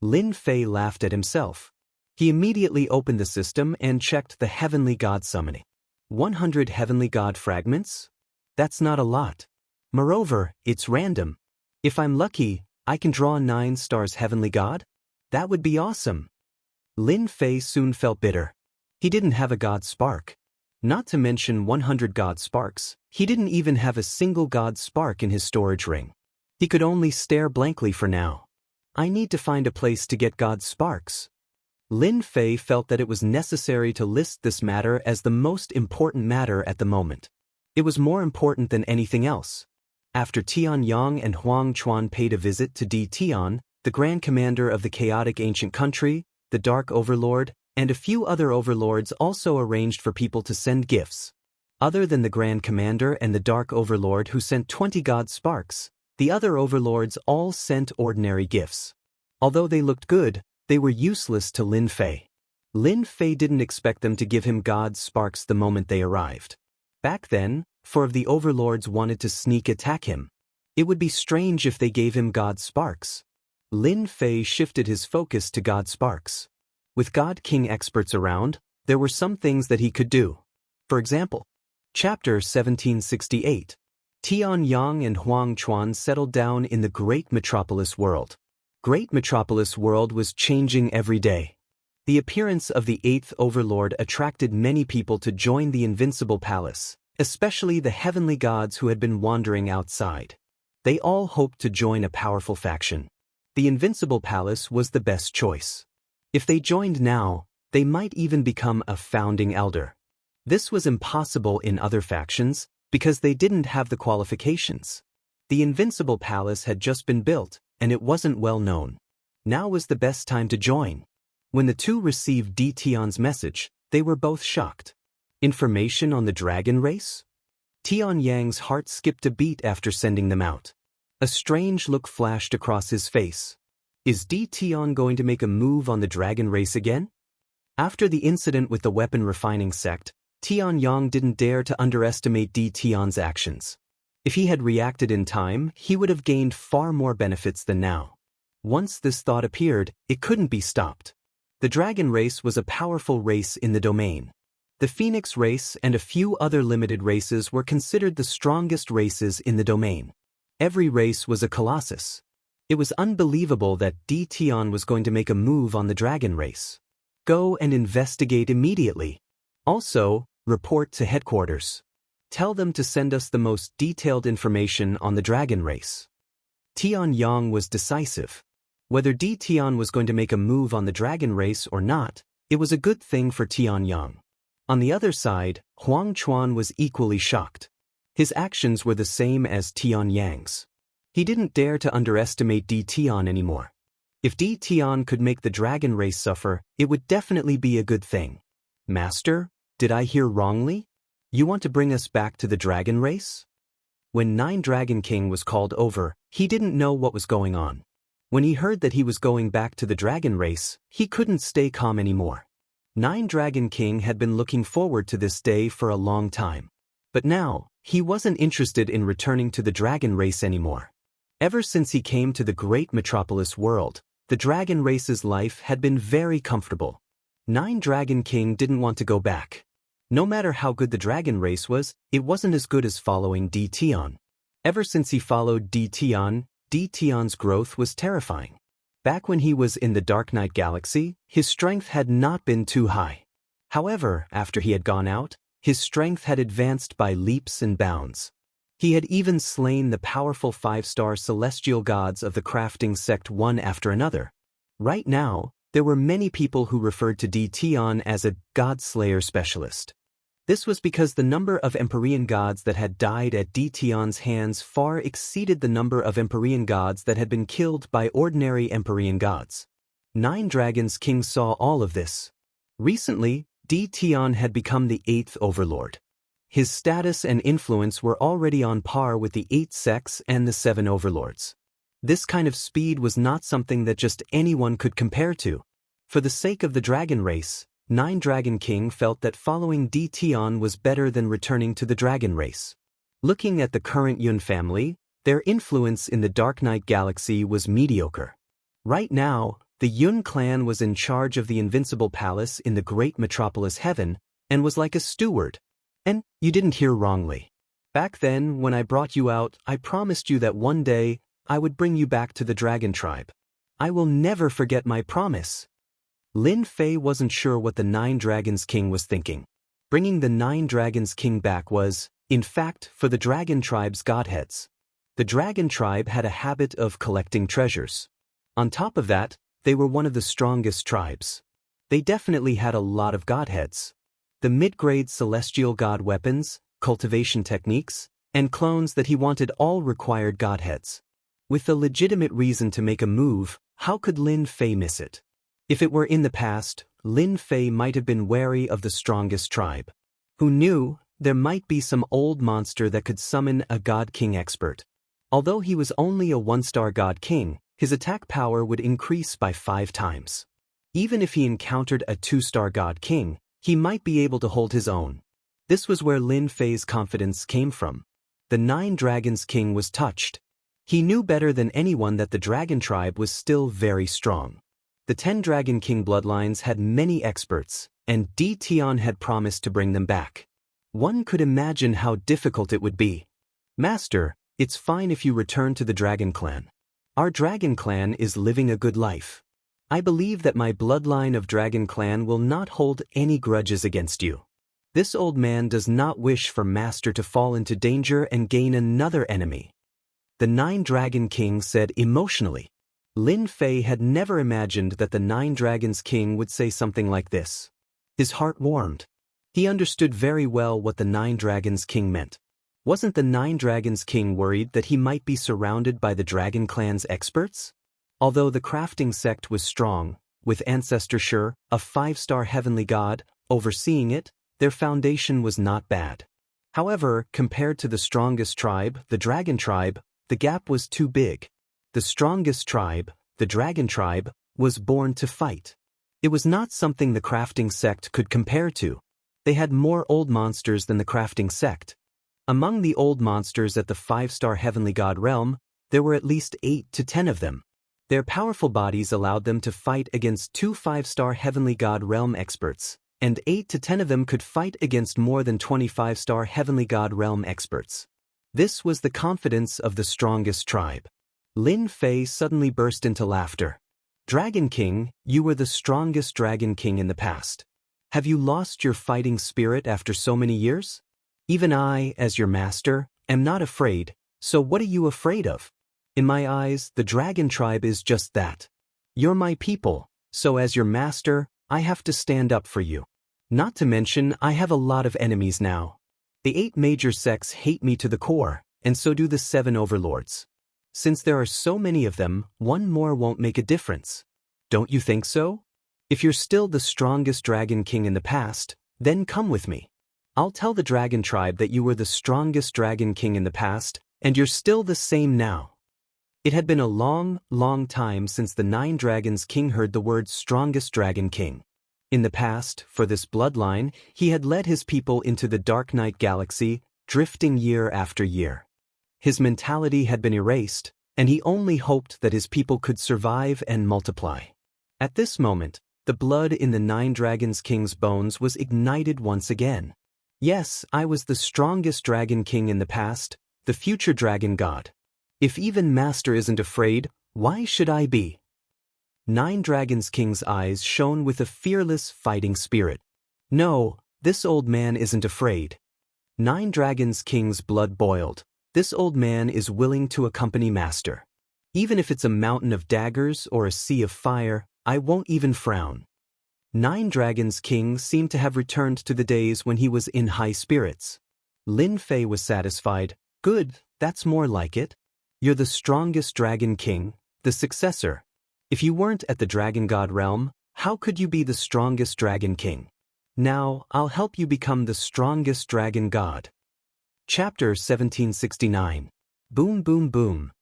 Speaker 1: Lin Fei laughed at himself. He immediately opened the system and checked the Heavenly God summoning. 100 Heavenly God fragments? That's not a lot. Moreover, it's random. If I'm lucky, I can draw 9 stars Heavenly God? That would be awesome. Lin Fei soon felt bitter. He didn't have a God spark. Not to mention 100 God sparks, he didn't even have a single God spark in his storage ring. He could only stare blankly for now. I need to find a place to get God sparks. Lin Fei felt that it was necessary to list this matter as the most important matter at the moment. It was more important than anything else. After Tian Yang and Huang Chuan paid a visit to Di Tian, the Grand Commander of the chaotic ancient country, the Dark Overlord, and a few other overlords also arranged for people to send gifts. Other than the Grand Commander and the Dark Overlord who sent 20 God sparks, the other overlords all sent ordinary gifts. Although they looked good, they were useless to Lin Fei. Lin Fei didn't expect them to give him God sparks the moment they arrived. Back then, 4 of the overlords wanted to sneak attack him. It would be strange if they gave him God sparks. Lin Fei shifted his focus to God sparks. With God King experts around, there were some things that he could do. For example, Chapter 1768. Tian Yang and Huang Chuan settled down in the Great Metropolis World. Great Metropolis World was changing every day. The appearance of the 8th Overlord attracted many people to join the Invincible Palace, especially the heavenly gods who had been wandering outside. They all hoped to join a powerful faction. The Invincible Palace was the best choice. If they joined now, they might even become a founding elder. This was impossible in other factions because they didn't have the qualifications. The Invincible Palace had just been built, and it wasn't well known. Now was the best time to join. When the two received Di Tian's message, they were both shocked. Information on the dragon race? Tian Yang's heart skipped a beat after sending them out. A strange look flashed across his face. Is Di Tian going to make a move on the dragon race again? After the incident with the weapon refining sect, Tian Yang didn't dare to underestimate Di Tian's actions. If he had reacted in time, he would have gained far more benefits than now. Once this thought appeared, it couldn't be stopped. The dragon race was a powerful race in the domain. The Phoenix race and a few other limited races were considered the strongest races in the domain. Every race was a colossus. It was unbelievable that Di Tian was going to make a move on the dragon race. Go and investigate immediately. Also, report to headquarters. Tell them to send us the most detailed information on the dragon race. Tian Yang was decisive. Whether Di Tian was going to make a move on the dragon race or not, it was a good thing for Tian Yang. On the other side, Huang Chuan was equally shocked. His actions were the same as Tian Yang's. He didn't dare to underestimate Di Tian anymore. If Di Tian could make the dragon race suffer, it would definitely be a good thing. Master, did I hear wrongly? You want to bring us back to the dragon race? When Nine Dragon King was called over, he didn't know what was going on. When he heard that he was going back to the dragon race, he couldn't stay calm anymore. Nine Dragon King had been looking forward to this day for a long time. But now, he wasn't interested in returning to the dragon race anymore. Ever since he came to the great metropolis world, the dragon race's life had been very comfortable. Nine Dragon King didn't want to go back. No matter how good the dragon race was, it wasn't as good as following D-Tion. Ever since he followed D-Tion's growth was terrifying. Back when he was in the Dark Knight Galaxy, his strength had not been too high. However, after he had gone out, his strength had advanced by leaps and bounds. He had even slain the powerful 5-star celestial gods of the crafting sect one after another. Right now, there were many people who referred to D-Tion as a god-slayer specialist. This was because the number of Empyrean gods that had died at D-Tion's hands far exceeded the number of Empyrean gods that had been killed by ordinary Empyrean gods. Nine Dragons King saw all of this. Recently, D-Tion had become the 8th overlord. His status and influence were already on par with the 8 sects and the 7 overlords. This kind of speed was not something that just anyone could compare to. For the sake of the dragon race, Nine Dragon King felt that following D-Tion was better than returning to the dragon race. Looking at the current Yun family, their influence in the Dark Knight Galaxy was mediocre. Right now, the Yun clan was in charge of the Invincible Palace in the great metropolis Heaven, and was like a steward. And you didn't hear wrongly. Back then, when I brought you out, I promised you that one day, I would bring you back to the dragon tribe. I will never forget my promise. Lin Fei wasn't sure what the Nine Dragons King was thinking. Bringing the Nine Dragons King back was, in fact, for the dragon tribe's godheads. The dragon tribe had a habit of collecting treasures. On top of that, they were one of the strongest tribes. They definitely had a lot of godheads. The mid-grade celestial god weapons, cultivation techniques, and clones that he wanted all required godheads. With a legitimate reason to make a move, how could Lin Fei miss it? If it were in the past, Lin Fei might have been wary of the strongest tribe. Who knew, there might be some old monster that could summon a God King expert. Although he was only a 1-star God King, his attack power would increase by 5 times. Even if he encountered a 2-star God King, he might be able to hold his own. This was where Lin Fei's confidence came from. The Nine Dragons King was touched. He knew better than anyone that the dragon tribe was still very strong. The 10 Dragon King bloodlines had many experts, and D-Tion had promised to bring them back. One could imagine how difficult it would be. Master, it's fine if you return to the Dragon Clan. Our Dragon Clan is living a good life. I believe that my bloodline of Dragon Clan will not hold any grudges against you. This old man does not wish for Master to fall into danger and gain another enemy. The Nine Dragon King said emotionally. Lin Fei had never imagined that the Nine Dragons King would say something like this. His heart warmed. He understood very well what the Nine Dragons King meant. Wasn't the Nine Dragons King worried that he might be surrounded by the Dragon Clan's experts? Although the crafting sect was strong, with Ancestor Shur, a 5-star heavenly god, overseeing it, their foundation was not bad. However, compared to the strongest tribe, the Dragon tribe, the gap was too big. The strongest tribe, the Dragon tribe, was born to fight. It was not something the crafting sect could compare to. They had more old monsters than the crafting sect. Among the old monsters at the 5-star heavenly god realm, there were at least 8 to 10 of them. Their powerful bodies allowed them to fight against 2 5-star heavenly god realm experts, and 8 to 10 of them could fight against more than 25-star heavenly god realm experts. This was the confidence of the strongest tribe. Lin Fei suddenly burst into laughter. Dragon King, you were the strongest Dragon King in the past. Have you lost your fighting spirit after so many years? Even I, as your master, am not afraid, so what are you afraid of? In my eyes, the Dragon tribe is just that. You're my people, so as your master, I have to stand up for you. Not to mention, I have a lot of enemies now. The 8 major sects hate me to the core, and so do the 7 overlords. Since there are so many of them, one more won't make a difference. Don't you think so? If you're still the strongest Dragon King in the past, then come with me. I'll tell the dragon tribe that you were the strongest dragon king in the past, and you're still the same now. It had been a long, long time since the 9 dragons king heard the words strongest dragon king. In the past, for this bloodline, he had led his people into the dark night galaxy, drifting year after year. His mentality had been erased, and he only hoped that his people could survive and multiply. At this moment, the blood in the 9 dragons king's bones was ignited once again. Yes, I was the strongest dragon king in the past, the future dragon god. If even Master isn't afraid, why should I be? 9 dragons king's eyes shone with a fearless fighting spirit. No, this old man isn't afraid. 9 dragons king's blood boiled. This old man is willing to accompany Master. Even if it's a mountain of daggers or a sea of fire, I won't even frown. 9 dragons king seemed to have returned to the days when he was in high spirits. Lin Fei was satisfied. Good, that's more like it. You're the strongest dragon king, the successor. If you weren't at the dragon god realm, how could you be the strongest dragon king? Now, I'll help you become the strongest dragon god. Chapter 1769. Boom Boom Boom.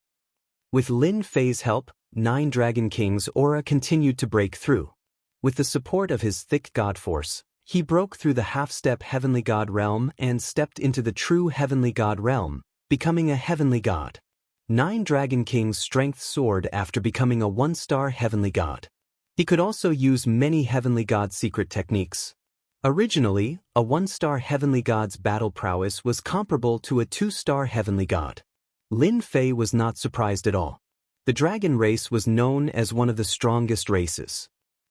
Speaker 1: With Lin Fei's help, 9 dragon king's aura continued to break through. With the support of his thick god force, he broke through the half-step heavenly god realm and stepped into the true heavenly god realm, becoming a heavenly god. 9 dragon king's strength soared after becoming a 1-star heavenly god. He could also use many heavenly god secret techniques. Originally, a 1-star heavenly god's battle prowess was comparable to a 2-star heavenly god. Lin Fei was not surprised at all. The dragon race was known as one of the strongest races.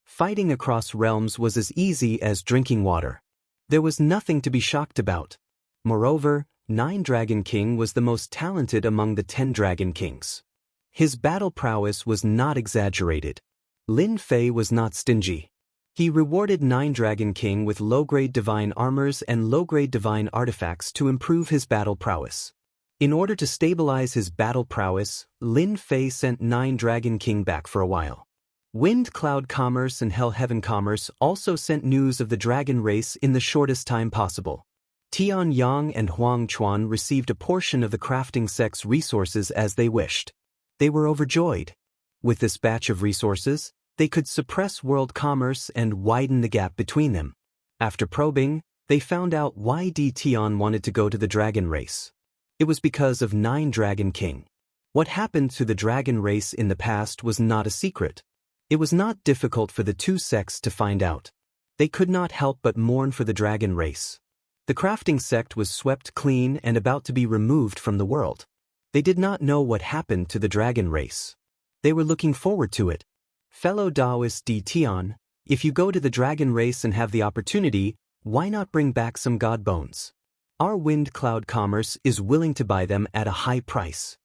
Speaker 1: Fighting across realms was as easy as drinking water. There was nothing to be shocked about. Moreover, 9 Dragon King was the most talented among the 10 Dragon Kings. His battle prowess was not exaggerated. Lin Fei was not stingy. He rewarded 9 Dragon King with low-grade divine armors and low-grade divine artifacts to improve his battle prowess. In order to stabilize his battle prowess, Lin Fei sent 9 Dragon King back for a while. Wind Cloud Commerce and Hell Heaven Commerce also sent news of the dragon race in the shortest time possible. Tian Yang and Huang Chuan received a portion of the crafting sect's resources as they wished. They were overjoyed. With this batch of resources, they could suppress world commerce and widen the gap between them. After probing, they found out why Tian wanted to go to the dragon race. It was because of 9 Dragon King. What happened to the dragon race in the past was not a secret. It was not difficult for the two sects to find out. They could not help but mourn for the dragon race. The crafting sect was swept clean and about to be removed from the world. They did not know what happened to the dragon race. They were looking forward to it. Fellow Taoist Tian, if you go to the dragon race and have the opportunity, why not bring back some god bones? Our Wind Cloud Commerce is willing to buy them at a high price.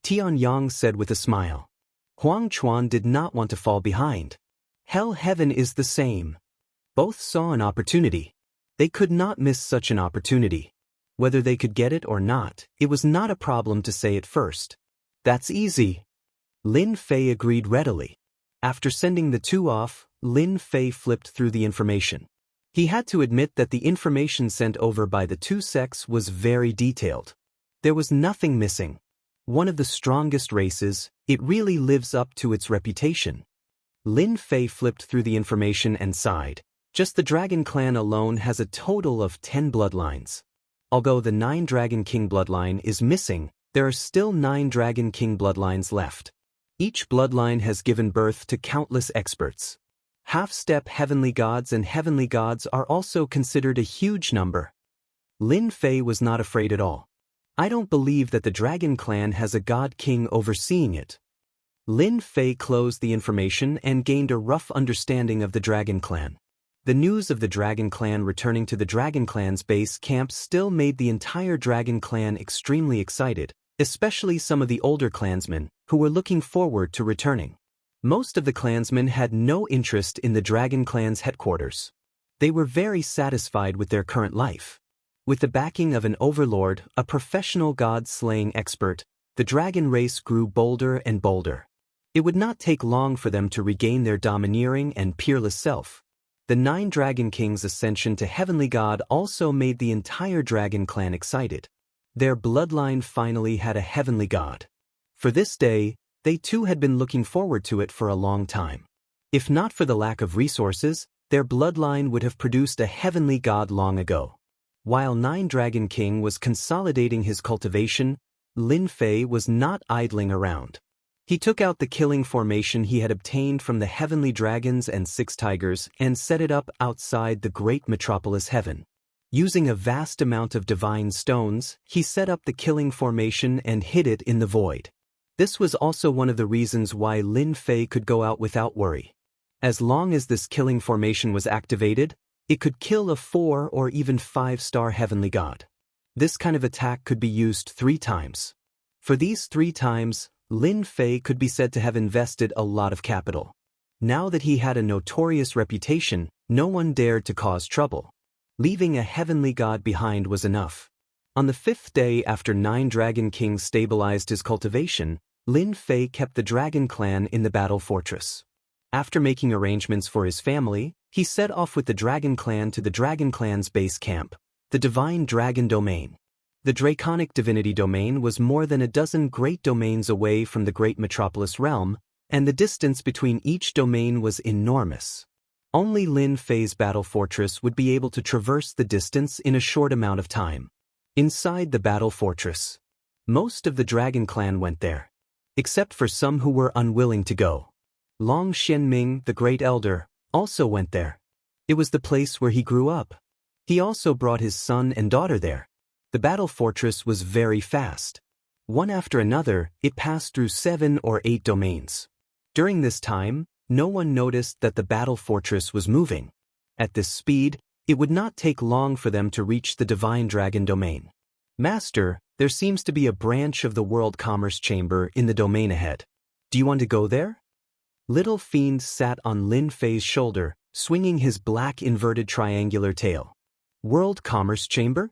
Speaker 1: Tian Yang said with a smile. Huang Chuan did not want to fall behind. Hell Heaven is the same. Both saw an opportunity. They could not miss such an opportunity. Whether they could get it or not, it was not a problem to say it first. That's easy. Lin Fei agreed readily. After sending the two off, Lin Fei flipped through the information. He had to admit that the information sent over by the two sects was very detailed. There was nothing missing. One of the strongest races, it really lives up to its reputation. Lin Fei flipped through the information and sighed. Just the Dragon Clan alone has a total of 10 bloodlines. Although the 9 Dragon King bloodline is missing, there are still 9 Dragon King bloodlines left. Each bloodline has given birth to countless experts. Half-step heavenly gods and heavenly gods are also considered a huge number. Lin Fei was not afraid at all. I don't believe that the Dragon Clan has a god king overseeing it. Lin Fei closed the information and gained a rough understanding of the Dragon Clan. The news of the Dragon Clan returning to the Dragon Clan's base camp still made the entire Dragon Clan extremely excited, especially some of the older clansmen, who were looking forward to returning. Most of the clansmen had no interest in the Dragon Clan's headquarters. They were very satisfied with their current life. With the backing of an overlord, a professional god-slaying expert, the dragon race grew bolder and bolder. It would not take long for them to regain their domineering and peerless self. The 9 Dragon Kings' ascension to Heavenly God also made the entire Dragon Clan excited. Their bloodline finally had a Heavenly God. For this day, they too had been looking forward to it for a long time. If not for the lack of resources, their bloodline would have produced a Heavenly God long ago. While 9 Dragon King was consolidating his cultivation, Lin Fei was not idling around. He took out the killing formation he had obtained from the Heavenly Dragons and 6 Tigers and set it up outside the great metropolis Heaven. Using a vast amount of divine stones, he set up the killing formation and hid it in the void. This was also one of the reasons why Lin Fei could go out without worry. As long as this killing formation was activated, it could kill a 4 or even 5-star Heavenly God. This kind of attack could be used 3 times. For these 3 times, Lin Fei could be said to have invested a lot of capital. Now that he had a notorious reputation, no one dared to cause trouble. Leaving a Heavenly God behind was enough. On the 5th day after 9 Dragon Kings stabilized his cultivation, Lin Fei kept the Dragon Clan in the battle fortress. After making arrangements for his family, he set off with the Dragon Clan to the Dragon Clan's base camp, the Divine Dragon Domain. The Draconic Divinity Domain was more than a dozen great domains away from the great metropolis realm, and the distance between each domain was enormous. Only Lin Fei's battle fortress would be able to traverse the distance in a short amount of time. Inside the battle fortress, most of the Dragon Clan went there, except for some who were unwilling to go. Long Xianming, the Great Elder, also went there. It was the place where he grew up. He also brought his son and daughter there. The battle fortress was very fast. One after another, it passed through 7 or 8 domains. During this time, no one noticed that the battle fortress was moving. At this speed, it would not take long for them to reach the Divine Dragon Domain. Master, there seems to be a branch of the World Commerce Chamber in the domain ahead. Do you want to go there? Little Fiend sat on Lin Fei's shoulder, swinging his black inverted triangular tail. World Commerce Chamber?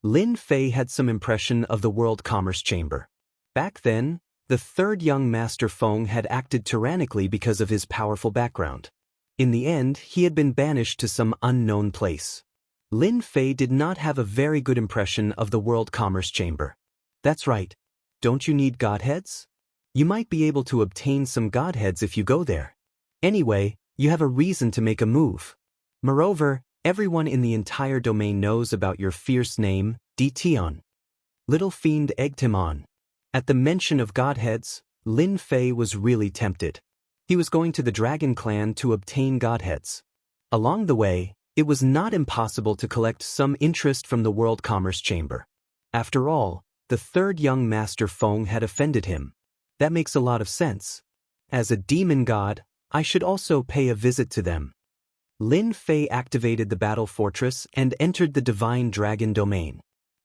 Speaker 1: Lin Fei had some impression of the World Commerce Chamber. Back then, the 3rd young Master Feng had acted tyrannically because of his powerful background. In the end, he had been banished to some unknown place. Lin Fei did not have a very good impression of the World Commerce Chamber. That's right. Don't you need godheads? You might be able to obtain some godheads if you go there. Anyway, you have a reason to make a move. Moreover, everyone in the entire domain knows about your fierce name, Tion. Little Fiend egged him on. At the mention of godheads, Lin Fei was really tempted. He was going to the Dragon Clan to obtain godheads. Along the way, it was not impossible to collect some interest from the World Commerce Chamber. After all, the 3rd young Master Feng had offended him. That makes a lot of sense. As a demon god, I should also pay a visit to them. Lin Fei activated the battle fortress and entered the Divine Dragon Domain.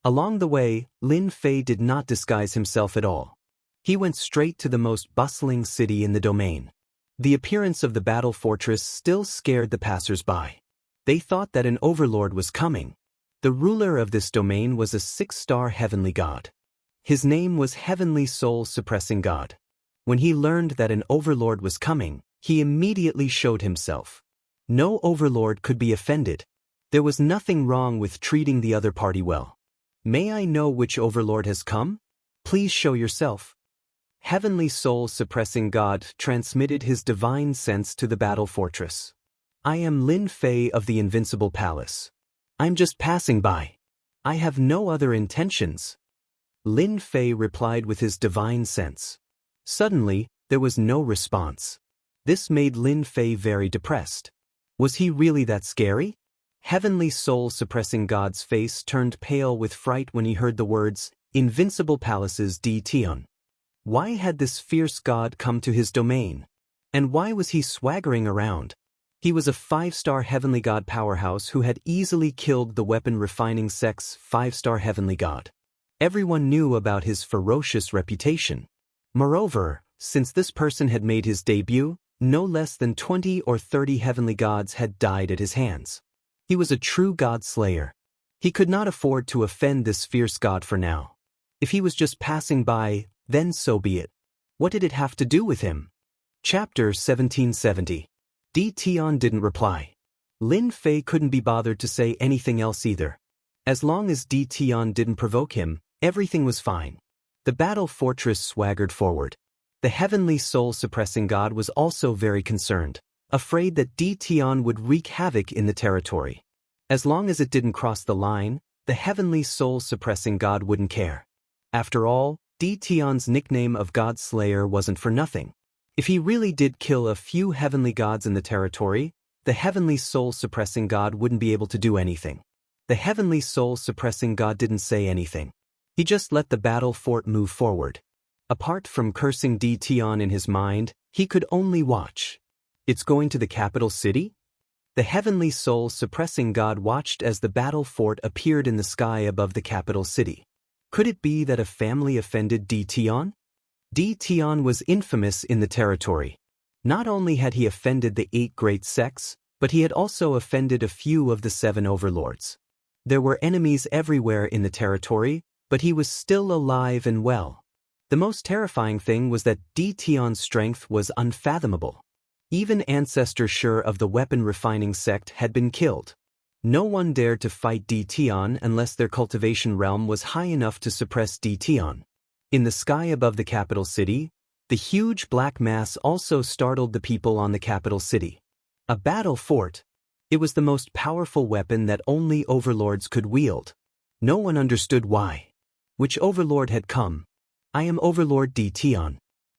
Speaker 1: Along the way, Lin Fei did not disguise himself at all. He went straight to the most bustling city in the domain. The appearance of the battle fortress still scared the passers-by. They thought that an overlord was coming. The ruler of this domain was a 6-star Heavenly God. His name was Heavenly Soul Suppressing God. When he learned that an overlord was coming, he immediately showed himself. No overlord could be offended. There was nothing wrong with treating the other party well. May I know which overlord has come? Please show yourself. Heavenly Soul Suppressing God transmitted his divine sense to the battle fortress. I am Lin Fei of the Invincible Palace. I'm just passing by. I have no other intentions. Lin Fei replied with his divine sense. Suddenly, there was no response. This made Lin Fei very depressed. Was he really that scary? Heavenly Soul Suppressing God's face turned pale with fright when he heard the words, Invincible Palace's Tion. Why had this fierce god come to his domain? And why was he swaggering around? He was a 5-star Heavenly God powerhouse who had easily killed the weapon-refining sect's 5-star Heavenly God. Everyone knew about his ferocious reputation. Moreover, since this person had made his debut, no less than 20 or 30 Heavenly Gods had died at his hands. He was a true God Slayer. He could not afford to offend this fierce god for now. If he was just passing by, then so be it. What did it have to do with him? Chapter 1770. Tion didn't reply. Lin Fei couldn't be bothered to say anything else either. As long as Di Tian didn't provoke him, everything was fine. The battle fortress swaggered forward. The heavenly soul-suppressing god was also very concerned, afraid that Di Tian would wreak havoc in the territory. As long as it didn't cross the line, the heavenly soul-suppressing god wouldn't care. After all, Di Tian's nickname of God Slayer wasn't for nothing. If he really did kill a few heavenly gods in the territory, the heavenly soul-suppressing god wouldn't be able to do anything. The heavenly soul-suppressing god didn't say anything. He just let the battle fort move forward. Apart from cursing Di Tian in his mind, he could only watch. It's going to the capital city? The heavenly soul-suppressing god watched as the battle fort appeared in the sky above the capital city. Could it be that a family offended Di Tian? Di Tian was infamous in the territory. Not only had he offended the 8 great sects, but he had also offended a few of the 7 overlords. There were enemies everywhere in the territory, but he was still alive and well. The most terrifying thing was that Di Tian's strength was unfathomable. Even ancestors sure of the weapon refining sect had been killed. No one dared to fight Di Tian unless their cultivation realm was high enough to suppress Di Tian. In the sky above the capital city, the huge black mass also startled the people on the capital city. A battle fort. It was the most powerful weapon that only overlords could wield. No one understood why. Which overlord had come? I am Overlord Di Tian.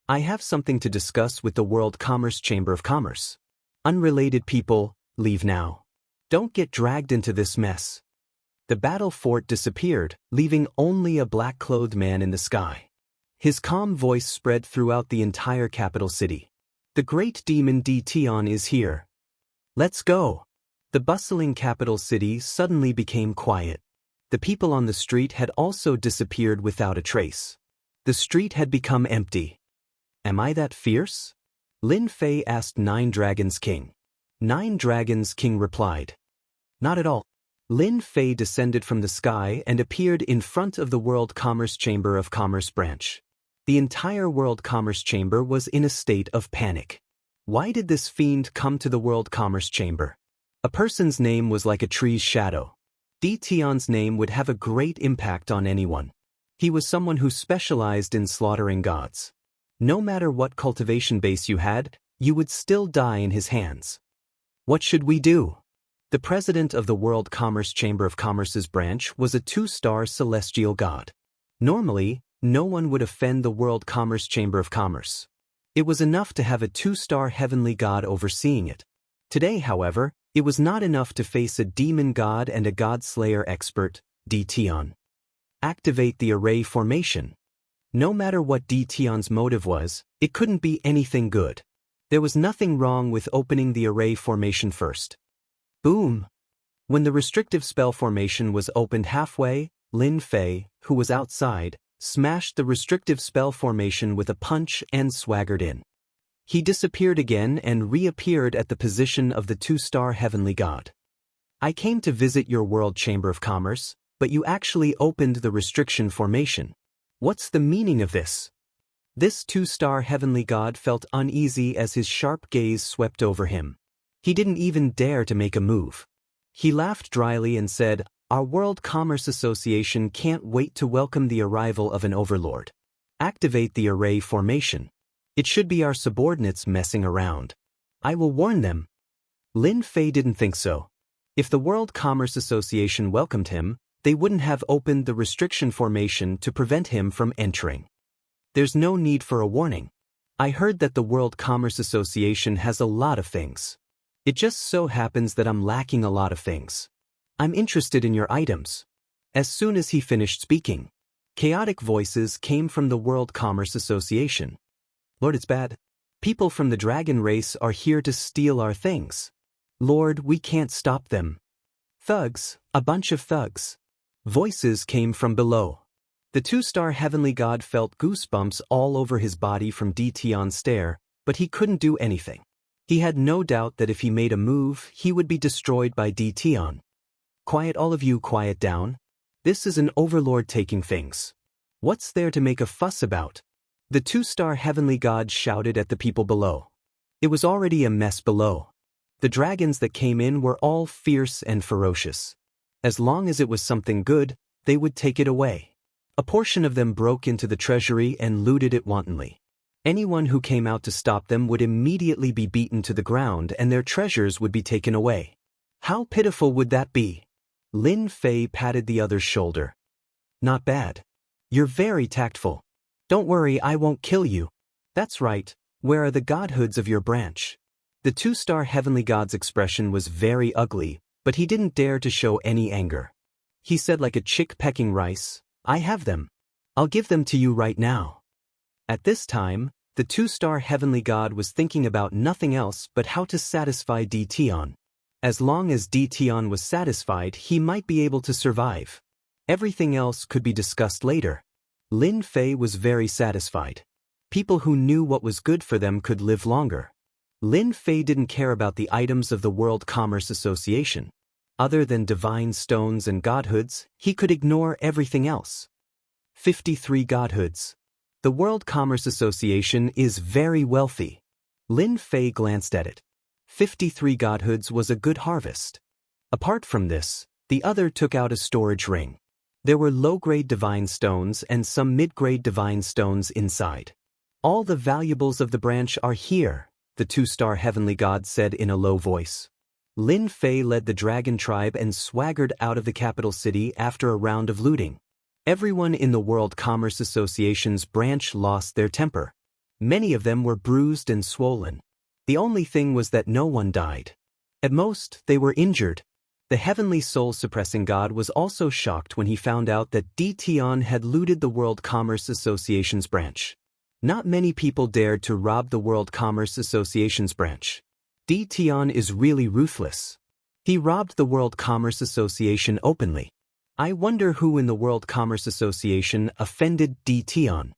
Speaker 1: I have something to discuss with the World Commerce Chamber of Commerce. Unrelated people, leave now. Don't get dragged into this mess. The battle fort disappeared, leaving only a black-clothed man in the sky. His calm voice spread throughout the entire capital city. The great demon Di Tian is here. Let's go. The bustling capital city suddenly became quiet. The people on the street had also disappeared without a trace. The street had become empty. Am I that fierce? Lin Fei asked 9 Dragons King. 9 Dragons King replied. Not at all. Lin Fei descended from the sky and appeared in front of the World Commerce Chamber of Commerce branch. The entire World Commerce Chamber was in a state of panic. Why did this fiend come to the World Commerce Chamber? A person's name was like a tree's shadow. Di Tian's name would have a great impact on anyone. He was someone who specialized in slaughtering gods. No matter what cultivation base you had, you would still die in his hands. What should we do? The president of the World Commerce Chamber of Commerce's branch was a 2-star celestial god. Normally, no one would offend the World Commerce Chamber of Commerce. It was enough to have a 2-star heavenly god overseeing it. Today, however, it was not enough to face a demon god and a god slayer expert, Di Tian. Activate the array formation. No matter what Di Tian's motive was, it couldn't be anything good. There was nothing wrong with opening the array formation first. Boom! When the restrictive spell formation was opened halfway, Lin Fei, who was outside, smashed the restrictive spell formation with a punch and swaggered in. He disappeared again and reappeared at the position of the 2-star heavenly god. I came to visit your World Chamber of Commerce, but you actually opened the restriction formation. What's the meaning of this? This 2-star heavenly god felt uneasy as his sharp gaze swept over him. He didn't even dare to make a move. He laughed dryly and said, Our World Commerce Association can't wait to welcome the arrival of an overlord. Activate the array formation. It should be our subordinates messing around. I will warn them. Lin Fei didn't think so. If the World Commerce Association welcomed him, they wouldn't have opened the restriction formation to prevent him from entering. There's no need for a warning. I heard that the World Commerce Association has a lot of things. It just so happens that I'm lacking a lot of things. I'm interested in your items. As soon as he finished speaking, chaotic voices came from the World Commerce Association. Lord, it's bad. People from the dragon race are here to steal our things. Lord, we can't stop them. Thugs, a bunch of thugs. Voices came from below. The 2-star heavenly god felt goosebumps all over his body from Di Tian's stare, but he couldn't do anything. He had no doubt that if he made a move, he would be destroyed by Di Tian. Quiet, all of you, quiet down. This is an overlord taking things. What's there to make a fuss about? The 2-star heavenly god shouted at the people below. It was already a mess below. The dragons that came in were all fierce and ferocious. As long as it was something good, they would take it away. A portion of them broke into the treasury and looted it wantonly. Anyone who came out to stop them would immediately be beaten to the ground and their treasures would be taken away. How pitiful would that be? Lin Fei patted the other's shoulder. Not bad. You're very tactful. Don't worry, I won't kill you. That's right, where are the godhoods of your branch? The two-star heavenly god's expression was very ugly, but he didn't dare to show any anger. He said like a chick pecking rice, I have them. I'll give them to you right now. At this time, the two-star heavenly god was thinking about nothing else but how to satisfy Di Tian. As long as Di Tian was satisfied, he might be able to survive. Everything else could be discussed later. Lin Fei was very satisfied. People who knew what was good for them could live longer. Lin Fei didn't care about the items of the World Commerce Association. Other than divine stones and godhoods, he could ignore everything else. 53 godhoods. The World Commerce Association is very wealthy. Lin Fei glanced at it. 53 godhoods was a good harvest. Apart from this, the other took out a storage ring. There were low-grade divine stones and some mid-grade divine stones inside. All the valuables of the branch are here, the two-star heavenly god said in a low voice. Lin Fei led the dragon tribe and swaggered out of the capital city after a round of looting. Everyone in the World Commerce Association's branch lost their temper. Many of them were bruised and swollen. The only thing was that no one died. At most, they were injured. The heavenly soul-suppressing god was also shocked when he found out that Di Tian had looted the World Commerce Association's branch. Not many people dared to rob the World Commerce Association's branch. Di Tian is really ruthless. He robbed the World Commerce Association openly. I wonder who in the World Commerce Association offended Di Tian.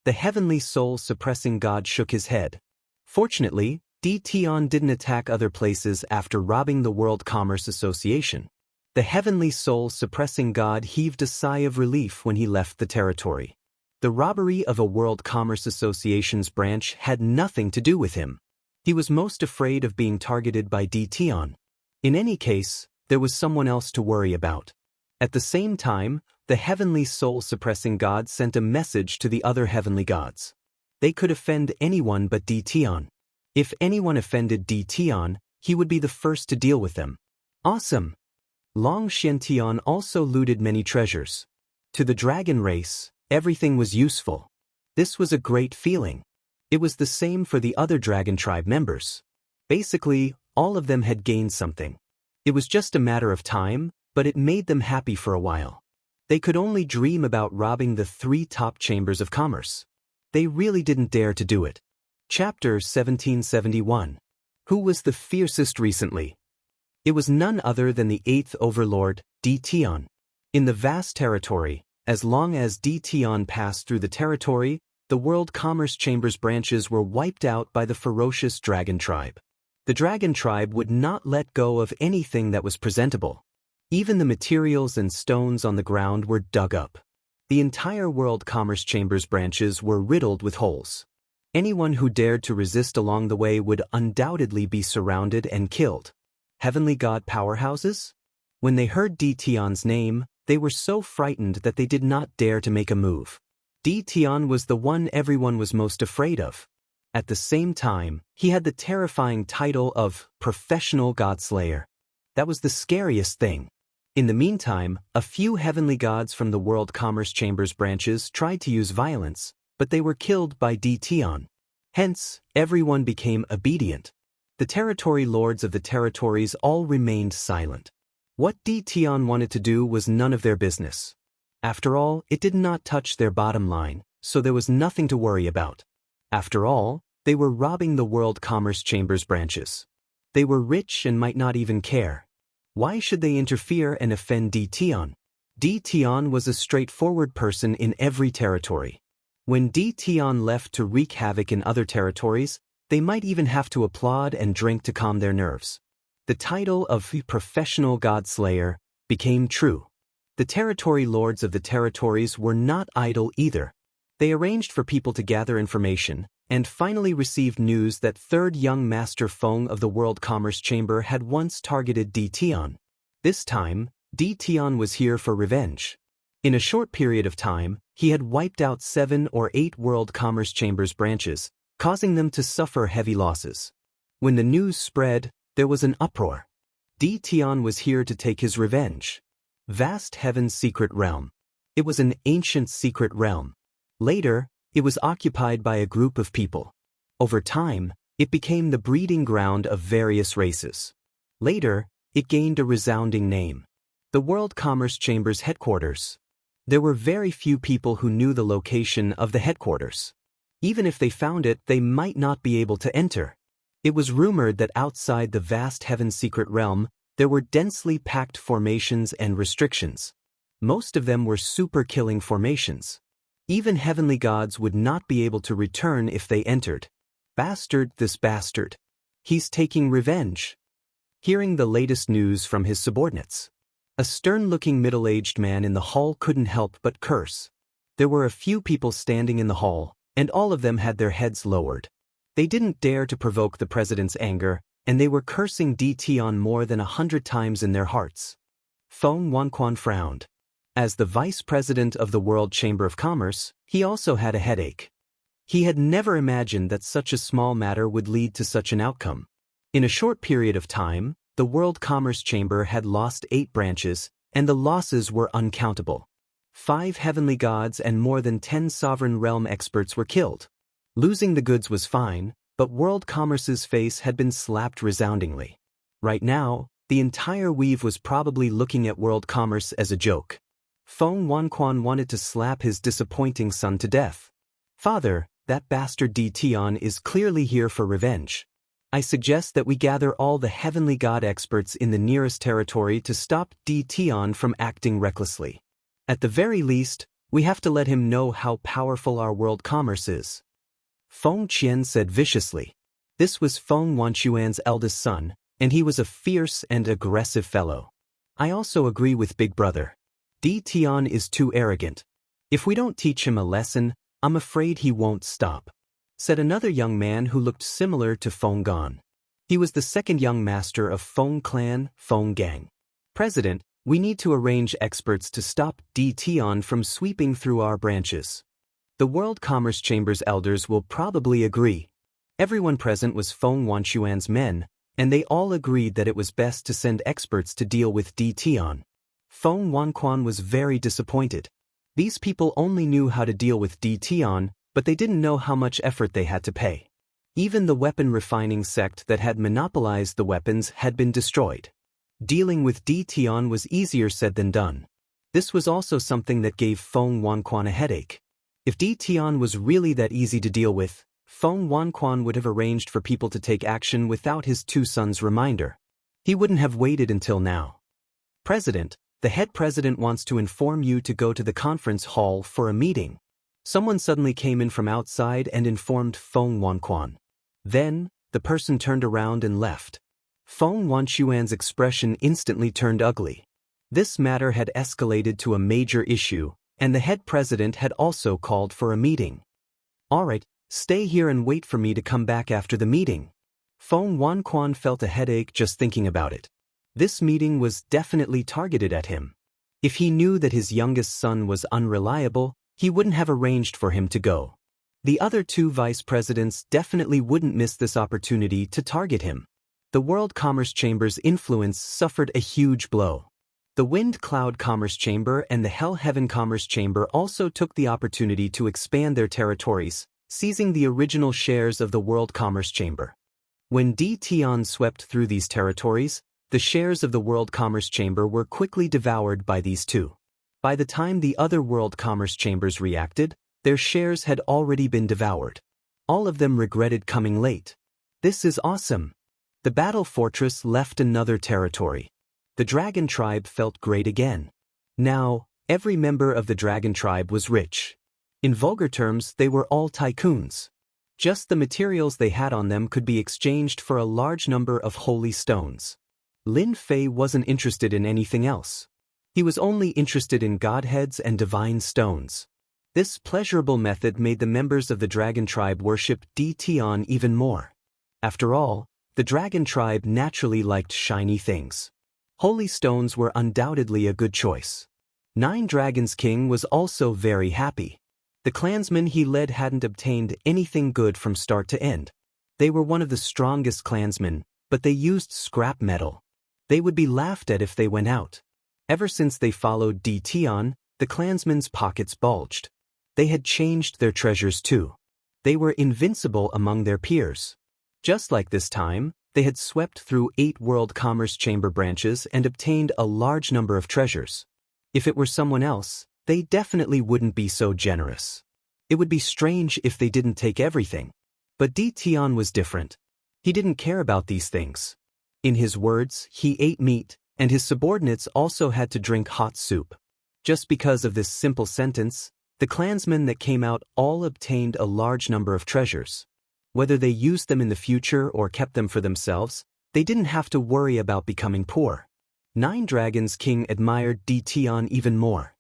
Speaker 1: The heavenly soul-suppressing god shook his head. Fortunately, Di Tian didn't attack other places after robbing the World Commerce Association. The heavenly soul-suppressing god heaved a sigh of relief when he left the territory. The robbery of a World Commerce Association's branch had nothing to do with him. He was most afraid of being targeted by Di Tian. In any case, there was someone else to worry about. At the same time, the heavenly soul-suppressing god sent a message to the other heavenly gods. They could offend anyone but Di Tian. If anyone offended Di Tian, he would be the first to deal with them. Awesome! Long Xiantian also looted many treasures. To the dragon race, everything was useful. This was a great feeling. It was the same for the other dragon tribe members. Basically, all of them had gained something. It was just a matter of time, but it made them happy for a while. They could only dream about robbing the 3 top chambers of commerce. They really didn't dare to do it. Chapter 1771. Who was the fiercest recently? It was none other than the 8th overlord, Di Tian. In the vast territory, as long as Di Tian passed through the territory, the World Commerce Chamber's branches were wiped out by the ferocious dragon tribe. The dragon tribe would not let go of anything that was presentable. Even the materials and stones on the ground were dug up. The entire World Commerce Chamber's branches were riddled with holes. Anyone who dared to resist along the way would undoubtedly be surrounded and killed. Heavenly God powerhouses? When they heard Di Tian's name, they were so frightened that they did not dare to make a move. Di Tian was the one everyone was most afraid of. At the same time, he had the terrifying title of Professional Godslayer. That was the scariest thing. In the meantime, a few heavenly gods from the World Commerce Chamber's branches tried to use violence, but they were killed by Di Tian. Hence, everyone became obedient. The territory lords of the territories all remained silent. What Di Tian wanted to do was none of their business. After all, it did not touch their bottom line, so there was nothing to worry about. After all, they were robbing the World Commerce Chamber's branches. They were rich and might not even care. Why should they interfere and offend Di Tian? Di Tian was a straightforward person in every territory. When Di Tian left to wreak havoc in other territories, they might even have to applaud and drink to calm their nerves. The title of Professional Godslayer became true. The territory lords of the territories were not idle either. They arranged for people to gather information, and finally received news that third young Master Feng of the World Commerce Chamber had once targeted Di Tian. This time, Di Tian was here for revenge. In a short period of time, he had wiped out 7 or 8 World Commerce Chamber's branches, causing them to suffer heavy losses. When the news spread, there was an uproar. Di Tian was here to take his revenge. Vast Heaven's secret realm. It was an ancient secret realm. Later, it was occupied by a group of people. Over time, it became the breeding ground of various races. Later, it gained a resounding name. The World Commerce Chamber's headquarters. There were very few people who knew the location of the headquarters. Even if they found it, they might not be able to enter. It was rumored that outside the vast Heaven's secret realm, there were densely packed formations and restrictions. Most of them were super-killing formations. Even heavenly gods would not be able to return if they entered. Bastard, this bastard. He's taking revenge. Hearing the latest news from his subordinates, a stern-looking middle-aged man in the hall couldn't help but curse. There were a few people standing in the hall, and all of them had their heads lowered. They didn't dare to provoke the president's anger, and they were cursing Di Tian more than 100 times in their hearts. Feng Wanquan frowned. As the vice president of the World Chamber of Commerce, he also had a headache. He had never imagined that such a small matter would lead to such an outcome. In a short period of time, the World Commerce Chamber had lost 8 branches, and the losses were uncountable. 5 heavenly gods and more than 10 sovereign realm experts were killed. Losing the goods was fine, but World Commerce's face had been slapped resoundingly. Right now, the entire weave was probably looking at World Commerce as a joke. Feng Wanquan wanted to slap his disappointing son to death. Father, that bastard Di Tian is clearly here for revenge. I suggest that we gather all the heavenly god experts in the nearest territory to stop Di Tian from acting recklessly. At the very least, we have to let him know how powerful our world commerce is. Feng Qian said viciously. This was Feng Wanquan's eldest son, and he was a fierce and aggressive fellow. I also agree with Big Brother. Di Tian is too arrogant. If we don't teach him a lesson, I'm afraid he won't stop, said another young man who looked similar to Feng Gan. He was the second young master of Feng Clan, Feng Gang. President, we need to arrange experts to stop Di Tian from sweeping through our branches. The World Commerce Chamber's elders will probably agree. Everyone present was Feng Wanquan's men, and they all agreed that it was best to send experts to deal with Di Tian. Feng Wanquan was very disappointed. These people only knew how to deal with Di Tian, but they didn't know how much effort they had to pay. Even the weapon refining sect that had monopolized the weapons had been destroyed. Dealing with Di Tian was easier said than done. This was also something that gave Feng Wanquan a headache. If Di Tian was really that easy to deal with, Feng Wanquan would have arranged for people to take action without his 2 sons' reminder. He wouldn't have waited until now. President, the head president wants to inform you to go to the conference hall for a meeting. Someone suddenly came in from outside and informed Feng Wanquan. Then, the person turned around and left. Feng Wanquan's expression instantly turned ugly. This matter had escalated to a major issue, and the head president had also called for a meeting. All right, stay here and wait for me to come back after the meeting. Feng Wanquan felt a headache just thinking about it. This meeting was definitely targeted at him. If he knew that his youngest son was unreliable, he wouldn't have arranged for him to go. The other 2 vice presidents definitely wouldn't miss this opportunity to target him. The World Commerce Chamber's influence suffered a huge blow. The Wind Cloud Commerce Chamber and the Hell Heaven Commerce Chamber also took the opportunity to expand their territories, seizing the original shares of the World Commerce Chamber. When Di Tian swept through these territories, the shares of the World Commerce Chamber were quickly devoured by these 2. By the time the other World Commerce Chambers reacted, their shares had already been devoured. All of them regretted coming late. This is awesome. The Battle Fortress left another territory. The Dragon Tribe felt great again. Now, every member of the Dragon Tribe was rich. In vulgar terms, they were all tycoons. Just the materials they had on them could be exchanged for a large number of holy stones. Lin Fei wasn't interested in anything else. He was only interested in godheads and divine stones. This pleasurable method made the members of the dragon tribe worship Tion even more. After all, the dragon tribe naturally liked shiny things. Holy stones were undoubtedly a good choice. Nine Dragons King was also very happy. The clansmen he led hadn't obtained anything good from start to end. They were one of the strongest clansmen, but they used scrap metal. They would be laughed at if they went out. Ever since they followed Tion, the clansmen's pockets bulged. They had changed their treasures too. They were invincible among their peers. Just like this time, they had swept through 8 World Commerce Chamber branches and obtained a large number of treasures. If it were someone else, they definitely wouldn't be so generous. It would be strange if they didn't take everything. But Tion was different. He didn't care about these things. In his words, he ate meat, and his subordinates also had to drink hot soup. Just because of this simple sentence, the clansmen that came out all obtained a large number of treasures. Whether they used them in the future or kept them for themselves, they didn't have to worry about becoming poor. Nine Dragons King admired Tion even more.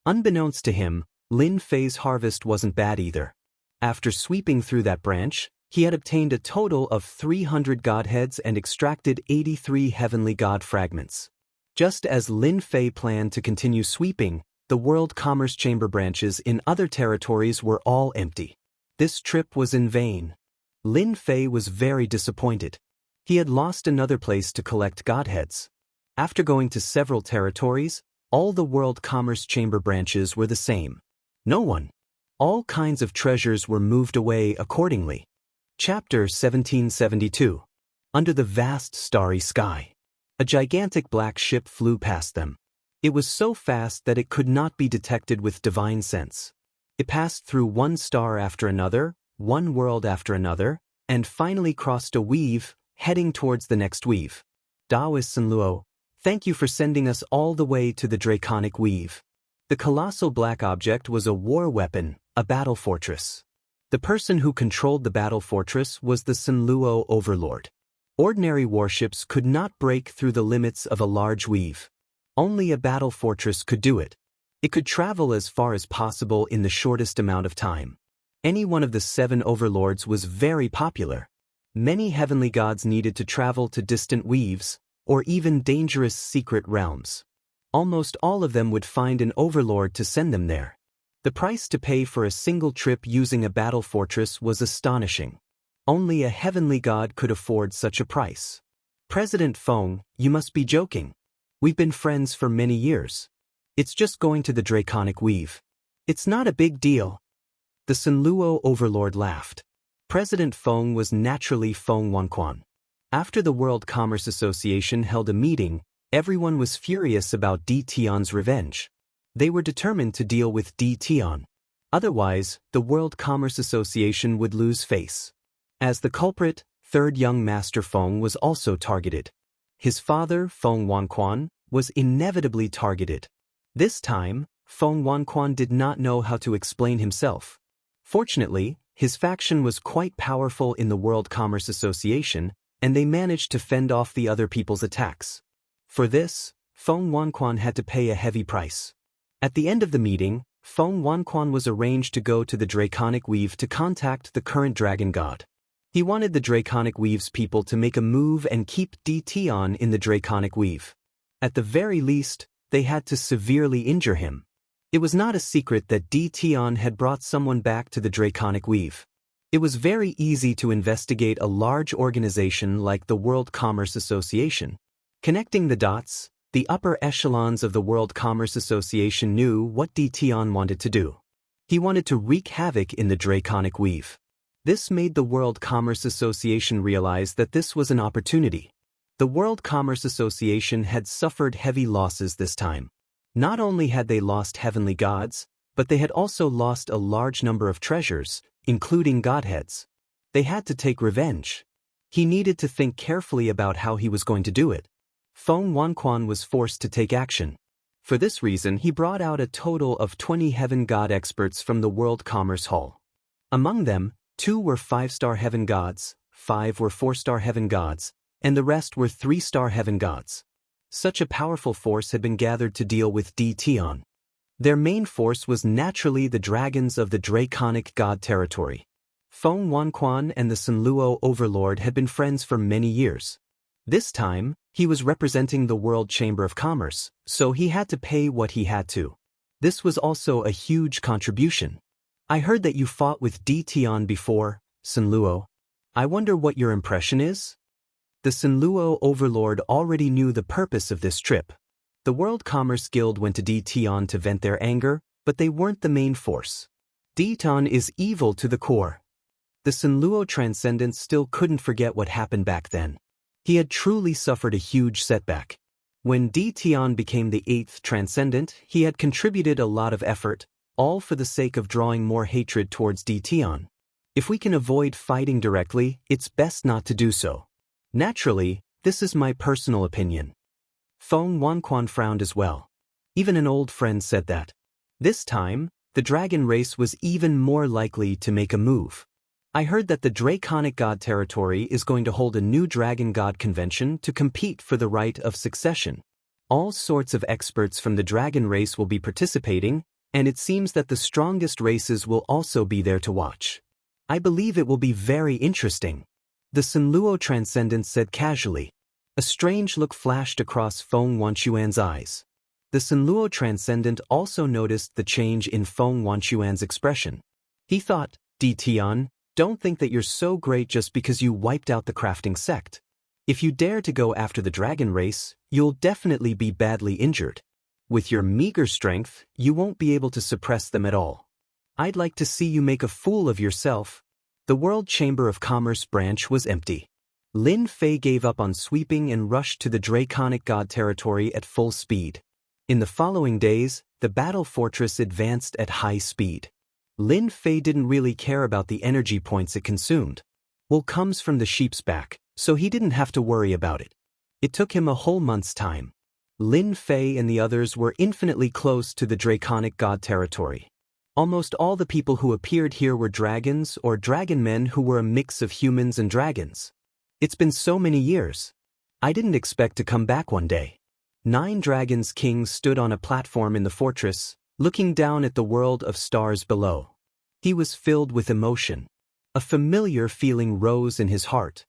Speaker 1: Unbeknownst to him, Lin Fei's harvest wasn't bad either. After sweeping through that branch, he had obtained a total of 300 godheads and extracted 83 heavenly god fragments. Just as Lin Fei planned to continue sweeping, the World Commerce Chamber branches in other territories were all empty. This trip was in vain. Lin Fei was very disappointed. He had lost another place to collect godheads. After going to several territories, all the World Commerce Chamber branches were the same. No one. All kinds of treasures were moved away accordingly. Chapter 1772. Under the vast starry sky. A gigantic black ship flew past them. It was so fast that it could not be detected with divine sense. It passed through one star after another, one world after another, and finally crossed a weave, heading towards the next weave. Taoist Sanluo, thank you for sending us all the way to the Draconic Weave. The colossal black object was a war weapon, a battle fortress. The person who controlled the battle fortress was the Sanluo Overlord. Ordinary warships could not break through the limits of a large weave. Only a battle fortress could do it. It could travel as far as possible in the shortest amount of time. Any one of the 7 overlords was very popular. Many heavenly gods needed to travel to distant weaves, or even dangerous secret realms. Almost all of them would find an overlord to send them there. The price to pay for a single trip using a battle fortress was astonishing. Only a heavenly god could afford such a price. President Feng, you must be joking. We've been friends for many years. It's just going to the Draconic Weave. It's not a big deal. The Sanluo Overlord laughed. President Feng was naturally Feng Wanquan. After the World Commerce Association held a meeting, everyone was furious about Tion's revenge. They were determined to deal with Tion. Otherwise, the World Commerce Association would lose face. As the culprit, third young Master Feng was also targeted. His father, Feng Wanquan, was inevitably targeted. This time, Feng Wanquan did not know how to explain himself. Fortunately, his faction was quite powerful in the World Commerce Association, and they managed to fend off the other people's attacks. For this, Feng Wanquan had to pay a heavy price. At the end of the meeting, Feng Wanquan was arranged to go to the Draconic Weave to contact the current dragon god. He wanted the Draconic Weave's people to make a move and keep Tion in the Draconic Weave. At the very least, they had to severely injure him. It was not a secret that Tion had brought someone back to the Draconic Weave. It was very easy to investigate a large organization like the World Commerce Association. Connecting the dots, the upper echelons of the World Commerce Association knew what Tion wanted to do. He wanted to wreak havoc in the Draconic Weave. This made the World Commerce Association realize that this was an opportunity. The World Commerce Association had suffered heavy losses this time. Not only had they lost heavenly gods, but they had also lost a large number of treasures, including godheads. They had to take revenge. He needed to think carefully about how he was going to do it. Feng Wanquan was forced to take action. For this reason, he brought out a total of 20 heaven god experts from the World Commerce Hall. Among them, 2 were 5-star heaven gods, 5 were 4-star heaven gods, and the rest were 3-star heaven gods. Such a powerful force had been gathered to deal with Tion. Their main force was naturally the dragons of the Draconic God territory. Feng Wanquan and the Sunluo overlord had been friends for many years. This time, he was representing the World Chamber of Commerce, so he had to pay what he had to. This was also a huge contribution. I heard that you fought with Di Tian before, Sunluo. I wonder what your impression is? The Sunluo overlord already knew the purpose of this trip. The World Commerce Guild went to Di Tian to vent their anger, but they weren't the main force. Di Tian is evil to the core. The Sunluo Transcendent still couldn't forget what happened back then. He had truly suffered a huge setback. When Di Tian became the 8th Transcendent, he had contributed a lot of effort, all for the sake of drawing more hatred towards Di Tian. If we can avoid fighting directly, it's best not to do so. Naturally, this is my personal opinion. Feng Wanquan frowned as well. Even an old friend said that. This time, the dragon race was even more likely to make a move. I heard that the Draconic God territory is going to hold a new Dragon God convention to compete for the right of succession. All sorts of experts from the dragon race will be participating, and it seems that the strongest races will also be there to watch. I believe it will be very interesting. The Sunluo Transcendent said casually. A strange look flashed across Feng Wanquan's eyes. The Sunluo Transcendent also noticed the change in Feng Wanquan's expression. He thought, Di Tian, don't think that you're so great just because you wiped out the crafting sect. If you dare to go after the dragon race, you'll definitely be badly injured. With your meager strength, you won't be able to suppress them at all. I'd like to see you make a fool of yourself. The World Chamber of Commerce branch was empty. Lin Fei gave up on sweeping and rushed to the Draconic God territory at full speed. In the following days, the battle fortress advanced at high speed. Lin Fei didn't really care about the energy points it consumed. Wool comes from the sheep's back, so he didn't have to worry about it. It took him a whole month's time. Lin Fei and the others were infinitely close to the Draconic God territory. Almost all the people who appeared here were dragons or dragon men who were a mix of humans and dragons. It's been so many years. I didn't expect to come back one day. 9 Dragons King stood on a platform in the fortress, looking down at the world of stars below. He was filled with emotion. A familiar feeling rose in his heart.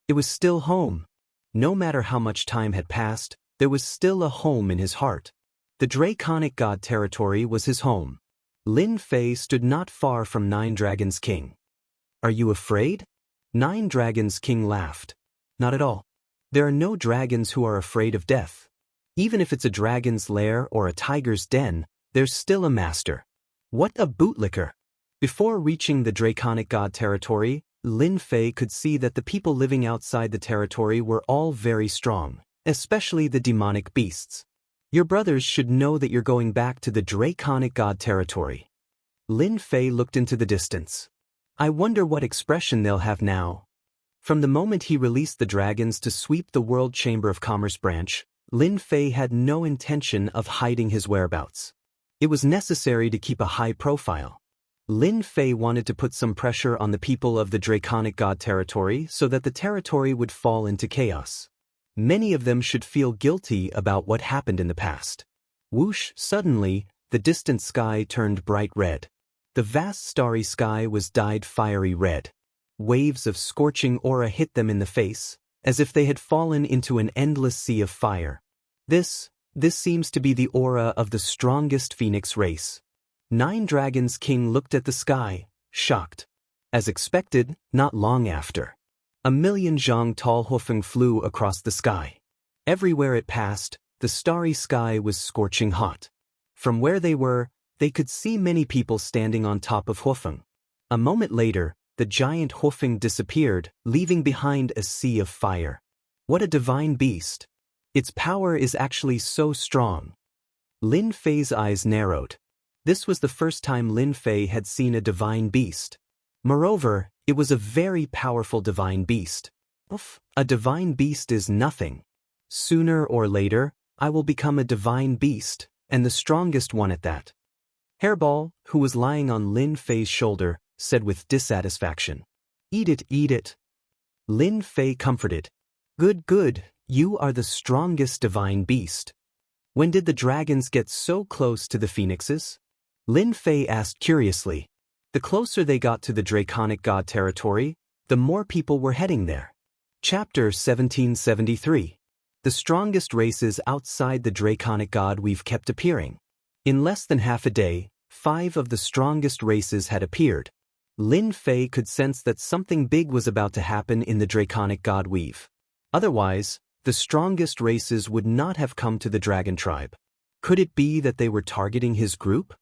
Speaker 1: It was still home. No matter how much time had passed, there was still a home in his heart. The Draconic God territory was his home. Lin Fei stood not far from 9 Dragons King. Are you afraid? 9 Dragons King laughed. Not at all. There are no dragons who are afraid of death. Even if it's a dragon's lair or a tiger's den, there's still a master. What a bootlicker! Before reaching the Draconic God territory, Lin Fei could see that the people living outside the territory were all very strong, especially the demonic beasts. Your brothers should know that you're going back to the Draconic God territory. Lin Fei looked into the distance. I wonder what expression they'll have now. From the moment he released the dragons to sweep the World Chamber of Commerce branch, Lin Fei had no intention of hiding his whereabouts. It was necessary to keep a high profile. Lin Fei wanted to put some pressure on the people of the Draconic God territory so that the territory would fall into chaos. Many of them should feel guilty about what happened in the past. Whoosh! Suddenly, the distant sky turned bright red. The vast starry sky was dyed fiery red. Waves of scorching aura hit them in the face, as if they had fallen into an endless sea of fire. This seems to be the aura of the strongest phoenix race. 9 Dragons King looked at the sky, shocked. As expected, not long after, 1,000,000 zhang tall Hufeng flew across the sky. Everywhere it passed, the starry sky was scorching hot. From where they were, they could see many people standing on top of Hufeng. A moment later, the giant Hufeng disappeared, leaving behind a sea of fire. What a divine beast! Its power is actually so strong. Lin Fei's eyes narrowed. This was the first time Lin Fei had seen a divine beast. Moreover, it was a very powerful divine beast. A divine beast is nothing. Sooner or later, I will become a divine beast, and the strongest one at that. Hairball, who was lying on Lin Fei's shoulder, said with dissatisfaction. Eat it, eat it. Lin Fei comforted. Good, good, you are the strongest divine beast. When did the dragons get so close to the phoenixes? Lin Fei asked curiously. The closer they got to the draconic god territory, the more people were heading there. Chapter 1773. The strongest races outside the draconic god we've kept appearing. In less than half a day, 5 of the strongest races had appeared. Lin Fei could sense that something big was about to happen in the draconic god weave. Otherwise, the strongest races would not have come to the dragon tribe. Could it be that they were targeting his group?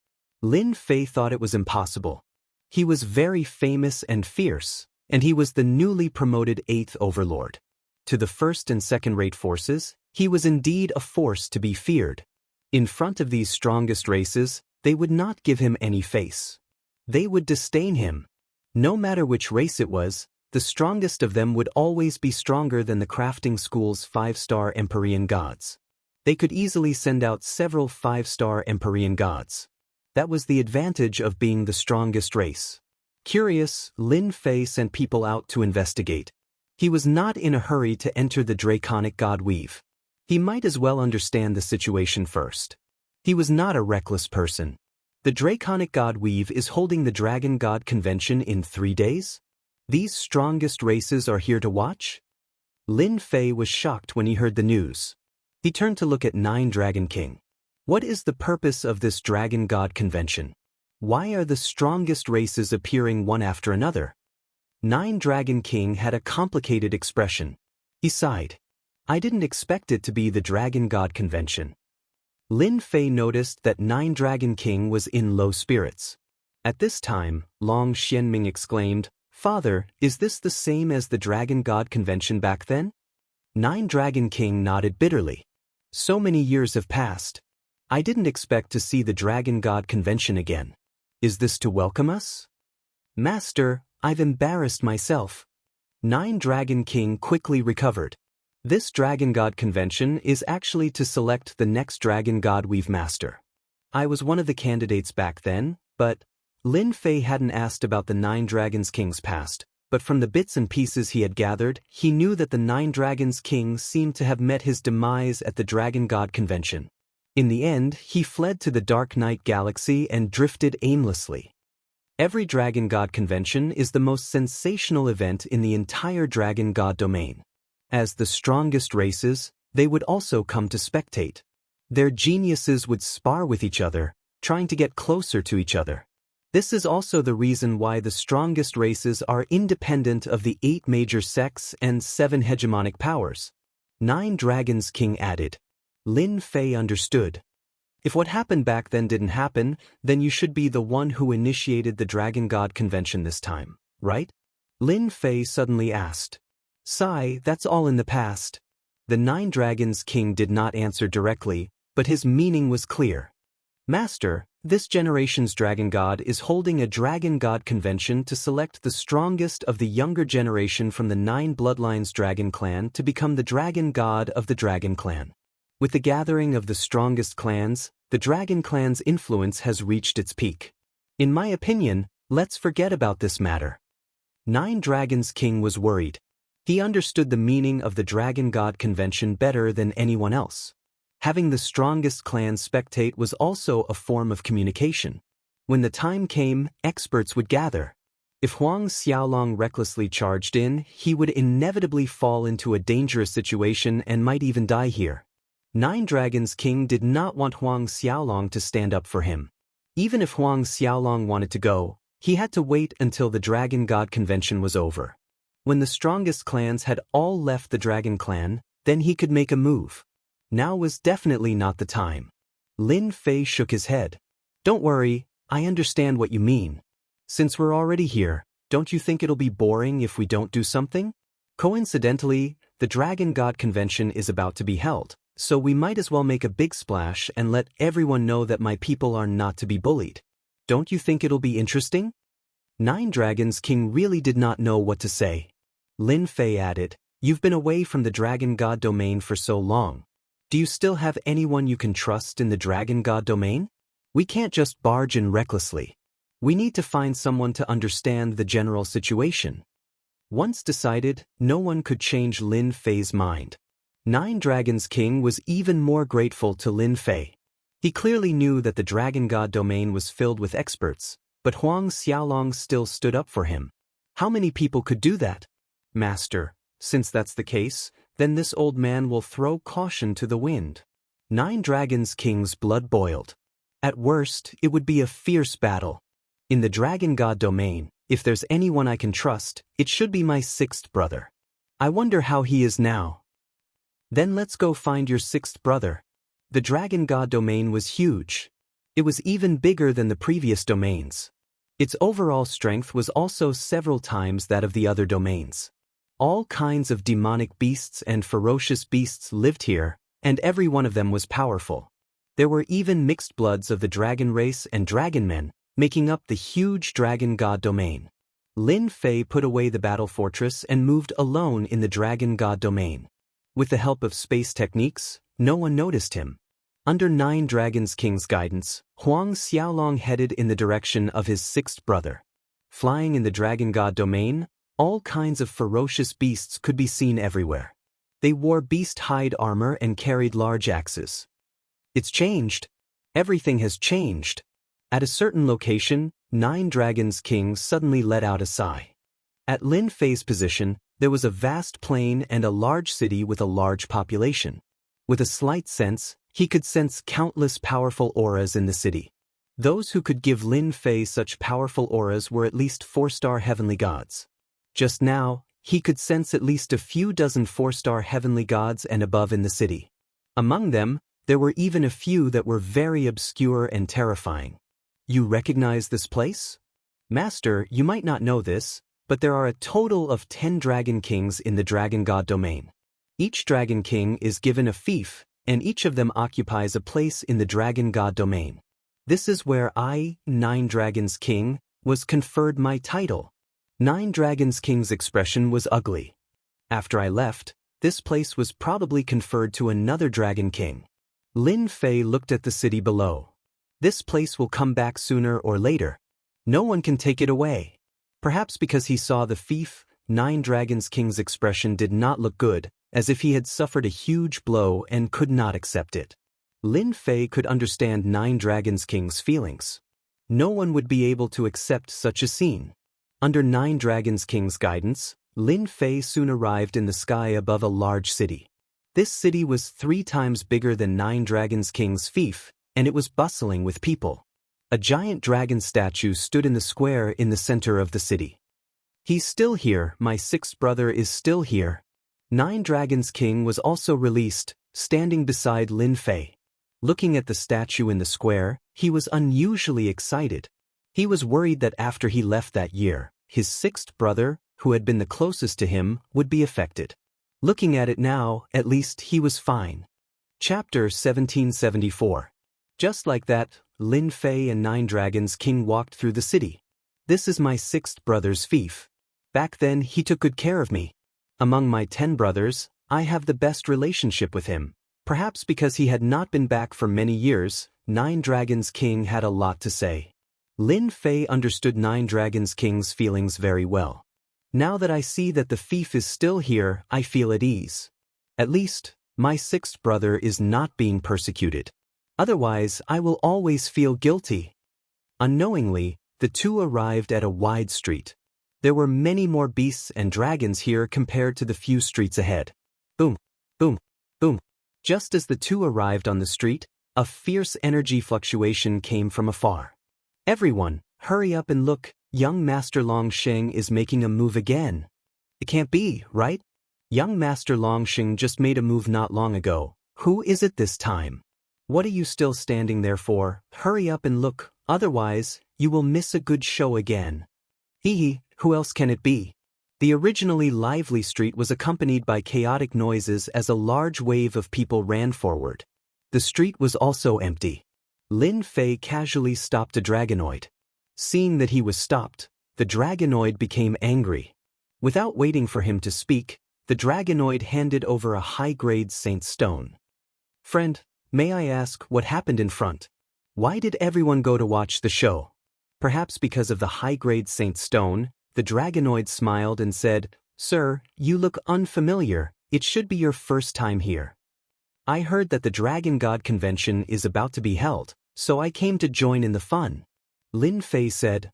Speaker 1: Lin Fei thought it was impossible. He was very famous and fierce, and he was the newly promoted 8th overlord. To the first and second-rate forces, he was indeed a force to be feared. In front of these strongest races, they would not give him any face. They would disdain him. No matter which race it was, the strongest of them would always be stronger than the crafting school's 5-star Empyrean gods. They could easily send out several 5-star Empyrean gods. That was the advantage of being the strongest race. Curious, Lin Fei sent people out to investigate. He was not in a hurry to enter the draconic god weave. He might as well understand the situation first. He was not a reckless person. The draconic god weave is holding the dragon god convention in 3 days? These strongest races are here to watch? Lin Fei was shocked when he heard the news. He turned to look at 9 Dragon King. What is the purpose of this dragon god convention? Why are the strongest races appearing one after another? 9 Dragon King had a complicated expression. He sighed. I didn't expect it to be the dragon god convention. Lin Fei noticed that 9 Dragon King was in low spirits. At this time, Long Xianming exclaimed, Father, is this the same as the dragon god convention back then? 9 Dragon King nodded bitterly. So many years have passed. I didn't expect to see the dragon god convention again. Is this to welcome us? Master, I've embarrassed myself. 9 Dragon King quickly recovered. This dragon god convention is actually to select the next dragon god weave master. I was one of the candidates back then, but Lin Fei hadn't asked about the 9 Dragons King's past, but from the bits and pieces he had gathered, he knew that the 9 Dragons King seemed to have met his demise at the dragon god convention. In the end, he fled to the Dark Night Galaxy and drifted aimlessly. Every dragon god convention is the most sensational event in the entire dragon god domain. As the strongest races, they would also come to spectate. Their geniuses would spar with each other, trying to get closer to each other. This is also the reason why the strongest races are independent of the 8 major sects and 7 hegemonic powers. 9 Dragons King added. Lin Fei understood. If what happened back then didn't happen, then you should be the one who initiated the Dragon God Convention this time, right? Lin Fei suddenly asked. Sigh, that's all in the past. The 9 Dragons King did not answer directly, but his meaning was clear. Master, this generation's Dragon God is holding a Dragon God Convention to select the strongest of the younger generation from the 9 Bloodlines Dragon Clan to become the Dragon God of the Dragon Clan. With the gathering of the strongest clans, the Dragon Clan's influence has reached its peak. In my opinion, let's forget about this matter. 9 Dragons King was worried. He understood the meaning of the Dragon God Convention better than anyone else. Having the strongest clan spectate was also a form of communication. When the time came, experts would gather. If Huang Xiaolong recklessly charged in, he would inevitably fall into a dangerous situation and might even die here. 9 Dragons King did not want Huang Xiaolong to stand up for him. Even if Huang Xiaolong wanted to go, he had to wait until the Dragon God Convention was over. When the strongest clans had all left the Dragon Clan, then he could make a move. Now was definitely not the time. Lin Fei shook his head. Don't worry, I understand what you mean. Since we're already here, don't you think it'll be boring if we don't do something? Coincidentally, the Dragon God Convention is about to be held, so we might as well make a big splash and let everyone know that my people are not to be bullied. Don't you think it'll be interesting? 9 Dragons King really did not know what to say. Lin Fei added, You've been away from the Dragon God domain for so long. Do you still have anyone you can trust in the Dragon God domain? We can't just barge in recklessly. We need to find someone to understand the general situation. Once decided, no one could change Lin Fei's mind. Nine Dragons King was even more grateful to Lin Fei. He clearly knew that the Dragon God domain was filled with experts, but Huang Xiaolong still stood up for him. How many people could do that? Master, since that's the case, then this old man will throw caution to the wind. Nine Dragons King's blood boiled. At worst, it would be a fierce battle. In the Dragon God domain, if there's anyone I can trust, it should be my sixth brother. I wonder how he is now. Then let's go find your sixth brother. The Dragon God domain was huge. It was even bigger than the previous domains. Its overall strength was also several times that of the other domains. All kinds of demonic beasts and ferocious beasts lived here, and every one of them was powerful. There were even mixed bloods of the dragon race and dragon men, making up the huge Dragon God domain. Lin Fei put away the battle fortress and moved alone in the Dragon God domain. With the help of space techniques, no one noticed him. Under Nine Dragons King's guidance, Huang Xiaolong headed in the direction of his sixth brother. Flying in the Dragon God domain, all kinds of ferocious beasts could be seen everywhere. They wore beast hide armor and carried large axes. It's changed. Everything has changed. At a certain location, Nine Dragons King suddenly let out a sigh. At Lin Fei's position, there was a vast plain and a large city with a large population. With a slight sense, he could sense countless powerful auras in the city. Those who could give Lin Fei such powerful auras were at least 4-star heavenly gods. Just now, he could sense at least a few dozen 4-star heavenly gods and above in the city. Among them, there were even a few that were very obscure and terrifying. You recognize this place? Master, you might not know this, but there are a total of 10 Dragon Kings in the Dragon God domain. Each Dragon King is given a fief, and each of them occupies a place in the Dragon God domain. This is where I, Nine Dragons King, was conferred my title. Nine Dragons King's expression was ugly. After I left, this place was probably conferred to another Dragon King. Lin Fei looked at the city below. This place will come back sooner or later. No one can take it away. Perhaps because he saw the fief, Nine Dragons King's expression did not look good, as if he had suffered a huge blow and could not accept it. Lin Fei could understand Nine Dragons King's feelings. No one would be able to accept such a scene. Under Nine Dragons King's guidance, Lin Fei soon arrived in the sky above a large city. This city was 3 times bigger than Nine Dragons King's fief, and it was bustling with people. A giant dragon statue stood in the square in the center of the city. He's still here, my sixth brother is still here. Nine Dragons King was also released, standing beside Lin Fei. Looking at the statue in the square, he was unusually excited. He was worried that after he left that year, his sixth brother, who had been the closest to him, would be affected. Looking at it now, at least he was fine. Chapter 1774. Just like that, Lin Fei and Nine Dragons King walked through the city. This is my sixth brother's fief. Back then he took good care of me. Among my 10 brothers, I have the best relationship with him. Perhaps because he had not been back for many years, Nine Dragons King had a lot to say. Lin Fei understood Nine Dragons King's feelings very well. Now that I see that the fief is still here, I feel at ease. At least, my sixth brother is not being persecuted. Otherwise, I will always feel guilty. Unknowingly, the two arrived at a wide street. There were many more beasts and dragons here compared to the few streets ahead. Boom, boom, boom. Just as the two arrived on the street, a fierce energy fluctuation came from afar. Everyone, hurry up and look, young Master Longsheng is making a move again. It can't be, right? Young Master Longsheng just made a move not long ago. Who is it this time? What are you still standing there for? Hurry up and look, otherwise, you will miss a good show again. Hee, who else can it be? The originally lively street was accompanied by chaotic noises as a large wave of people ran forward. The street was also empty. Lin Fei casually stopped a dragonoid. Seeing that he was stopped, the dragonoid became angry. Without waiting for him to speak, the dragonoid handed over a high-grade saint stone. Friend, may I ask what happened in front? Why did everyone go to watch the show? Perhaps because of the high-grade saint stone, the dragonoid smiled and said, Sir, you look unfamiliar. It should be your first time here. I heard that the Dragon God Convention is about to be held, so I came to join in the fun. Lin Fei said.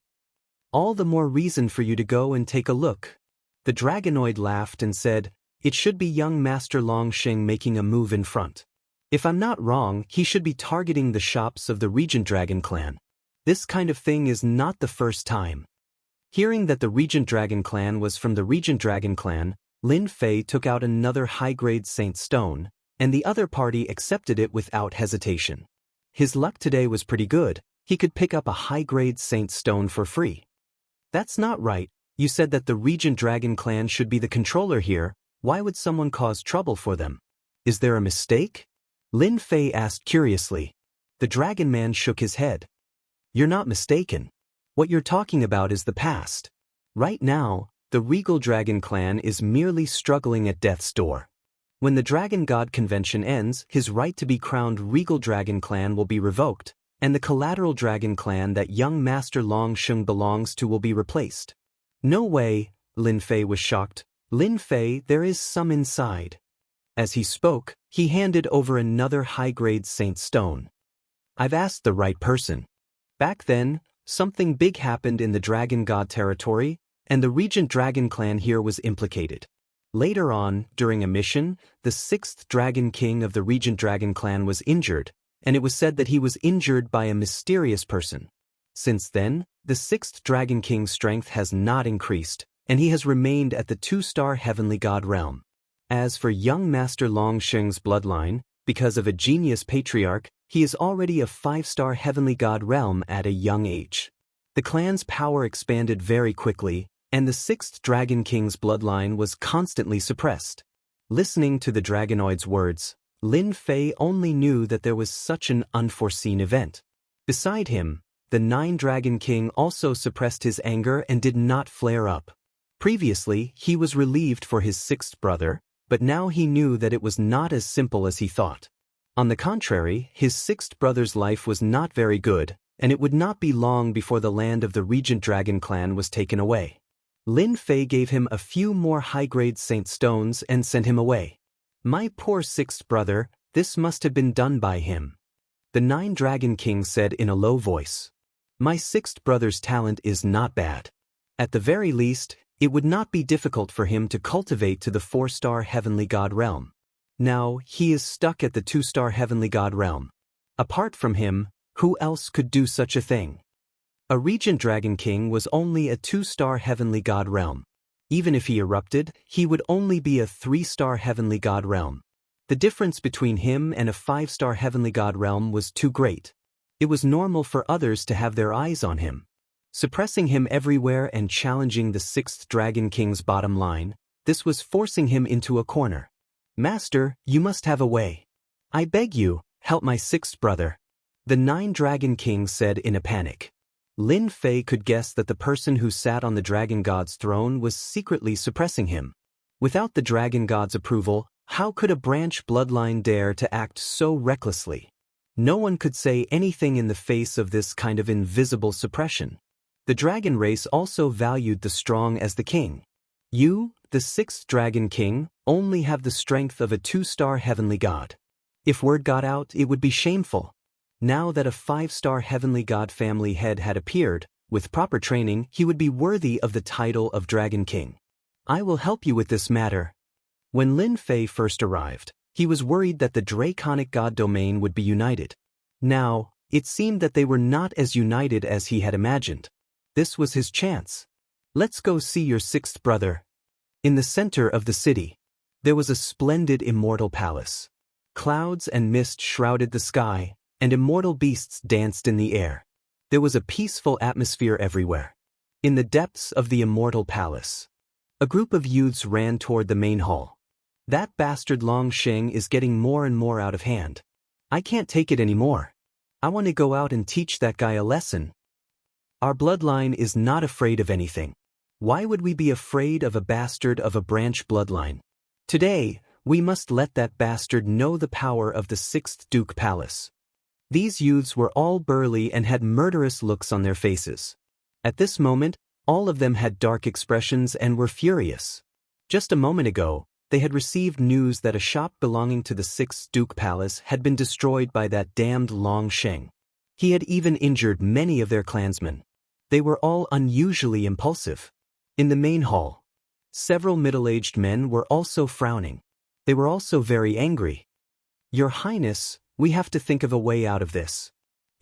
Speaker 1: All the more reason for you to go and take a look. The Dragonoid laughed and said, it should be young Master Longsheng making a move in front. If I'm not wrong, he should be targeting the shops of the Regent Dragon clan. This kind of thing is not the first time. Hearing that the Regent Dragon clan was from the Regent Dragon clan, Lin Fei took out another high-grade Saint Stone, and the other party accepted it without hesitation. His luck today was pretty good. He could pick up a high-grade Saint Stone for free. That's not right. You said that the Regent Dragon clan should be the controller here. Why would someone cause trouble for them? Is there a mistake? Lin Fei asked curiously. The Dragon Man shook his head. You're not mistaken. What you're talking about is the past. Right now, the Regal Dragon clan is merely struggling at death's door. When the Dragon God Convention ends, his right to be crowned Regal Dragon clan will be revoked, and the Collateral Dragon clan that young Master Longsheng belongs to will be replaced. No way, Lin Fei was shocked. Lin Fei, there is some inside. As he spoke, he handed over another high-grade Saint Stone. I've asked the right person. Back then, something big happened in the Dragon God territory, and the Regent Dragon clan here was implicated. Later on, during a mission, the 6th Dragon King of the Regent Dragon clan was injured, and it was said that he was injured by a mysterious person. Since then, the 6th Dragon King's strength has not increased, and he has remained at the 2-star Heavenly God realm. As for young Master Longsheng's bloodline, because of a genius patriarch, he is already a 5-star Heavenly God realm at a young age. The clan's power expanded very quickly, and the 6th Dragon King's bloodline was constantly suppressed. Listening to the Dragonoid's words, Lin Fei only knew that there was such an unforeseen event. Beside him, the 9 Dragon King also suppressed his anger and did not flare up. Previously, he was relieved for his 6th brother, but now he knew that it was not as simple as he thought. On the contrary, his 6th brother's life was not very good, and it would not be long before the land of the Regent Dragon clan was taken away. Lin Fei gave him a few more high-grade Saint Stones and sent him away. My poor 6th brother, this must have been done by him. The 9 Dragon Kings said in a low voice. My 6th brother's talent is not bad. At the very least, it would not be difficult for him to cultivate to the 4-star Heavenly God realm. Now, he is stuck at the 2-star Heavenly God realm. Apart from him, who else could do such a thing? A Regent Dragon King was only a 2-star Heavenly God realm. Even if he erupted, he would only be a 3-star Heavenly God realm. The difference between him and a 5-star Heavenly God realm was too great. It was normal for others to have their eyes on him. Suppressing him everywhere and challenging the 6th Dragon King's bottom line, this was forcing him into a corner. Master, you must have a way. I beg you, help my 6th brother. The 9 Dragon Kings said in a panic. Lin Fei could guess that the person who sat on the Dragon God's throne was secretly suppressing him. Without the Dragon God's approval, how could a branch bloodline dare to act so recklessly? No one could say anything in the face of this kind of invisible suppression. The dragon race also valued the strong as the king. You, the 6th Dragon King, only have the strength of a 2-star Heavenly God. If word got out, it would be shameful. Now that a 5-star Heavenly God family head had appeared, with proper training, he would be worthy of the title of Dragon King. I will help you with this matter. When Lin Fei first arrived, he was worried that the Draconic God domain would be united. Now, it seemed that they were not as united as he had imagined. This was his chance. Let's go see your 6th brother. In the center of the city, there was a splendid immortal palace. Clouds and mist shrouded the sky, and immortal beasts danced in the air. There was a peaceful atmosphere everywhere. In the depths of the immortal palace, a group of youths ran toward the main hall. That bastard Longsheng is getting more and more out of hand. I can't take it anymore. I want to go out and teach that guy a lesson. Our bloodline is not afraid of anything. Why would we be afraid of a bastard of a branch bloodline? Today, we must let that bastard know the power of the 6th Duke Palace. These youths were all burly and had murderous looks on their faces. At this moment, all of them had dark expressions and were furious. Just a moment ago, They had received news that a shop belonging to the 6th Duke Palace had been destroyed by that damned Long Sheng. He had even injured many of their clansmen. They were all unusually impulsive. In the main hall, several middle-aged men were also frowning. They were also very angry. "Your Highness, we have to think of a way out of this.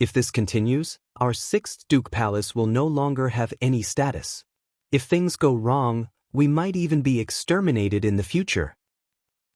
Speaker 1: If this continues, our 6th Duke Palace will no longer have any status. If things go wrong, we might even be exterminated in the future.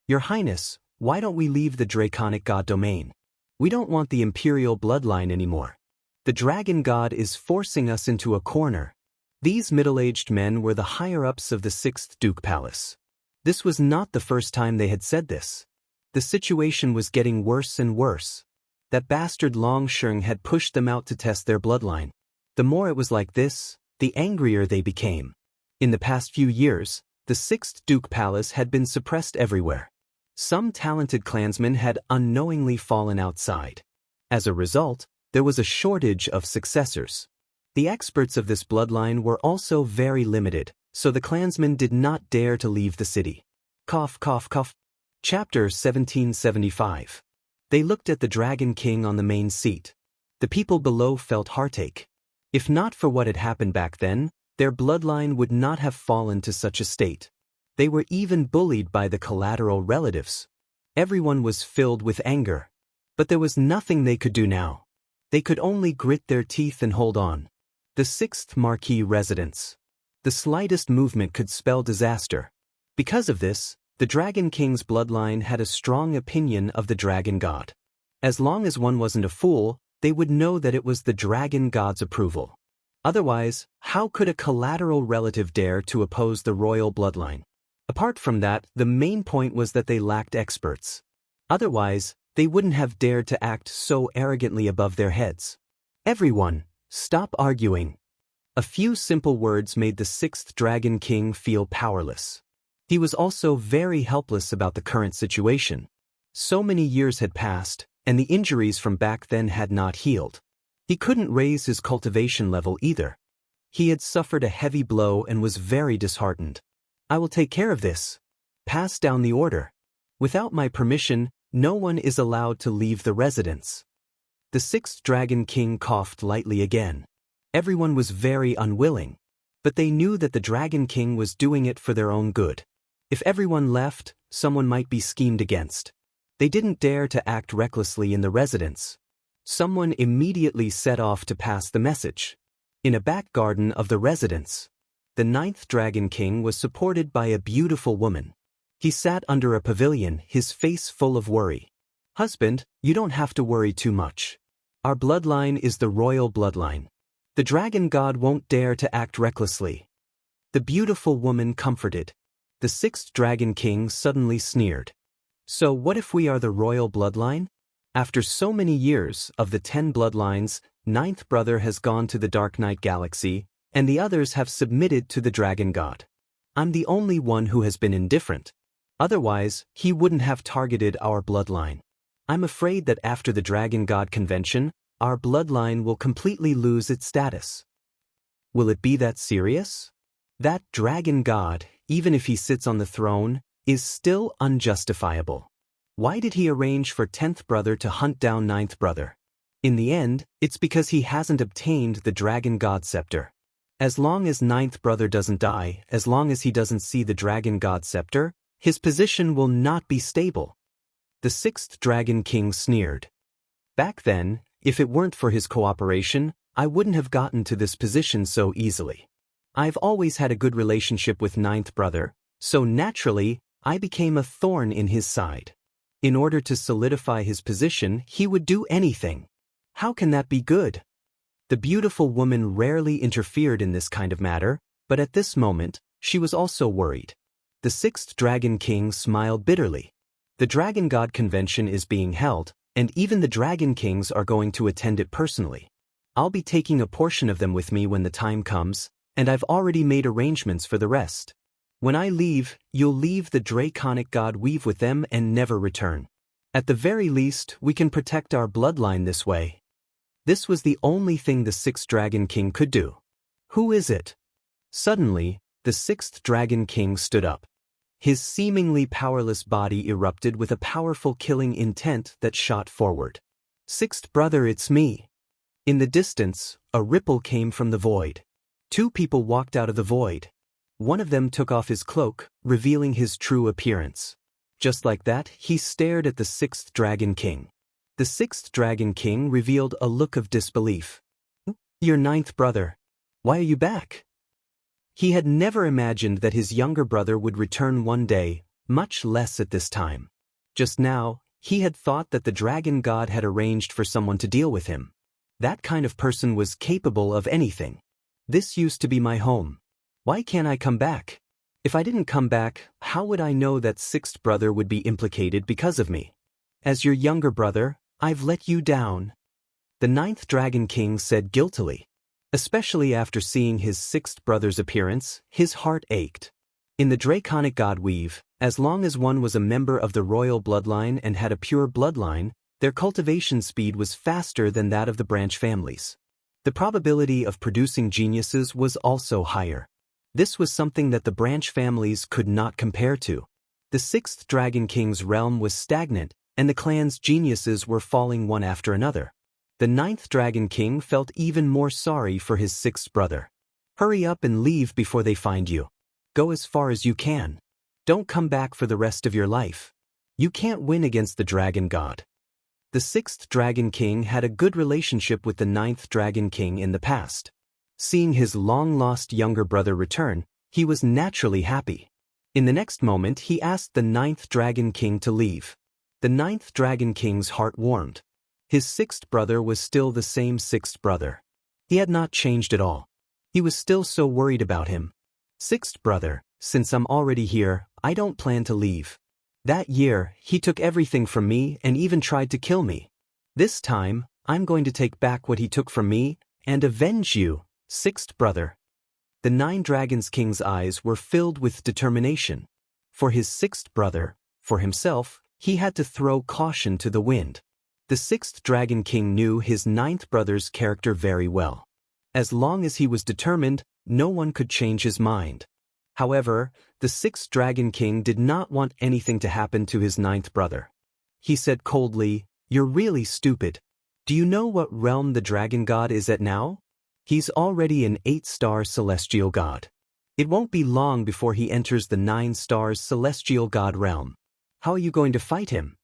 Speaker 1: Your Highness, why don't we leave the Draconic God domain? We don't want the Imperial bloodline anymore. The Dragon God is forcing us into a corner." These middle-aged men were the higher-ups of the 6th Duke Palace. This was not the first time they had said this. The situation was getting worse and worse. That bastard Long Sheng had pushed them out to test their bloodline. The more it was like this, the angrier they became. In the past few years, the 6th Duke Palace had been suppressed everywhere. Some talented clansmen had unknowingly fallen outside. As a result, there was a shortage of successors. The experts of this bloodline were also very limited, so the clansmen did not dare to leave the city. Cough, cough, cough. Chapter 1775. They looked at the Dragon King on the main seat. The people below felt heartache. If not for what had happened back then, their bloodline would not have fallen to such a state. They were even bullied by the collateral relatives. Everyone was filled with anger. But there was nothing they could do now. They could only grit their teeth and hold on. The 6th Marquis residence. The slightest movement could spell disaster. Because of this, the Dragon King's bloodline had a strong opinion of the Dragon God. As long as one wasn't a fool, they would know that it was the Dragon God's approval. Otherwise, how could a collateral relative dare to oppose the royal bloodline? Apart from that, the main point was that they lacked experts. Otherwise, they wouldn't have dared to act so arrogantly above their heads. "Everyone, stop arguing." A few simple words made the 6th Dragon King feel powerless. He was also very helpless about the current situation. So many years had passed, and the injuries from back then had not healed. He couldn't raise his cultivation level either. He had suffered a heavy blow and was very disheartened. "I will take care of this. Pass down the order. Without my permission, no one is allowed to leave the residence." The 6th Dragon King coughed lightly again. Everyone was very unwilling, but they knew that the Dragon King was doing it for their own good. If everyone left, someone might be schemed against. They didn't dare to act recklessly in the residence. Someone immediately set off to pass the message. In a back garden of the residence, the 9th Dragon King was supported by a beautiful woman. He sat under a pavilion, his face full of worry. "Husband, you don't have to worry too much. Our bloodline is the royal bloodline. The Dragon God won't dare to act recklessly." The beautiful woman comforted. The 6th Dragon King suddenly sneered. "So what if we are the royal bloodline? After so many years, of the 10 bloodlines, 9th brother has gone to the Dark Knight Galaxy, and the others have submitted to the Dragon God. I'm the only one who has been indifferent. Otherwise, he wouldn't have targeted our bloodline. I'm afraid that after the Dragon God convention, our bloodline will completely lose its status." Will it be that serious? That Dragon God, even if he sits on the throne, is still unjustifiable. Why did he arrange for 10th brother to hunt down 9th brother? In the end, it's because he hasn't obtained the Dragon God scepter. As long as 9th brother doesn't die, as long as he doesn't see the Dragon God scepter, his position will not be stable. The 6th Dragon King sneered. "Back then, if it weren't for his cooperation, I wouldn't have gotten to this position so easily. I've always had a good relationship with 9th brother, so naturally, I became a thorn in his side. In order to solidify his position, he would do anything. How can that be good?" The beautiful woman rarely interfered in this kind of matter, but at this moment, she was also worried. The 6th Dragon King smiled bitterly. The Dragon God Convention is being held, and even the Dragon Kings are going to attend it personally. I'll be taking a portion of them with me when the time comes, and I've already made arrangements for the rest. When I leave, you'll leave the Draconic God weave with them and never return. At the very least, we can protect our bloodline this way. This was the only thing the 6th Dragon King could do. "Who is it?" Suddenly, the 6th Dragon King stood up. His seemingly powerless body erupted with a powerful killing intent that shot forward. "Sixth brother, it's me." In the distance, a ripple came from the void. Two people walked out of the void. One of them took off his cloak, revealing his true appearance. Just like that, he stared at the sixth Dragon King. The sixth Dragon King revealed a look of disbelief. "Your ninth brother. Why are you back?" He had never imagined that his younger brother would return one day, much less at this time. Just now, he had thought that the dragon god had arranged for someone to deal with him. That kind of person was capable of anything. "This used to be my home. Why can't I come back? If I didn't come back, how would I know that sixth brother would be implicated because of me? As your younger brother, I've let you down," the ninth Dragon King said guiltily. Especially after seeing his sixth brother's appearance, his heart ached. In the Draconic Godweave, as long as one was a member of the royal bloodline and had a pure bloodline, their cultivation speed was faster than that of the branch families. The probability of producing geniuses was also higher. This was something that the branch families could not compare to. The sixth Dragon King's realm was stagnant, and the clan's geniuses were falling one after another. The ninth Dragon King felt even more sorry for his sixth brother. "Hurry up and leave before they find you. Go as far as you can. Don't come back for the rest of your life. You can't win against the dragon god." The sixth Dragon King had a good relationship with the ninth Dragon King in the past. Seeing his long-lost younger brother return, he was naturally happy. In the next moment, he asked the ninth Dragon King to leave. The ninth Dragon King's heart warmed. His sixth brother was still the same sixth brother. He had not changed at all. He was still so worried about him. "Sixth brother, since I'm already here, I don't plan to leave. That year, he took everything from me and even tried to kill me. This time, I'm going to take back what he took from me and avenge you, sixth brother." The nine Dragons King's eyes were filled with determination. For his sixth brother, for himself, he had to throw caution to the wind. The sixth Dragon King knew his ninth brother's character very well. As long as he was determined, no one could change his mind. However, the sixth Dragon King did not want anything to happen to his ninth brother. He said coldly, "You're really stupid. Do you know what realm the dragon god is at now? He's already an 8-star celestial god. It won't be long before he enters the 9-star celestial god realm. How are you going to fight him?"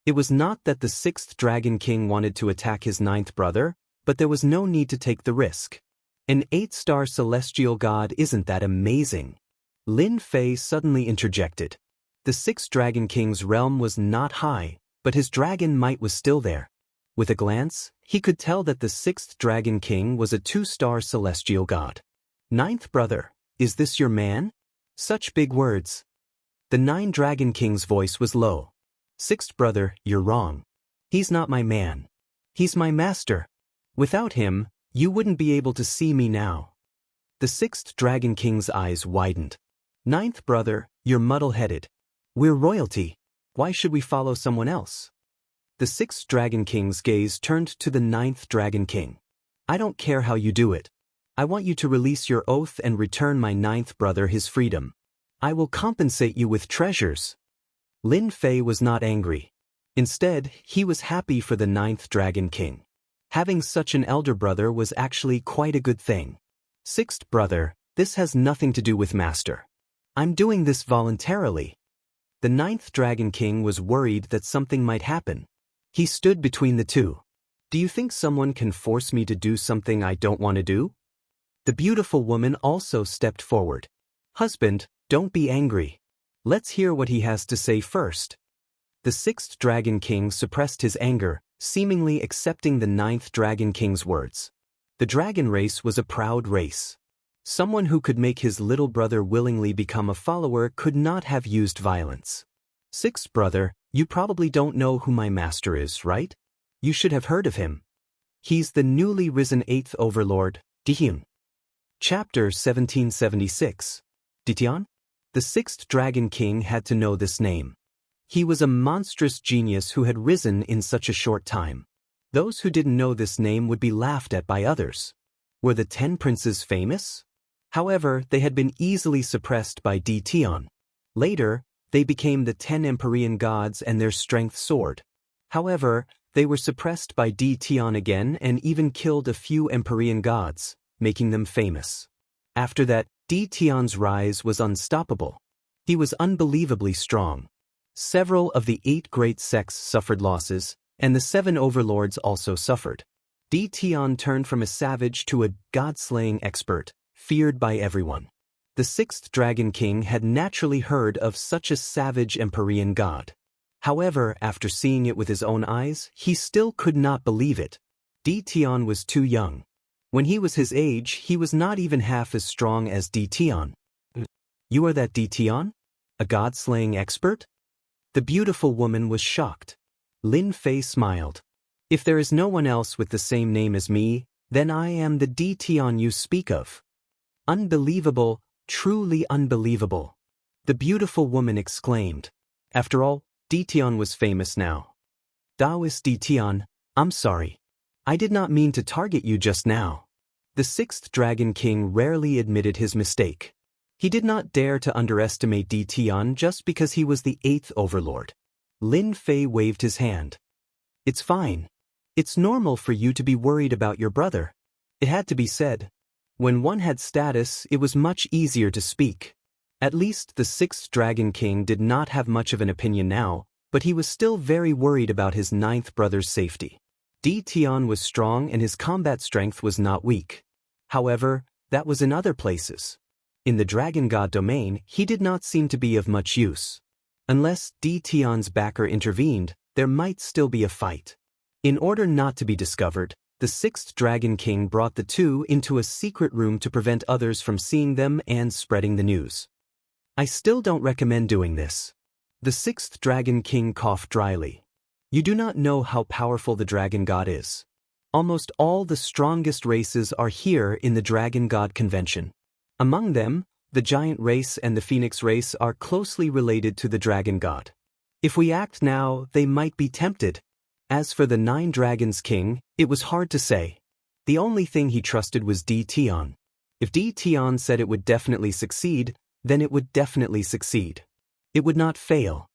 Speaker 1: It was not that the sixth Dragon King wanted to attack his ninth brother, but there was no need to take the risk. An 8-star celestial god isn't that amazing? Lin Fei suddenly interjected. The sixth Dragon King's realm was not high, but his dragon might was still there. With a glance, he could tell that the sixth Dragon King was a 2-star celestial god. "Ninth brother, is this your man?" Such big words. The nine Dragon King's voice was low. "Sixth brother, you're wrong. He's not my man. He's my master. Without him, you wouldn't be able to see me now." The sixth Dragon King's eyes widened. "Ninth brother, you're muddle-headed. We're royalty. Why should we follow someone else?" The sixth Dragon King's gaze turned to the ninth Dragon King. "I don't care how you do it. I want you to release your oath and return my ninth brother his freedom. I will compensate you with treasures." Lin Fei was not angry. Instead, he was happy for the ninth Dragon King. Having such an elder brother was actually quite a good thing. "Sixth brother, this has nothing to do with master. I'm doing this voluntarily." The ninth Dragon King was worried that something might happen. He stood between the two. "Do you think someone can force me to do something I don't want to do?" The beautiful woman also stepped forward. "Husband, don't be angry. Let's hear what he has to say first." The sixth Dragon King suppressed his anger, seemingly accepting the ninth Dragon King's words. The dragon race was a proud race. Someone who could make his little brother willingly become a follower could not have used violence. "Sixth brother, you probably don't know who my master is, right? You should have heard of him. He's the newly risen 8th overlord, Dihyun." Chapter 1776. Ditian? The sixth Dragon King had to know this name. He was a monstrous genius who had risen in such a short time. Those who didn't know this name would be laughed at by others. Were the 10 princes famous? However, they had been easily suppressed by Ditian. Later, they became the 10 Empyrean gods and their strength soared. However, they were suppressed by Di Tian again and even killed a few Empyrean gods, making them famous. After that, Di Tian's rise was unstoppable. He was unbelievably strong. Several of the 8 great sects suffered losses, and the 7 overlords also suffered. Di Tian turned from a savage to a god-slaying expert, feared by everyone. The 6th Dragon King had naturally heard of such a savage Empyrean god. However, after seeing it with his own eyes, he still could not believe it. Di Tian was too young. When he was his age, he was not even half as strong as Di Tian. You are that Di Tian? A god-slaying expert? The beautiful woman was shocked. Lin Fei smiled. If there is no one else with the same name as me, then I am the Di Tian you speak of. Unbelievable, truly unbelievable. The beautiful woman exclaimed. After all, Di Tian was famous now. Taoist Di Tian, I'm sorry. I did not mean to target you just now. The 6th Dragon King rarely admitted his mistake. He did not dare to underestimate Di Tian just because he was the 8th overlord. Lin Fei waved his hand. It's fine. It's normal for you to be worried about your brother. It had to be said. When one had status, it was much easier to speak. At least the 6th Dragon King did not have much of an opinion now, but he was still very worried about his 9th brother's safety. Di Tian was strong and his combat strength was not weak. However, that was in other places. In the Dragon God domain, he did not seem to be of much use. Unless Di Tian's backer intervened, there might still be a fight. In order not to be discovered, the 6th Dragon King brought the two into a secret room to prevent others from seeing them and spreading the news. I still don't recommend doing this. The 6th Dragon King coughed dryly. You do not know how powerful the Dragon God is. Almost all the strongest races are here in the Dragon God Convention. Among them, the Giant race and the Phoenix race are closely related to the Dragon God. If we act now, they might be tempted. As for the 9 Dragons King, it was hard to say. The only thing he trusted was Di Tian. If Di Tian said it would definitely succeed, then it would definitely succeed. It would not fail.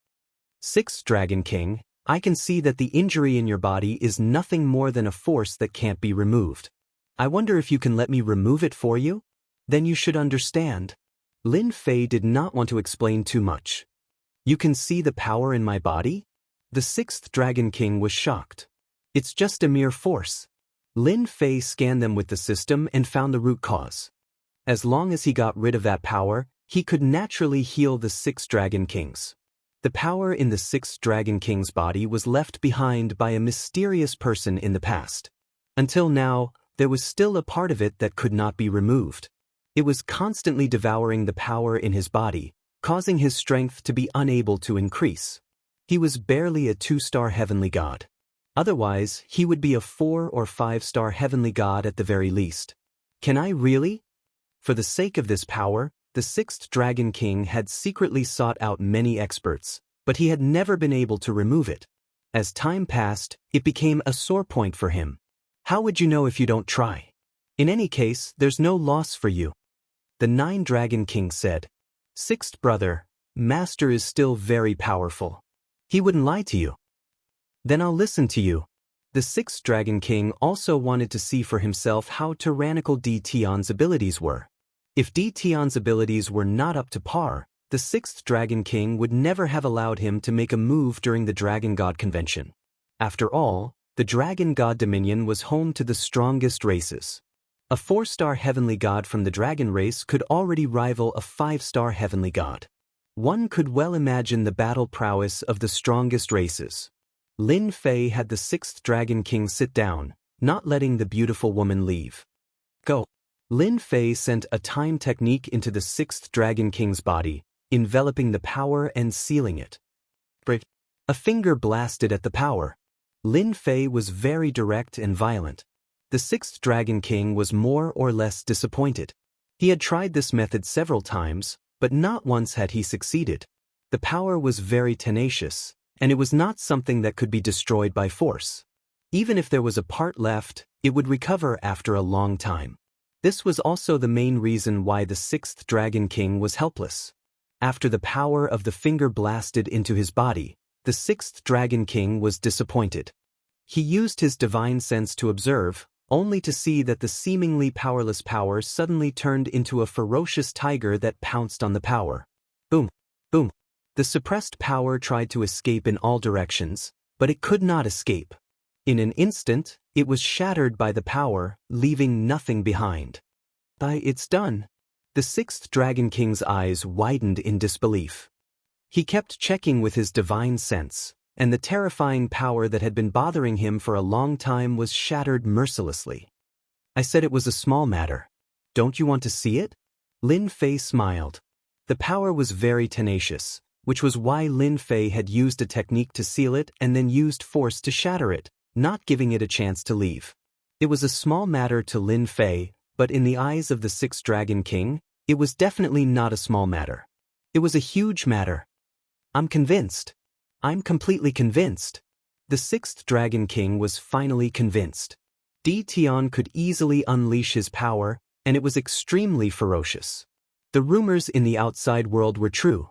Speaker 1: 6th Dragon King, I can see that the injury in your body is nothing more than a force that can't be removed. I wonder if you can let me remove it for you? Then you should understand. Lin Fei did not want to explain too much. You can see the power in my body? The 6th Dragon King was shocked. It's just a mere force. Lin Fei scanned them with the system and found the root cause. As long as he got rid of that power, he could naturally heal the 6 Dragon Kings. The power in the 6th Dragon King's body was left behind by a mysterious person in the past. Until now, there was still a part of it that could not be removed. It was constantly devouring the power in his body, causing his strength to be unable to increase. He was barely a 2-star heavenly god. Otherwise, he would be a 4 or 5-star heavenly god at the very least. Can I really? For the sake of this power, the 6th Dragon King had secretly sought out many experts, but he had never been able to remove it. As time passed, it became a sore point for him. How would you know if you don't try? In any case, there's no loss for you. The 9 Dragon King said, 6th brother, Master is still very powerful. He wouldn't lie to you. Then I'll listen to you. The 6th Dragon King also wanted to see for himself how tyrannical Di Tian's abilities were. If Di Tian's abilities were not up to par, the 6th Dragon King would never have allowed him to make a move during the Dragon God Convention. After all, the Dragon God Dominion was home to the strongest races. A 4-star heavenly god from the Dragon race could already rival a 5-star heavenly god. One could well imagine the battle prowess of the strongest races. Lin Fei had the 6th Dragon King sit down, not letting the beautiful woman leave. Go. Lin Fei sent a time technique into the 6th Dragon King's body, enveloping the power and sealing it. A finger blasted at the power. Lin Fei was very direct and violent. The 6th Dragon King was more or less disappointed. He had tried this method several times, but not once had he succeeded. The power was very tenacious, and it was not something that could be destroyed by force. Even if there was a part left, it would recover after a long time. This was also the main reason why the 6th Dragon King was helpless. After the power of the finger blasted into his body, the sixth Dragon King was disappointed. He used his divine sense to observe, only to see that the seemingly powerless power suddenly turned into a ferocious tiger that pounced on the power. Boom! Boom! The suppressed power tried to escape in all directions, but it could not escape. In an instant, it was shattered by the power, leaving nothing behind. It's done. The sixth Dragon King's eyes widened in disbelief. He kept checking with his divine sense, and the terrifying power that had been bothering him for a long time was shattered mercilessly. I said it was a small matter. Don't you want to see it? Lin Fei smiled. The power was very tenacious, which was why Lin Fei had used a technique to seal it and then used force to shatter it, not giving it a chance to leave. It was a small matter to Lin Fei, but in the eyes of the sixth Dragon King, it was definitely not a small matter. It was a huge matter. I'm convinced. I'm completely convinced. The sixth Dragon King was finally convinced. Di Tian could easily unleash his power, and it was extremely ferocious. The rumors in the outside world were true.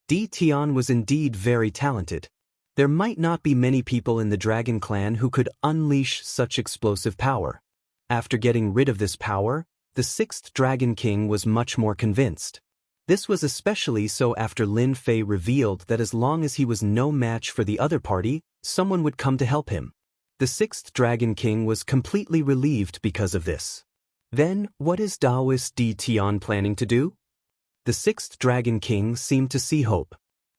Speaker 1: Di Tian was indeed very talented. There might not be many people in the Dragon Clan who could unleash such explosive power. After getting rid of this power, the sixth Dragon King was much more convinced. This was especially so after Lin Fei revealed that as long as he was no match for the other party, someone would come to help him. The sixth Dragon King was completely relieved because of this. Then, what is Taoist Di Tian planning to do? The sixth Dragon King seemed to see hope.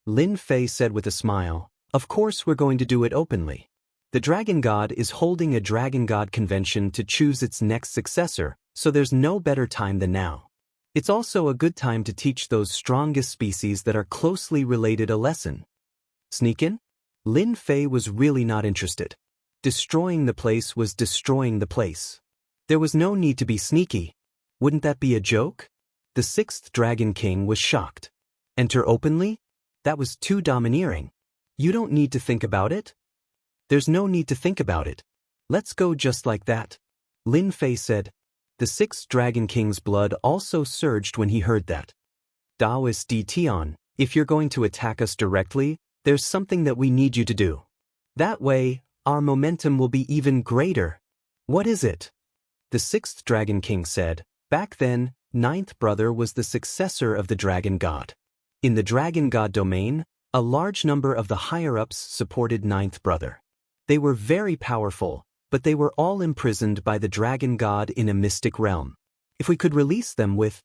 Speaker 1: Lin Fei said with a smile, "Of course we're going to do it openly. The Dragon God is holding a Dragon God convention to choose its next successor, so there's no better time than now. It's also a good time to teach those strongest species that are closely related a lesson." Sneak in? Lin Fei was really not interested. Destroying the place was destroying the place. There was no need to be sneaky. Wouldn't that be a joke? The sixth Dragon King was shocked. Enter openly? That was too domineering. You don't need to think about it? There's no need to think about it. Let's go just like that. Lin Fei said. The sixth Dragon King's blood also surged when he heard that. Taoist Di Tian, if you're going to attack us directly, there's something that we need you to do. That way, our momentum will be even greater. What is it? The sixth Dragon King said. Back then, ninth brother was the successor of the Dragon God. In the Dragon God domain, a large number of the higher-ups supported ninth brother. They were very powerful, but they were all imprisoned by the Dragon God in a mystic realm. If we could release them with...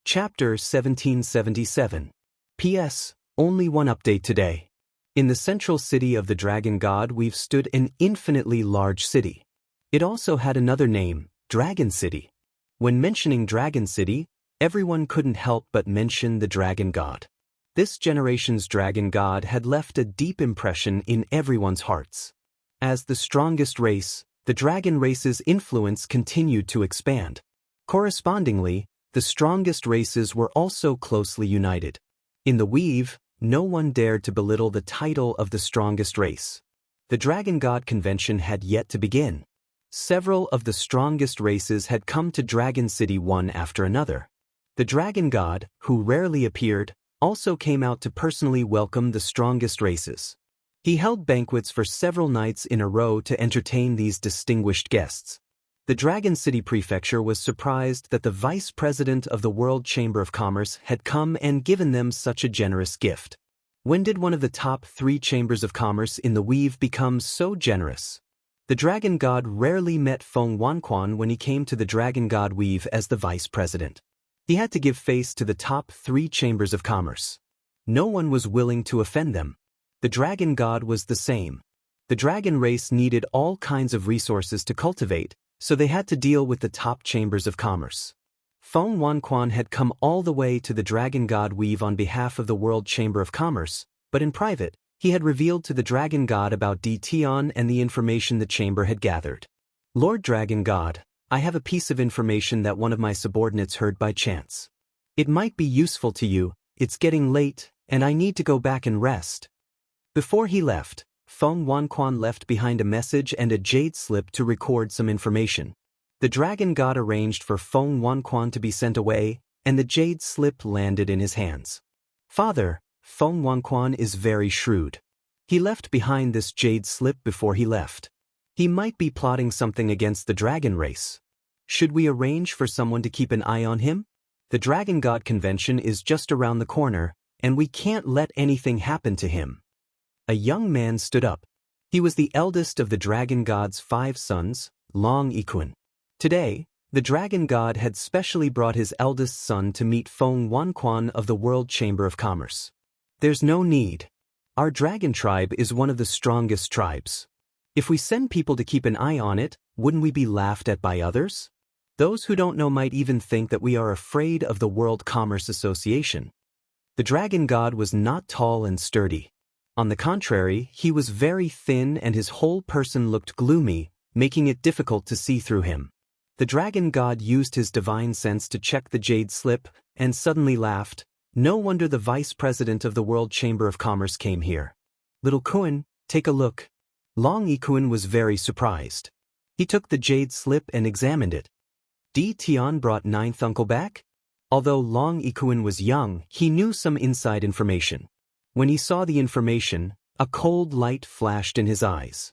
Speaker 1: Chapter 1777. P.S. Only one update today. In the central city of the Dragon God we've stood an infinitely large city. It also had another name, Dragon City. When mentioning Dragon City, everyone couldn't help but mention the Dragon God. This generation's Dragon God had left a deep impression in everyone's hearts. As the strongest race, the dragon race's influence continued to expand. Correspondingly, the strongest races were also closely united. In the weave, no one dared to belittle the title of the strongest race. The Dragon God Convention had yet to begin. Several of the strongest races had come to Dragon City one after another. The Dragon God, who rarely appeared, also came out to personally welcome the strongest races. He held banquets for several nights in a row to entertain these distinguished guests. The Dragon City Prefecture was surprised that the Vice President of the World Chamber of Commerce had come and given them such a generous gift. When did one of the top 3 chambers of commerce in the weave become so generous? The Dragon God rarely met Feng Wanquan when he came to the Dragon God weave as the Vice President. He had to give face to the top 3 chambers of commerce. No one was willing to offend them. The Dragon God was the same. The dragon race needed all kinds of resources to cultivate, so they had to deal with the top chambers of commerce. Feng Wanquan had come all the way to the Dragon God weave on behalf of the World Chamber of Commerce, but in private, he had revealed to the Dragon God about Di Tian and the information the chamber had gathered. Lord Dragon God, I have a piece of information that one of my subordinates heard by chance. It might be useful to you. It's getting late, and I need to go back and rest. Before he left, Feng Wanquan left behind a message and a jade slip to record some information. The Dragon God arranged for Feng Wanquan to be sent away, and the jade slip landed in his hands. Father, Feng Wanquan is very shrewd. He left behind this jade slip before he left. He might be plotting something against the dragon race. Should we arrange for someone to keep an eye on him? The Dragon God Convention is just around the corner, and we can't let anything happen to him. A young man stood up. He was the eldest of the Dragon God's 5 sons, Long Yiquan. Today, the Dragon God had specially brought his eldest son to meet Feng Wanquan of the World Chamber of Commerce. There's no need. Our dragon tribe is one of the strongest tribes. If we send people to keep an eye on it, wouldn't we be laughed at by others? Those who don't know might even think that we are afraid of the World Commerce Association. The Dragon God was not tall and sturdy. On the contrary, he was very thin and his whole person looked gloomy, making it difficult to see through him. The Dragon God used his divine sense to check the jade slip, and suddenly laughed. No wonder the Vice President of the World Chamber of Commerce came here. Little Kuan, take a look. Long Yiquan was very surprised. He took the jade slip and examined it. Di Tian brought 9th uncle back? Although Long Yiquan was young, he knew some inside information. When he saw the information, a cold light flashed in his eyes.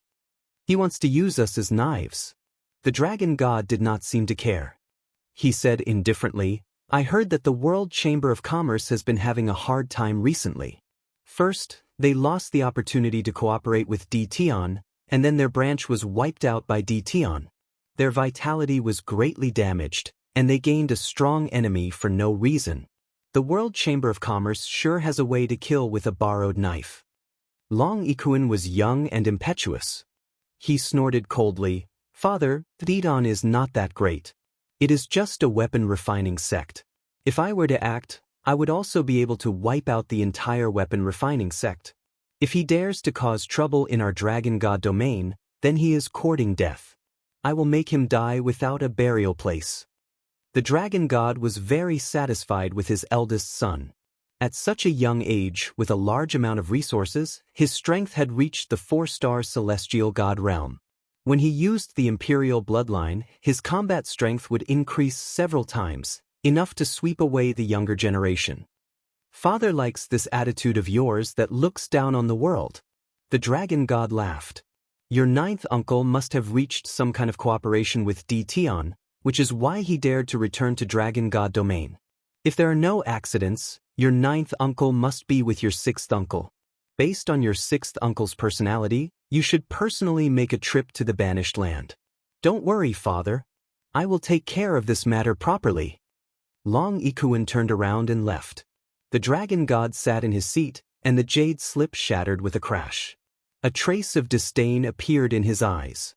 Speaker 1: He wants to use us as knives. The Dragon God did not seem to care. He said indifferently, I heard that the World Chamber of Commerce has been having a hard time recently. First, they lost the opportunity to cooperate with Di Tian, and then their branch was wiped out by Di Tian. Their vitality was greatly damaged, and they gained a strong enemy for no reason. The World Chamber of Commerce sure has a way to kill with a borrowed knife. Long Yiquan was young and impetuous. He snorted coldly, Father, Didan is not that great. It is just a weapon refining sect. If I were to act, I would also be able to wipe out the entire weapon refining sect. If he dares to cause trouble in our Dragon God domain, then he is courting death. I will make him die without a burial place. The Dragon God was very satisfied with his eldest son. At such a young age, with a large amount of resources, his strength had reached the 4-star celestial god realm. When he used the imperial bloodline, his combat strength would increase several times, enough to sweep away the younger generation. Father likes this attitude of yours that looks down on the world. The Dragon God laughed. Your 9th uncle must have reached some kind of cooperation with Di Tian, which is why he dared to return to Dragon God domain. If there are no accidents, your 9th uncle must be with your 6th uncle. Based on your 6th uncle's personality, you should personally make a trip to the Banished Land. Don't worry, Father. I will take care of this matter properly. Long Yiquan turned around and left. The Dragon God sat in his seat, and the jade slip shattered with a crash. A trace of disdain appeared in his eyes.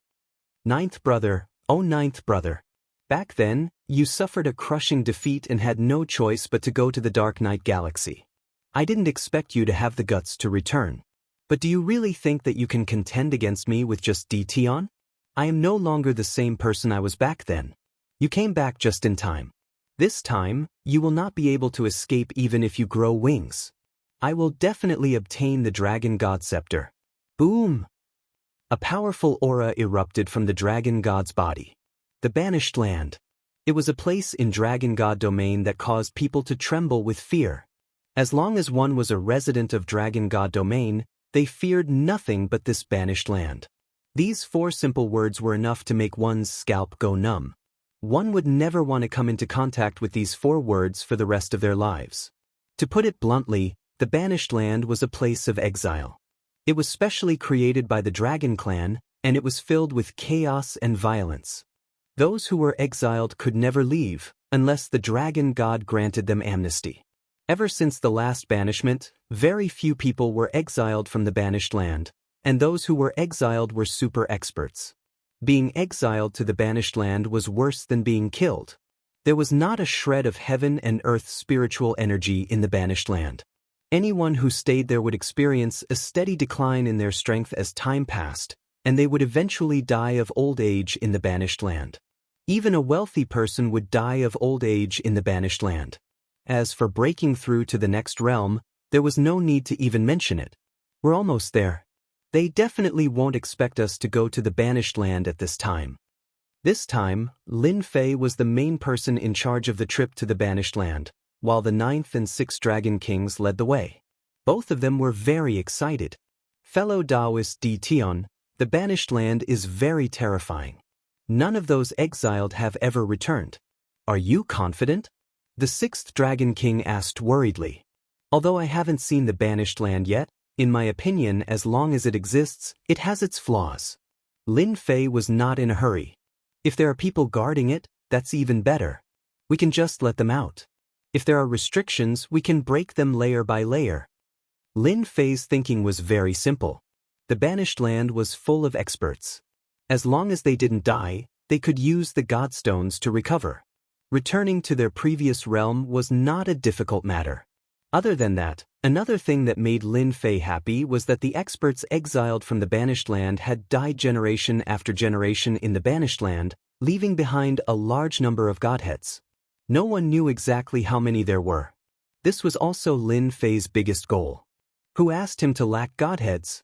Speaker 1: 9th brother, oh 9th brother. Back then, you suffered a crushing defeat and had no choice but to go to the Dark Knight Galaxy. I didn't expect you to have the guts to return. But do you really think that you can contend against me with just Di Tian? I am no longer the same person I was back then. You came back just in time. This time, you will not be able to escape even if you grow wings. I will definitely obtain the Dragon God Scepter. Boom! A powerful aura erupted from the Dragon God's body. The Banished Land. It was a place in Dragon God domain that caused people to tremble with fear. As long as one was a resident of Dragon God domain, they feared nothing but this Banished Land. These 4 simple words were enough to make one's scalp go numb. One would never want to come into contact with these 4 words for the rest of their lives. To put it bluntly, the Banished Land was a place of exile. It was specially created by the Dragon Clan, and it was filled with chaos and violence. Those who were exiled could never leave, unless the Dragon God granted them amnesty. Ever since the last banishment, very few people were exiled from the Banished Land, and those who were exiled were super experts. Being exiled to the Banished Land was worse than being killed. There was not a shred of heaven and earth spiritual energy in the Banished Land. Anyone who stayed there would experience a steady decline in their strength as time passed, and they would eventually die of old age in the Banished Land. Even a wealthy person would die of old age in the Banished Land. As for breaking through to the next realm, there was no need to even mention it. We're almost there. They definitely won't expect us to go to the Banished Land at this time. This time, Lin Fei was the main person in charge of the trip to the Banished Land, while the 9th and 6th Dragon Kings led the way. Both of them were very excited. Fellow Taoist D. Tian, the banished land is very terrifying. None of those exiled have ever returned. Are you confident? The 6th Dragon King asked worriedly. Although I haven't seen the banished land yet, in my opinion, as long as it exists, it has its flaws. Lin Fei was not in a hurry. If there are people guarding it, that's even better. We can just let them out. If there are restrictions, we can break them layer by layer. Lin Fei's thinking was very simple. The banished land was full of experts. As long as they didn't die, they could use the Godstones to recover. Returning to their previous realm was not a difficult matter. Other than that, another thing that made Lin Fei happy was that the experts exiled from the banished land had died generation after generation in the banished land, leaving behind a large number of godheads. No one knew exactly how many there were. This was also Lin Fei's biggest goal. Who asked him to lack godheads?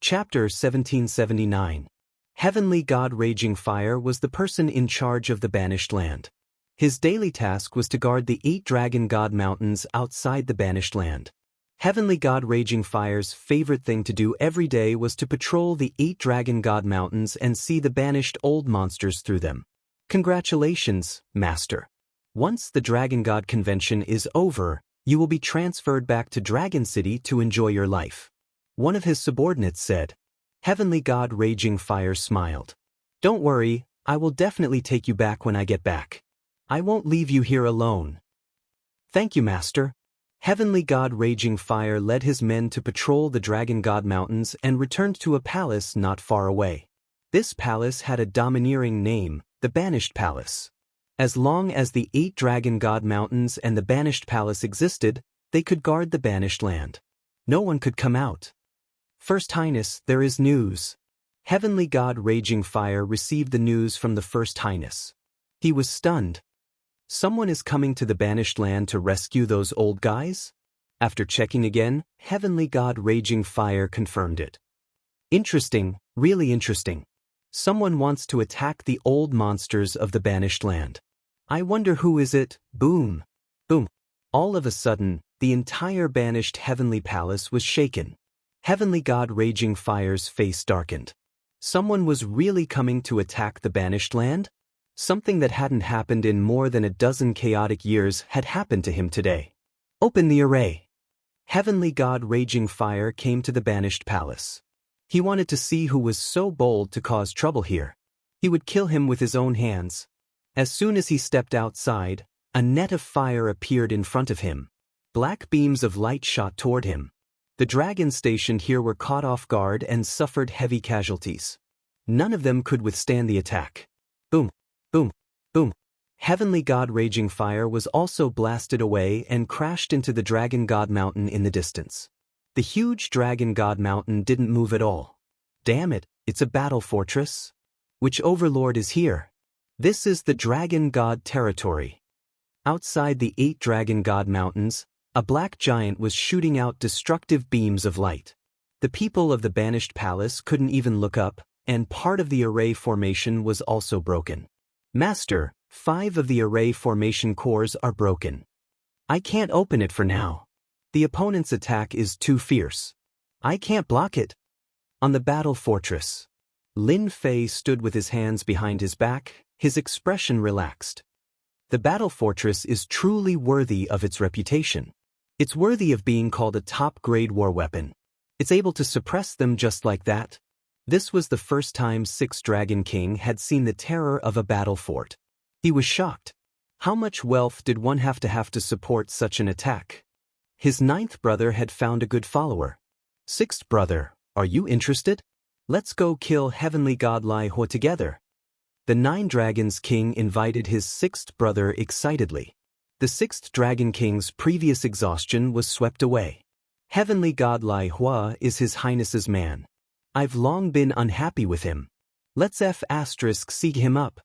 Speaker 1: Chapter 1779. Heavenly God Raging Fire was the person in charge of the banished land. His daily task was to guard the 8 Dragon God Mountains outside the banished land. Heavenly God Raging Fire's favorite thing to do every day was to patrol the 8 Dragon God Mountains and see the banished old monsters through them. Congratulations, Master. Once the Dragon God Convention is over, you will be transferred back to Dragon City to enjoy your life. One of his subordinates said. Heavenly God Raging Fire smiled. Don't worry, I will definitely take you back when I get back. I won't leave you here alone. Thank you, Master. Heavenly God Raging Fire led his men to patrol the Dragon God Mountains and returned to a palace not far away. This palace had a domineering name, the Banished Palace. As long as the 8 Dragon God Mountains and the Banished Palace existed, they could guard the banished land. No one could come out. First Highness, there is news. Heavenly God Raging Fire received the news from the First Highness. He was stunned. Someone is coming to the banished land to rescue those old guys? After checking again, Heavenly God Raging Fire confirmed it. Interesting, really interesting. Someone wants to attack the old monsters of the banished land. I wonder who is it? Boom. Boom. All of a sudden, the entire banished heavenly palace was shaken. Heavenly God Raging Fire's face darkened. Someone was really coming to attack the banished land? Something that hadn't happened in more than a dozen chaotic years had happened to him today. Open the array. Heavenly God Raging Fire came to the banished palace. He wanted to see who was so bold to cause trouble here. He would kill him with his own hands. As soon as he stepped outside, a net of fire appeared in front of him. Black beams of light shot toward him. The dragons stationed here were caught off guard and suffered heavy casualties. None of them could withstand the attack. Boom. Boom, boom. Heavenly God Raging Fire was also blasted away and crashed into the Dragon God Mountain in the distance. The huge Dragon God Mountain didn't move at all. Damn it, it's a battle fortress. Which overlord is here? This is the Dragon God territory. Outside the 8 Dragon God Mountains, a black giant was shooting out destructive beams of light. The people of the banished palace couldn't even look up, and part of the array formation was also broken. Master, 5 of the array formation cores are broken. I can't open it for now. The opponent's attack is too fierce. I can't block it. On the battle fortress, Lin Fei stood with his hands behind his back, his expression relaxed. The battle fortress is truly worthy of its reputation. It's worthy of being called a top-grade war weapon. It's able to suppress them just like that. This was the first time 6 Dragon King had seen the terror of a battle fort. He was shocked. How much wealth did one have to support such an attack? His 9th brother had found a good follower. 6th brother, are you interested? Let's go kill Heavenly God Lai Hua together. The 9 Dragons King invited his 6th brother excitedly. The 6th Dragon King's previous exhaustion was swept away. Heavenly God Lai Hua is His Highness's man. I've long been unhappy with him. Let's seek him up.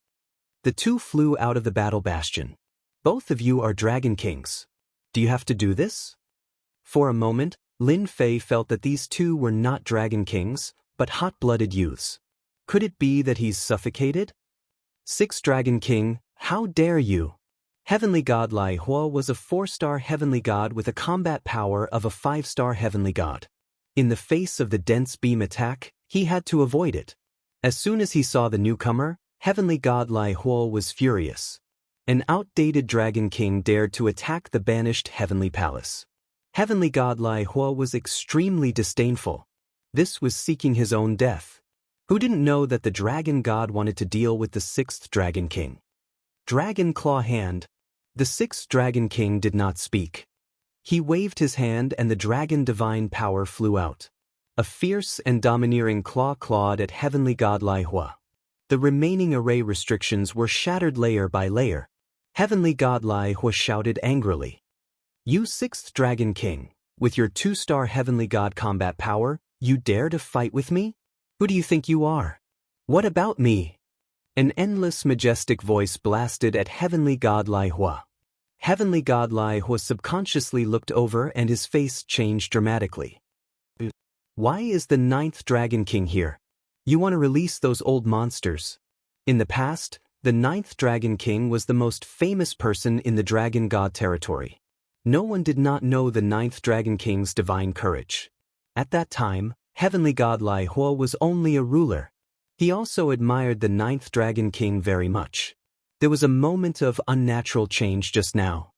Speaker 1: The two flew out of the battle bastion. Both of you are Dragon Kings. Do you have to do this? For a moment, Lin Fei felt that these two were not Dragon Kings, but hot-blooded youths. Could it be that he's suffocated? 6 Dragon King, how dare you? Heavenly God Lai Hua was a 4-star heavenly god with a combat power of a 5-star heavenly god. In the face of the dense beam attack, he had to avoid it. As soon as he saw the newcomer, Heavenly God Lai Hua was furious. An outdated Dragon King dared to attack the banished Heavenly Palace. Heavenly God Lai Hua was extremely disdainful. This was seeking his own death. Who didn't know that the Dragon God wanted to deal with the 6th Dragon King? Dragon Claw Hand. The 6th Dragon King did not speak. He waved his hand and the Dragon Divine Power flew out. A fierce and domineering claw clawed at Heavenly God Lai Hua. The remaining array restrictions were shattered layer by layer. Heavenly God Lai Hua shouted angrily. You 6th Dragon King, with your 2-star Heavenly God combat power, you dare to fight with me? Who do you think you are? What about me? An endless majestic voice blasted at Heavenly God Lai Hua. Heavenly God Lai Hua subconsciously looked over and his face changed dramatically. Why is the 9th Dragon King here? You want to release those old monsters? In the past, the 9th Dragon King was the most famous person in the Dragon God territory. No one did not know the 9th Dragon King's divine courage. At that time, Heavenly God Lai Hua was only a ruler. He also admired the 9th Dragon King very much. There was a moment of unnatural change just now.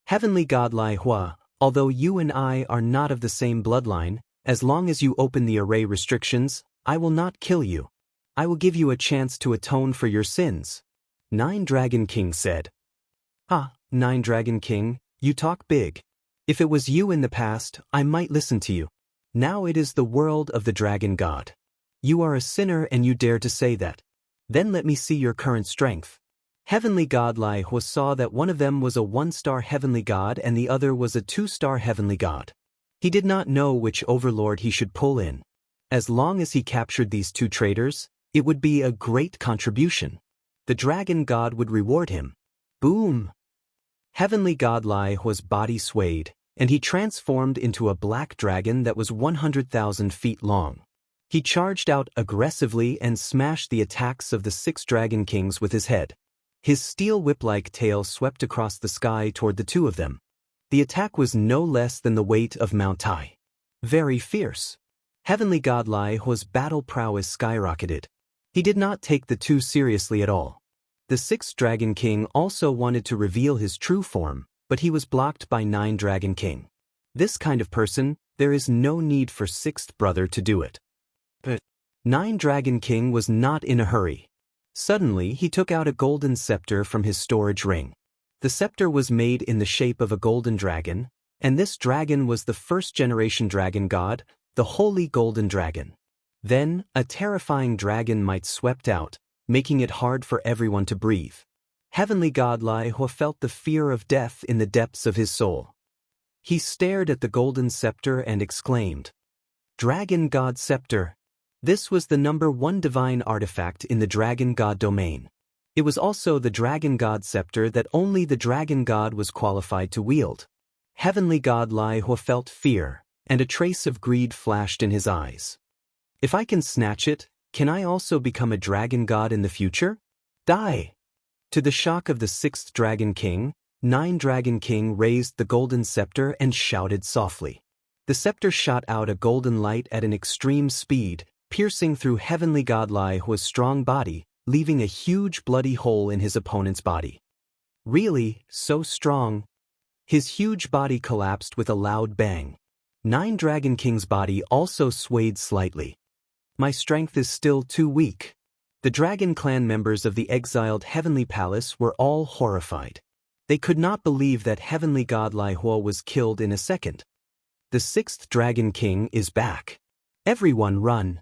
Speaker 1: Heavenly God Lai Hua, although you and I are not of the same bloodline, as long as you open the array restrictions, I will not kill you. I will give you a chance to atone for your sins. 9 Dragon King said. 9 Dragon King, you talk big. If it was you in the past, I might listen to you. Now it is the world of the Dragon God. You are a sinner and you dare to say that. Then let me see your current strength. Heavenly God Lai Hua saw that one of them was a 1-star heavenly god and the other was a 2-star heavenly god. He did not know which overlord he should pull in. As long as he captured these 2 traitors, it would be a great contribution. The Dragon God would reward him. Boom! Heavenly God Lai Hua's body swayed, and he transformed into a black dragon that was 100,000 feet long. He charged out aggressively and smashed the attacks of the 6 Dragon Kings with his head. His steel whip-like tail swept across the sky toward the 2 of them. The attack was no less than the weight of Mount Tai. Very fierce. Heavenly God Lai Hua's battle prowess skyrocketed. He did not take the 2 seriously at all. The 6th Dragon King also wanted to reveal his true form, but he was blocked by 9 Dragon King. This kind of person, there is no need for 6th brother to do it. But 9 Dragon King was not in a hurry. Suddenly he took out a golden scepter from his storage ring. The scepter was made in the shape of a golden dragon, and this dragon was the 1st-generation dragon god, the Holy Golden Dragon. Then, a terrifying dragon might swept out, making it hard for everyone to breathe. Heavenly God Lai Hua felt the fear of death in the depths of his soul. He stared at the golden scepter and exclaimed, Dragon God Scepter. This was the #1 divine artifact in the Dragon God domain. It was also the Dragon God Scepter that only the Dragon God was qualified to wield. Heavenly God Lai Hua felt fear, and a trace of greed flashed in his eyes. If I can snatch it, can I also become a Dragon God in the future? Die! To the shock of the 6th Dragon King, 9 Dragon King raised the golden scepter and shouted softly. The scepter shot out a golden light at an extreme speed, piercing through Heavenly God Lai Hua's strong body, leaving a huge bloody hole in his opponent's body. Really, so strong? His huge body collapsed with a loud bang. 9 Dragon King's body also swayed slightly. My strength is still too weak. The Dragon Clan members of the exiled Heavenly Palace were all horrified. They could not believe that Heavenly God Lai Hua was killed in a second. The 6th Dragon King is back. Everyone run.